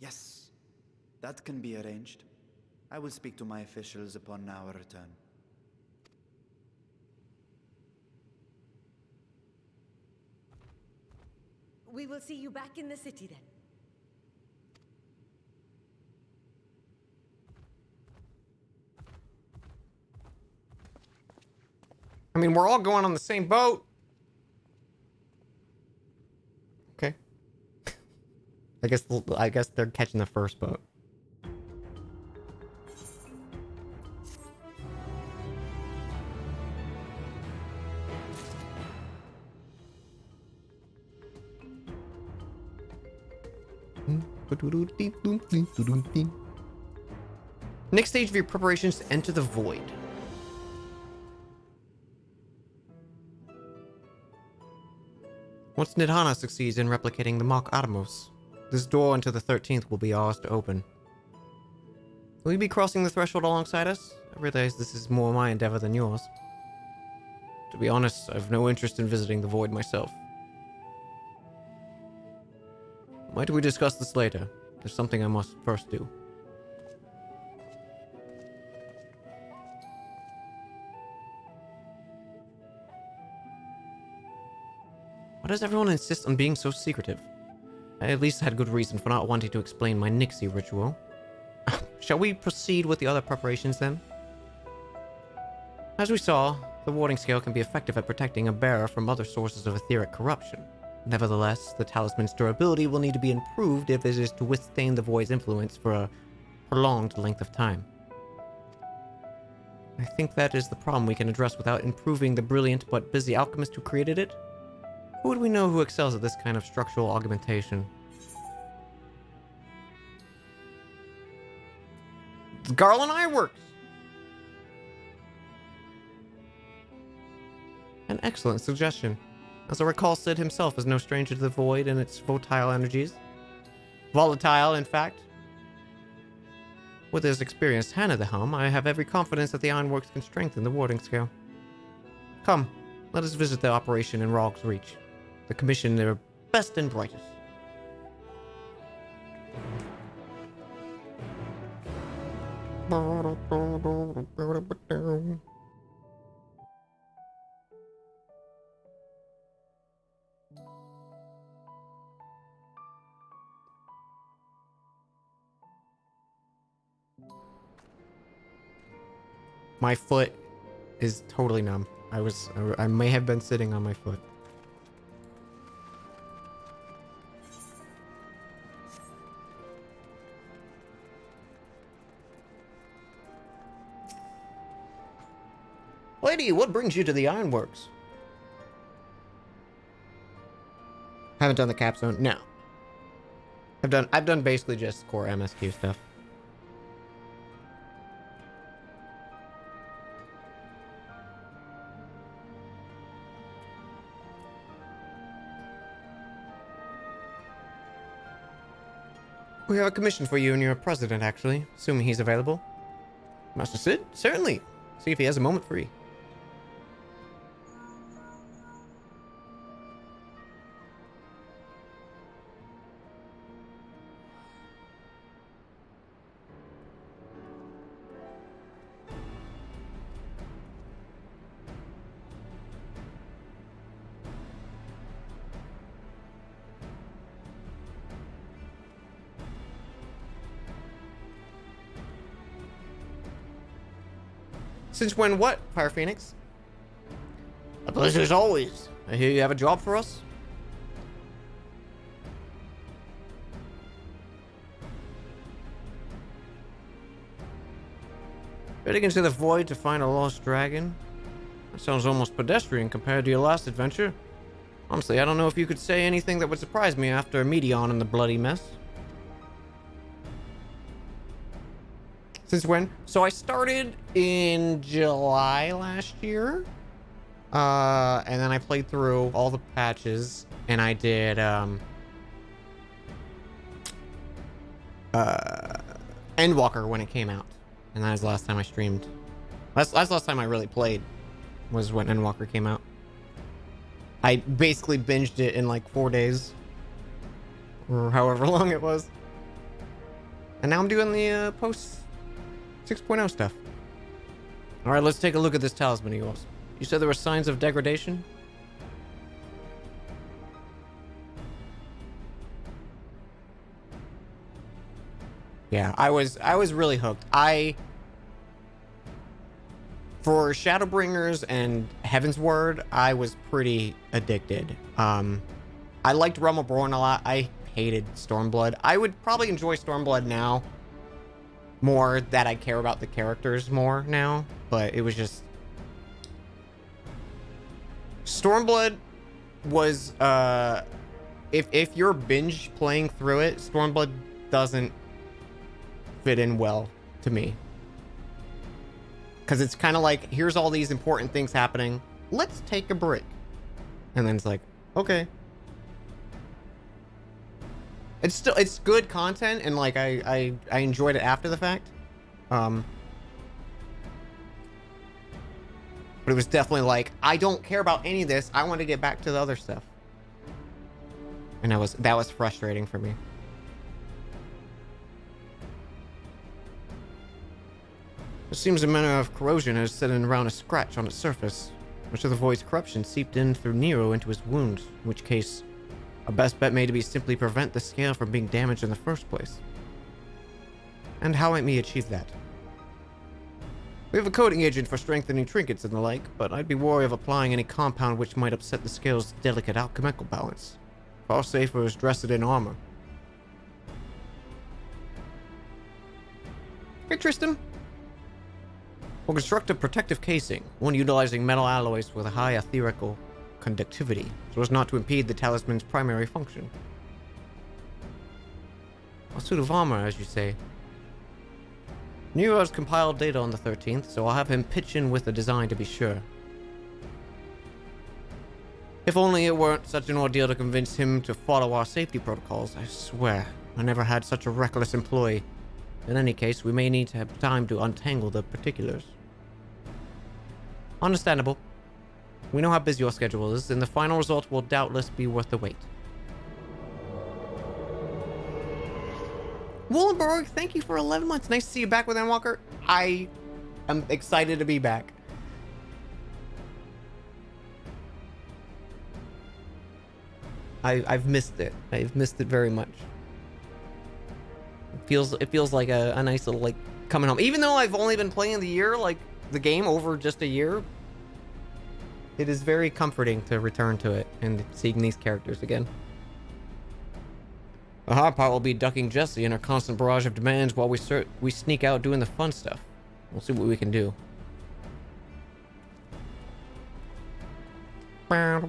yes. That can be arranged. I will speak to my officials upon our return. We will see you back in the city then. I mean, we're all going on the same boat. Okay. I guess they're catching the first boat. Next stage of your preparations to enter the void. Once Nidhana succeeds in replicating the Mach Atomos, this door into the 13th will be ours to open. Will you be crossing the threshold alongside us? I realize this is more my endeavor than yours. To be honest, I have no interest in visiting the void myself. Might we discuss this later? There's something I must first do. Why does everyone insist on being so secretive? I at least had good reason for not wanting to explain my Nixie ritual. Shall we proceed with the other preparations then? As we saw, the warding scale can be effective at protecting a bearer from other sources of etheric corruption. Nevertheless, the talisman's durability will need to be improved if it is to withstand the void's influence for a prolonged length of time. I think that is the problem we can address without improving the brilliant but busy alchemist who created it. Who would we know who excels at this kind of structural augmentation? It's Garland Ironworks! An excellent suggestion. As I recall, Sid himself is no stranger to the void and its volatile energies. Volatile, in fact. With his experienced hand at the helm, I have every confidence that the Ironworks can strengthen the warding scale. Come, let us visit the operation in Rog's Reach. The commission their best and brightest. My foot is totally numb. I may have been sitting on my foot. Lady, what brings you to the Ironworks? Haven't done the capstone? No. I've done basically just core MSQ stuff. We have a commission for you and your president, actually, assuming he's available. Master Sid? Certainly. See if he has a moment free. Since when what, Fire Phoenix? A pleasure as always. I hear you have a job for us? Heading into the void to find a lost dragon? That sounds almost pedestrian compared to your last adventure. Honestly, I don't know if you could say anything that would surprise me after Meteon and the bloody mess. Since when? So I started in July last year. And then I played through all the patches, and I did, Endwalker when it came out. And that was the last time I streamed. That's the last time I really played, was when Endwalker came out. I basically binged it in like 4 days. Or however long it was. And now I'm doing the, post 6.0 stuff. Alright, let's take a look at this talisman of yours. You said there were signs of degradation? Yeah, I was really hooked. For Shadowbringers and Heaven's Word, I was pretty addicted. I liked Realm of Born a lot. I hated Stormblood. I would probably enjoy Stormblood now more, that I care about the characters more now, but it was just Stormblood was if you're binge playing through it, Stormblood doesn't fit in well to me. Cause it's kind of like, here's all these important things happening. Let's take a break. And then it's like, okay. It's good content, and like I enjoyed it after the fact. But it was definitely like, I don't care about any of this. I want to get back to the other stuff. And that was frustrating for me. It seems a manner of corrosion has set in around a scratch on its surface. Much of the void's corruption seeped in through Nero into his wound, in which case, our best bet may be simply prevent the scale from being damaged in the first place. And how might we achieve that? We have a coating agent for strengthening trinkets and the like, but I'd be wary of applying any compound which might upset the scale's delicate alchemical balance. Far safer is dress it in armor. Hey, Tristan. We'll construct a protective casing, one utilizing metal alloys with a high etherical conductivity, so as not to impede the talisman's primary function. A suit of armor, as you say. Nero's compiled data on the 13th, so I'll have him pitch in with the design to be sure. If only it weren't such an ordeal to convince him to follow our safety protocols. I swear, I never had such a reckless employee. In any case, we may need to have time to untangle the particulars. Understandable. We know how busy your schedule is, and the final result will doubtless be worth the wait. Woolenberg, thank you for 11 months. Nice to see you back with Endwalker. I am excited to be back. I've missed it. I've missed it very much. It feels like a nice little, like, coming home. Even though I've only been playing the game over just a year, it is very comforting to return to it and seeing these characters again. The hard part will be ducking Jessie in her constant barrage of demands while we sneak out doing the fun stuff. We'll see what we can do. I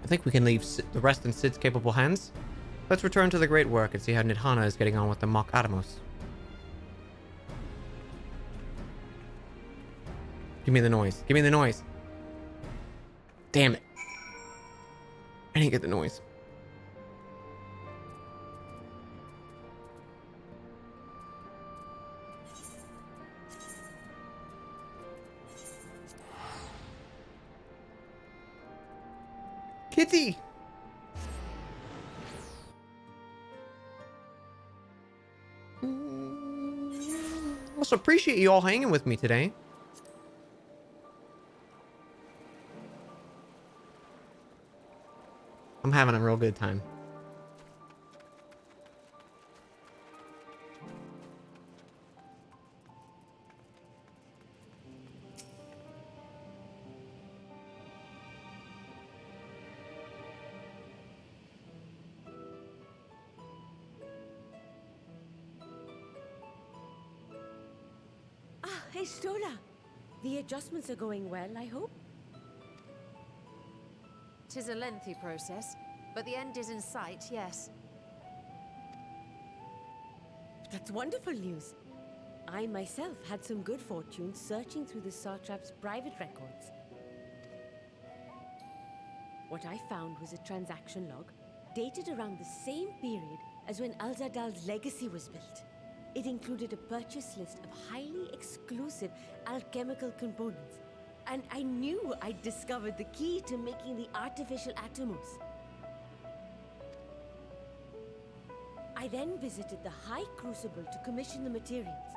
think we can leave the rest in Sid's capable hands. Let's return to the great work and see how Nidhana is getting on with the Mock Atomos. Give me the noise. Give me the noise. Damn it. I didn't get the noise. Kitty! Also appreciate you all hanging with me today. I'm having a real good time. Stola! The adjustments are going well, I hope? 'Tis a lengthy process, but the end is in sight, yes. That's wonderful news. I myself had some good fortune searching through the Satrap's private records. What I found was a transaction log dated around the same period as when Alzadal's legacy was built. It included a purchase list of highly exclusive alchemical components, and I knew I'd discovered the key to making the artificial Atomos. I then visited the High Crucible to commission the materials.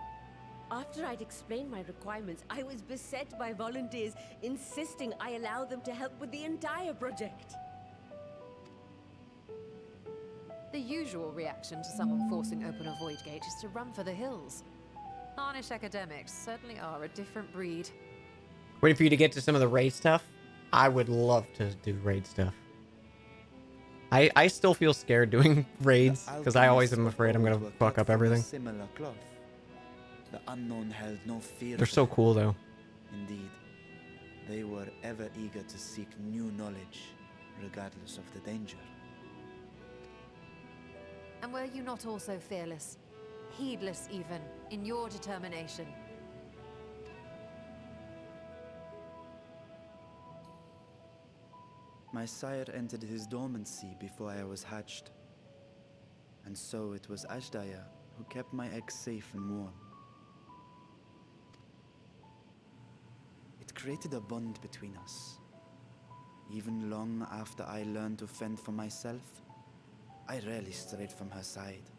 After I'd explained my requirements, I was beset by volunteers insisting I allow them to help with the entire project. The usual reaction to someone forcing open a void gate is to run for the hills. Harnish academics certainly are a different breed. Waiting for you to get to some of the raid stuff. I would love to do raid stuff. I still feel scared doing raids because I always am afraid I'm gonna fuck up everything. Similar cloth. The unknown held no fear. They're so cool though. Indeed, they were ever eager to seek new knowledge, regardless of the danger. And were you not also fearless, heedless even, in your determination? My sire entered his dormancy before I was hatched. And so it was Ashdaya who kept my eggs safe and warm. It created a bond between us. Even long after I learned to fend for myself, I rarely strayed from her side.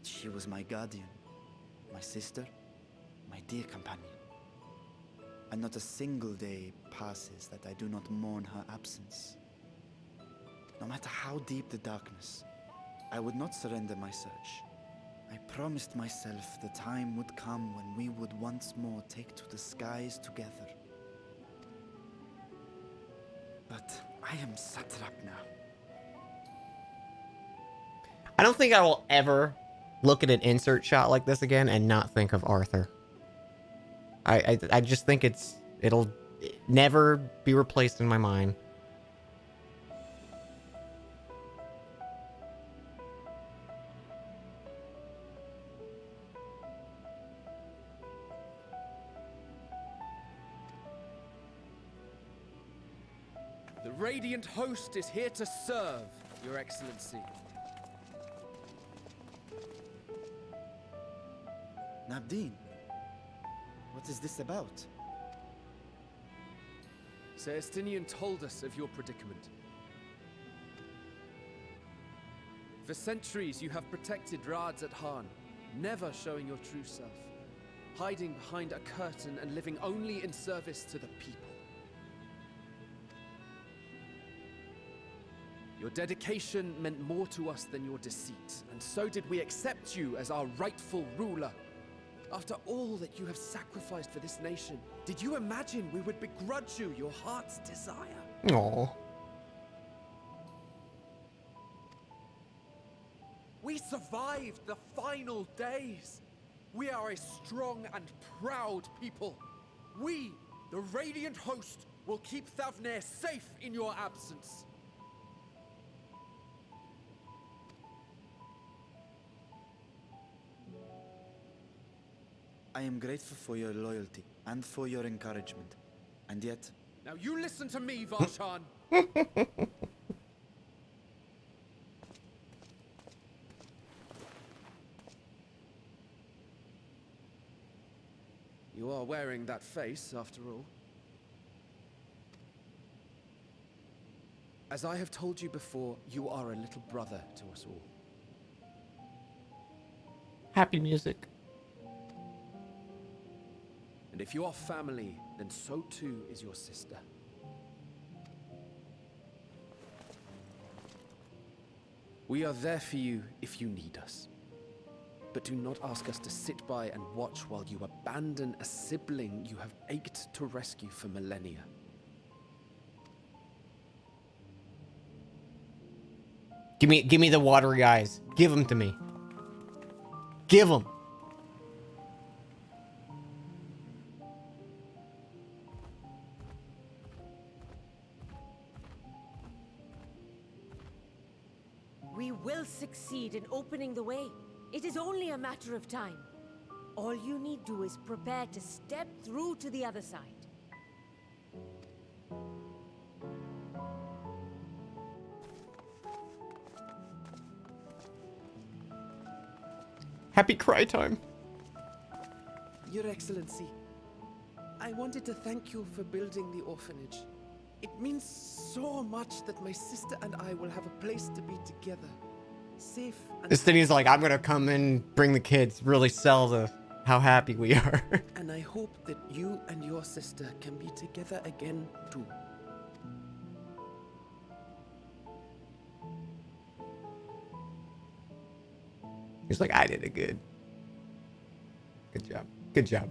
She was my guardian, my sister, my dear companion. And not a single day passes that I do not mourn her absence. No matter how deep the darkness, I would not surrender my search. I promised myself the time would come when we would once more take to the skies together. But I am satrap now. I don't think I will ever look at an insert shot like this again and not think of Arthur. I just think it'll never be replaced in my mind. The Radiant Host is here to serve, Your Excellency. Nabdeen, what is this about? Celestinian told us of your predicament. For centuries you have protected Rads at Han, never showing your true self, hiding behind a curtain and living only in service to the people. Your dedication meant more to us than your deceit, and so did we accept you as our rightful ruler. After all that you have sacrificed for this nation, did you imagine we would begrudge you your heart's desire? Aww. We survived the final days. We are a strong and proud people. We, the Radiant Host, will keep Thavnair safe in your absence. I am grateful for your loyalty and for your encouragement. And yet... Now you listen to me, Varshan. You are wearing that face, after all. As I have told you before, you are a little brother to us all. Happy music. And if you are family, then so too is your sister. We are there for you if you need us. But do not ask us to sit by and watch while you abandon a sibling you have ached to rescue for millennia. Give me the watery eyes. Give them to me. Give them. We will succeed in opening the way. It is only a matter of time. All you need do is prepare to step through to the other side. Happy cry time. Your Excellency, I wanted to thank you for building the orphanage. It means so much that my sister and I will have a place to be together. Safe and Estinian's like, I'm gonna come and bring the kids, really sell the how happy we are. And I hope that you and your sister can be together again too. He's like, I did it good. Good job. Good job.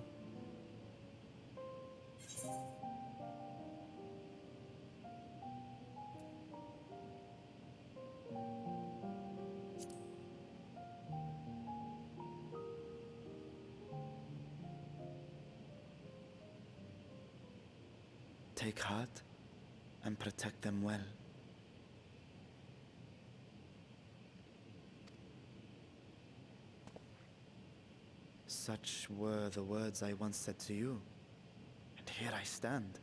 Take heart and protect them well. Such were the words I once said to you. And here I stand,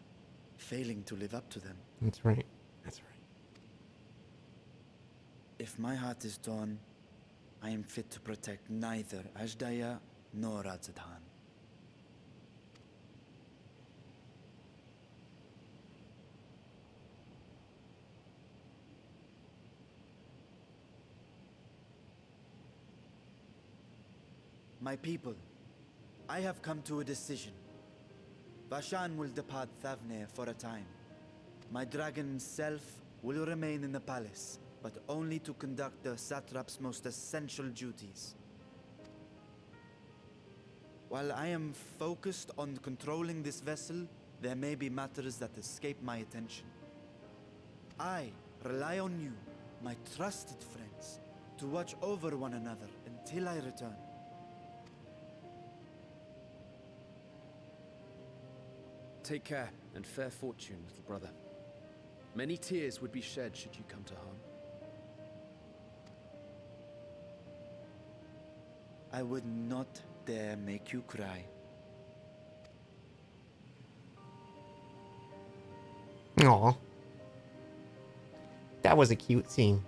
failing to live up to them. That's right. That's right. If my heart is torn, I am fit to protect neither Ajdaya nor Radzatan. My people, I have come to a decision. Vashan will depart Thavne for a time. My dragon self will remain in the palace, but only to conduct the satrap's most essential duties. While I am focused on controlling this vessel, there may be matters that escape my attention. I rely on you, my trusted friends, to watch over one another until I return. Take care and fair fortune, little brother. Many tears would be shed should you come to harm. I would not dare make you cry. Aw. That was a cute scene.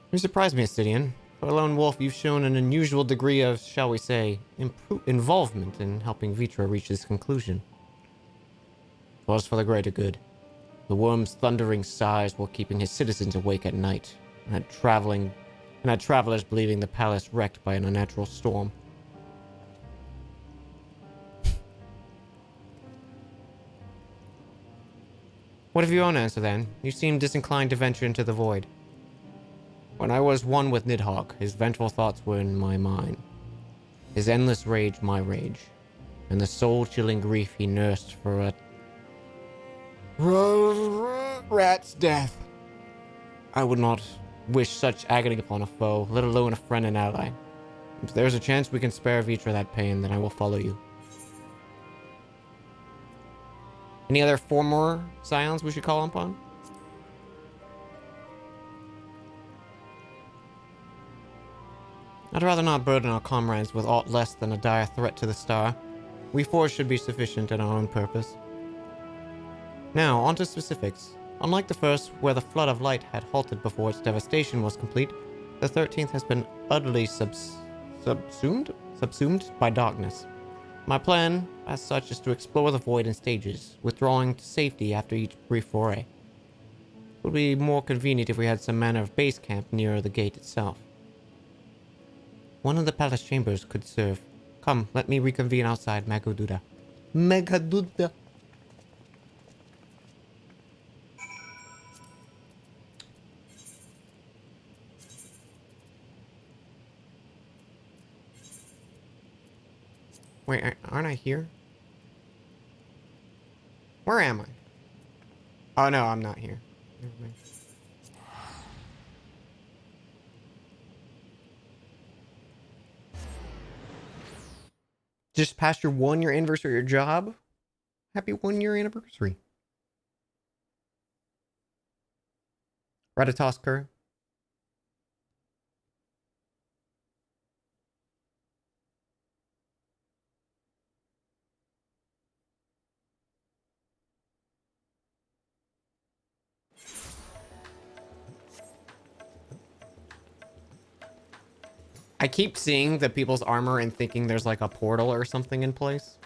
You surprised me, Estidian. For a lone wolf, you've shown an unusual degree of, shall we say, involvement in helping Vitra reach this conclusion. It was for the greater good. The worm's thundering sighs were keeping his citizens awake at night, and had travelers believing the palace wrecked by an unnatural storm. What of your own answer, then? You seem disinclined to venture into the void. When I was one with Nidhogg, his vengeful thoughts were in my mind. His endless rage, my rage. And the soul-chilling grief he nursed for a rat's death. I would not wish such agony upon a foe, let alone a friend and ally. If there's a chance we can spare Vitra that pain, then I will follow you. Any other former scions we should call upon? I'd rather not burden our comrades with aught less than a dire threat to the star. We four should be sufficient in our own purpose. Now, on to specifics. Unlike the first, where the flood of light had halted before its devastation was complete, the 13th has been utterly subsumed by darkness. My plan, as such, is to explore the void in stages, withdrawing to safety after each brief foray. It would be more convenient if we had some manner of base camp near the gate itself. One of the palace chambers could serve. Come, let me reconvene outside Magaduda. Magaduda. Wait, aren't I here? Where am I? Oh no, I'm not here. Never mind. Just past your 1-year anniversary of your job? Happy 1-year anniversary. Ratatosker. I keep seeing the people's armor and thinking there's like a portal or something in place.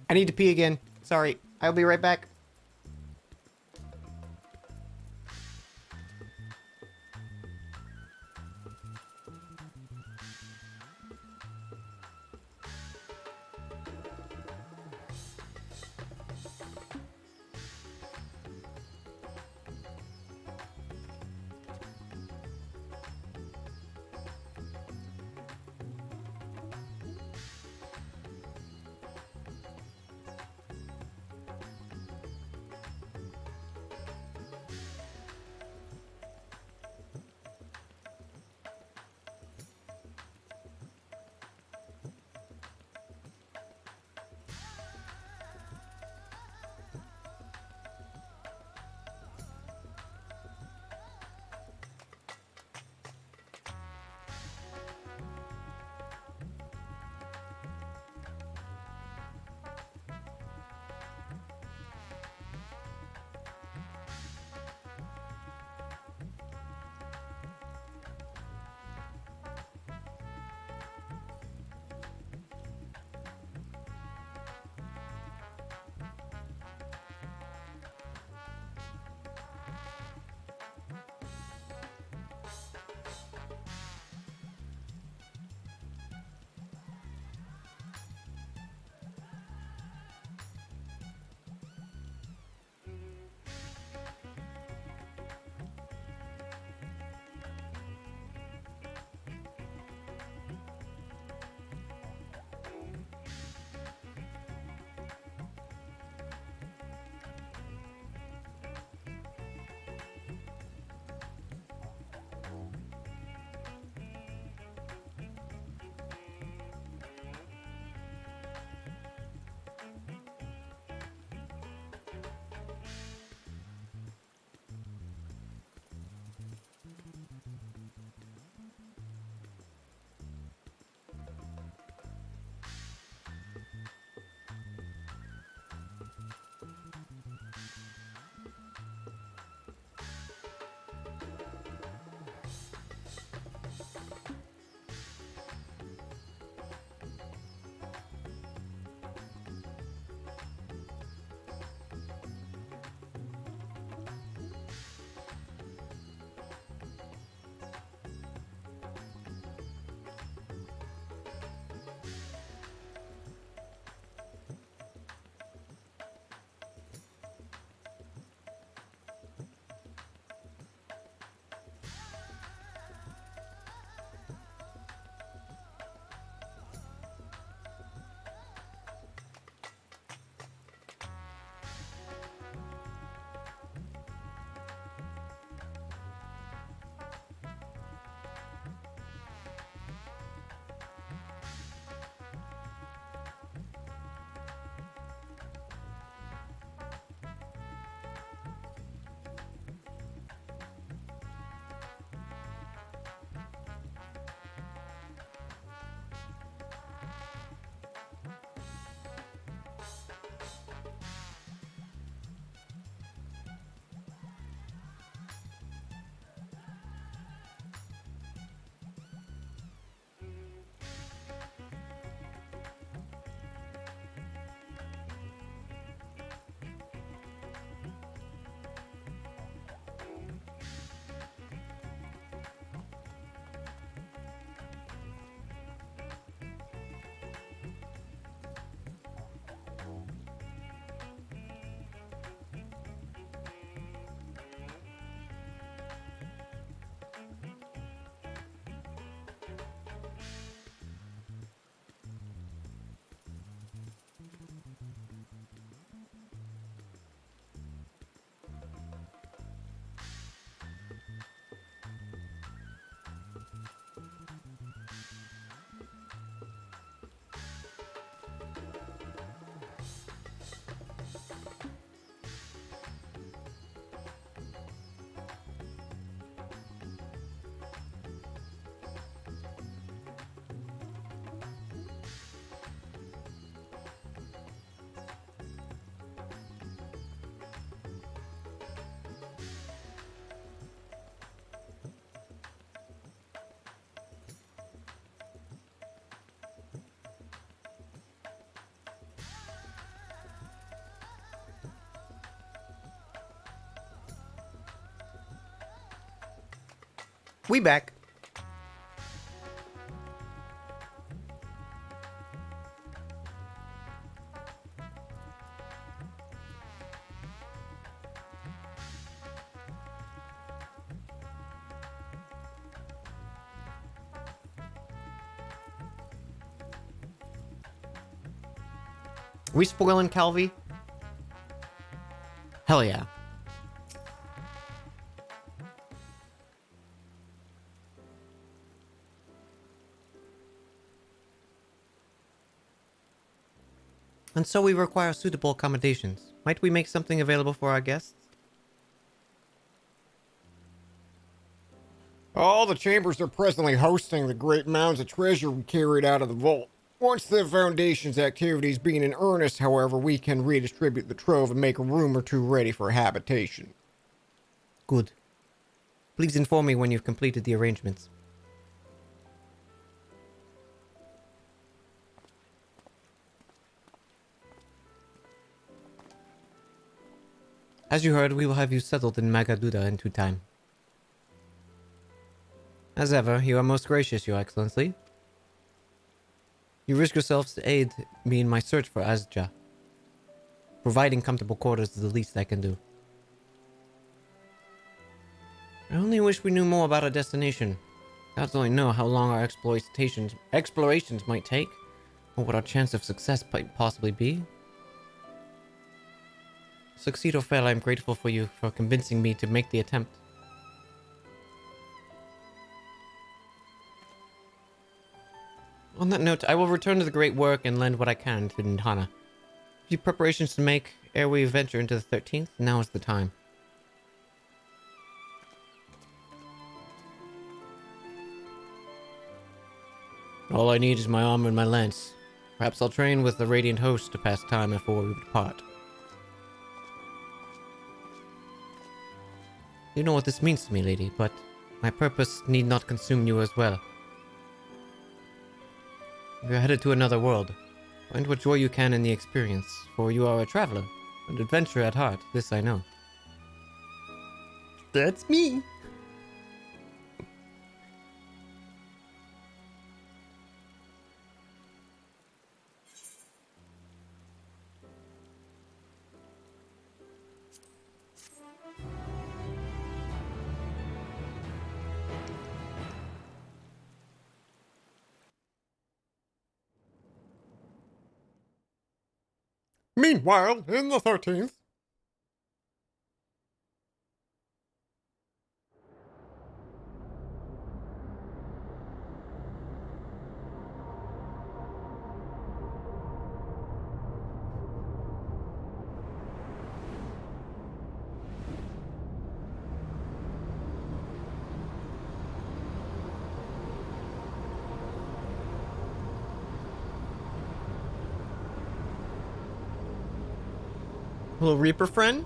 I need to pee again. Sorry. I'll be right back. We back. We spoiling Calvi? Hell yeah. And so we require suitable accommodations. Might we make something available for our guests? All the chambers are presently hosting the great mounds of treasure we carried out of the vault. Once the Foundation's activities being in earnest, however, we can redistribute the trove and make a room or two ready for habitation. Good. Please inform me when you've completed the arrangements. As you heard, we will have you settled in Magaduda in due time. As ever, you are most gracious, Your Excellency. You risk yourselves to aid me in my search for Azja. Providing comfortable quarters is the least I can do. I only wish we knew more about our destination. Gods only know how long our explorations might take, or what our chance of success might possibly be. Succeed or fail, I am grateful for you for convincing me to make the attempt. On that note, I will return to the great work and lend what I can to Nidhana. A few preparations to make ere we venture into the 13th. Now is the time. All I need is my armor and my lance. Perhaps I'll train with the Radiant Host to pass time before we depart. You know what this means to me, lady, but my purpose need not consume you as well. We are headed to another world. Find what joy you can in the experience, for you are a traveler, an adventurer at heart, this I know. That's me! Meanwhile, in the 13th... Hello, Reaper friend?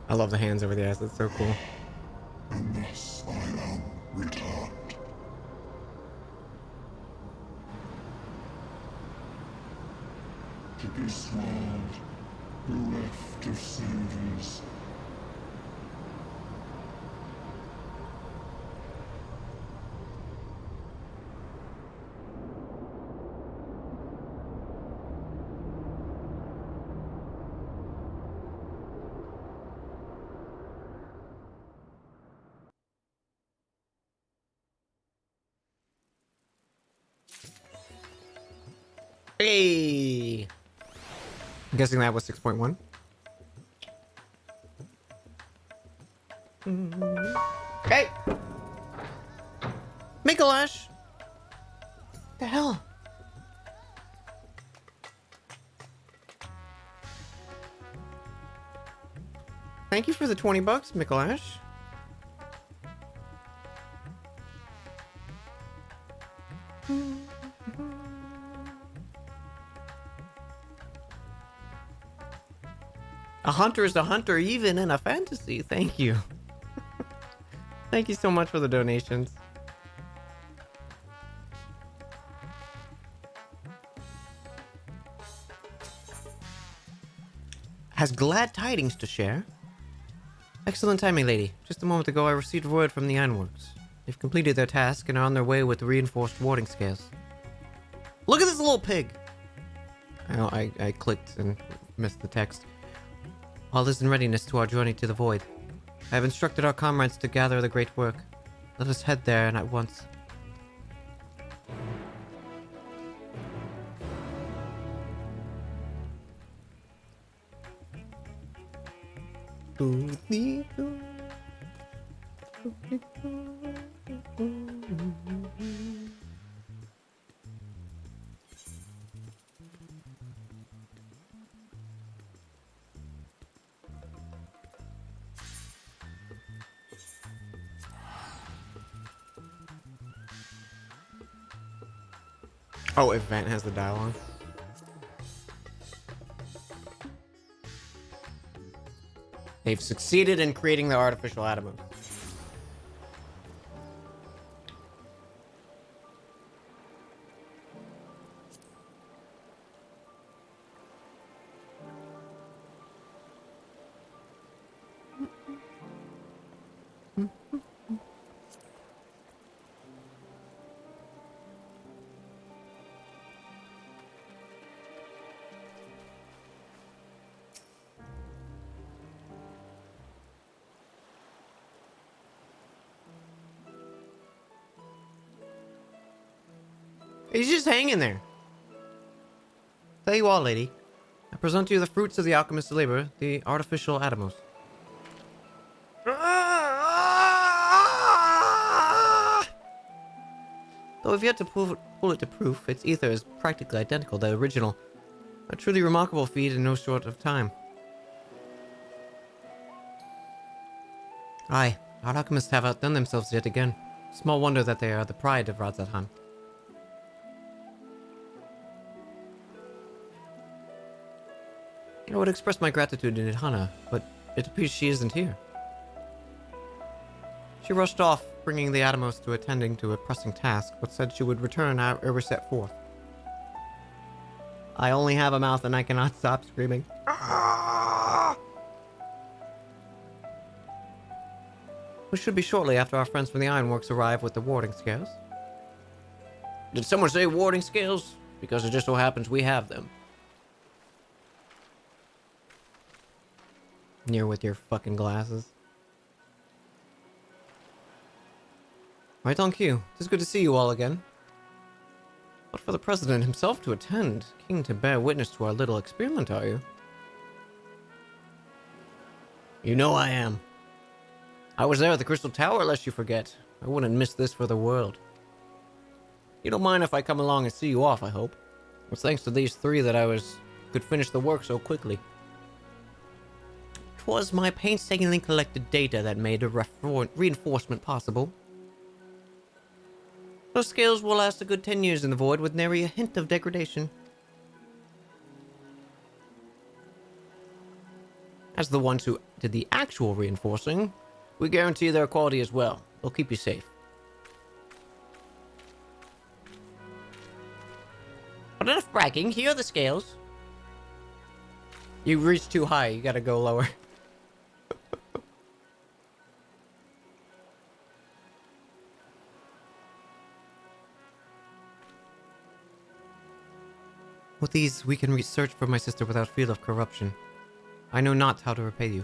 I love the hands over the eyes, that's so cool. And thus I am returned. To be swallowed, bereft of saviors. Hey! I'm guessing that was 6.1. Hey! Mikolash! The hell? Thank you for the 20 bucks, Mikolash. A hunter is a hunter, even in a fantasy. Thank you. Thank you so much for the donations. Has glad tidings to share. Excellent timing, lady. Just a moment ago, I received word from the Ironworks. They've completed their task and are on their way with reinforced warding scales. Look at this little pig! I clicked and missed the text. All is in readiness to our journey to the void. I have instructed our comrades to gather the great work. Let us head there and at once. Oh, if Vant has the dialogue. They've succeeded in creating the artificial Atomos. He's just hanging there. Tell you all, lady. I present to you the fruits of the alchemist's labor, the artificial Atomos. Though we've yet to pull it to proof, its ether is practically identical to the original. A truly remarkable feat in no short of time. Aye, our alchemists have outdone themselves yet again. Small wonder that they are the pride of Radzathan. I would express my gratitude to Nidhana, but it appears she isn't here. She rushed off, bringing the Atomos to attending to a pressing task, but said she would return however we set forth. I only have a mouth and I cannot stop screaming. We should be shortly after our friends from the Ironworks arrive with the warding scales. Did someone say warding scales? Because it just so happens we have them. You're with your fucking glasses. Right on cue. It is good to see you all again. But for the President himself to attend, keen to bear witness to our little experiment, are you? You know I am. I was there at the Crystal Tower, lest you forget. I wouldn't miss this for the world. You don't mind if I come along and see you off, I hope. It's thanks to these three that I could finish the work so quickly. 'Twas my painstakingly collected data that made a reinforcement possible. Those scales will last a good 10 years in the void with nary a hint of degradation. As the ones who did the actual reinforcing, we guarantee their quality as well. They'll keep you safe. But enough bragging, here are the scales. You reached too high, you gotta go lower. With these, we can search for my sister without fear of corruption. I know not how to repay you.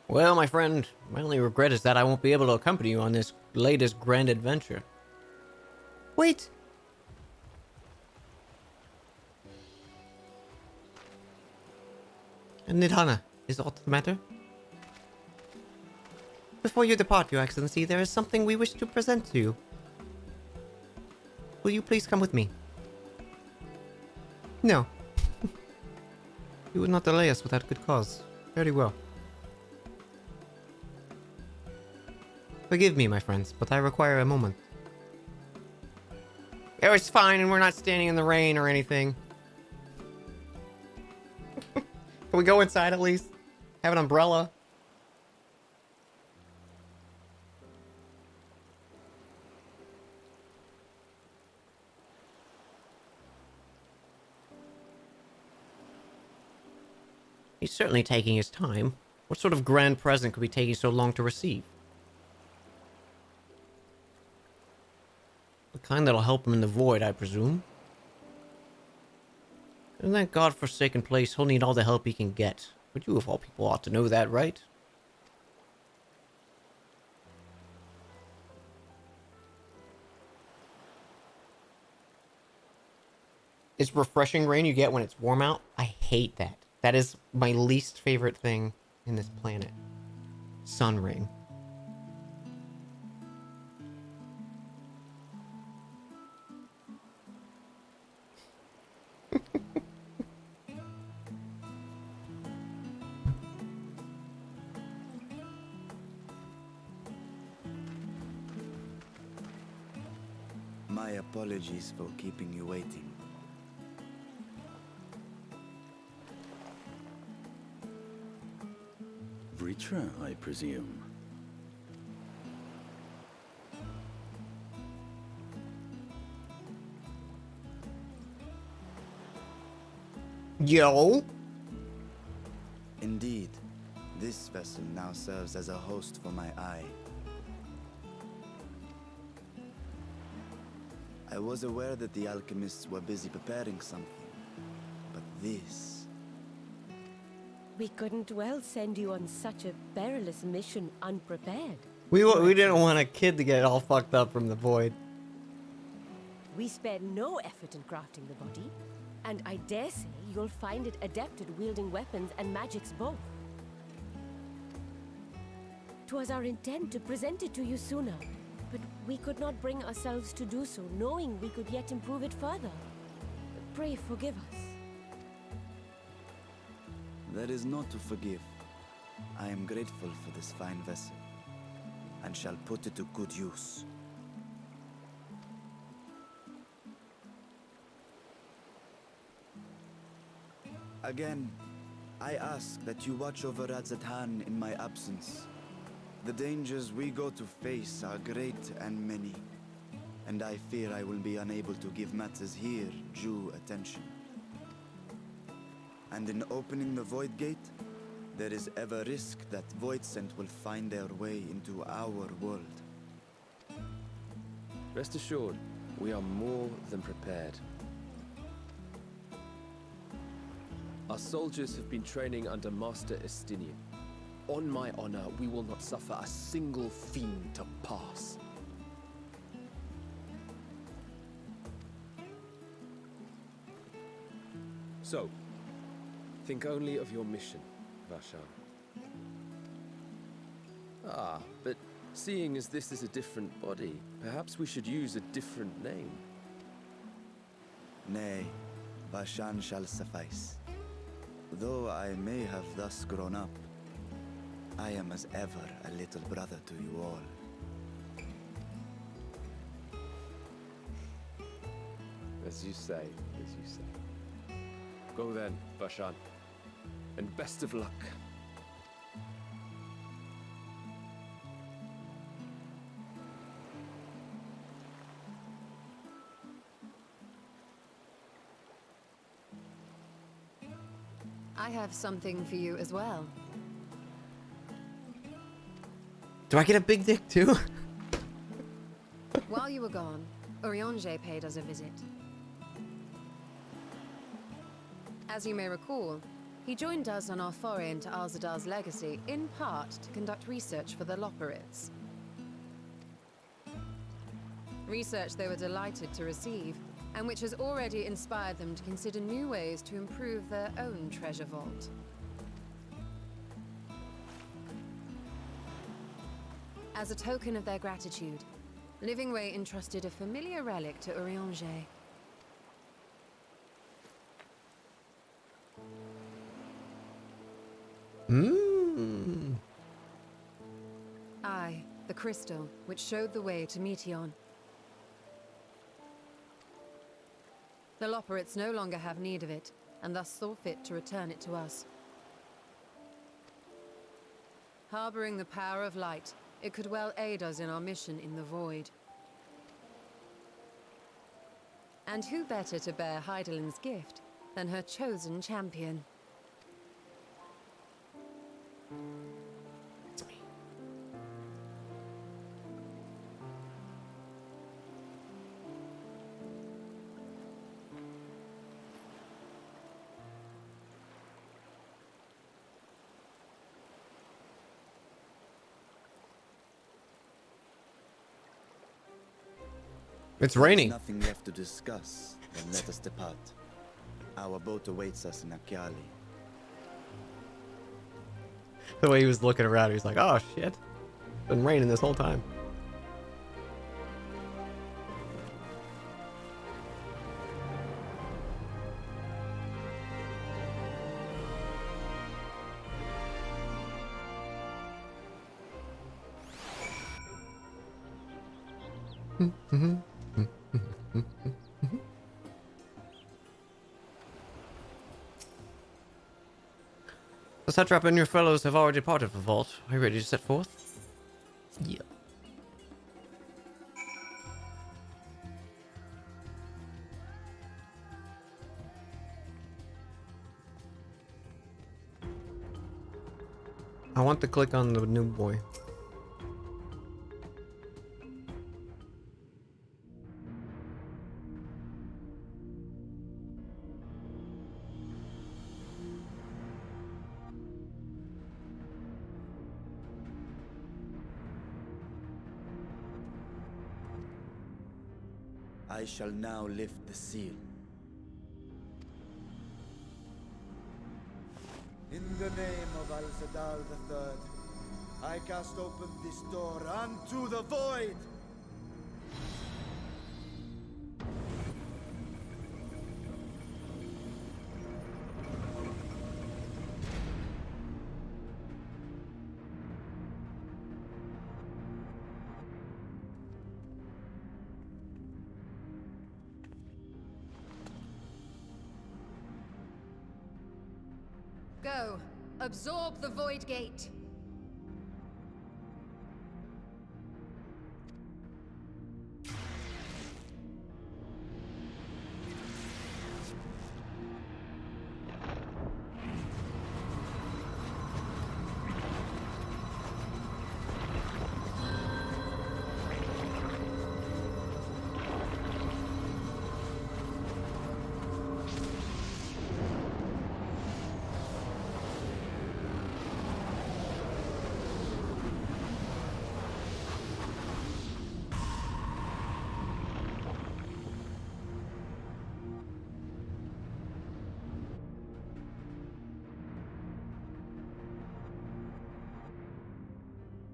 Well, my friend, my only regret is that I won't be able to accompany you on this latest grand adventure. Wait! Nidhana, is aught the matter? Before you depart, Your Excellency, there is something we wish to present to you. Will you please come with me? No. You would not delay us without good cause. Very well. Forgive me, my friends, but I require a moment. Oh, it's fine, and we're not standing in the rain or anything. we go inside at least? Have an umbrella? He's certainly taking his time. What sort of grand present could be taking so long to receive? The kind that'll help him in the void, I presume. In that godforsaken place, he'll need all the help he can get. But you of all people ought to know that, right? It's refreshing rain you get when it's warm out. I hate that. That is my least favorite thing in this planet. Sun rain. My apologies for keeping you waiting. Vritra, I presume. Yo. Indeed, this vessel now serves as a host for my eye. I was aware that the alchemists were busy preparing something, but this... We couldn't well send you on such a perilous mission unprepared. We didn't want a kid to get all fucked up from the void. We spared no effort in crafting the body, and I dare say you'll find it adept at wielding weapons and magics both. 'Twas our intent to present it to you sooner, but we could not bring ourselves to do so, knowing we could yet improve it further. Pray forgive us. There is not to forgive. I am grateful for this fine vessel, and shall put it to good use. Again, I ask that you watch over Radzatan in my absence. The dangers we go to face are great and many, and I fear I will be unable to give matters here due attention. And in opening the Void Gate, there is ever risk that Voidsent will find their way into our world. Rest assured, we are more than prepared. Our soldiers have been training under Master Estinian. On my honor, we will not suffer a single fiend to pass. So, think only of your mission, Vashan. Ah, but seeing as this is a different body, perhaps we should use a different name. Nay, Vashan shall suffice. Though I may have thus grown up, I am as ever a little brother to you all. As you say, as you say. Go then, Vashan. And best of luck. I have something for you as well. Do I get a big dick too? While you were gone, Urianger paid us a visit. As you may recall, he joined us on our foray into Alzadal's legacy, in part to conduct research for the Loporrits. Research they were delighted to receive, and which has already inspired them to consider new ways to improve their own treasure vault. As a token of their gratitude, Livingway entrusted a familiar relic to Urianger. Aye, the crystal, which showed the way to Meteon. The Loporrits no longer have need of it, and thus saw fit to return it to us. Harboring the power of light, it could well aid us in our mission in the void. And who better to bear Heidelin's gift than her chosen champion? It's me. It's raining. There's nothing left to discuss, then let us depart. Our boat awaits us in Akyali. The way he was looking around, he was like, oh shit. It's been raining this whole time. The satrap and your fellows have already departed the vault. Are you ready to set forth? Yeah. I want to click on the new boy. I shall now lift the seal. In the name of Al-Zadal III, I cast open this door unto the void! Go. Absorb the void gate.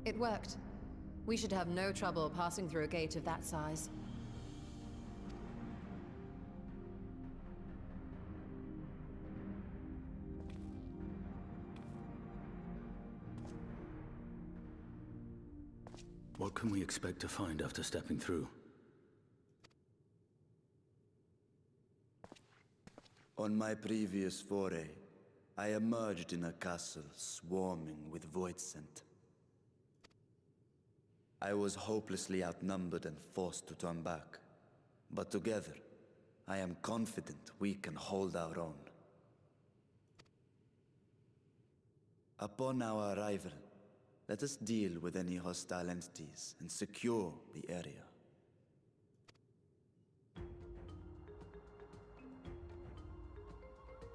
It worked. We should have no trouble passing through a gate of that size. What can we expect to find after stepping through? On my previous foray, I emerged in a castle swarming with void scent. I was hopelessly outnumbered and forced to turn back. But together, I am confident we can hold our own. Upon our arrival, let us deal with any hostile entities and secure the area.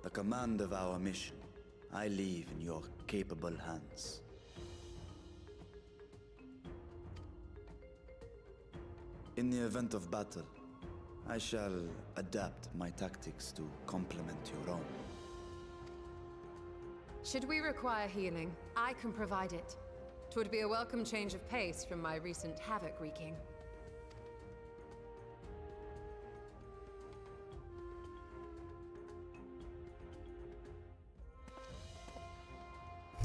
The command of our mission, I leave in your capable hands. In the event of battle, I shall adapt my tactics to complement your own. Should we require healing, I can provide it. 'Twould be a welcome change of pace from my recent havoc wreaking.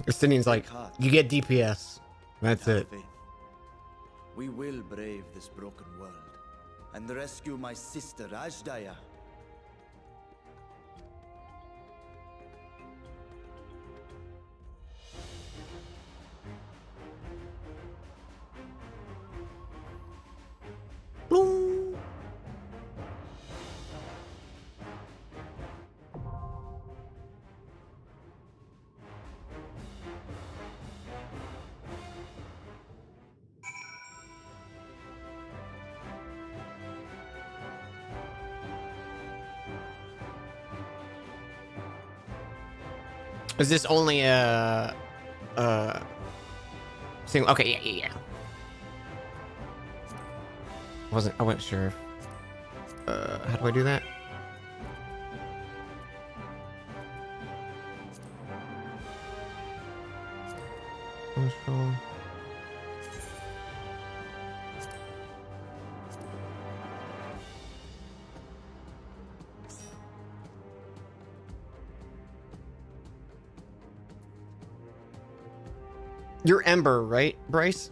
Justinian's like, you get DPS. That's it. Faith. We will brave this broken world and rescue my sister Ajdaya. Is this only a single? Okay, yeah. I wasn't sure. How do I do that? Control. You're Ember, right, Bryce?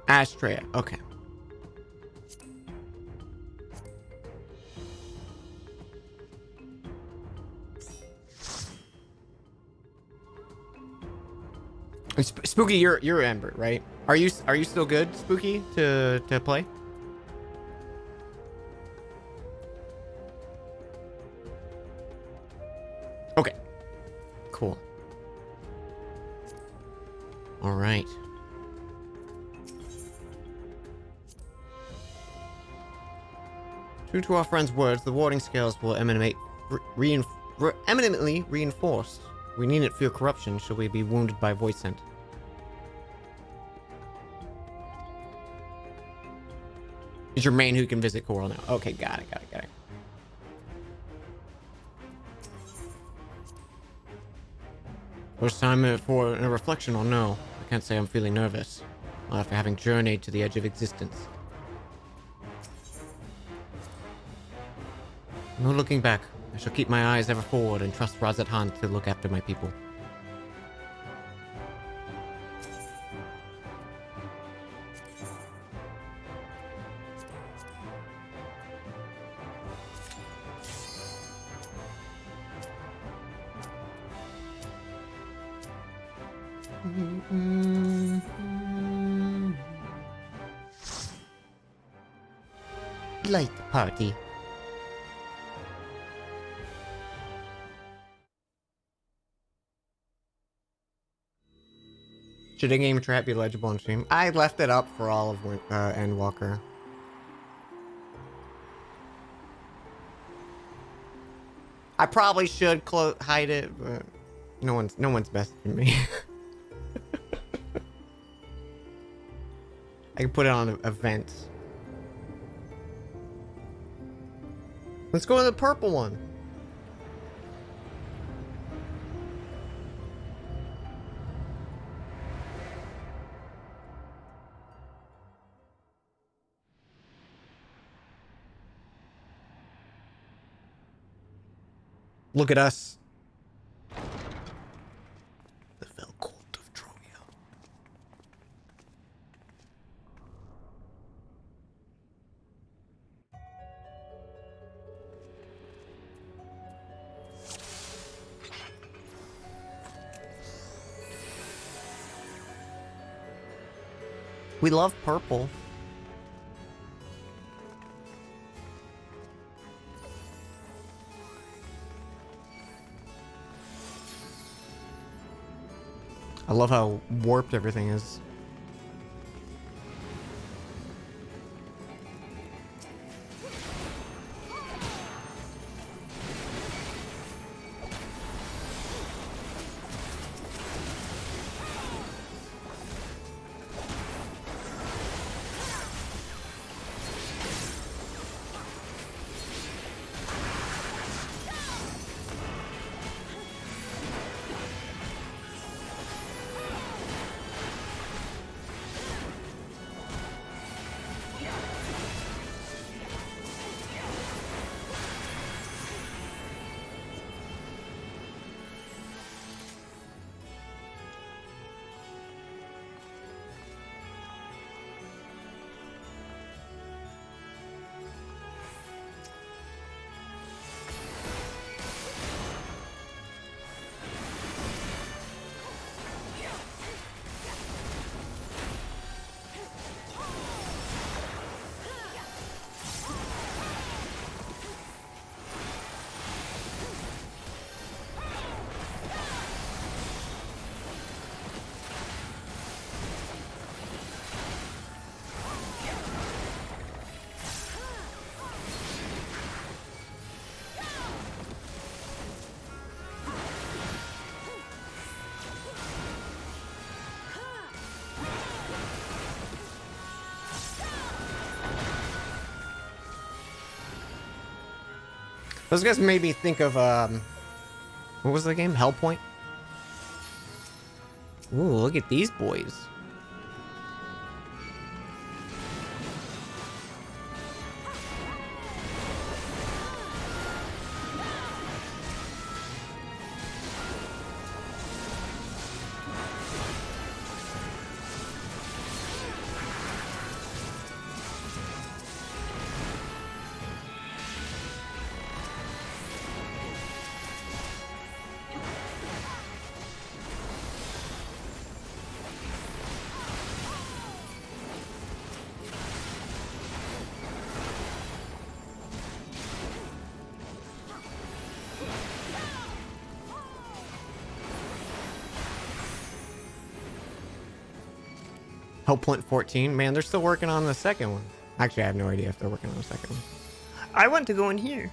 Astrea, okay. Spooky, you're Ember, right? Are you still good, Spooky, to play? Okay. Cool. All right. True to our friend's words, the warding scales will emanate eminently reinforced. We needn't fear corruption should we be wounded by void scent. It's your main who can visit Coral now. Okay, got it. First time for a reflection or no? I can't say I'm feeling nervous. After having journeyed to the edge of existence. No looking back. I shall keep my eyes ever forward and trust Razat Han to look after my people. Light the party. Should a game trap be legible on stream? I left it up for all of Endwalker. I probably should hide it, but no one's messaging me. I can put it on events. Let's go to the purple one. Look at us. The fell cult of Troya. We love purple. I love how warped everything is. Those guys made me think of, what was the game? Hellpoint? Ooh, look at these boys. Hellpoint 14. Man, they're still working on the second one. Actually, I have no idea if they're working on the second one. I want to go in here.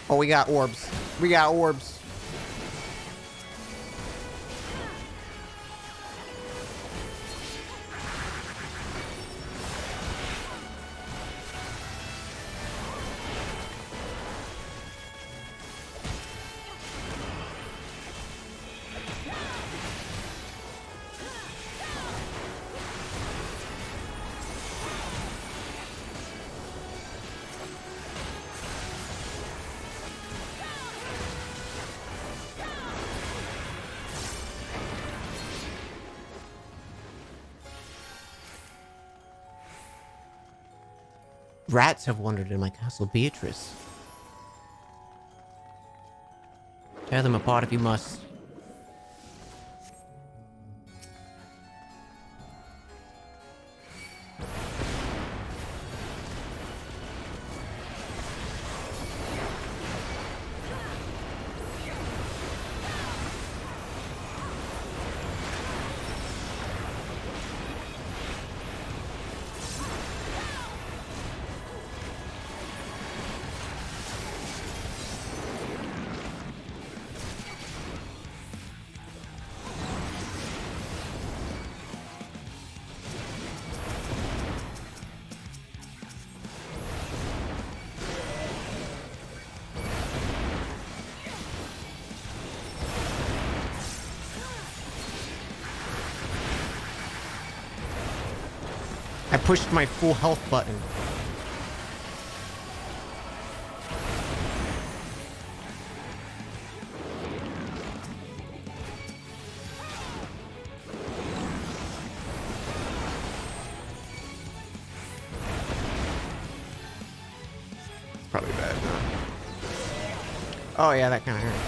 Oh, we got orbs. We got orbs. Rats have wandered in my castle, Beatrice. Tear them apart if you must. I pushed my full health button. It's probably bad now. Oh yeah, that kind of hurt.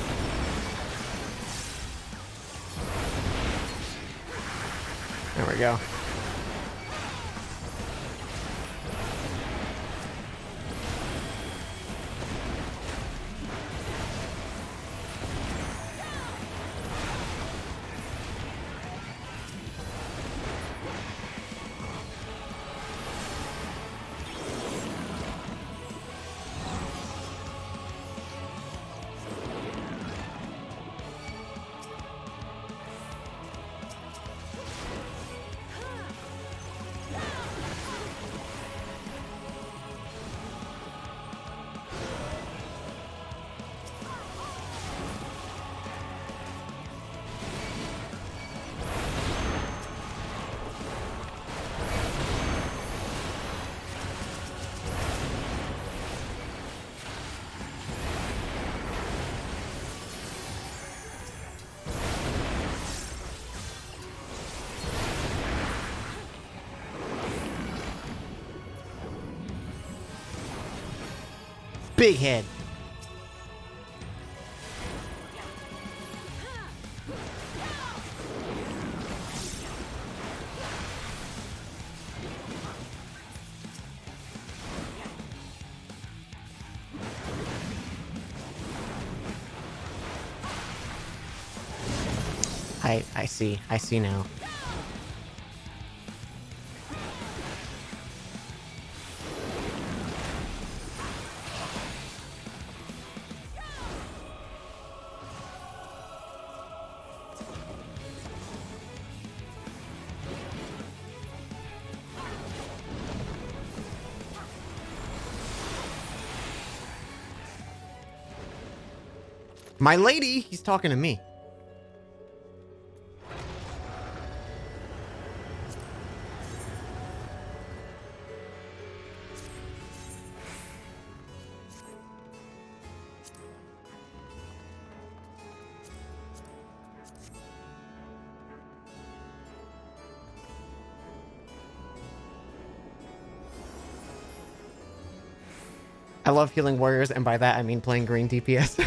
There we go. Big head. I see now. My lady, he's talking to me. I love healing warriors, and by that I mean playing green DPS.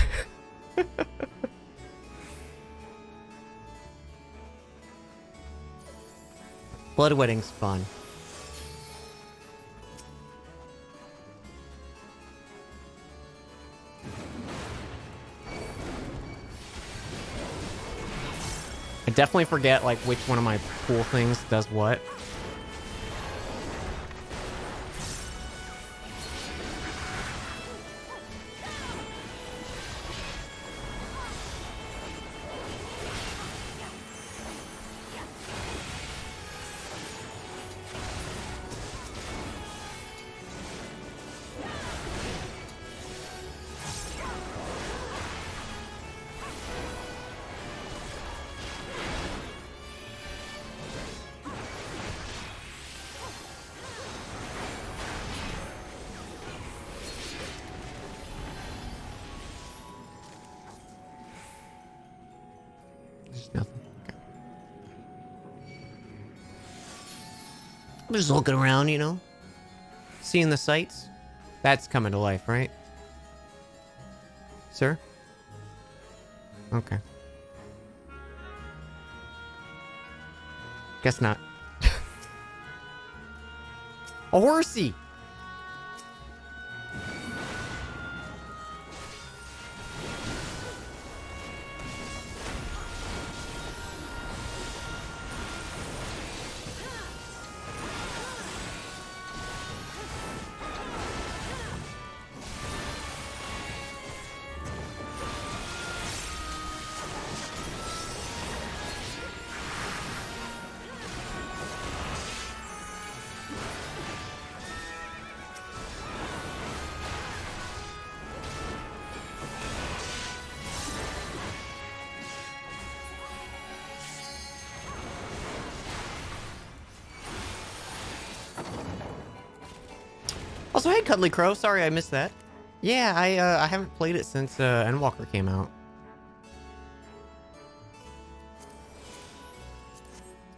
Blood Wedding's fun. I definitely forget like which one of my cool things does what. There's nothing. Okay. I'm just looking around, you know, seeing the sights. That's coming to life, right? Sir? Okay. Guess not. A horsey! Also, hey, Cuddly Crow. Sorry I missed that. Yeah, I haven't played it since Endwalker came out.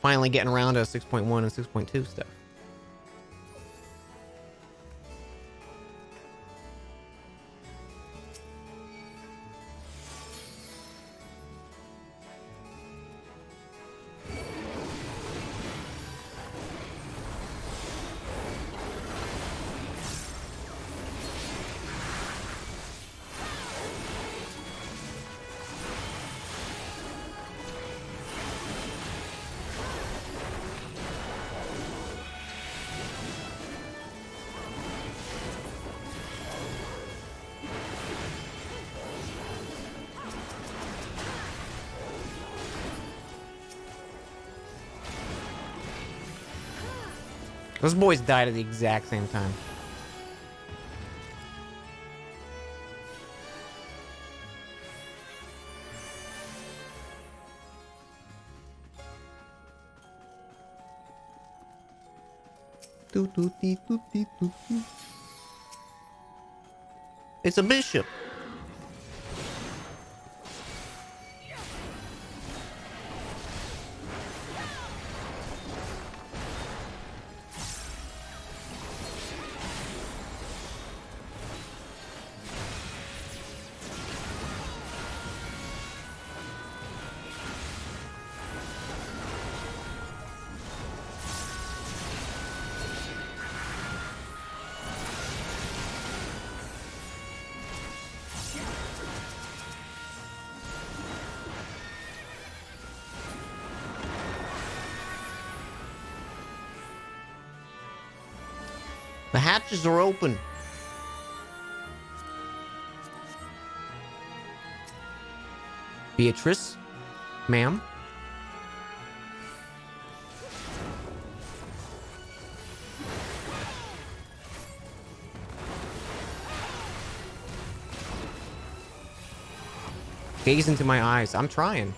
Finally getting around to 6.1 and 6.2 stuff. Those boys died at the exact same time. It's a bishop. The hatches are open. Beatrice, ma'am. Gaze into my eyes. I'm trying.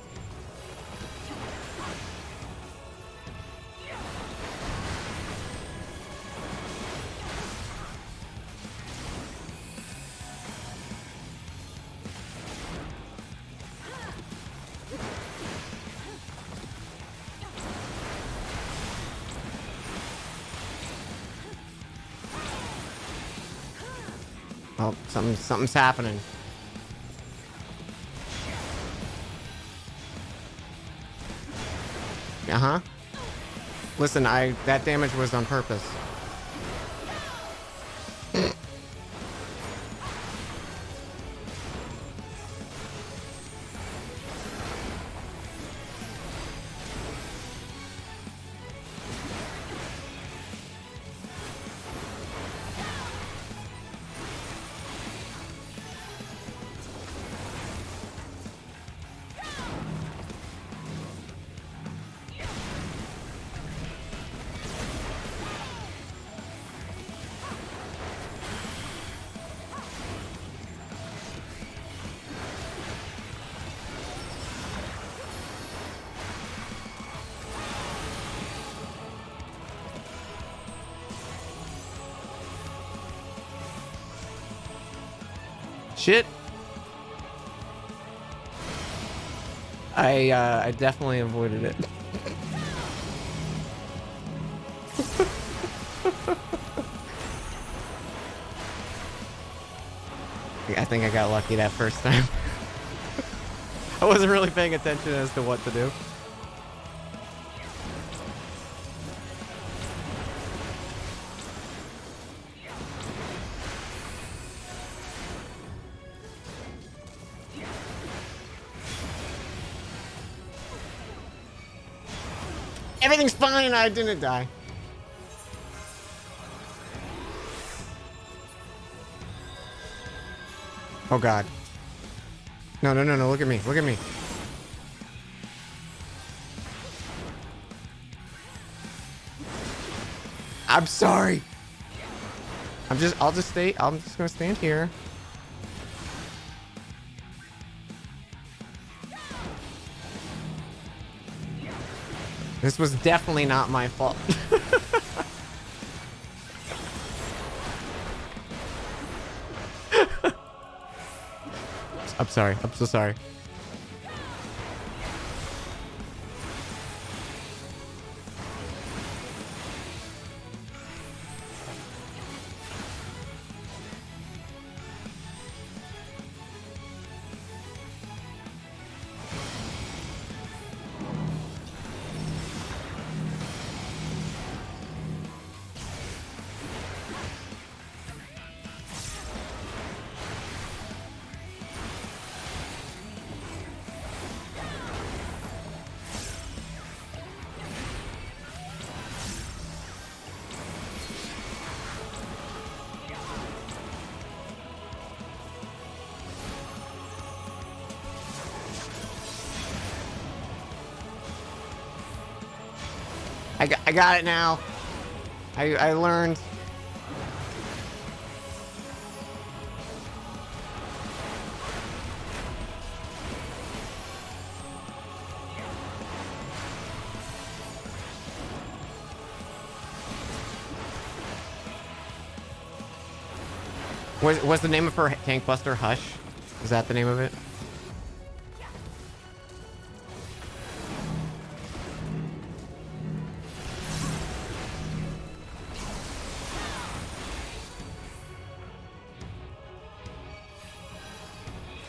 Oh, something's happening. Uh-huh. Listen, that damage was on purpose. Shit. I definitely avoided it. I think I got lucky that first time. I wasn't really paying attention as to what to do. Everything's fine. I didn't die. Oh God. No, no, no, no. Look at me. Look at me. I'm sorry. I'm just gonna stand here. This was definitely not my fault. I'm sorry. I'm so sorry. I got it now. I learned. Was the name of her tank buster Hush? Is that the name of it?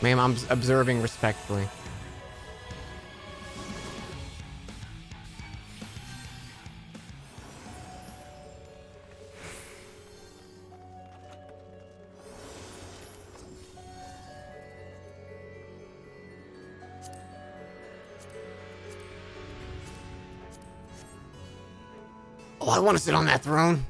Ma'am, I'm observing respectfully. Oh, I want to sit on that throne.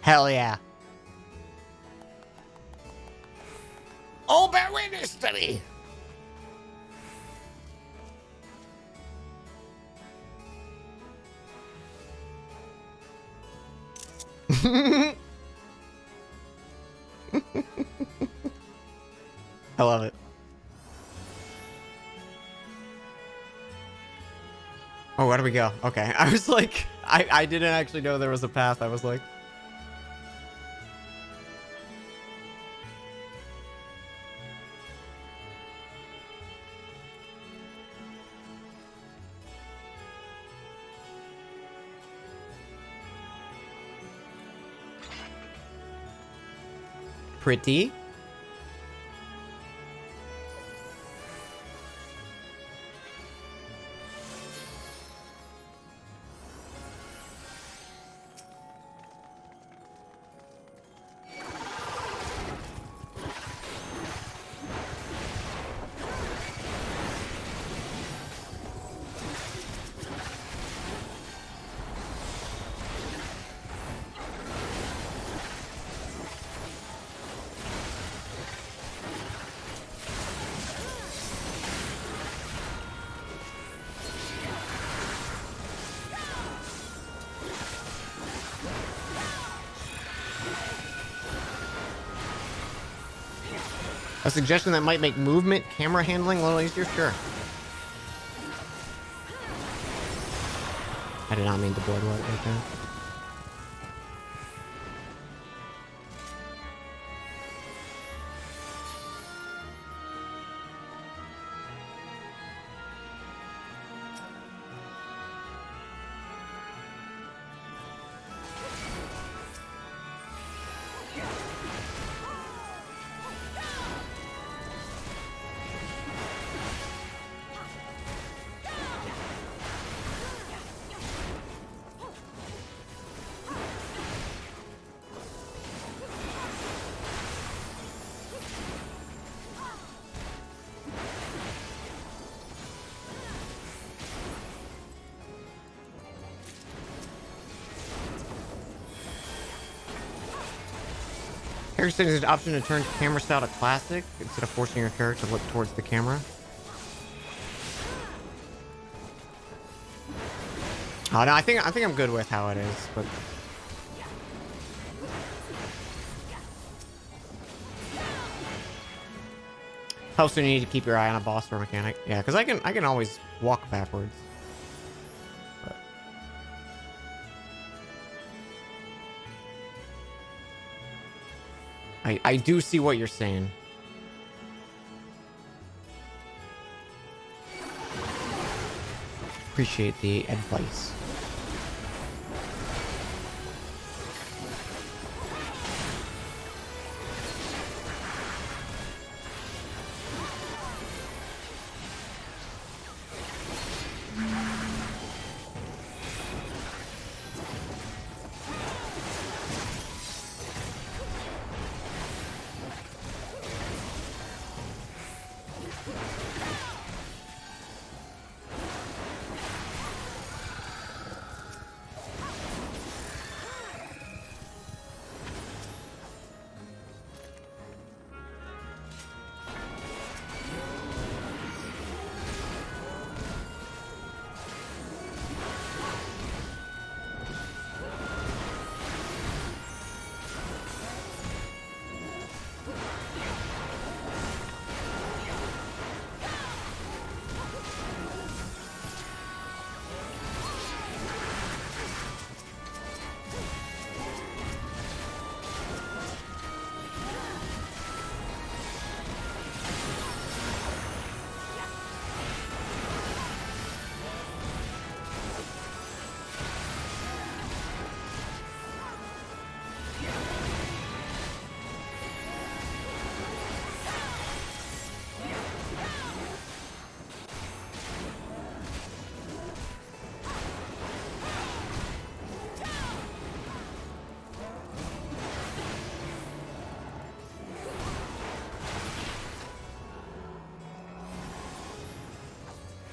Hell yeah. Oh, bear witness to me. I love it. Oh, where do we go? Okay. I was like, I didn't actually know there was a path. I was like... Pretty. A suggestion that might make movement, camera handling a little easier? Sure. I did not mean to blood what right there. Character settings is an option to turn camera style to classic instead of forcing your character to look towards the camera. Oh no, I think I'm good with how it is, but helps when you need to keep your eye on a boss or mechanic. Yeah, because I can always walk backwards. But I do see what you're saying. Appreciate the advice.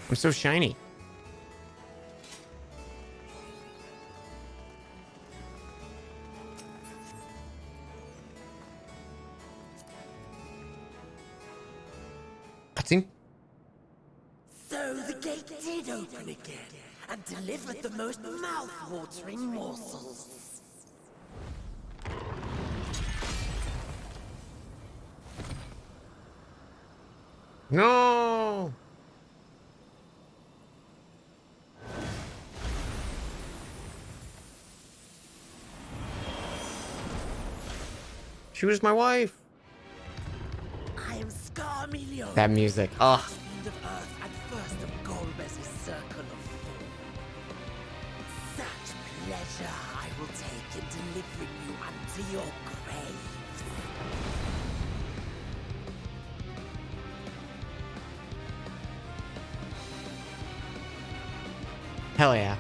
I'm so shiny. Cutscene. So the gate did open again, and delivered the most mouth-watering morsels. No. She was my wife. I am Scarmilio. That music. Ugh. Fiend of Earth and first of Golbez's Circle of Four. Such pleasure I will take in delivering you unto your grave. Hell yeah.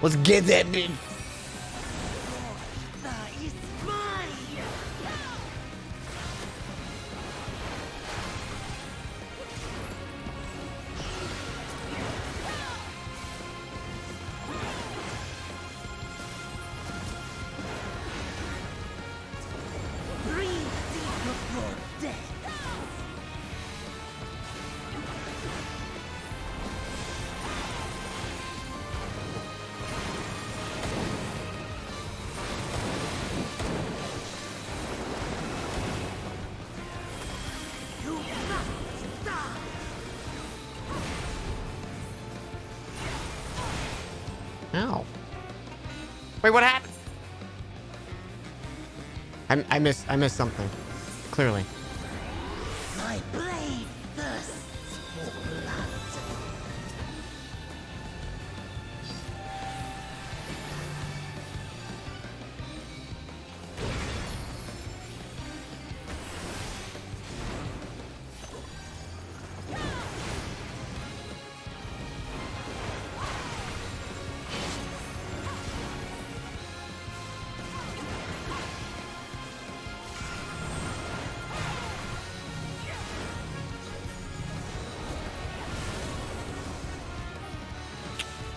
Let's get that bitch. That is mine. Breathe deep of your death. You must die. Ow. Wait, what happened? I missed something. Clearly. My blade thirsts for blood.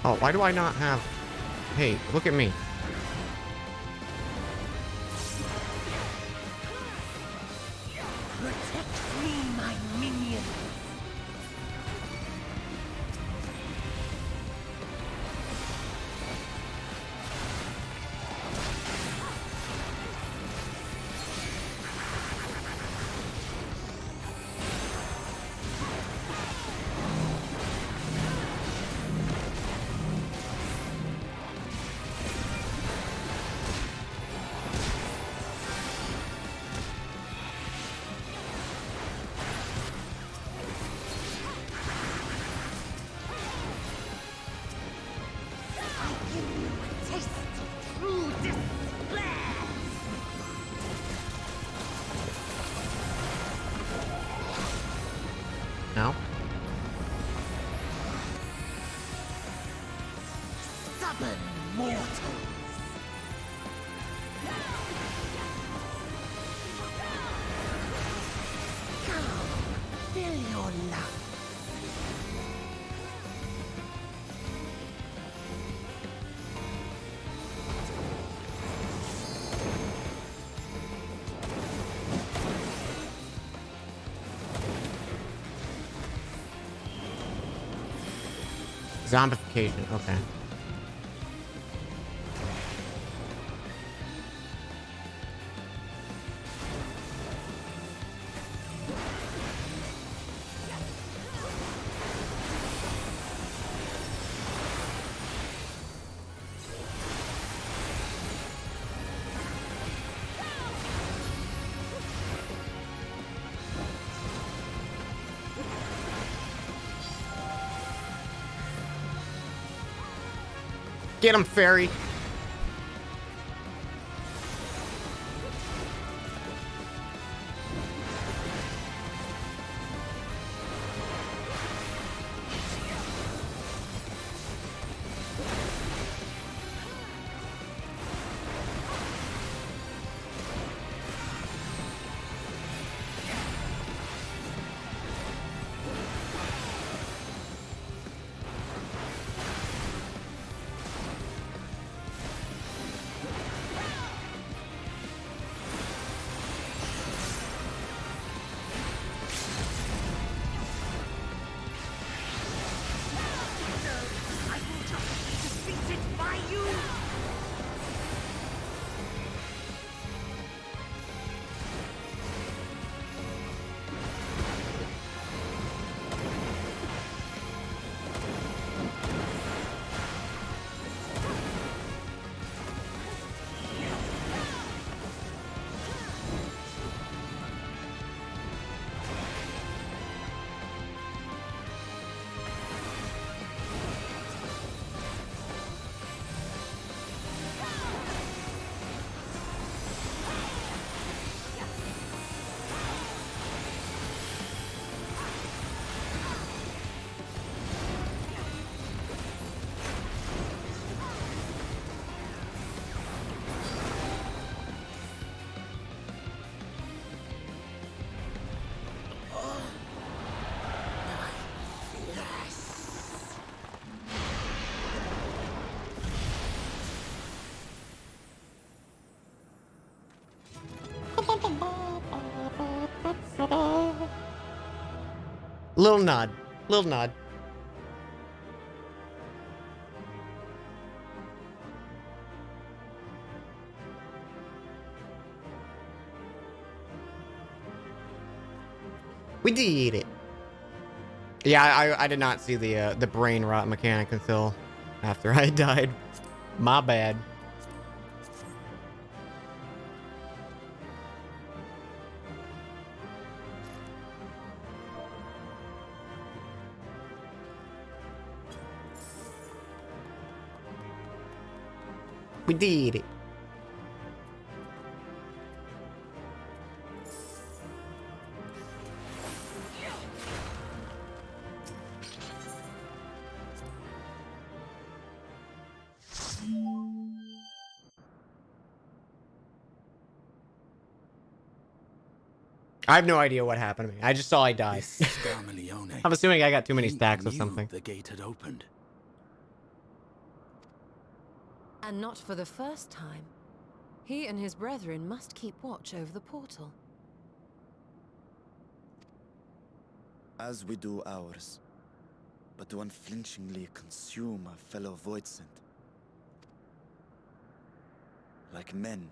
Oh, why do I not have... Hey, look at me. Protect me, my minion. I give you a taste of true despair. No? Stubborn mortals. Come, fill your lungs. Zombification, okay. Get him, fairy. Little nod. Little nod. We did it. Yeah, I did not see the brain rot mechanic until after I died. My bad. We did it. I have no idea what happened to me. I just saw I died. I'm assuming I got too many stacks of something. The gate had opened. And not for the first time. He and his brethren must keep watch over the portal. As we do ours, but to unflinchingly consume a fellow Voidsent. Like men,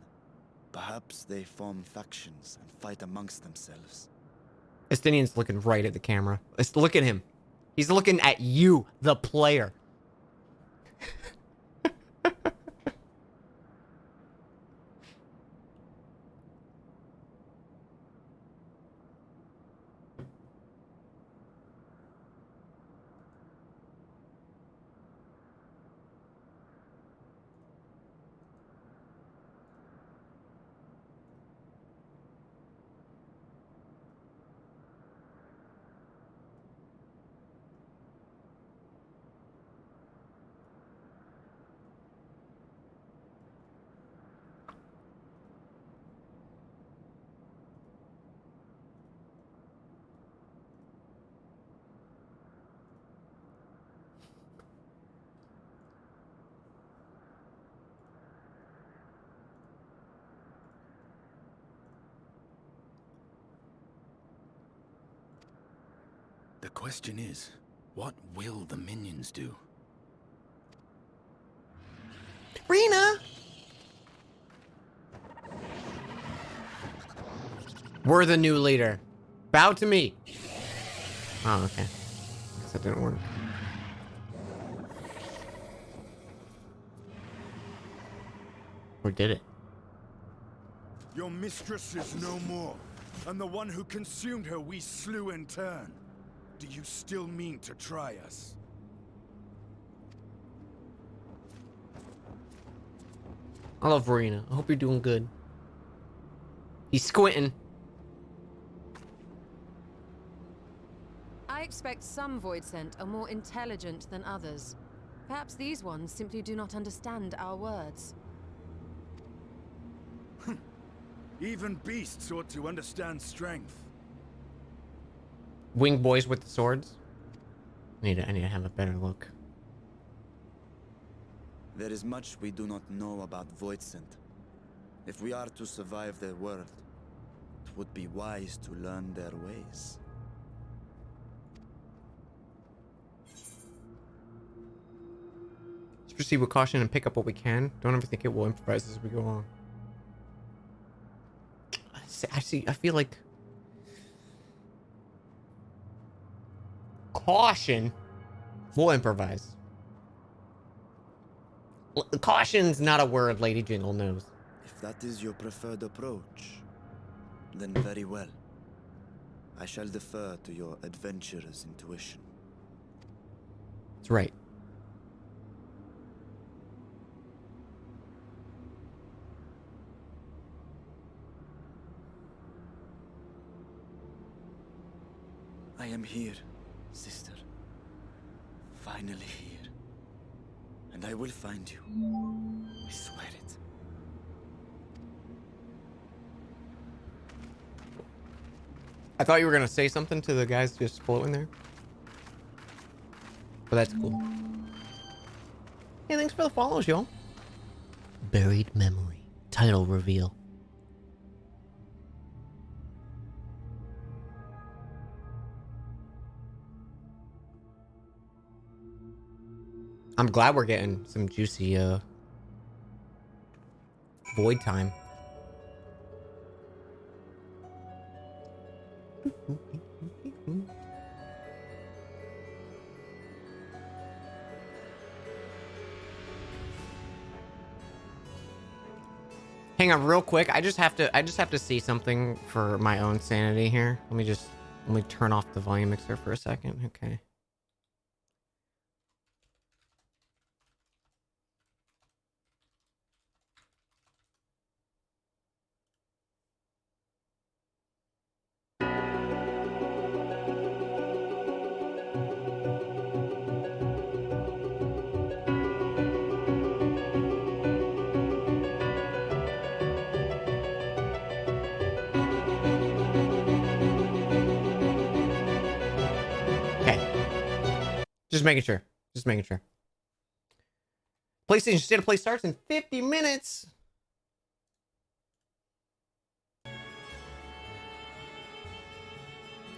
perhaps they form factions and fight amongst themselves. Estinian's looking right at the camera. Let's look at him. He's looking at you, the player. The question is, what will the minions do? Rena! We're the new leader. Bow to me. Oh, okay. Guess that didn't work. Or did it? Your mistress is no more, and the one who consumed her we slew in turn. Do you still mean to try us? I love Verena. I hope you're doing good. He's squinting. I expect some Voidsent are more intelligent than others. Perhaps these ones simply do not understand our words. Even beasts ought to understand strength. Winged boys with the swords. I need to have a better look. There is much we do not know about Voidsent. If we are to survive their world, it would be wise to learn their ways. Let's proceed with caution and pick up what we can. Don't ever think it will improvise as we go on. I feel like caution. We'll improvise. Caution's not a word Lady Jingle knows. If that is your preferred approach, then very well. I shall defer to your adventurer's intuition. That's right. I am here, sister. Finally here. And I will find you. I swear it. I thought you were gonna say something to the guys just floating there. But that's cool. Hey, thanks for the follows, y'all. Buried Memory. Title reveal. I'm glad we're getting some juicy void time. Hang on real quick. I just have to see something for my own sanity here. Let me turn off the volume mixer for a second. Okay. Just making sure. Just making sure. PlayStation State of Play starts in 50 minutes.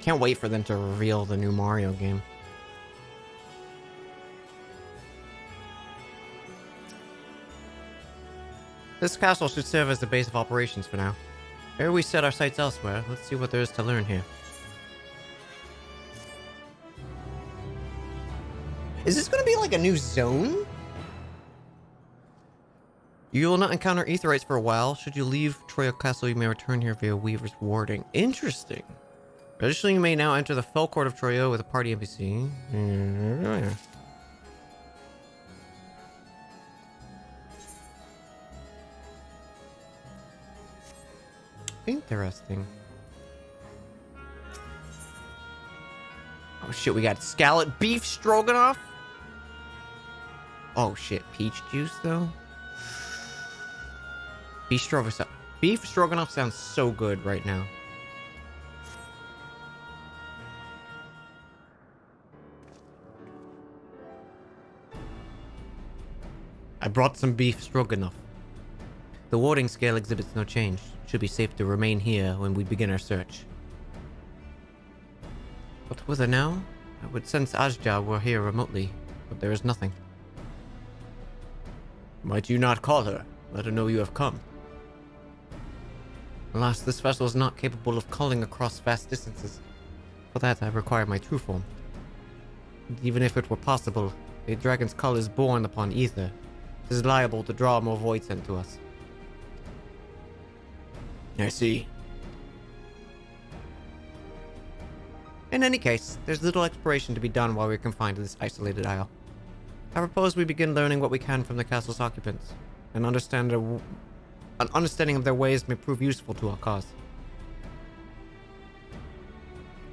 Can't wait for them to reveal the new Mario game. This castle should serve as the base of operations for now. Ere we set our sights elsewhere, let's see what there is to learn here. Is this going to be like a new zone? You will not encounter Aetherites for a while. Should you leave Troya Castle, you may return here via Weaver's Warding. Interesting. Additionally, you may now enter the Fell Court of Troya with a party NPC. Interesting. Oh shit, we got scallop beef stroganoff. Oh shit, peach juice though. Beef stroganoff sounds so good right now. I brought some beef stroganoff. The warding scale exhibits no change. It should be safe to remain here when we begin our search. But with her now, I would sense Ajja were here remotely, but there is nothing. Might you not call her? Let her know you have come. Alas, this vessel is not capable of calling across vast distances. For that, I require my true form. And even if it were possible, a dragon's call is born upon ether. It is liable to draw more void sent to us. I see. In any case, there's little exploration to be done while we're confined to this isolated isle. I propose we begin learning what we can from the castle's occupants. An understanding of their ways may prove useful to our cause.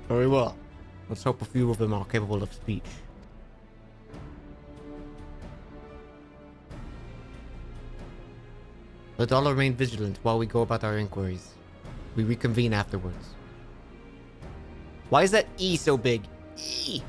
Very well. Let's hope a few of them are capable of speech. Let all remain vigilant while we go about our inquiries. We reconvene afterwards. Why is that E so big? E!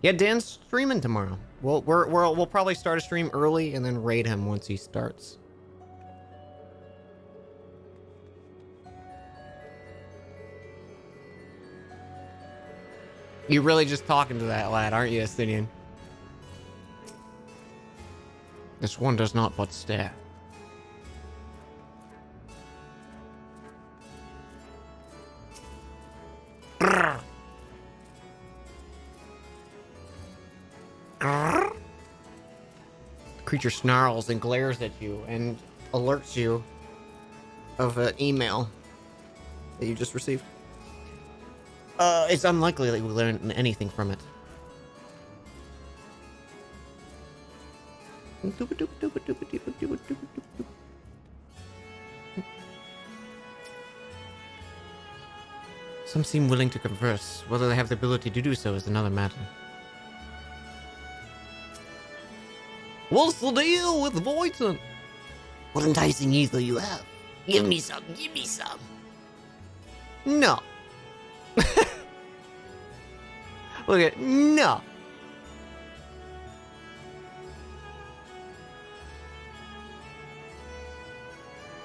Yeah, Dan's streaming tomorrow. We'll probably start a stream early and then raid him once he starts. You're really just talking to that lad, aren't you, Estinian? This one does not but stare. Grrr. Grrr. The creature snarls and glares at you and alerts you of an email that you just received. It's unlikely that you will learn anything from it. Some seem willing to converse. Whether they have the ability to do so is another matter. What's the deal with Voighton? What enticing ether you have? Give me some, give me some. No. Look at, no.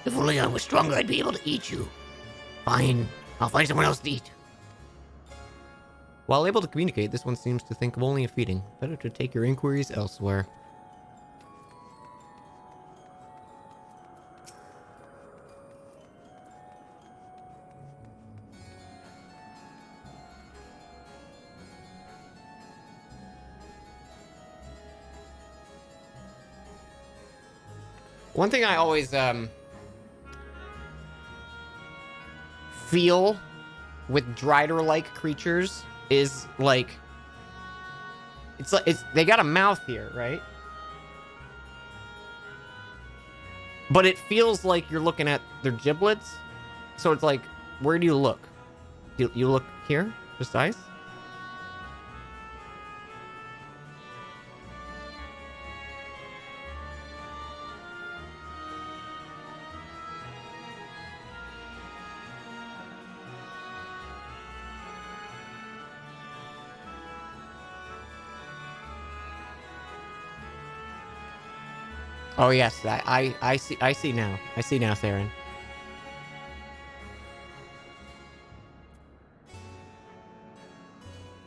If only I was stronger, I'd be able to eat you. Fine. I'll find someone else to eat. While able to communicate, this one seems to think of only a feeding. Better to take your inquiries elsewhere. One thing I always feel with Drider-like creatures is like they got a mouth here, right? But it feels like you're looking at their giblets. So it's like, where do you look? You look here? Just eyes? Oh yes, I see now. I see now, Theron.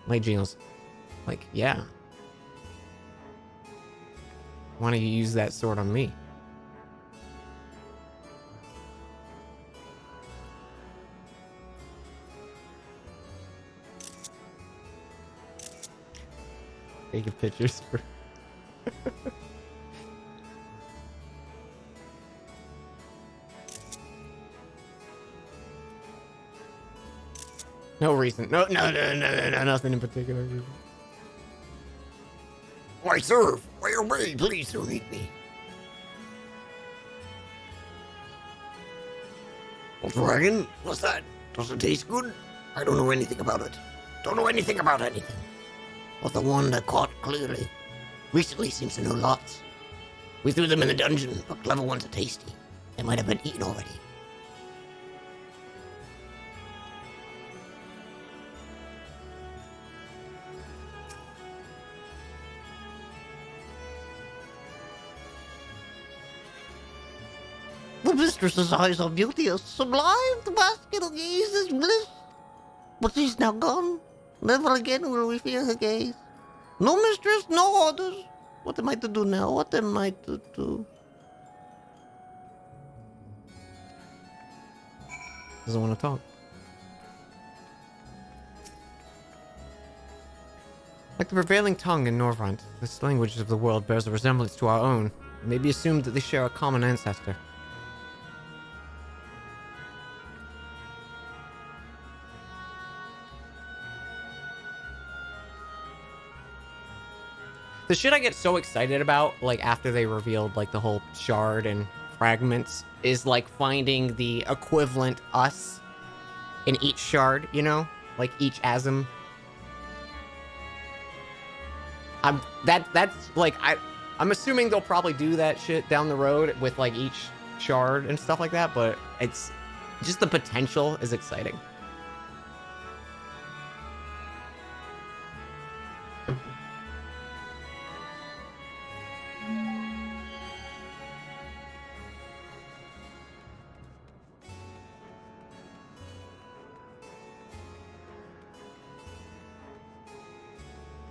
My Genial's like, yeah. Why don't you use that sword on me? Taking pictures for no reason. No, nothing in particular. Why serve? Why obey? Please don't eat me. Well, dragon? What's that? Does it taste good? I don't know anything about it. Don't know anything about anything. But the one that caught clearly. Recently seems to know lots. We threw them in the dungeon, but clever ones are tasty. They might have been eaten already. The mistress's eyes are beauteous, sublime, the masculine gaze is bliss. But she's now gone. Never again will we fear her gaze. No mistress, no orders. What am I to do now? What am I to do? Doesn't want to talk. Like the prevailing tongue in Norvrant, this language of the world bears a resemblance to our own. It may be assumed that they share a common ancestor. The shit I get so excited about, like, after they revealed, like, the whole shard and fragments, is, like, finding the equivalent us in each shard, you know? Like, each asm. I'm assuming they'll probably do that shit down the road with, like, each shard and stuff like that, but it's just the potential is exciting.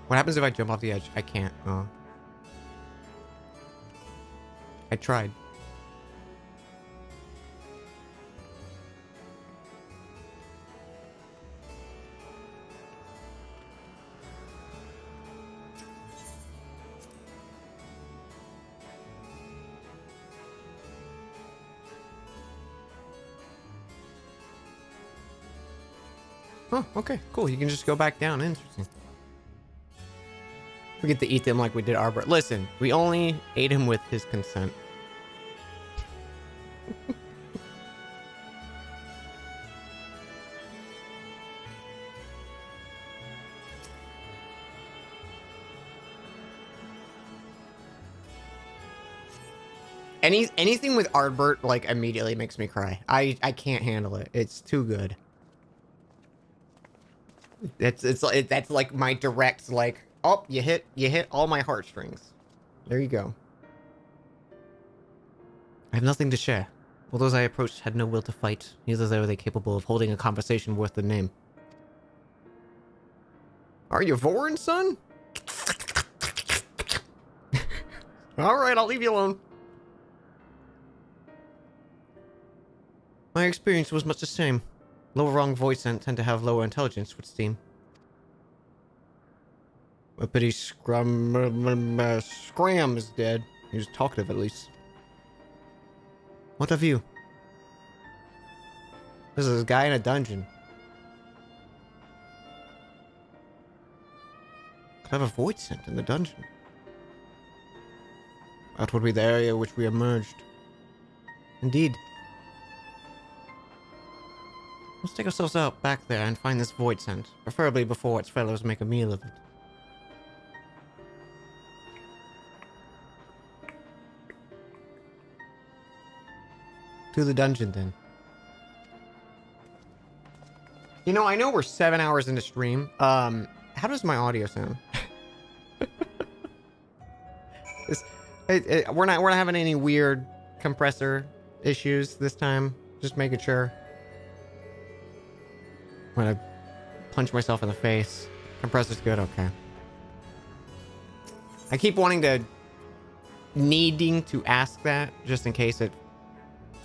What happens if I jump off the edge? I can't. Oh. I tried. Oh, okay, cool. You can just go back down. Interesting. We get to eat them like we did Arbor. Listen, we only ate him with his consent. Anything with Ardbert, like, immediately makes me cry. I can't handle it. It's too good. That's like my direct, like, oh, you hit all my heartstrings. There you go. I have nothing to share. Well, those I approached had no will to fight, neither were they capable of holding a conversation worth the name. Are you Vorin, son? Alright, I'll leave you alone. My experience was much the same. Lower rung voidsent tend to have lower intelligence, would seem. A pity Scram is dead. He was talkative, at least. What of you? This is a guy in a dungeon. Could have a voidsent in the dungeon. That would be the area which we emerged. Indeed. Let's take ourselves out back there and find this voidsent, preferably before its fellows make a meal of it. To the dungeon, then. You know, I know we're 7 hours into stream. How does my audio sound? We're not having any weird compressor issues this time. Just making sure. I'm gonna punch myself in the face. Compressor's good, okay. I keep needing to ask that just in case it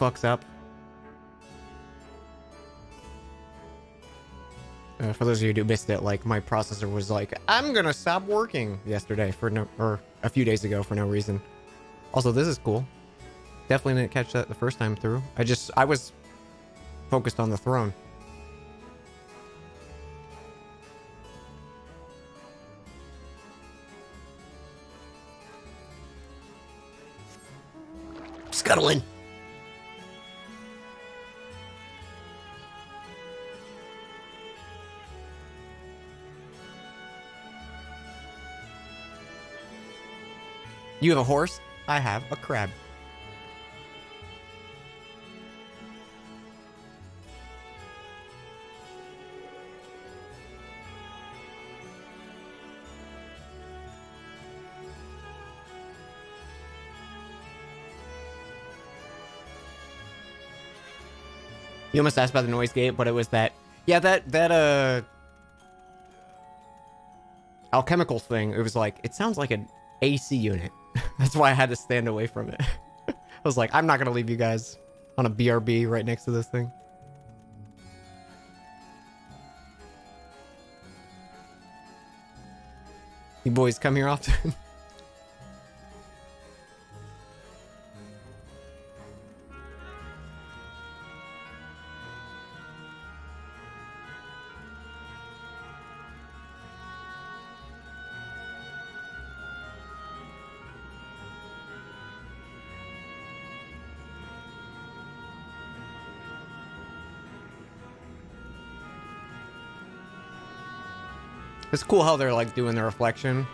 fucks up. For those of you who missed it, like, my processor was like, I'm gonna stop working yesterday or a few days ago for no reason. Also, this is cool. Definitely didn't catch that the first time through. I was focused on the throne. Scuttling. You have a horse? I have a crab. You almost asked about the noise gate, but it was that... Yeah, that alchemical thing, it was like, it sounds like an AC unit. That's why I had to stand away from it. I was like, I'm not gonna leave you guys on a BRB right next to this thing. You boys come here often? It's cool how they're like doing the reflection.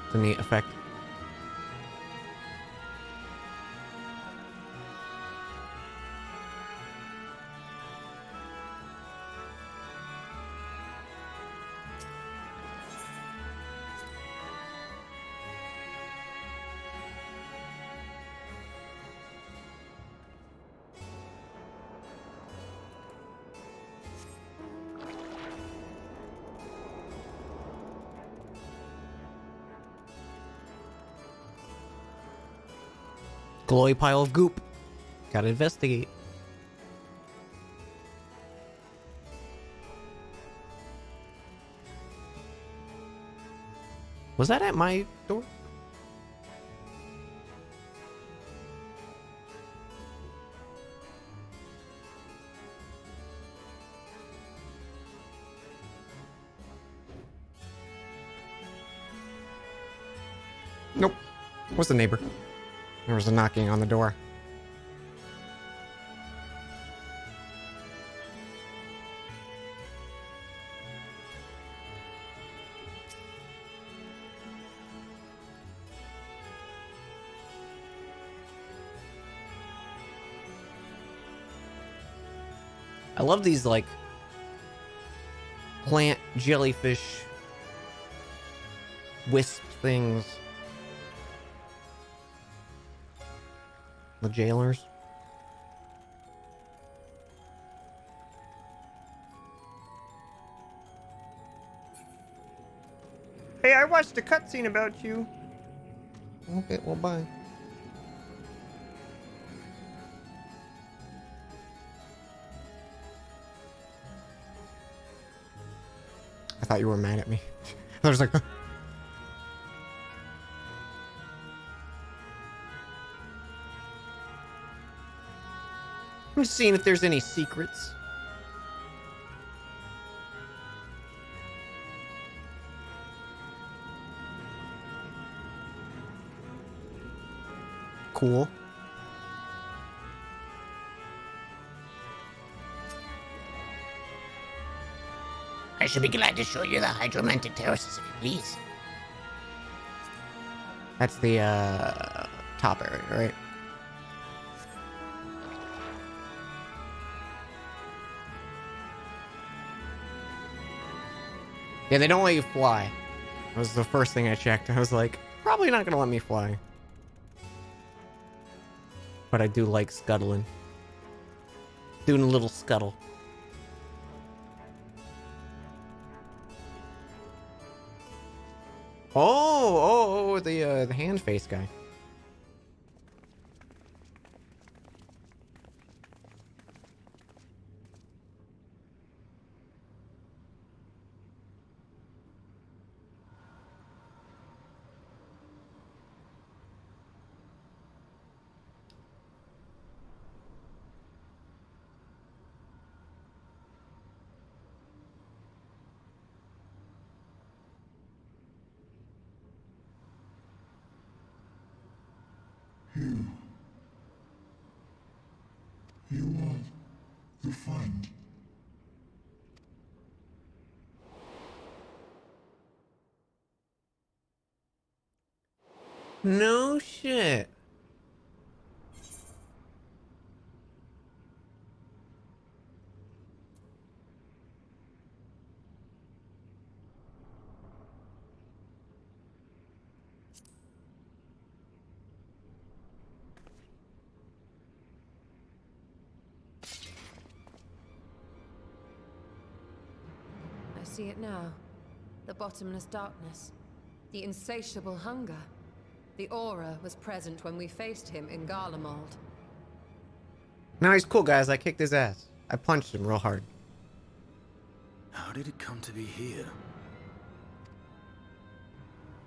It's a neat effect. Glowy pile of goop. Gotta investigate. Was that at my door? Nope. Was the neighbor. There was a knocking on the door. I love these, like, plant jellyfish wisp things. The jailers. Hey, I watched a cutscene about you. Okay, well, bye. I thought you were mad at me. I was like, I'm just seeing if there's any secrets. Cool. I should be glad to show you the hydromantic terraces if you please. That's the top area, right? Yeah, they don't let you fly. That was the first thing I checked. I was like, probably not gonna let me fly. But I do like scuttling. Doing a little scuttle. Oh, the hand face guy. You are the friend. No shit. I see it now. The bottomless darkness. The insatiable hunger. The aura was present when we faced him in Garlemald. No, he's cool, guys. I kicked his ass. I punched him real hard. How did it come to be here?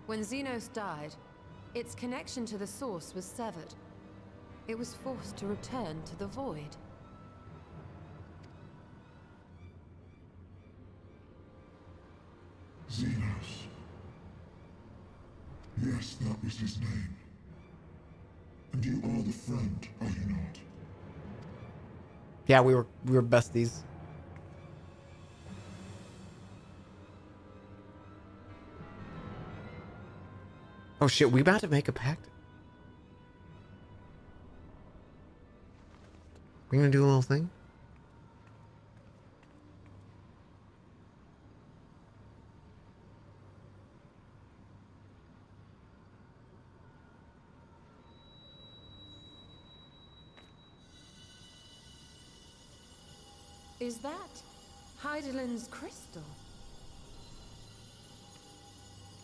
When Xenos died, its connection to the source was severed. It was forced to return to the void. Xenos. Yes, that was his name. And you are the friend, are you not? Yeah, we were besties. Oh shit, we about to make a pact? We gonna do a little thing? Is that Heidelin's crystal?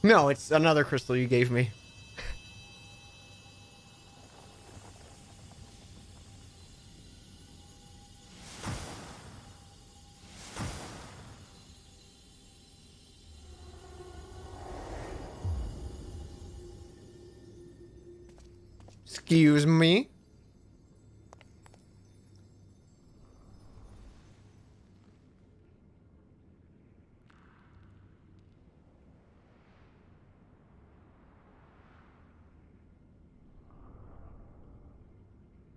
No, it's another crystal you gave me. Excuse me?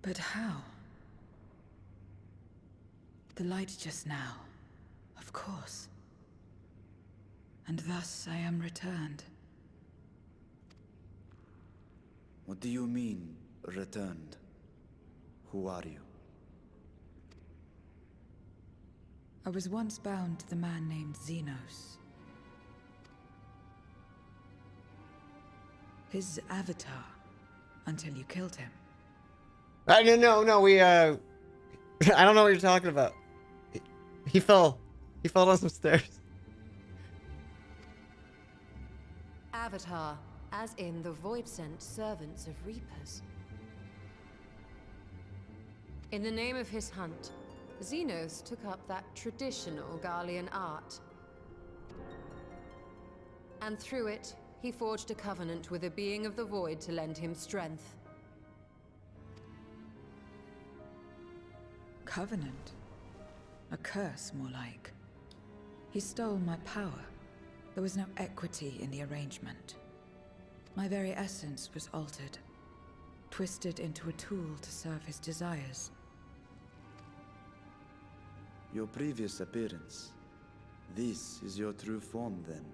But how? The light just now. Of course. And thus I am returned. What do you mean, returned? Who are you? I was once bound to the man named Xenos. His avatar, until you killed him. No, we, I don't know what you're talking about. He fell down some stairs. Avatar, as in the void-sent servants of Reapers. In the name of his hunt, Xenos took up that traditional Garlean art. And through it, he forged a covenant with a being of the void to lend him strength. Covenant? A curse, more like. He stole my power. There was no equity in the arrangement. My very essence was altered, twisted into a tool to serve his desires. Your previous appearance. This is your true form, then.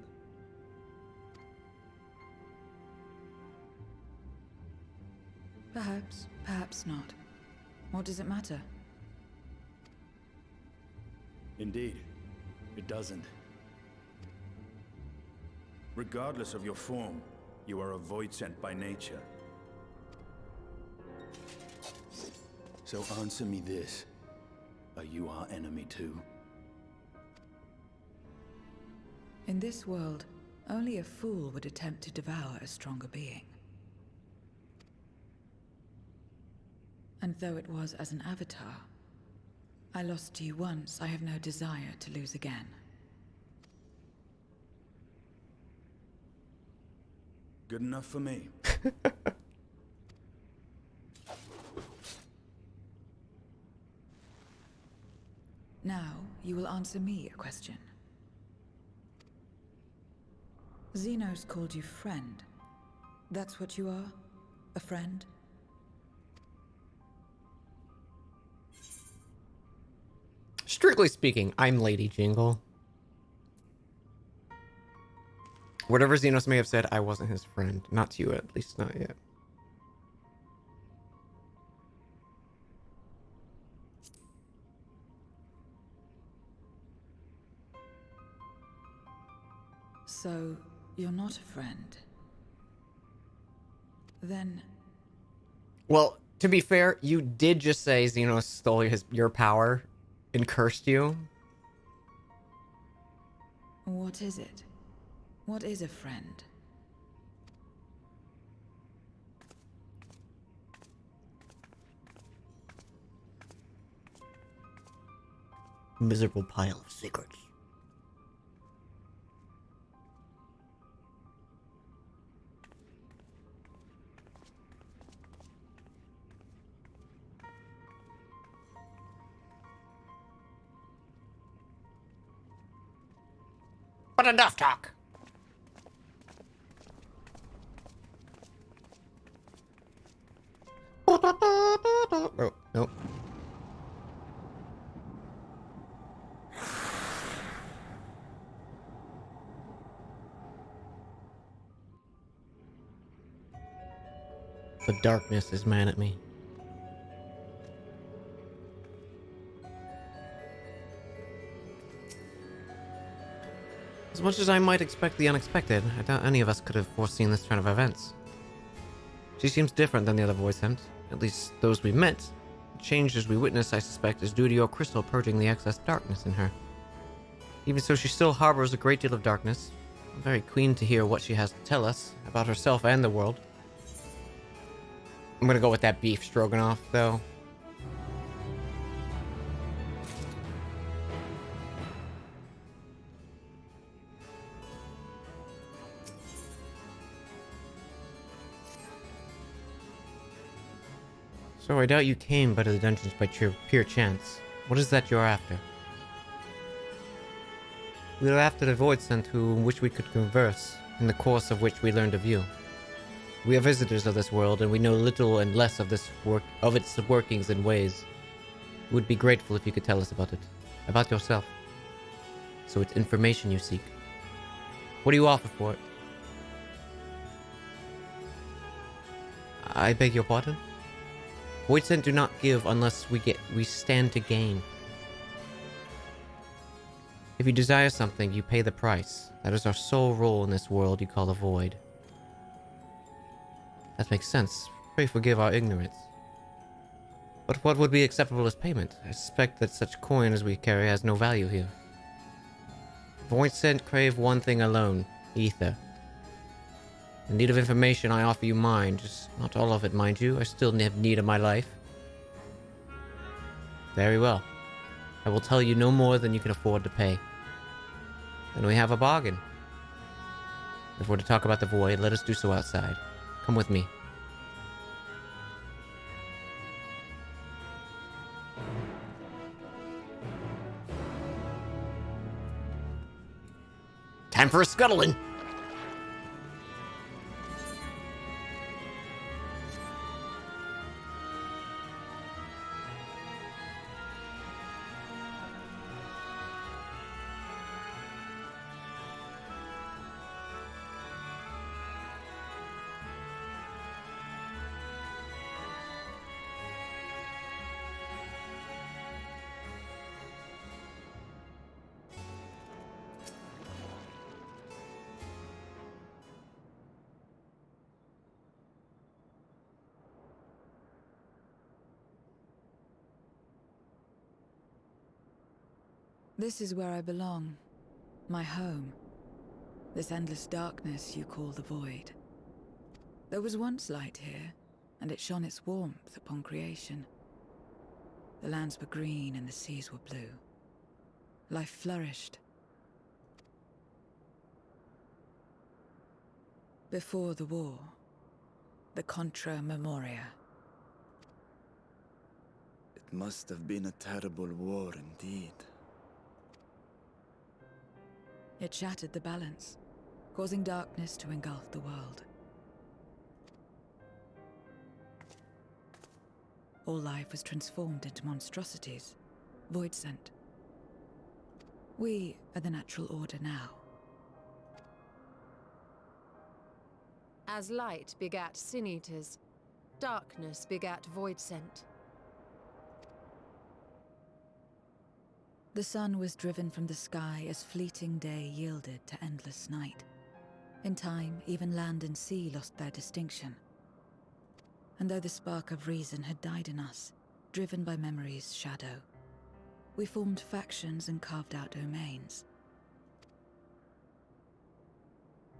Perhaps, perhaps not. What does it matter? Indeed, it doesn't. Regardless of your form, you are a void sent by nature. So answer me this. Are you our enemy too? In this world, only a fool would attempt to devour a stronger being. And though it was as an avatar, I lost to you once, I have no desire to lose again. Good enough for me. Now, you will answer me a question. Xenos called you friend. That's what you are? A friend? Strictly speaking, I'm Lady Jingle. Whatever Xenos may have said, I wasn't his friend. Not to you, at least not yet. So, you're not a friend. Then... Well, to be fair, you did just say Xenos stole your power and cursed you. what is it? What is a friend? Miserable pile of secrets. But enough talk. Oh, nope. The darkness is mad at me. As much as I might expect the unexpected, I doubt any of us could have foreseen this turn of events. She seems different than the other voice sent, at least those we've met. The changes we witness, I suspect, is due to your crystal purging the excess darkness in her. Even so, she still harbors a great deal of darkness. I'm very keen to hear what she has to tell us about herself and the world. I'm gonna go with that beef stroganoff, though. So I doubt you came but to the dungeons by pure chance. What is that you're after? We are after the void sent whom which we could converse, in the course of which we learned of you. We are visitors of this world, and we know little and less of its workings and ways. We would be grateful if you could tell us about it, about yourself. So it's information you seek. What do you offer for it? I beg your pardon? Void sent do not give unless we stand to gain. If you desire something, you pay the price. That is our sole role in this world you call the void. That makes sense. Pray forgive our ignorance. But what would be acceptable as payment? I suspect that such coin as we carry has no value here. Void Scent crave one thing alone, ether. In need of information, I offer you mine. Just not all of it, mind you. I still have need of my life. Very well. I will tell you no more than you can afford to pay. Then we have a bargain. If we're to talk about the void, let us do so outside. Come with me. Time for a scuttling. This is where I belong. My home. This endless darkness you call the void. There was once light here, and it shone its warmth upon creation. The lands were green and the seas were blue. Life flourished. Before the war, the Contra Memoria. It must have been a terrible war indeed. It shattered the balance, causing darkness to engulf the world. All life was transformed into monstrosities, void scent. We are the natural order now. As light begat sin eaters, darkness begat void scent. The sun was driven from the sky as fleeting day yielded to endless night. In time, even land and sea lost their distinction. And though the spark of reason had died in us, driven by memory's shadow, we formed factions and carved out domains.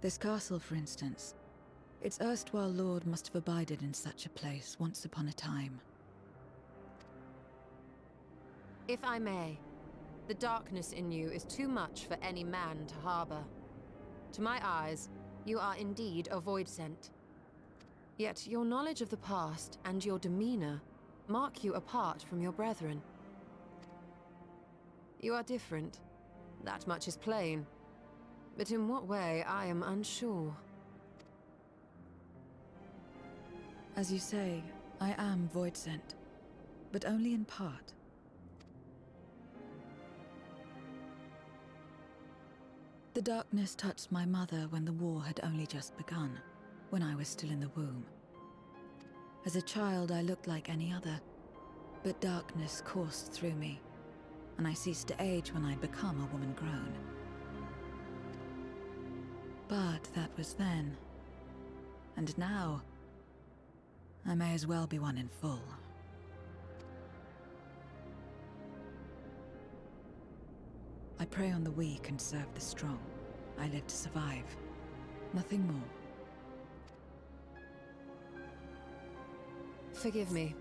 This castle, for instance, its erstwhile lord must have abided in such a place once upon a time. If I may, the darkness in you is too much for any man to harbor. To my eyes, you are indeed a void scent. Yet your knowledge of the past and your demeanor mark you apart from your brethren. You are different. That much is plain. But in what way, I am unsure. As you say, I am void scent, but only in part. The darkness touched my mother when the war had only just begun, when I was still in the womb. As a child, I looked like any other, but darkness coursed through me, and I ceased to age when I'd become a woman grown. But that was then. And now, I may as well be one in full. I prey on the weak and serve the strong. I live to survive. Nothing more. Forgive me.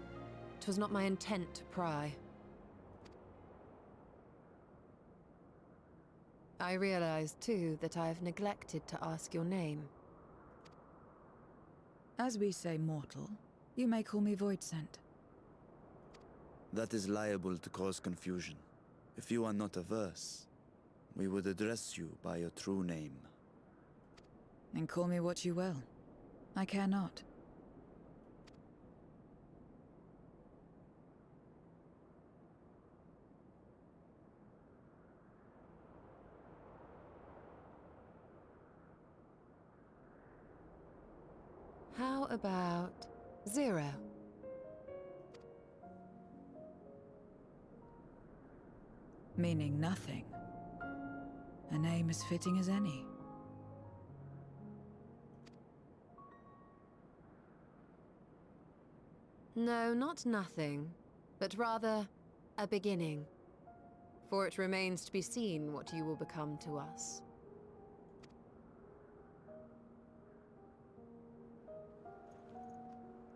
'Twas not my intent to pry. I realize, too, that I have neglected to ask your name. As we say mortal, you may call me void scent. That is liable to cause confusion. If you are not averse, we would address you by your true name. And call me what you will. I care not. How about 0? Meaning nothing. A name as fitting as any. No, not nothing. but rather a beginning. For it remains to be seen what you will become to us.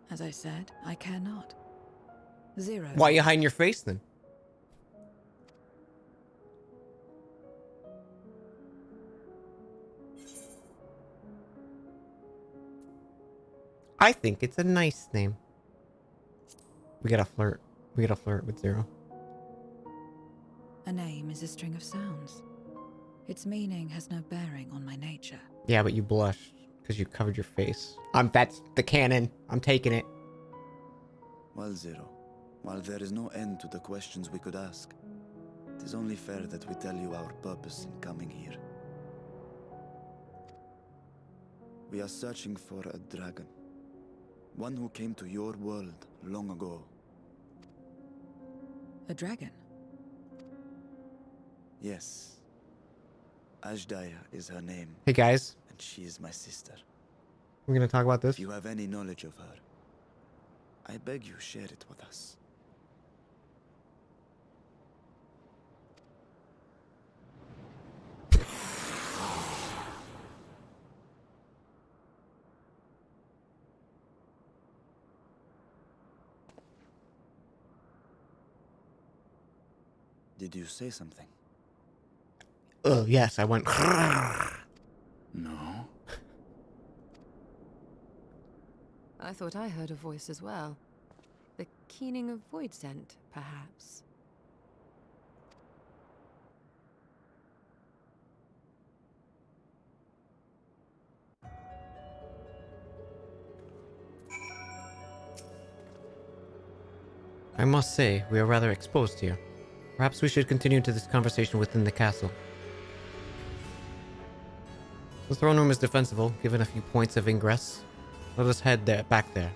As I said, I care not. Zero. Why are you hiding your face then? I think it's a nice name. We gotta flirt. We gotta flirt with Zero. A name is a string of sounds. Its meaning has no bearing on my nature. Yeah, but you blushed because you covered your face. That's the canon. I'm taking it. Well, Zero, while there is no end to the questions we could ask, it is only fair that we tell you our purpose in coming here. We are searching for a dragon. One who came to your world long ago. A dragon? Yes. Ashdaya is her name. Hey guys, And she is my sister. we're gonna talk about this. If you have any knowledge of her, I beg you share it with us. Did you say something? Oh, yes, I went. No. I thought I heard a voice as well. The keening of void scent, perhaps. I must say, we are rather exposed here. Perhaps we should continue to this conversation within the castle. The throne room is defensible, given a few points of ingress. Let us head there, back there.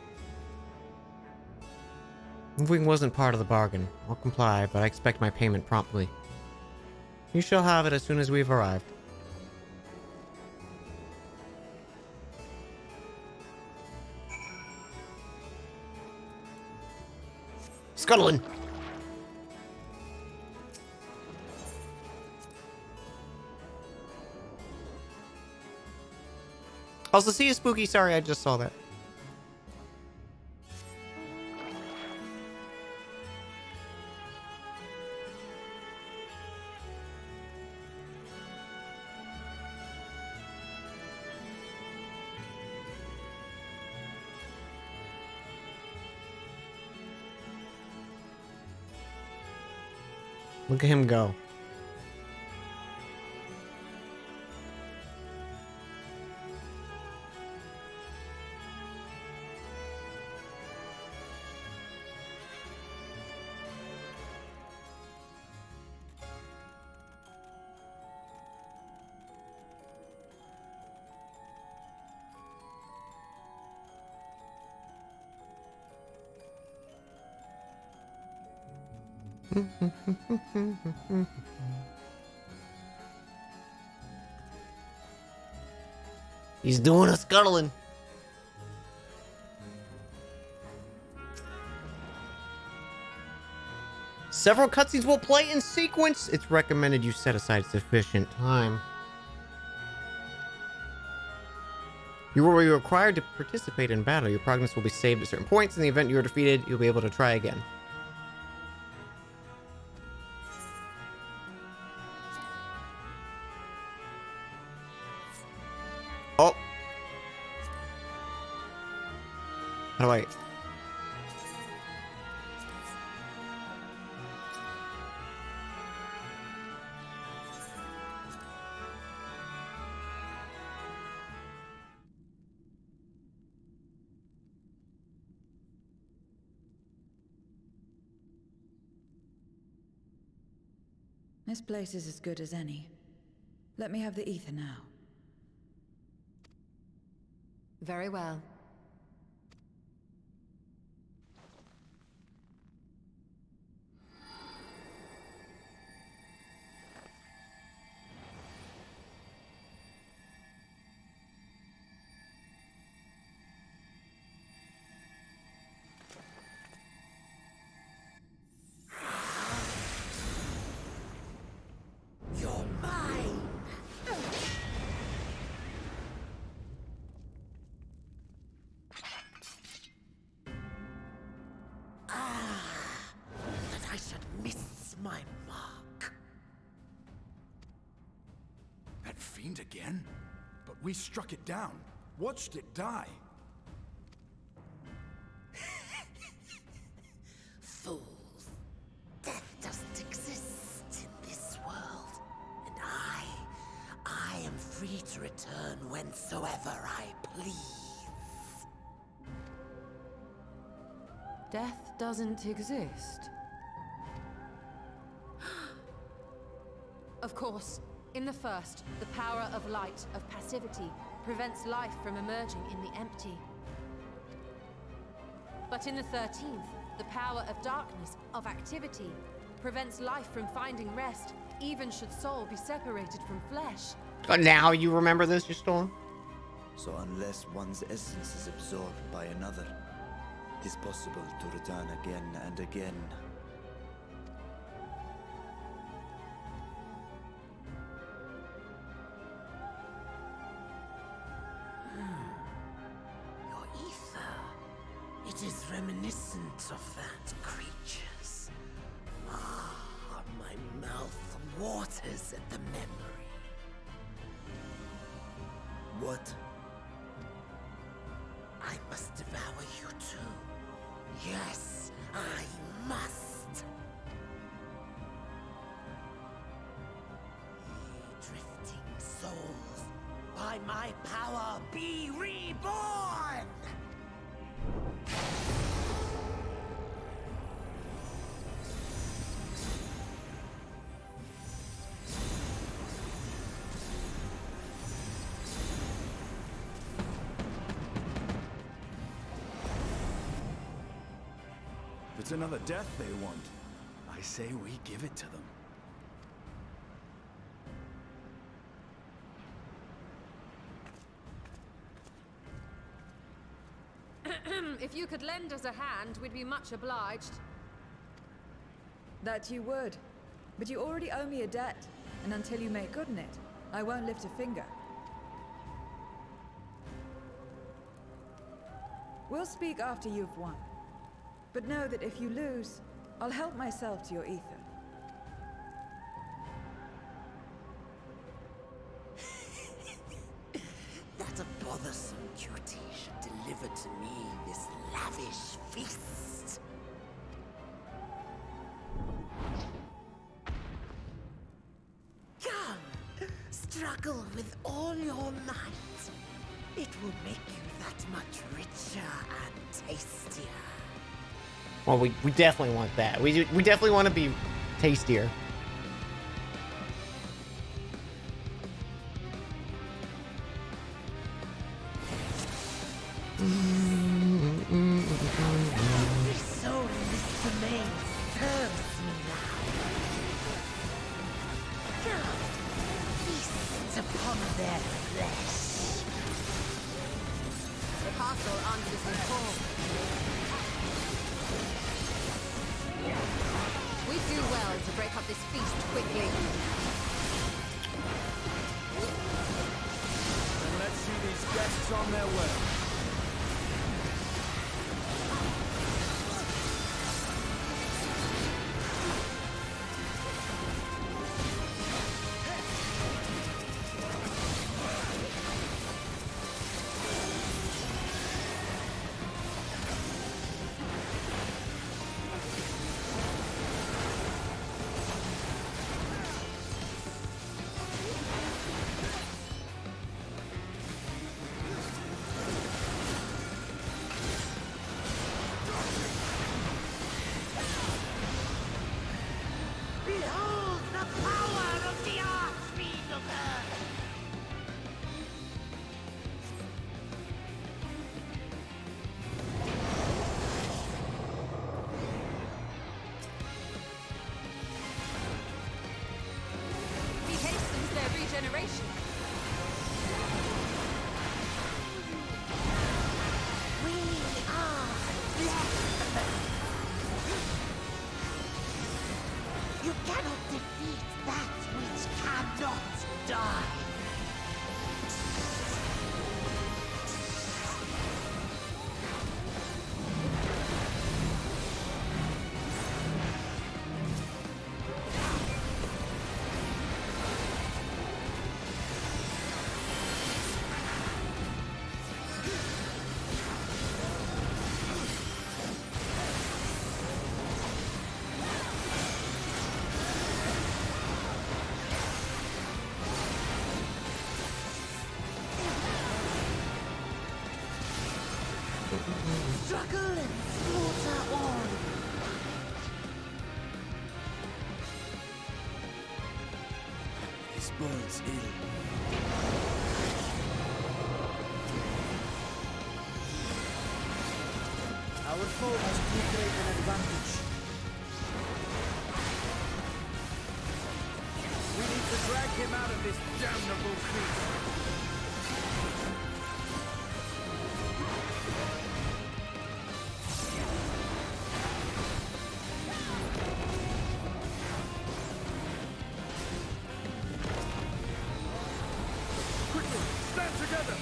Moving wasn't part of the bargain. I'll comply, but I expect my payment promptly. You shall have it as soon as we've arrived. Scuttling! Also, see you, Spooky. Sorry, I just saw that. Look at him go. He's doing a scuttling. Several cutscenes will play in sequence. It's recommended you set aside sufficient time. You will be required to participate in battle. Your progress will be saved at certain points. In the event you are defeated, you'll be able to try again. Oh. How do I... This place is as good as any. Let me have the ether now. Very well. it again? But we struck it down, watched it die. Fools. Death doesn't exist in this world. And I am free to return whensoever I please. Death doesn't exist. Of course, in the first, the power of light, of passivity, prevents life from emerging in the empty. But in the 13th, the power of darkness, of activity, prevents life from finding rest, even should soul be separated from flesh. Now you remember this, you Storm? So unless one's essence is absorbed by another, it is possible to return again and again. Your ether. It is reminiscent of that creature's. Ah, my mouth waters at the memory. What? I must devour you too. Yes, I must. Ye drifting souls, by my power be reborn! If it's another death they want, I say we give it to them. If you could lend us a hand, we'd be much obliged. That you would. But you already owe me a debt, and until you make good on it, I won't lift a finger. We'll speak after you've won. But know that if you lose, I'll help myself to your ether. That a bothersome duty should deliver to me this lavish feast. Come, struggle with all your might. It will make you that much richer and tastier. Well, we definitely want that. We definitely want to be tastier. Every soul in this domain serves me now. Come, feast upon their flesh. The castle answers his call. We do well to break up this feast quickly. And let's see these guests on their way. Behold the power of the Archfiend of Earth! He hastens their regeneration. We are blessed. You cannot defeat that which cannot die. struggle and slaughter all. This bodes ill. Our foe has too great an advantage. We need to drag him out of this damnable creature. Quickly, stand together!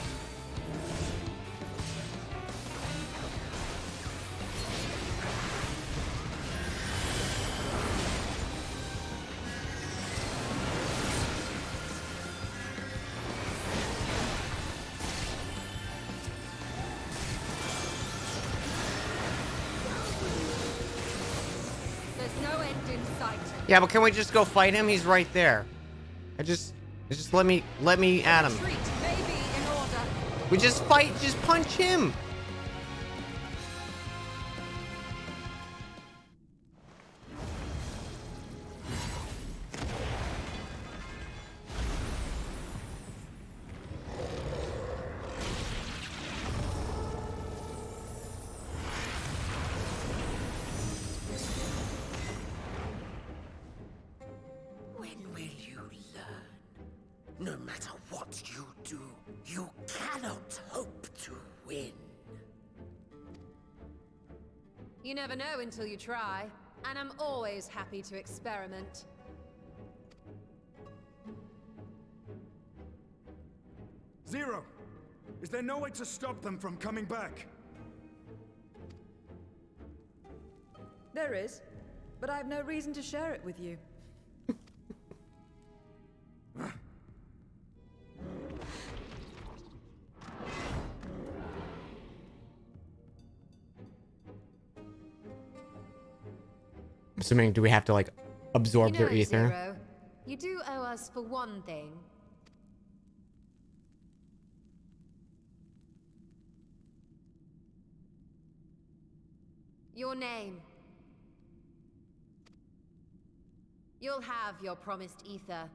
There's no end in sight. Yeah, but can we just go fight him? He's right there. Just let me at him. Retreat may be in order. We just fight, just punch him. When will you learn? No matter what you do, you cannot hope to win. You never know until you try, and I'm always happy to experiment. Zero! Is there no way to stop them from coming back? There is, but I have no reason to share it with you. I'm assuming, do we have to like absorb You know, their ether? Zero, you do owe us for one thing. Your name. You'll have your promised ether,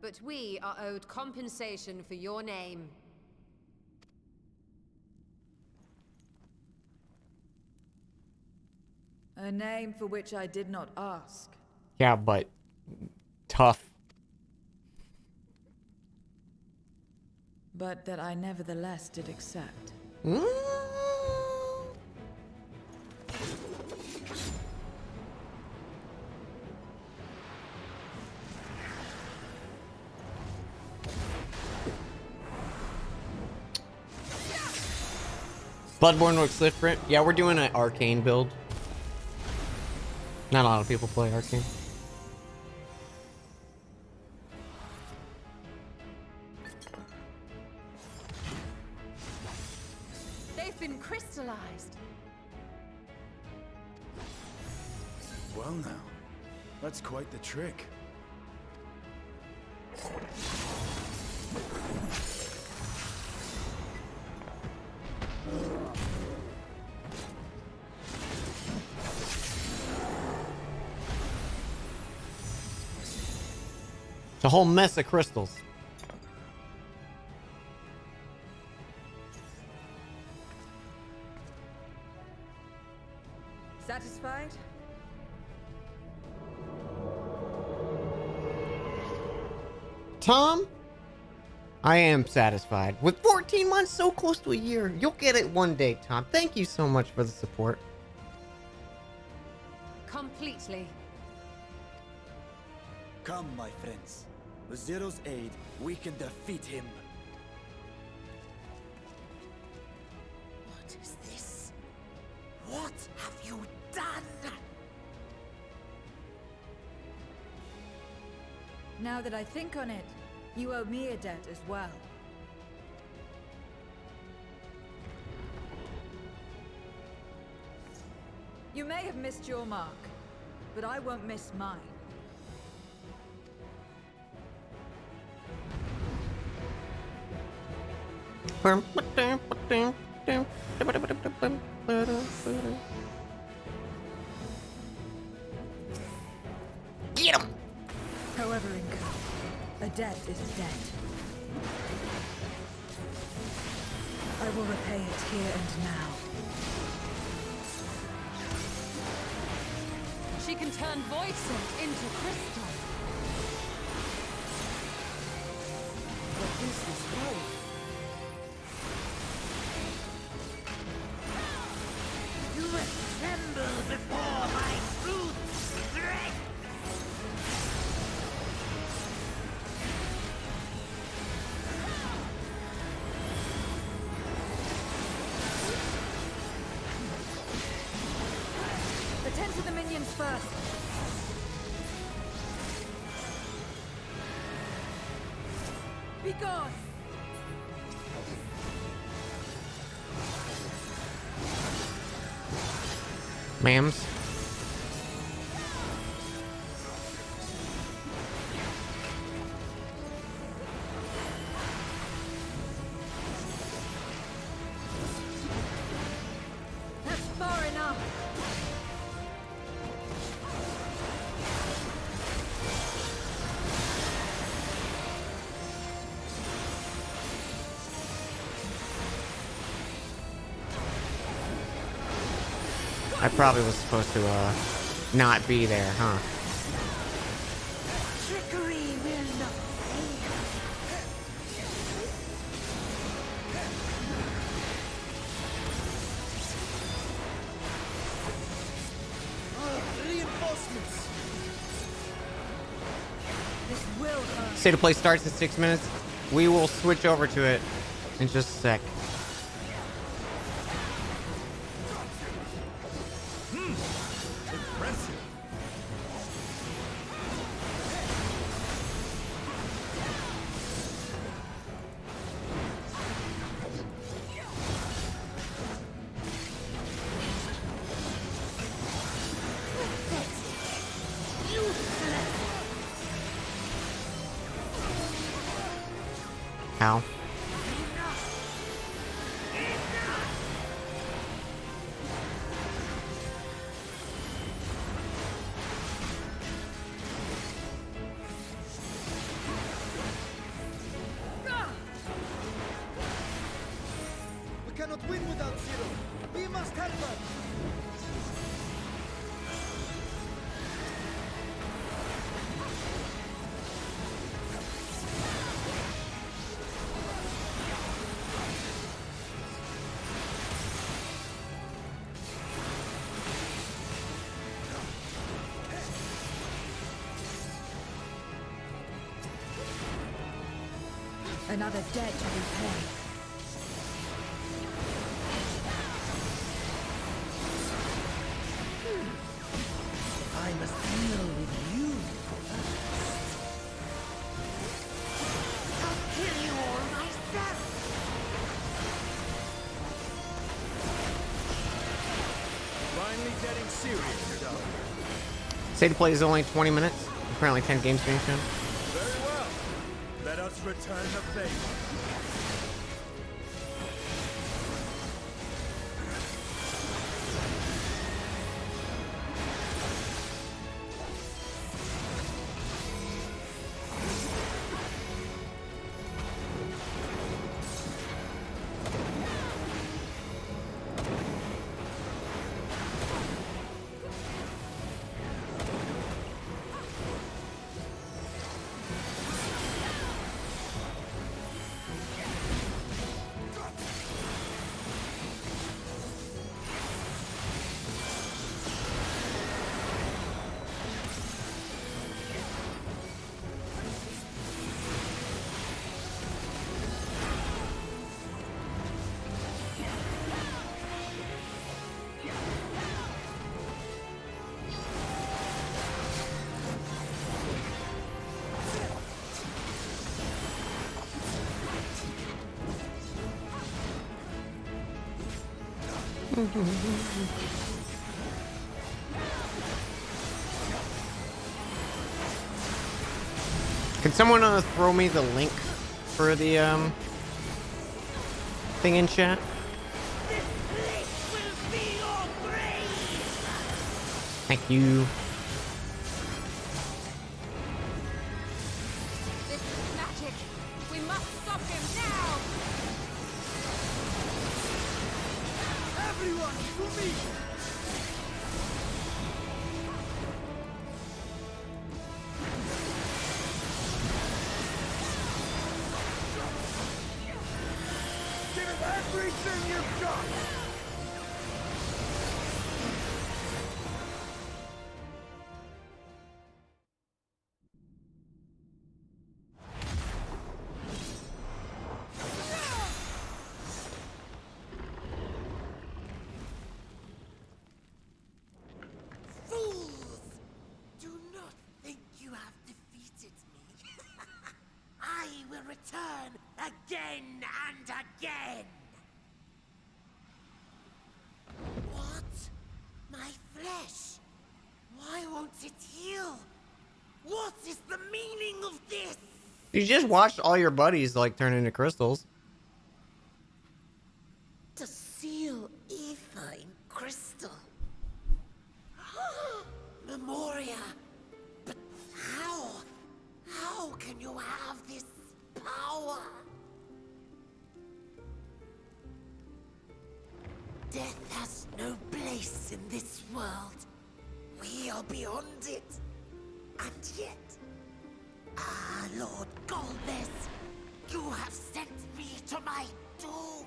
but we are owed compensation for your name. A name for which I did not ask. Yeah, but tough. But that I nevertheless did accept. Bloodborne looks different. Yeah, we're doing an arcane build. Not a lot of people play arcane. They've been crystallized. Well now, that's quite the trick. It's a whole mess of crystals. Satisfied? Tom? I am satisfied. With 14 months, so close to a year. You'll get it one day, Tom. Thank you so much for the support. Completely. Come, my friends. With Zero's aid, we can defeat him. What is this? What have you done? Now that I think on it, you owe me a debt as well. You may have missed your mark, but I won't miss mine. Get him! However, Inca, a debt is a debt. I will repay it here and now. She can turn void scent into crystal. What is this road? You tremble before my brute strength! Attend to the minions first. Be gone! Ma'ams. That's far enough. I probably was supposed to not be there, huh? Trickery will not fail. Reinforcements. This will hurt. State of play starts in 6 minutes. We will switch over to it in just a sec. Impressive. How? We cannot win without Zero. We must help her. Another debt to repay. I must deal with you first. I'll kill you all myself. Finally getting serious, darling. State of play is only 20 minutes. Apparently 10 games being shown. Very well. Let us return the favor. Can someone throw me the link for the thing in chat? Thank you. This is magic. We must stop him now. Everyone, to me! Give everything you've got! Fools! Do not think you have defeated me. I will return again and again. What? My flesh? Why won't it heal? What is the meaning of this? You just watched all your buddies like turn into crystals. To seal ether in crystal. Memoria. But how? How can you have this power? Death has no place in this world. We are beyond it. And yet... Ah, Lord Golbez, you have sent me to my doom.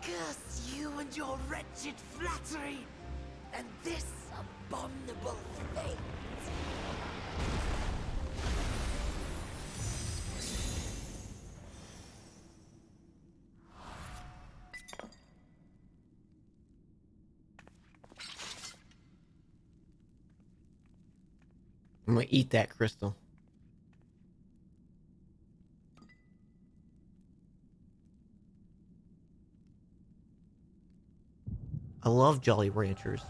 Curse you and your wretched flattery, and this abominable fate. I'm gonna eat that crystal. I love Jolly Ranchers.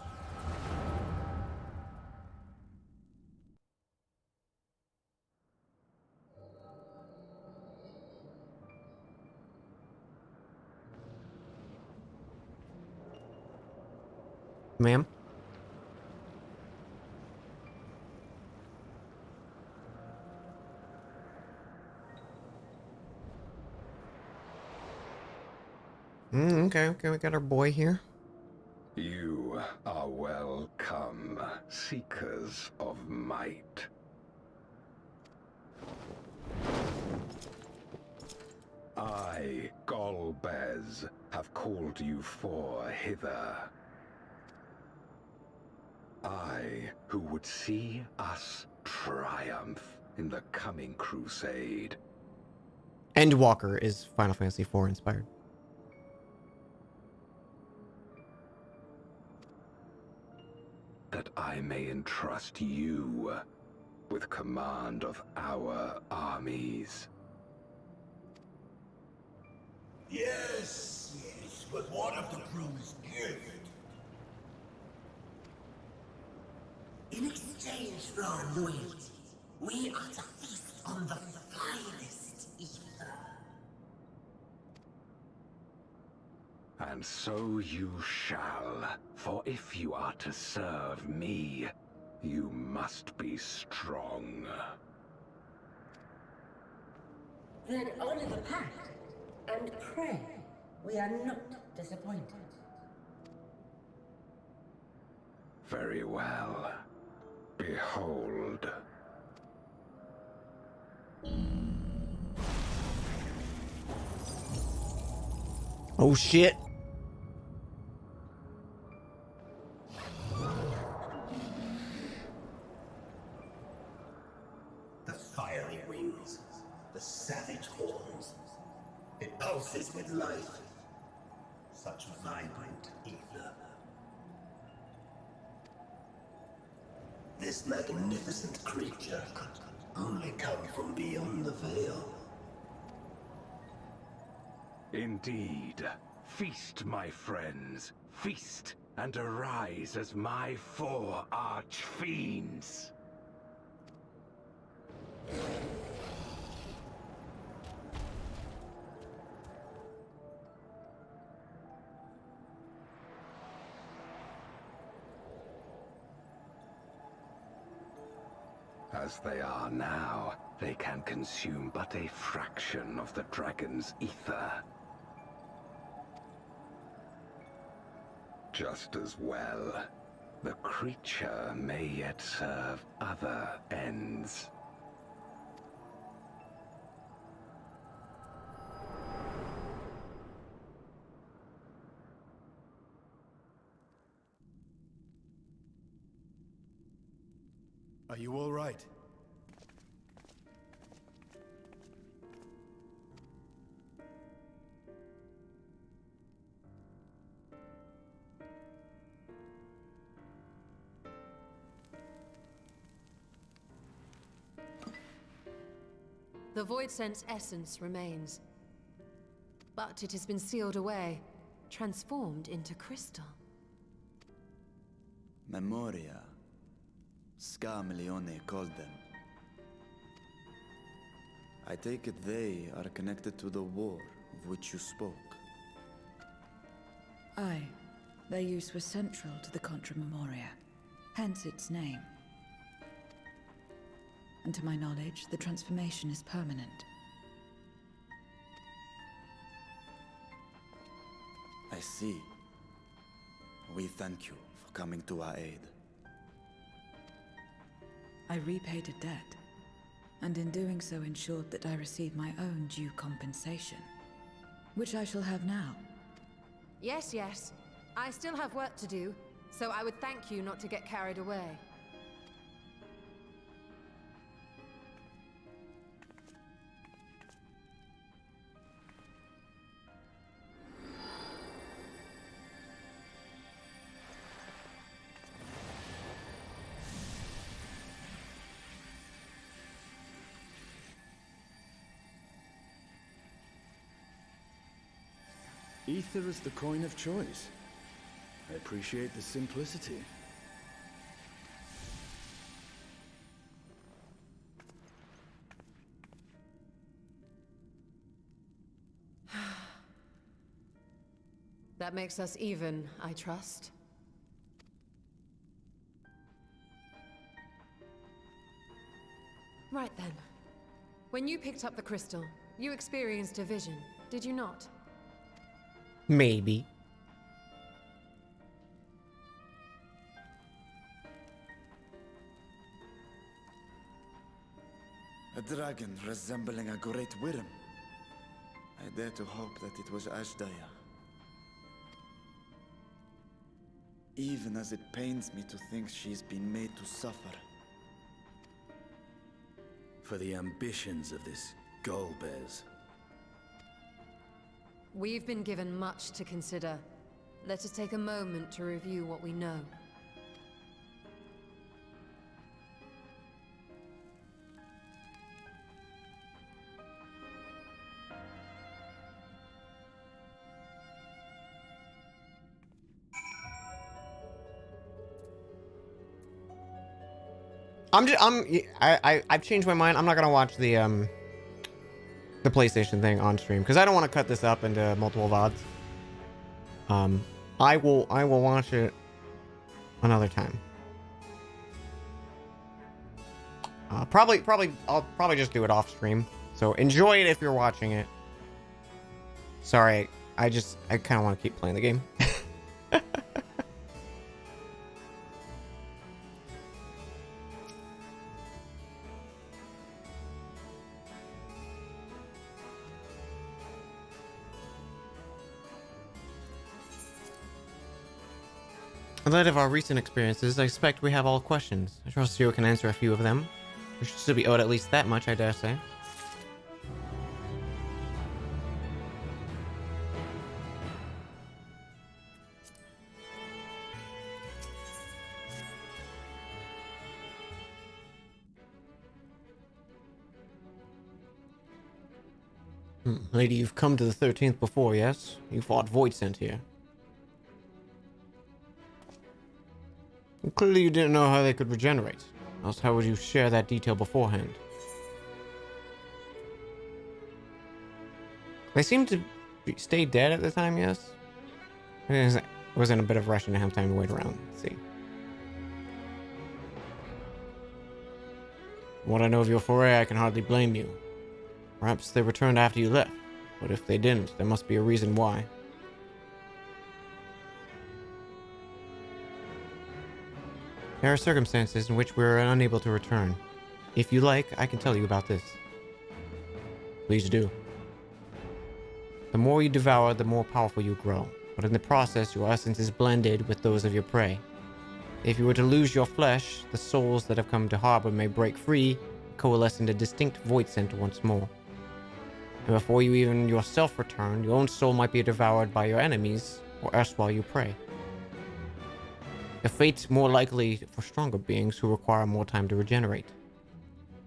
Ma'am? Okay, we got our boy here. You are welcome, seekers of might. I, Golbez, have called you for hither. I, who would see us triumph in the coming crusade. Endwalker is Final Fantasy IV inspired. That I may entrust you with command of our armies. Yes, but what of the crew's gift? In exchange for our loyalty, we are to feast on the finest ether. And so you shall, for if you are to serve me, you must be strong. Then honor the pact, and pray we are not disappointed. Very well. Behold. Oh shit. The fiery wings, the savage horns. It pulses with life. Such vibrant ether. This magnificent creature could only come from beyond the veil. Indeed. Feast, my friends. Feast and arise as my 4 arch-fiends. As they are now, they can consume but a fraction of the dragon's ether. Just as well, the creature may yet serve other ends. Are you all right? The Void Sense essence remains. But it has been sealed away, transformed into crystal. Memoria. Scarmelione called them. I take it they are connected to the war of which you spoke. Aye. Their use was central to the Contra Memoria, hence its name. And to my knowledge, the transformation is permanent. I see. We thank you for coming to our aid. I repaid a debt, and in doing so ensured that I received my own due compensation, which I shall have now. Yes, yes. I still have work to do, so I would thank you not to get carried away. Ether is the coin of choice. I appreciate the simplicity. That makes us even, I trust. Right then. When you picked up the crystal, you experienced a vision, did you not? Maybe. A dragon resembling a great worm. I dare to hope that it was Ashdaya. Even as it pains me to think she's been made to suffer. For the ambitions of this Golbez. We've been given much to consider. Let us take a moment to review what we know. I've changed my mind. I'm not gonna watch the PlayStation thing on stream because I don't want to cut this up into multiple VODs. I will watch it another time. I'll probably just do it off stream. So enjoy it if you're watching it. Sorry, I kind of want to keep playing the game. In light of our recent experiences, I expect we have all questions. I trust you can answer a few of them. We should still be owed at least that much, I dare say. Lady, you've come to the 13th before, yes? You fought Void Sent here. Clearly you didn't know how they could regenerate. Else how would you share that detail beforehand? They seemed to stay dead at the time, yes? It wasn't a bit of rushing to have time to wait around. Let's see. From what I know of your foray, I can hardly blame you. Perhaps they returned after you left, but if they didn't, there must be a reason why. There are circumstances in which we are unable to return. If you like, I can tell you about this. Please do. The more you devour, the more powerful you grow, but in the process, your essence is blended with those of your prey. If you were to lose your flesh, the souls that have come to harbor may break free and coalesce into distinct void center once more. And before you even yourself return, your own soul might be devoured by your enemies, or erstwhile you prey. A fate more likely for stronger beings who require more time to regenerate.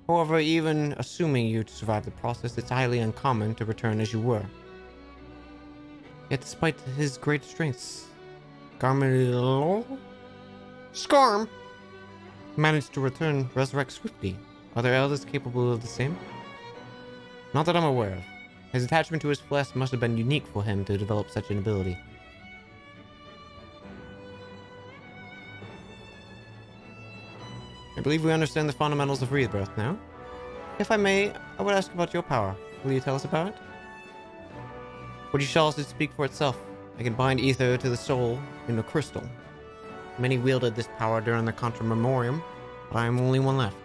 However, even assuming you to survive the process, it's highly uncommon to return as you were. Yet despite his great strengths, Scarm managed to resurrect swiftly. Are there others capable of the same? Not that I'm aware of. His attachment to his flesh must have been unique for him to develop such an ability. I believe we understand the fundamentals of rebirth now. If I may, I would ask about your power. Will you tell us about it? What you shall should speak for itself. I can bind ether to the soul in a crystal. Many wielded this power during the Contra Memoriam, but I am only one left.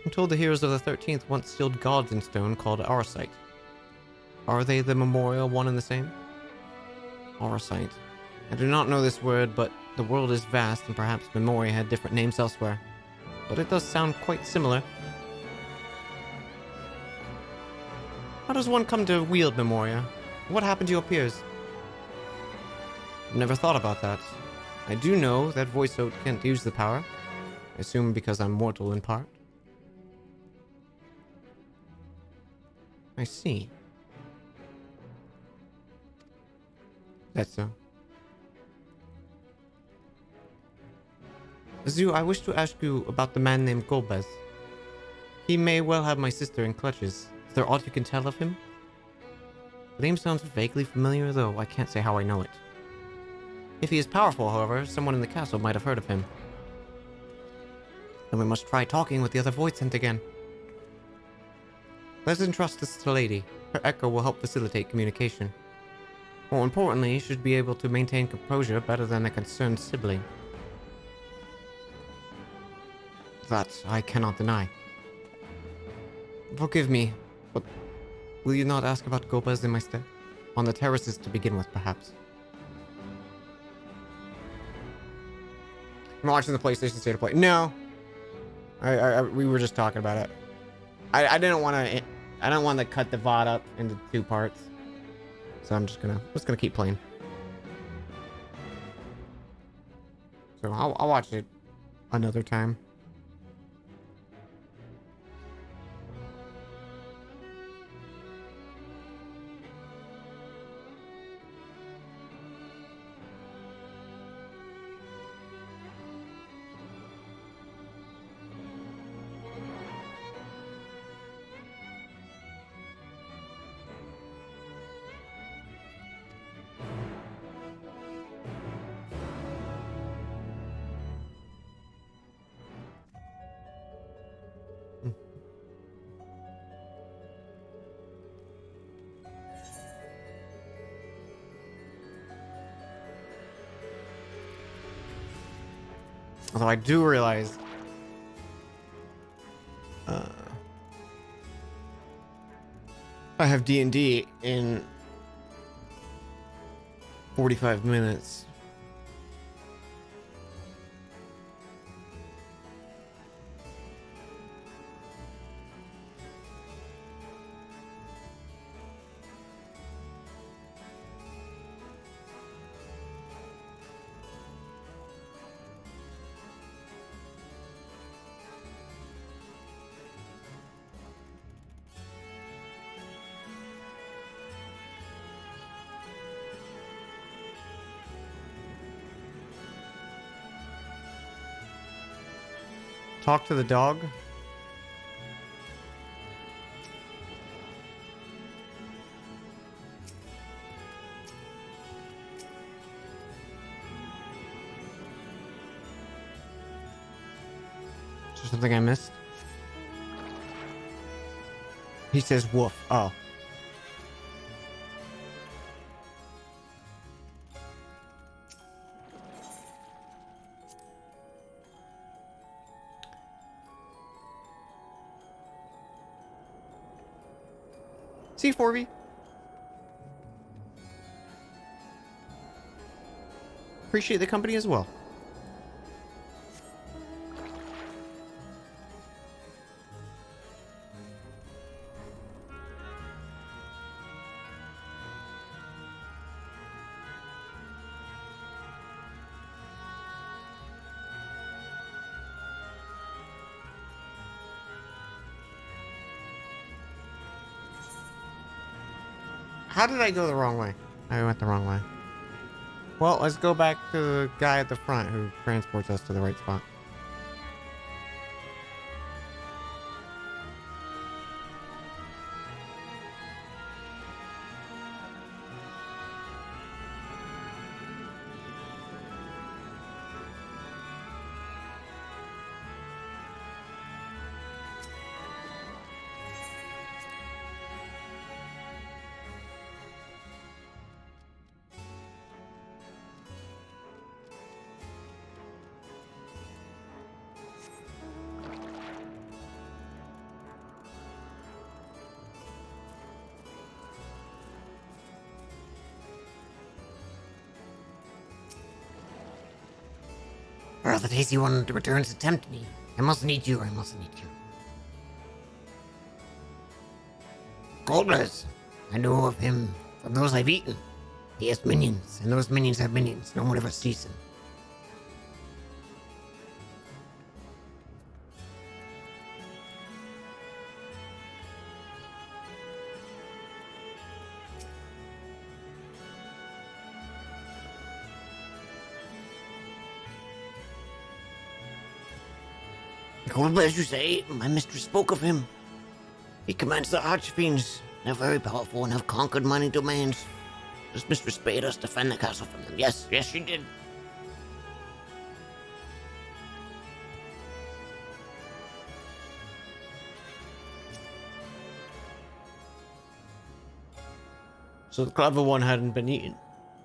I'm told the heroes of the 13th once sealed gods in stone called Arasite. Are they the memorial one and the same? Arasite. I do not know this word, but the world is vast and perhaps Memoria had different names elsewhere. But it does sound quite similar. How does one come to wield Memoria? What happened to your peers? I've never thought about that. I do know that Voice Oat can't use the power. I assume because I'm mortal in part. I see. That's so. Zu, I wish to ask you about the man named Golbez. He may well have my sister in clutches. Is there aught you can tell of him? The name sounds vaguely familiar, though I can't say how I know it. If he is powerful, however, someone in the castle might have heard of him. Then we must try talking with the other voice sent again. Let's entrust this to the lady. Her echo will help facilitate communication. More importantly, she should be able to maintain composure better than a concerned sibling. That I cannot deny. Forgive me, but will you not ask about Gopaz in my stead? On the terraces to begin with, perhaps. I'm watching the PlayStation State of Play. No, we were just talking about it. I didn't want to. I don't want to cut the VOD up into 2 parts, so I'm just gonna keep playing. So I'll watch it another time. Although I do realize I have D&D in 45 minutes. Talk to the dog. Is there something I missed? He says woof. Oh. See, 4V. Appreciate the company as well. How did I go the wrong way? I went the wrong way. Well, let's go back to the guy at the front who transports us to the right spot. Well, the Daisy one returns to tempt me. I must need you, I must need you. Goldblaz. I know of him from those I've eaten. He has minions, and those minions have minions. No one ever sees them. Goldblaz, you say? My mistress spoke of him. He commands the Archfiends. They're very powerful and have conquered many domains. His mistress bade us defend the castle from them. Yes, yes, she did. So the clever one hadn't been eaten.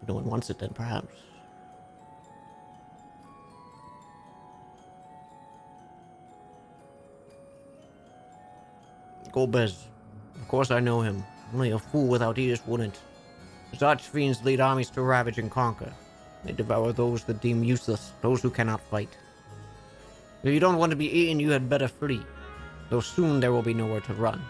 No one wants it then, perhaps. Goldblaz. Of course I know him. Only a fool without ears wouldn't. His archfiends lead armies to ravage and conquer. They devour those that deem useless, those who cannot fight. If you don't want to be eaten, you had better flee. Though soon there will be nowhere to run.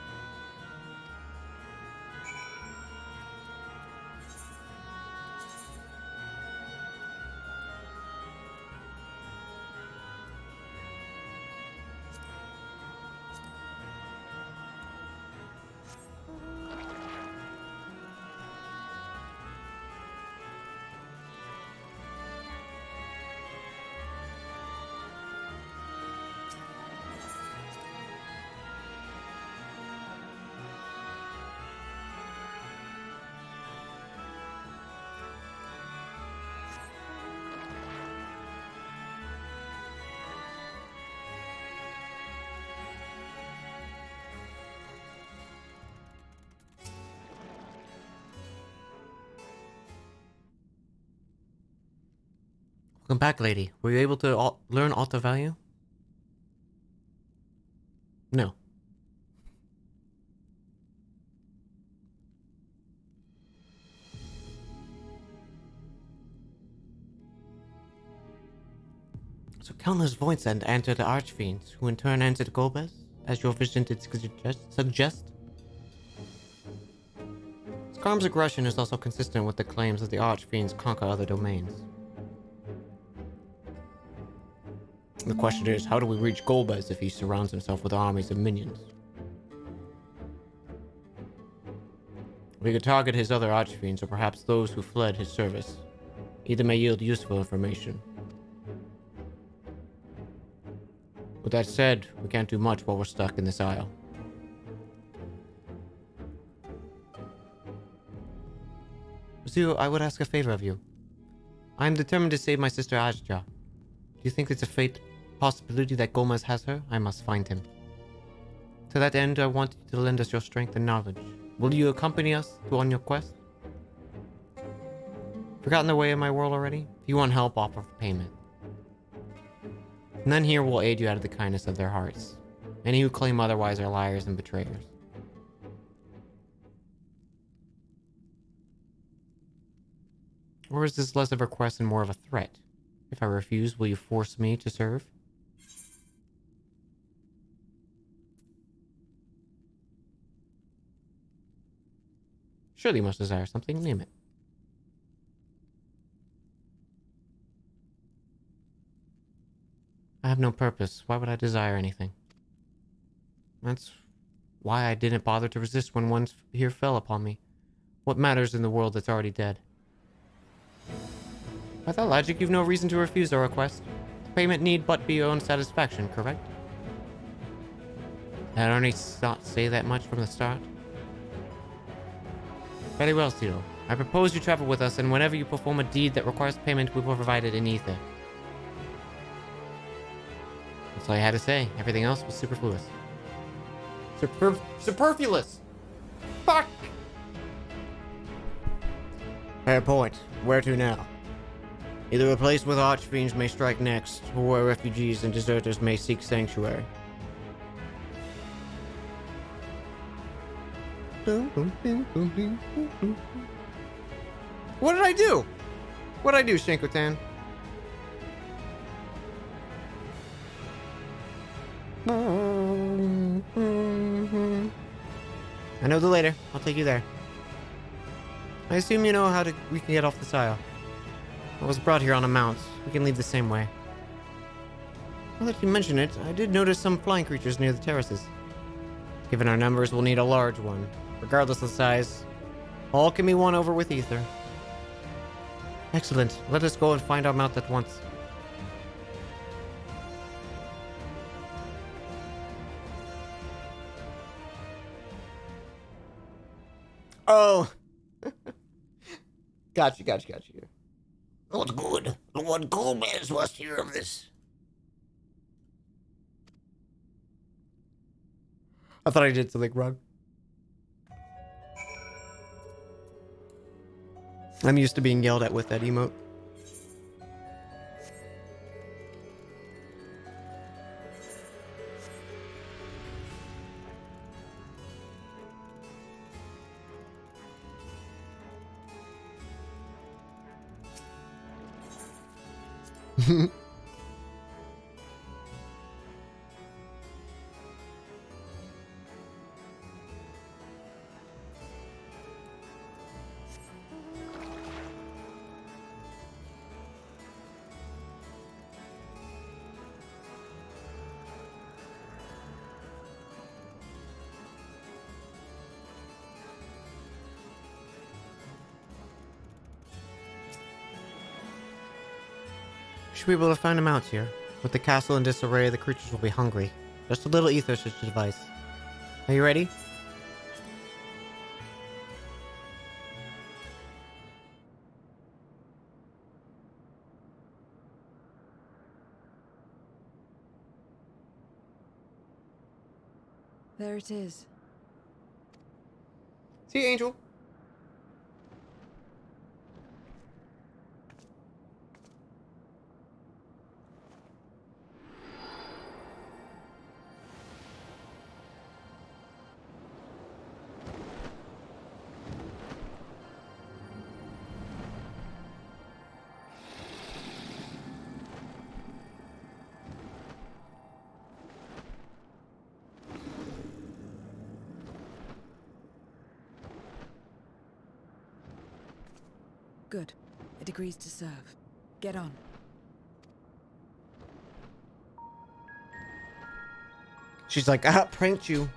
Welcome back, lady. Were you able to learn altar value? No. So countless voids and enter the archfiends, who in turn enter the Golbez, as your vision did suggest. Skarm's aggression is also consistent with the claims that the archfiends conquer other domains. The question is, how do we reach Golbez if he surrounds himself with armies of minions? We could target his other archfiends, or perhaps those who fled his service. Either may yield useful information. With that said, we can't do much while we're stuck in this isle. Zuo, I would ask a favor of you. I am determined to save my sister Ajja. Do you think it's a fate possibility that Gomez has her, I must find him. To that end, I want you to lend us your strength and knowledge. Will you accompany us on your quest? Forgotten the way of my world already? If you want help, offer payment. None here will aid you out of the kindness of their hearts. Any who claim otherwise are liars and betrayers. Or is this less of a request and more of a threat? If I refuse, will you force me to serve? Surely you must desire something, name it. I have no purpose. Why would I desire anything? That's why I didn't bother to resist when one here fell upon me. What matters in the world that's already dead? By that logic, you've no reason to refuse our request. Payment need but be your own satisfaction, correct? I only say that much from the start. Very well, Ciro. I propose you travel with us, and whenever you perform a deed that requires payment, we will provide it in ether. That's all I had to say. Everything else was superfluous. Superfluous! Fuck! Fair point. Where to now? Either a place where archfiends may strike next, or where refugees and deserters may seek sanctuary. What did I do? What did I do, Shankotan? I know the later. I'll take you there. I assume you know how we can get off this isle. I was brought here on a mount. We can leave the same way. Now that you mention it, I did notice some flying creatures near the terraces. Given our numbers, we'll need a large one. Regardless of size, all can be won over with ether. Excellent. Let us go and find our mount at once. Oh. Gotcha. Not good. Lord Gomez must hear of this. I thought I did something wrong. I'm used to being yelled at with that emote. Should be able to find him out here. With the castle in disarray, the creatures will be hungry. Just a little ether should suffice. Are you ready? There it is. See you, Angel. Good. It agrees to serve. Get on. She's like, I pranked you.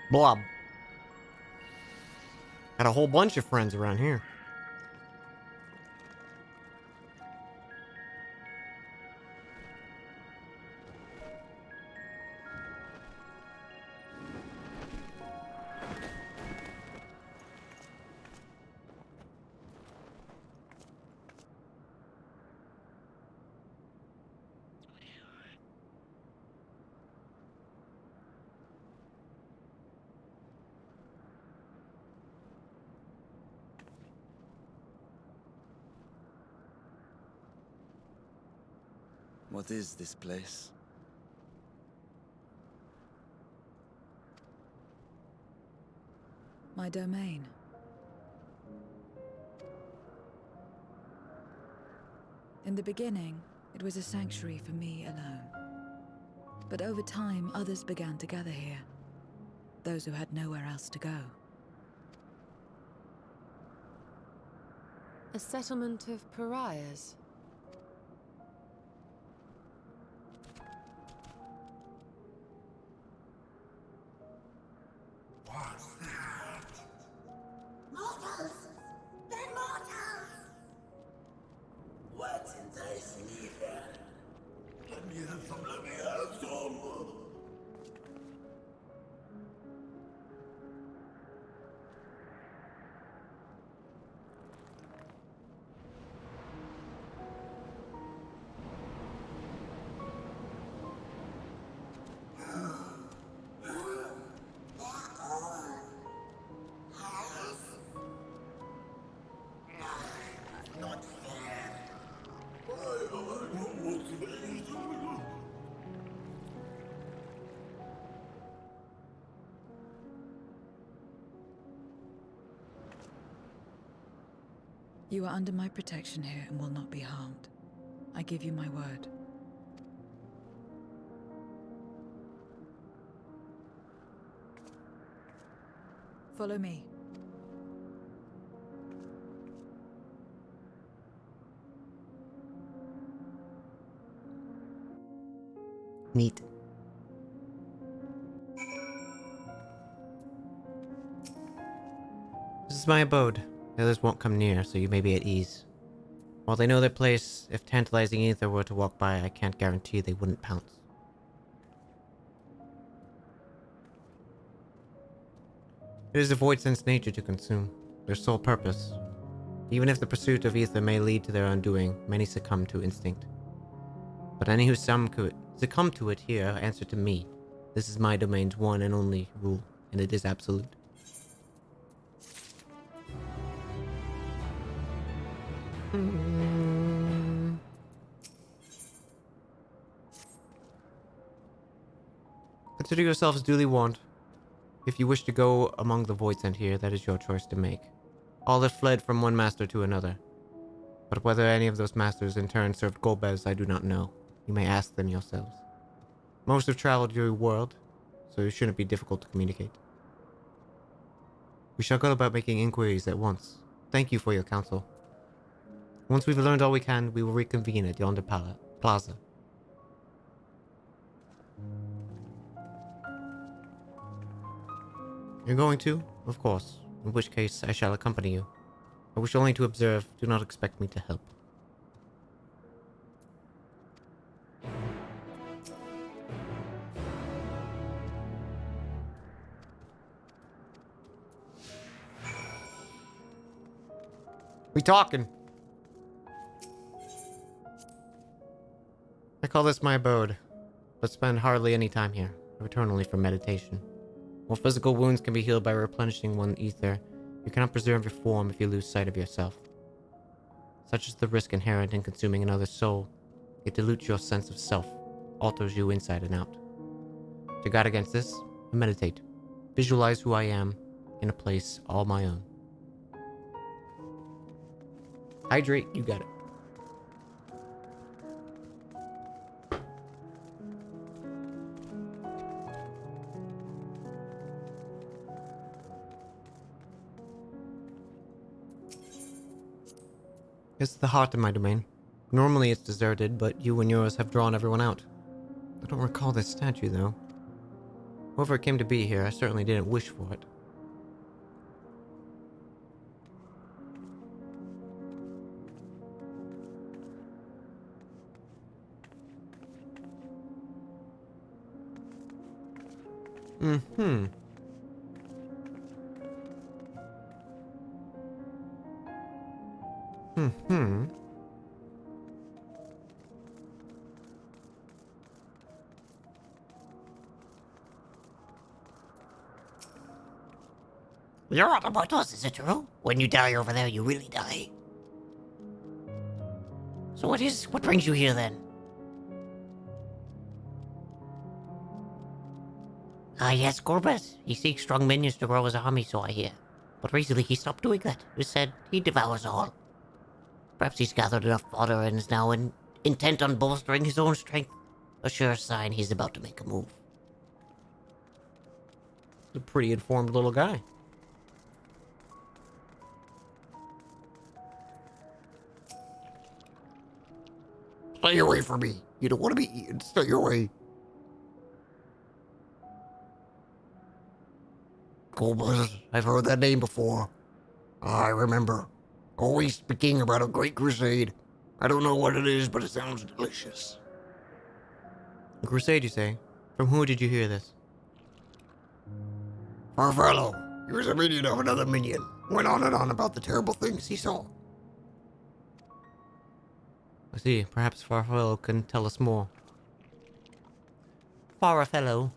Blob. Got a whole bunch of friends around here. What is this place? My domain. In the beginning, it was a sanctuary for me alone. But over time, others began to gather here. Those who had nowhere else to go. A settlement of pariahs. What's that? Mortals! They're mortals! What's enticing you here? Let me have some, let me have some! Not fair. I don't want to be. You are under my protection here and will not be harmed. I give you my word. Follow me. Neat. This is my abode. The others won't come near, so you may be at ease. While they know their place, if tantalizing ether were to walk by, I can't guarantee they wouldn't pounce. It is the Void Sense nature to consume, their sole purpose. Even if the pursuit of ether may lead to their undoing, many succumb to instinct. But any who succumb to it here answer to me. This is my domain's one and only rule, and it is absolute. Consider yourselves duly warned. If you wish to go among the Void Sent here, that is your choice to make. All have fled from one master to another. But whether any of those masters in turn served Golbez, I do not know. You may ask them yourselves. Most have traveled your world, so it shouldn't be difficult to communicate. We shall go about making inquiries at once. Thank you for your counsel. Once we've learned all we can, we will reconvene at yonder plaza. You're going to? Of course. In which case, I shall accompany you. I wish only to observe. Do not expect me to help. We talking. I call this my abode, but spend hardly any time here. I return only for meditation. While physical wounds can be healed by replenishing one ether, you cannot preserve your form if you lose sight of yourself. Such is the risk inherent in consuming another's soul. It dilutes your sense of self, alters you inside and out. To guard against this, I meditate. Visualize who I am in a place all my own. Hydrate, you got it. It's the heart of my domain. Normally it's deserted, but you and yours have drawn everyone out. I don't recall this statue, though. Whoever came to be here, I certainly didn't wish for it. Mm-hmm. Mm-hmm. You're on about us, is it true? When you die over there, you really die. So what brings you here then? Ah, yes, Corbett. He seeks strong minions to grow his army, so I hear. But recently he stopped doing that. He said he devours all. Perhaps he's gathered enough fodder and is now intent on bolstering his own strength. A sure sign he's about to make a move. He's a pretty informed little guy. Stay away from me. You don't want to be eaten. Stay away. Cobblers, I've heard that name before. I remember. Always speaking about a great crusade. I don't know what it is, but it sounds delicious. A crusade, you say? From who did you hear this? Farfellow. He was a minion of another minion. Went on and on about the terrible things he saw. I see. Perhaps Farfellow can tell us more. Farfellow.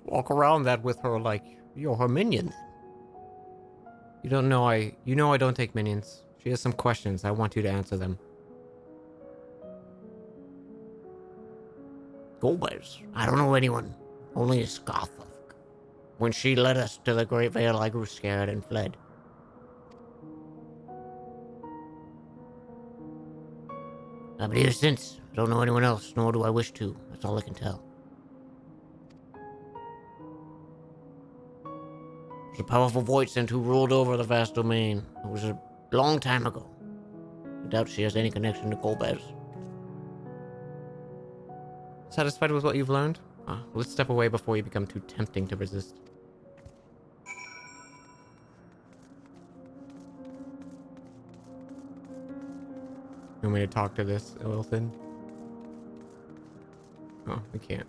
Walk around that with her like you're her minion. You don't know I don't take minions. She has some questions. I want you to answer them. Gomez. I don't know anyone. Only a Scarfolk. When she led us to the Great Vale, I grew scared and fled. I've been here since. I don't know anyone else, nor do I wish to. That's all I can tell. There's a powerful Voidsent who ruled over the vast domain. It was a long time ago. I doubt she has any connection to Golbez. Satisfied with what you've learned? Let's step away before you become too tempting to resist. You want me to talk to this, Wilson? Oh, we can't.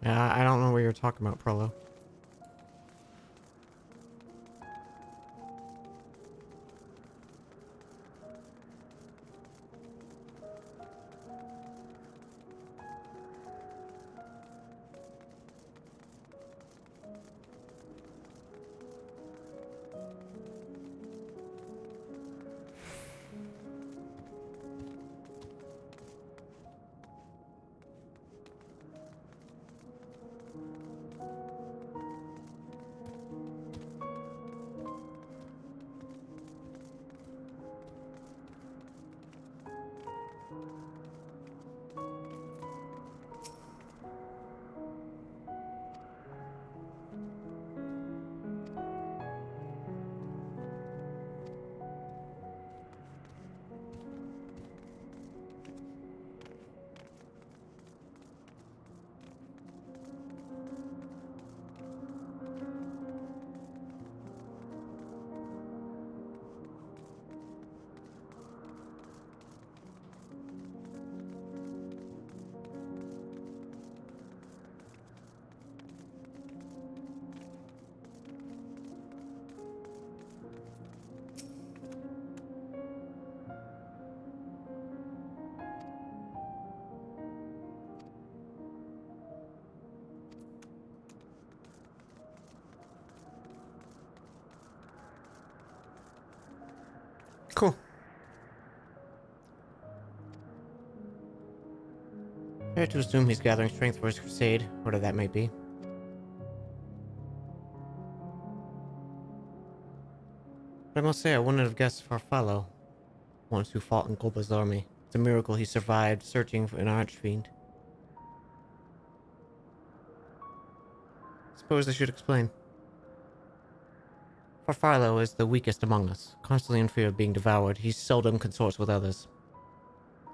Yeah, I don't know what you're talking about, Prolo. Cool. Fair to assume he's gathering strength for his crusade, whatever that may be. But I must say, I wouldn't have guessed Farfallo, once who fought in Golba's army. It's a miracle he survived searching for an archfiend. Suppose I should explain. Farfallo is the weakest among us, constantly in fear of being devoured. He seldom consorts with others.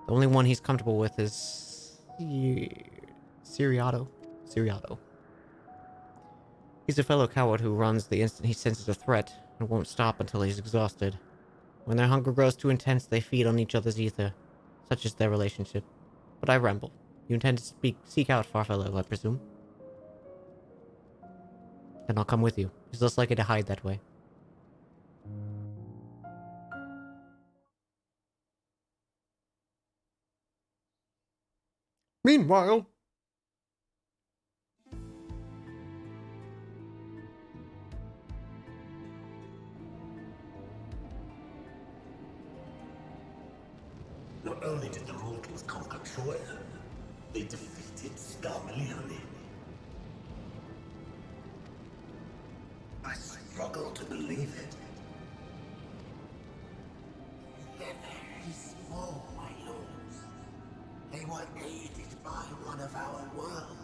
The only one he's comfortable with is... Siriato. He's a fellow coward who runs the instant he senses a threat and won't stop until he's exhausted. When their hunger grows too intense, they feed on each other's ether. Such is their relationship. But I ramble. You intend to seek out Farfallo, I presume? Then I'll come with you. He's less likely to hide that way. Meanwhile... Not only did the mortals conquer Troy, they defeated Scarmalione. I struggle to believe it. They're very small, my lords. They were aided by one of our world,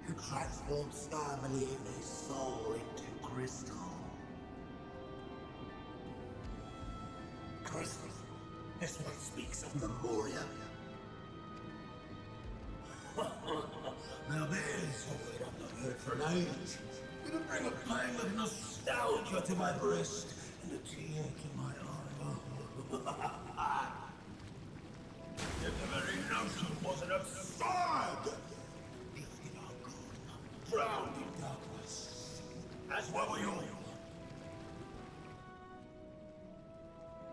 who transformed Scarmalione's soul into crystal. Crystal? This one speaks of Memoria. Now there's something I've not heard for an age. It'll bring a pang of nostalgia to my breast and a tear to my eye. Yet the very notion was an absurd! Gifted our good, drowned in darkness. As well we all.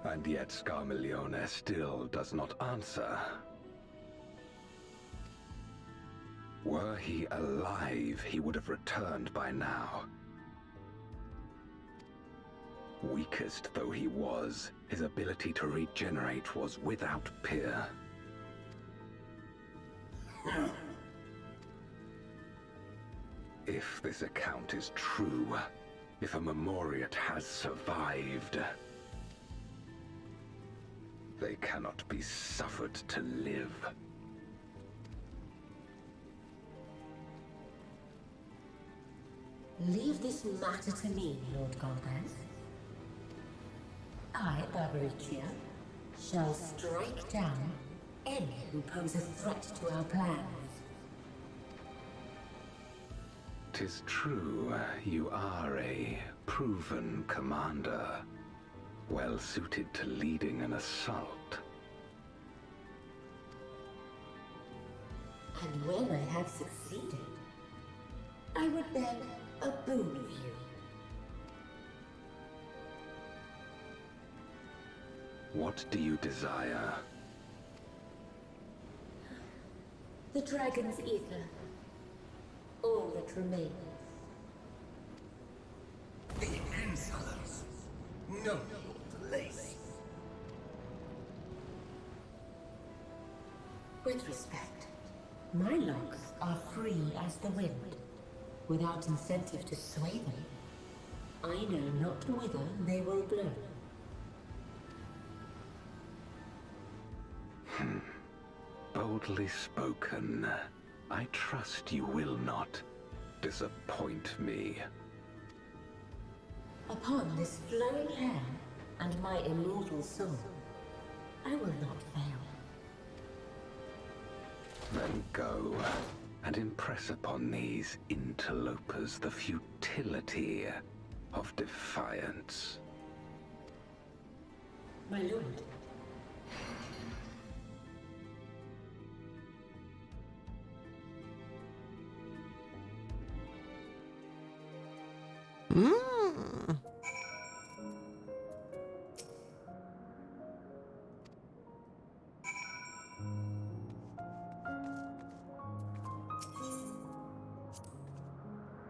And yet Scarmalione still does not answer. Were he alive, he would have returned by now. Weakest though he was, his ability to regenerate was without peer. If this account is true, if a Memoriat has survived, they cannot be suffered to live. Leave this matter to me, Lord Golbez. I, Barbaricia, shall strike down any who pose a threat to our plans. 'Tis true, you are a proven commander, well suited to leading an assault. And when I have succeeded, I would beg a boon of you. What do you desire? The dragon's ether. All that remains. The insolence! No place! With respect, my locks are free as the wind, without incentive to sway them. I know not whither they will blow. Boldly spoken. I trust you will not disappoint me. Upon this flowing hair and my immortal soul, I will not fail. Then go and impress upon these interlopers the futility of defiance. My lord.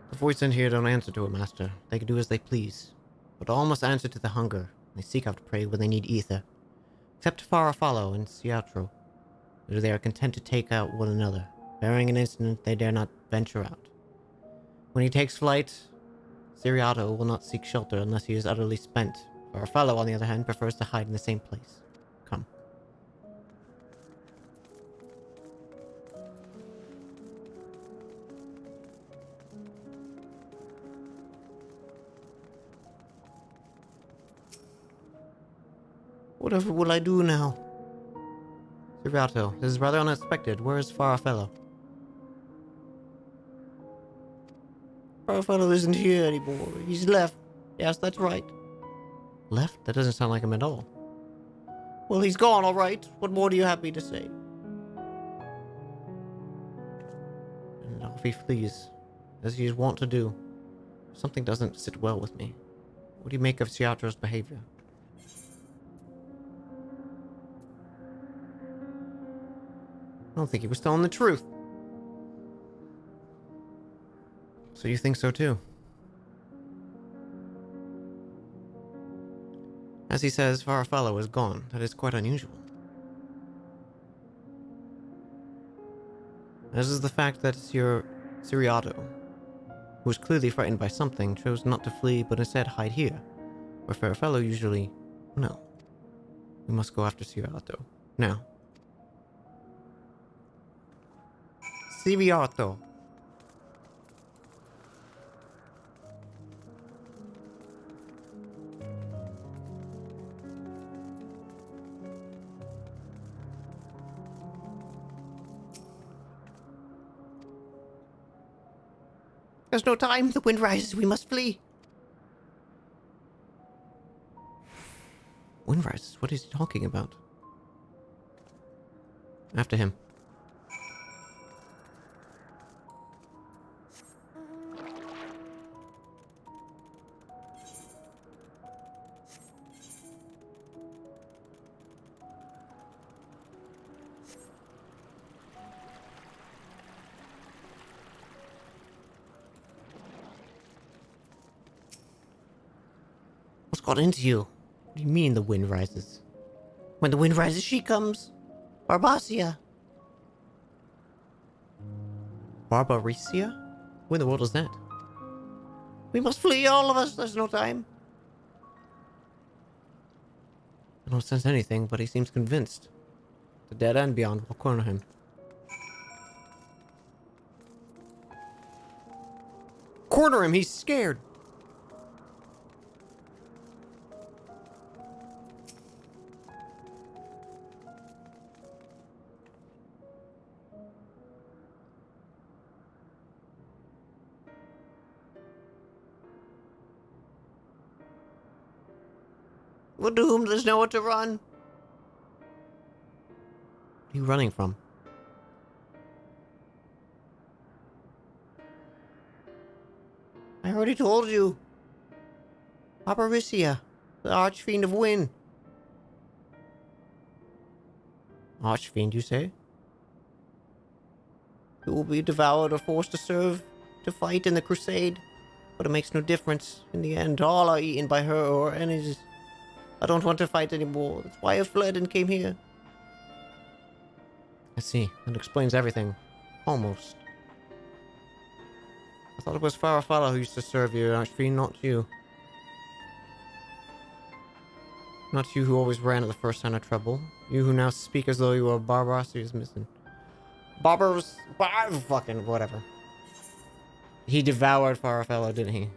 The voids in here don't answer to a master. They can do as they please. But all must answer to the hunger, They seek out prey when they need ether. Except Farafallo and Ciatro. They are content to take out one another. Bearing an incident, they dare not venture out. When he takes flight, Ciriato will not seek shelter unless he is utterly spent. Farafallo, on the other hand, prefers to hide in the same place. Come. Whatever will I do now? Ciriato, this is rather unexpected. Where is Farafallo? Farafallo isn't here anymore. He's left. Yes, that's right. Left? That doesn't sound like him at all. Well, he's gone, all right. What more do you have me to say? And off he flees, as he is wont to do. Something doesn't sit well with me. What do you make of Ciatro's behavior? I don't think he was telling the truth. So you think so too? As he says, Farafallo is gone. That is quite unusual. As is the fact that Ciriato, who was clearly frightened by something, chose not to flee but instead hide here, where Farafallo usually... No. We must go after Ciriato. Now. Ciriato. There's no time. The wind rises. We must flee. Wind rises? What is he talking about? After him. What's got into you? What do you mean the wind rises? When the wind rises, she comes. Barbacia. Barbacia? Who in the world is that? We must flee, all of us. There's no time. I don't sense anything, but he seems convinced. The dead end beyond will corner him. Corner him! He's scared! We're doomed. There's nowhere to run. What are you running from? I already told you. Barbacia, the Archfiend of Wind. Archfiend, you say? Who will be devoured or forced to serve, to fight in the crusade. But it makes no difference. In the end, all are eaten by her or her enemies. I don't want to fight anymore. That's why I fled and came here. I see. That explains everything. Almost. I thought it was Farafallo who used to serve you, Archfiend, not you. Not you who always ran at the first sign of trouble. You who now speak as though you were Barbacia's missing. Fucking whatever. He devoured Farafallo, didn't he?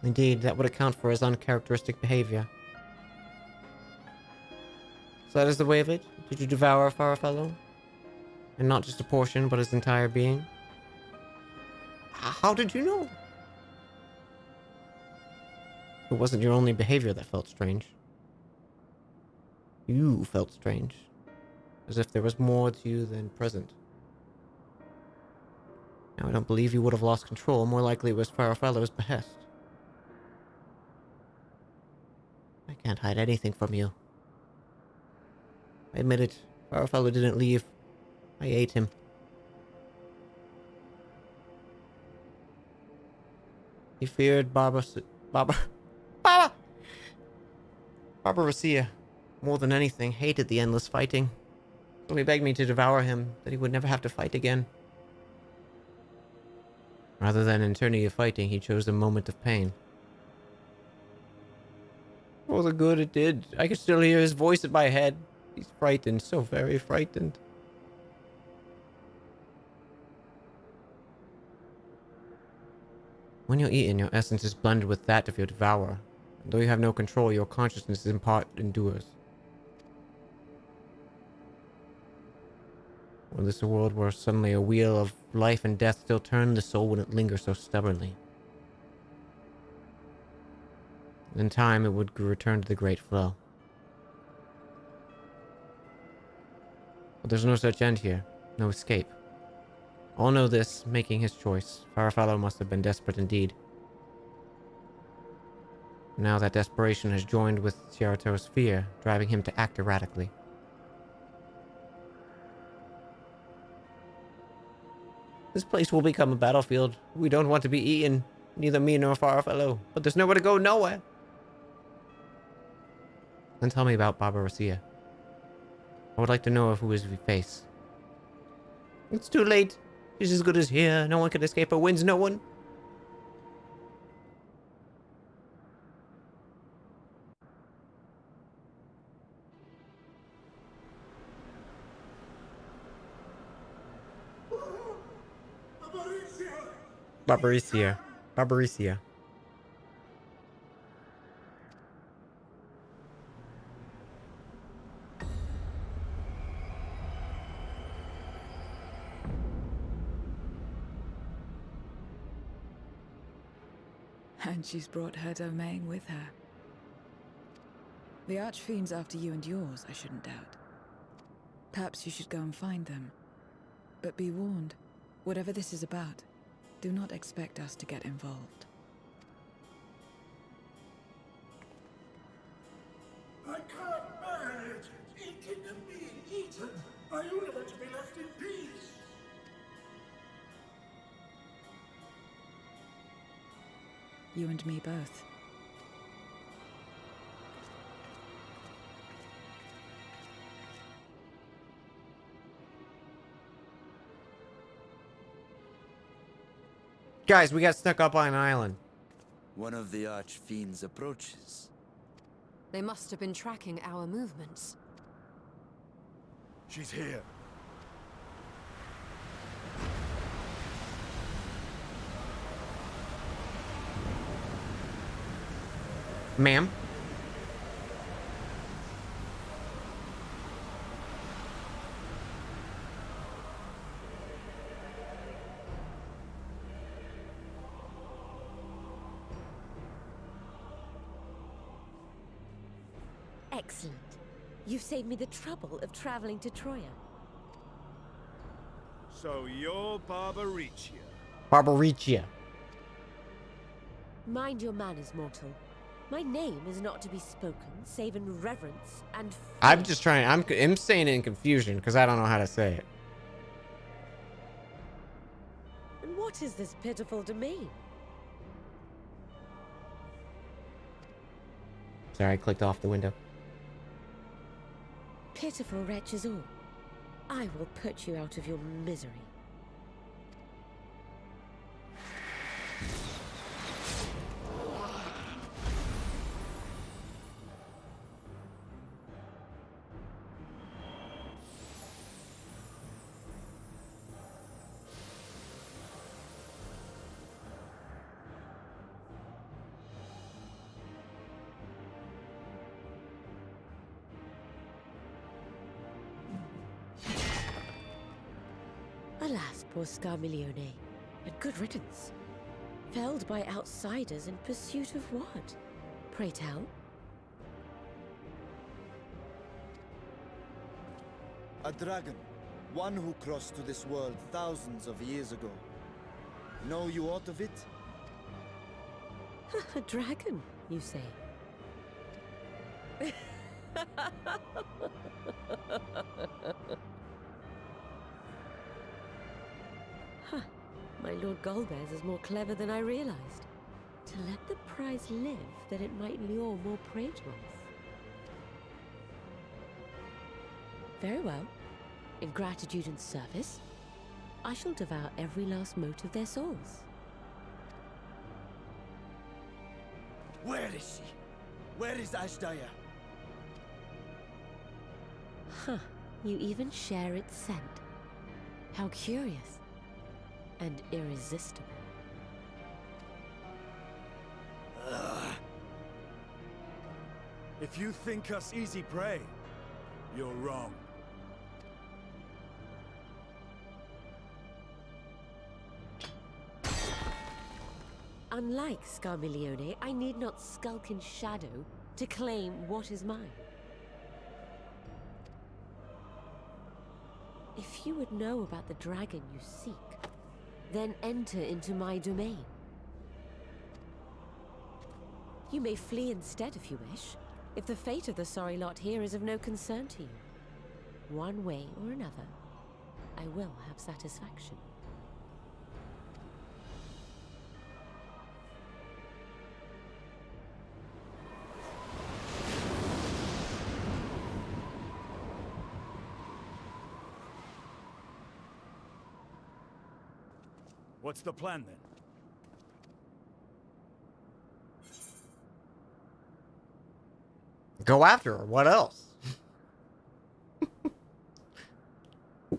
Indeed, that would account for his uncharacteristic behavior. So that is the way of it? Did you devour Farafallo? And not just a portion, but his entire being? How did you know? It wasn't your only behavior that felt strange. You felt strange. As if there was more to you than present. Now, I don't believe you would have lost control. More likely it was Farafallo's behest. I can't hide anything from you. I admit it. Farafallo didn't leave. I ate him. He feared Baba Racia more than anything, hated the endless fighting. So he begged me to devour him, that he would never have to fight again. Rather than an eternity of fighting, he chose a moment of pain. Oh, the good it did. I could still hear his voice in my head. He's frightened, so very frightened. When you're eaten, your essence is blended with that of your devourer. And though you have no control, your consciousness in part endures. Were this a world where suddenly a wheel of life and death still turned, the soul wouldn't linger so stubbornly. In time, it would return to the great flow. But there's no such end here, no escape. All know this, making his choice. Farfallow must have been desperate indeed. Now that desperation has joined with Chiarotto's fear, driving him to act erratically. This place will become a battlefield. We don't want to be eaten, neither me nor Farfallow, but there's nowhere to go, nowhere. Then tell me about Baba Racia. I would like to know who is we face. It's too late. She's as good as here. No one can escape her winds, no one. Baba Racia. And she's brought her domain with her. The Archfiend's after you and yours, I shouldn't doubt. Perhaps you should go and find them. But be warned, whatever this is about, do not expect us to get involved. I can't bear it! Eating and being eaten! I only want to be left in peace! You and me both. Guys, we got stuck up on an island. One of the Archfiends approaches. They must have been tracking our movements. She's here. Ma'am? Excellent. You've saved me the trouble of traveling to Troya. So you're Barbaricia. Barbaricia. Mind your manners, mortal. My name is not to be spoken, save in reverence and fear. I'm just trying. I'm saying it in confusion because I don't know how to say it. And what is this pitiful domain? Sorry, I clicked off the window. Pitiful wretches all. I will put you out of your misery. Alas, poor Scarmiglione, and good riddance. Felled by outsiders in pursuit of what? Pray tell? A dragon. One who crossed to this world thousands of years ago. Know you aught of it? A dragon, you say? Huh. My Lord Golbez is more clever than I realized. To let the prize live, that it might lure more prey to us. Very well. In gratitude and service, I shall devour every last mote of their souls. Where is she? Where is Ashdaya? Huh. You even share its scent. How curious. And irresistible. If you think us easy prey, you're wrong. Unlike Scarmiglione, I need not skulk in shadow to claim what is mine. If you would know about the dragon you seek, then enter into my domain. You may flee instead if you wish, if the fate of the sorry lot here is of no concern to you. One way or another, I will have satisfaction. What's the plan then? Go after her. What else?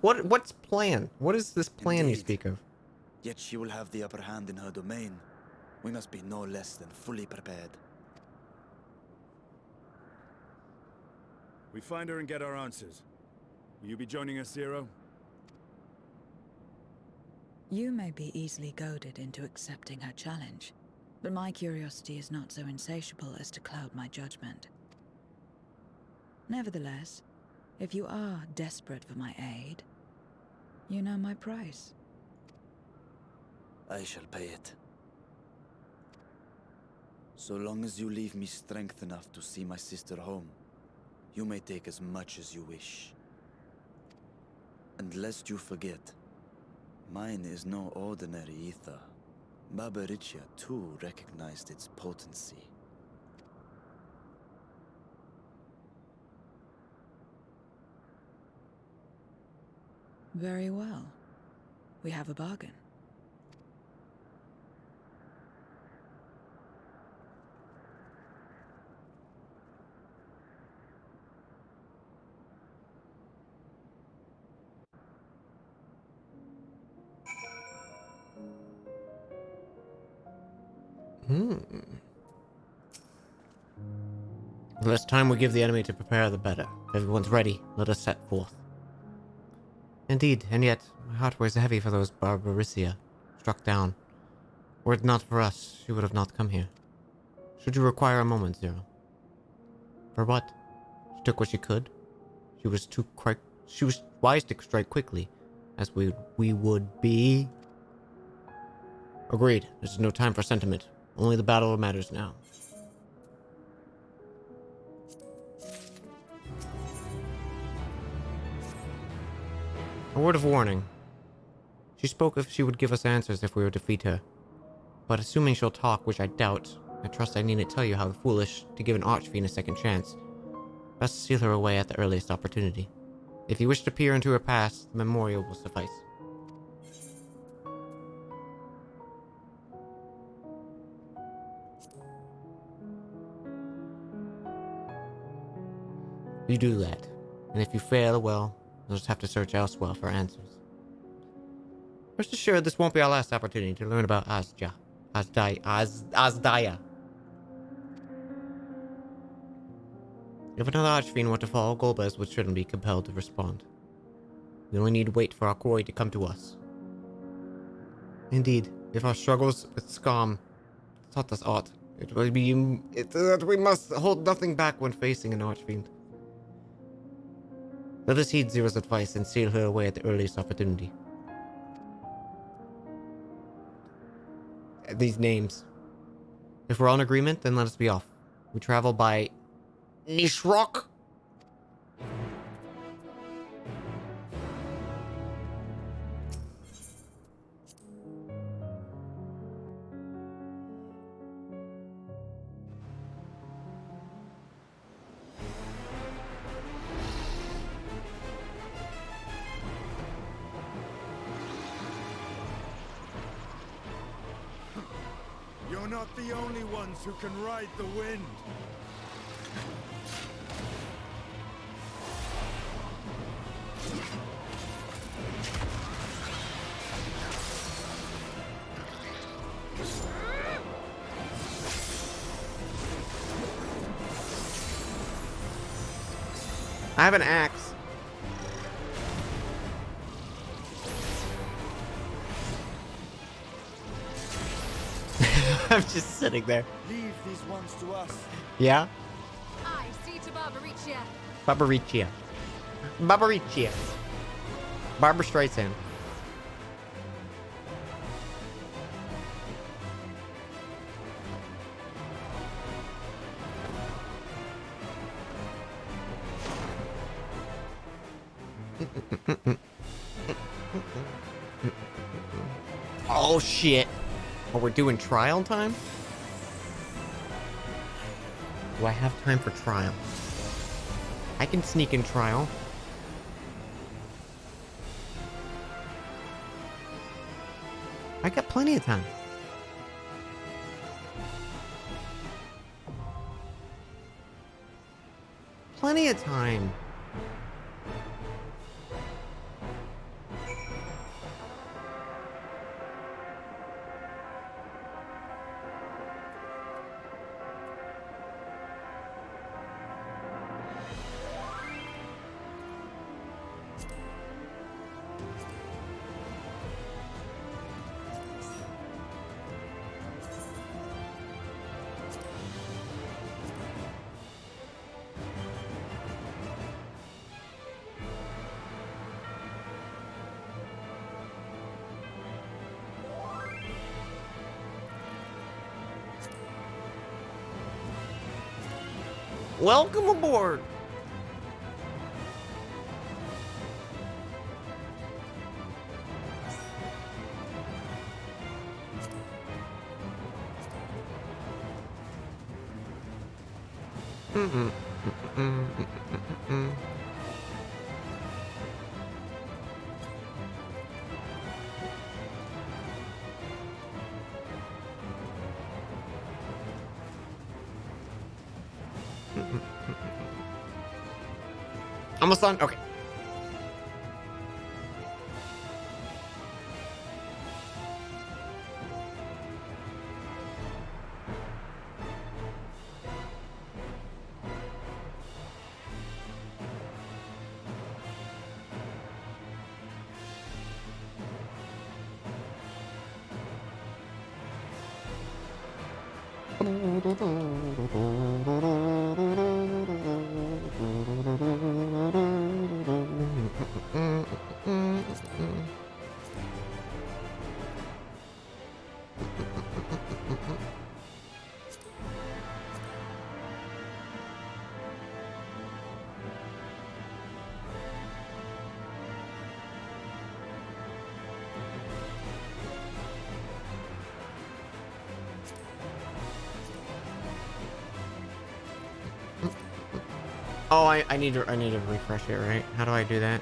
What's plan? What is this plan you speak of? Yet she will have the upper hand in her domain. We must be no less than fully prepared. We find her and get our answers. Will you be joining us, Zero? You may be easily goaded into accepting her challenge, but my curiosity is not so insatiable as to cloud my judgment. Nevertheless, if you are desperate for my aid, you know my price. I shall pay it. So long as you leave me strength enough to see my sister home, you may take as much as you wish. And lest you forget, mine is no ordinary ether. Babaricia too recognized its potency. Very well. We have a bargain. The less time we give the enemy to prepare, the better. If everyone's ready, let us set forth. Indeed, and yet, my heart weighs heavy for those Barbaricia struck down. Were it not for us, she would have not come here. Should you require a moment, Zero? For what? She took what she could. She was wise to strike quickly, as we would be. Agreed. This is no time for sentiment. Only the battle matters now. A word of warning. She spoke if she would give us answers if we were to defeat her. But assuming she'll talk, which I doubt, I trust I needn't tell you how foolish to give an archfiend a second chance. Best seal her away at the earliest opportunity. If you wish to peer into her past, the memorial will suffice. You do that, and if you fail, well, you'll just have to search elsewhere for answers. Rest assured, this won't be our last opportunity to learn about Asdaya. If another archfiend were to fall, Golbez would certainly be compelled to respond. We only need to wait for our quarry to come to us. Indeed, if our struggles with Scum taught us aught, it will be that we must hold nothing back when facing an archfiend. Let us heed Zero's advice and seal her away at the earliest opportunity. These names. If we're all in agreement, then let us be off. We travel by Nishrok. not the only ones who can ride the wind. I have an axe. I'm just sitting there. Leave these ones to us. Yeah? I see to Barbaricia. Barbaricia. Barbaricia. Barbara Streisand. Oh shit. Oh, we're doing trial time? Do I have time for trial? I can sneak in trial. I got plenty of time. Plenty of time. Welcome aboard. Almost done? Okay. Oh, I need to refresh it, right? How do I do that?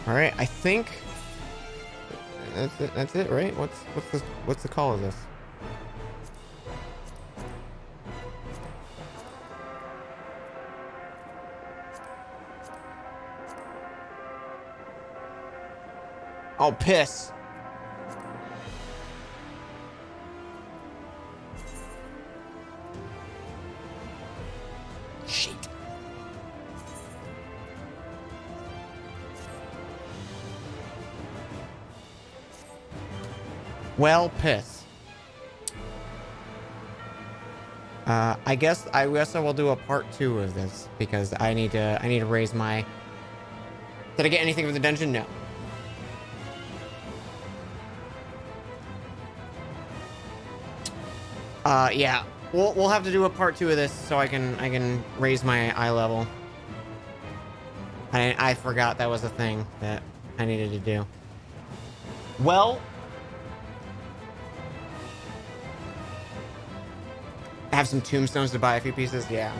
All right, I think that's it. That's it, right? What's the call of this? Oh, piss. Shit. Well, piss. I guess I will do a part 2 of this because I need to raise my. Did I get anything from the dungeon? No. Yeah. We'll have to do a part 2 of this so I can raise my eye level. I forgot that was a thing that I needed to do. Well, have some tombstones to buy a few pieces. Yeah.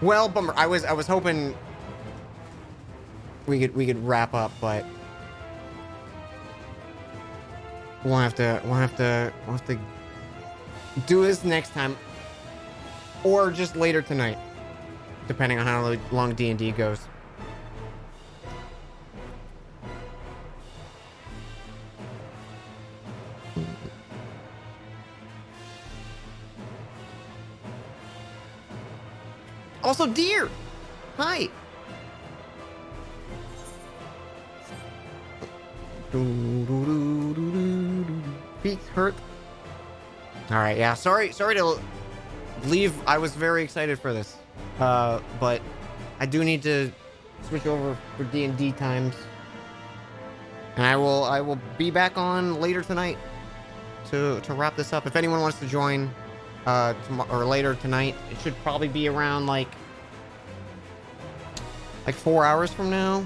Well, bummer. I was hoping we could wrap up, but we'll have to do this next time, or just later tonight, depending on how long D&D goes. Also, deer. Hi. Feet hurt. All right, yeah. Sorry to leave. I was very excited for this, but I do need to switch over for D&D times, and I will be back on later tonight to wrap this up. If anyone wants to join, tomorrow or later tonight, it should probably be around like 4 hours from now.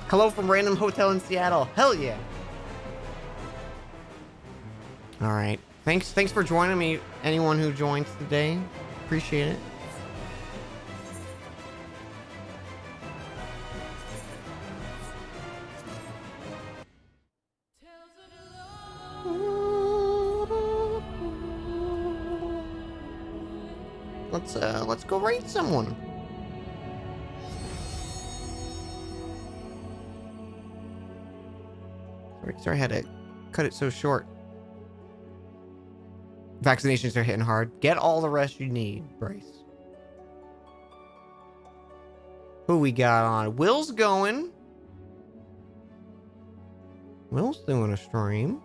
Hello from random hotel in Seattle. Hell yeah. All right. Thanks for joining me. Anyone who joins today, appreciate it. Let's go raid someone. Sorry I had to cut it so short. Vaccinations are hitting hard. Get all the rest you need, Bryce. Who we got on? Will's going. Will's doing a stream.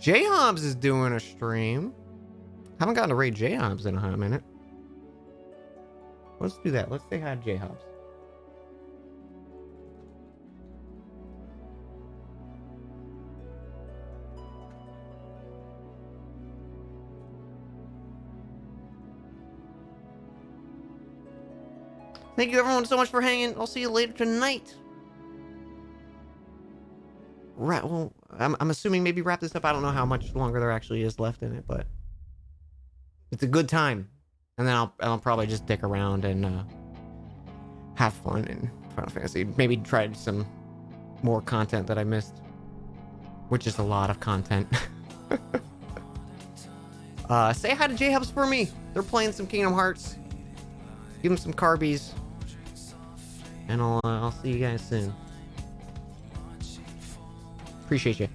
J-Hobbs is doing a stream. Haven't gotten to raid J-Hobbs in a minute. Let's do that. Let's say hi to J-Hobbs. Thank you everyone so much for hanging. I'll see you later tonight. Right, well, I'm assuming maybe wrap this up. I don't know how much longer there actually is left in it, but it's a good time. And then I'll probably just dick around and have fun in Final Fantasy. Maybe try some more content that I missed, which is a lot of content. Say hi to J-Hubs for me. They're playing some Kingdom Hearts. Give them some carbies. And I'll see you guys soon. Appreciate you.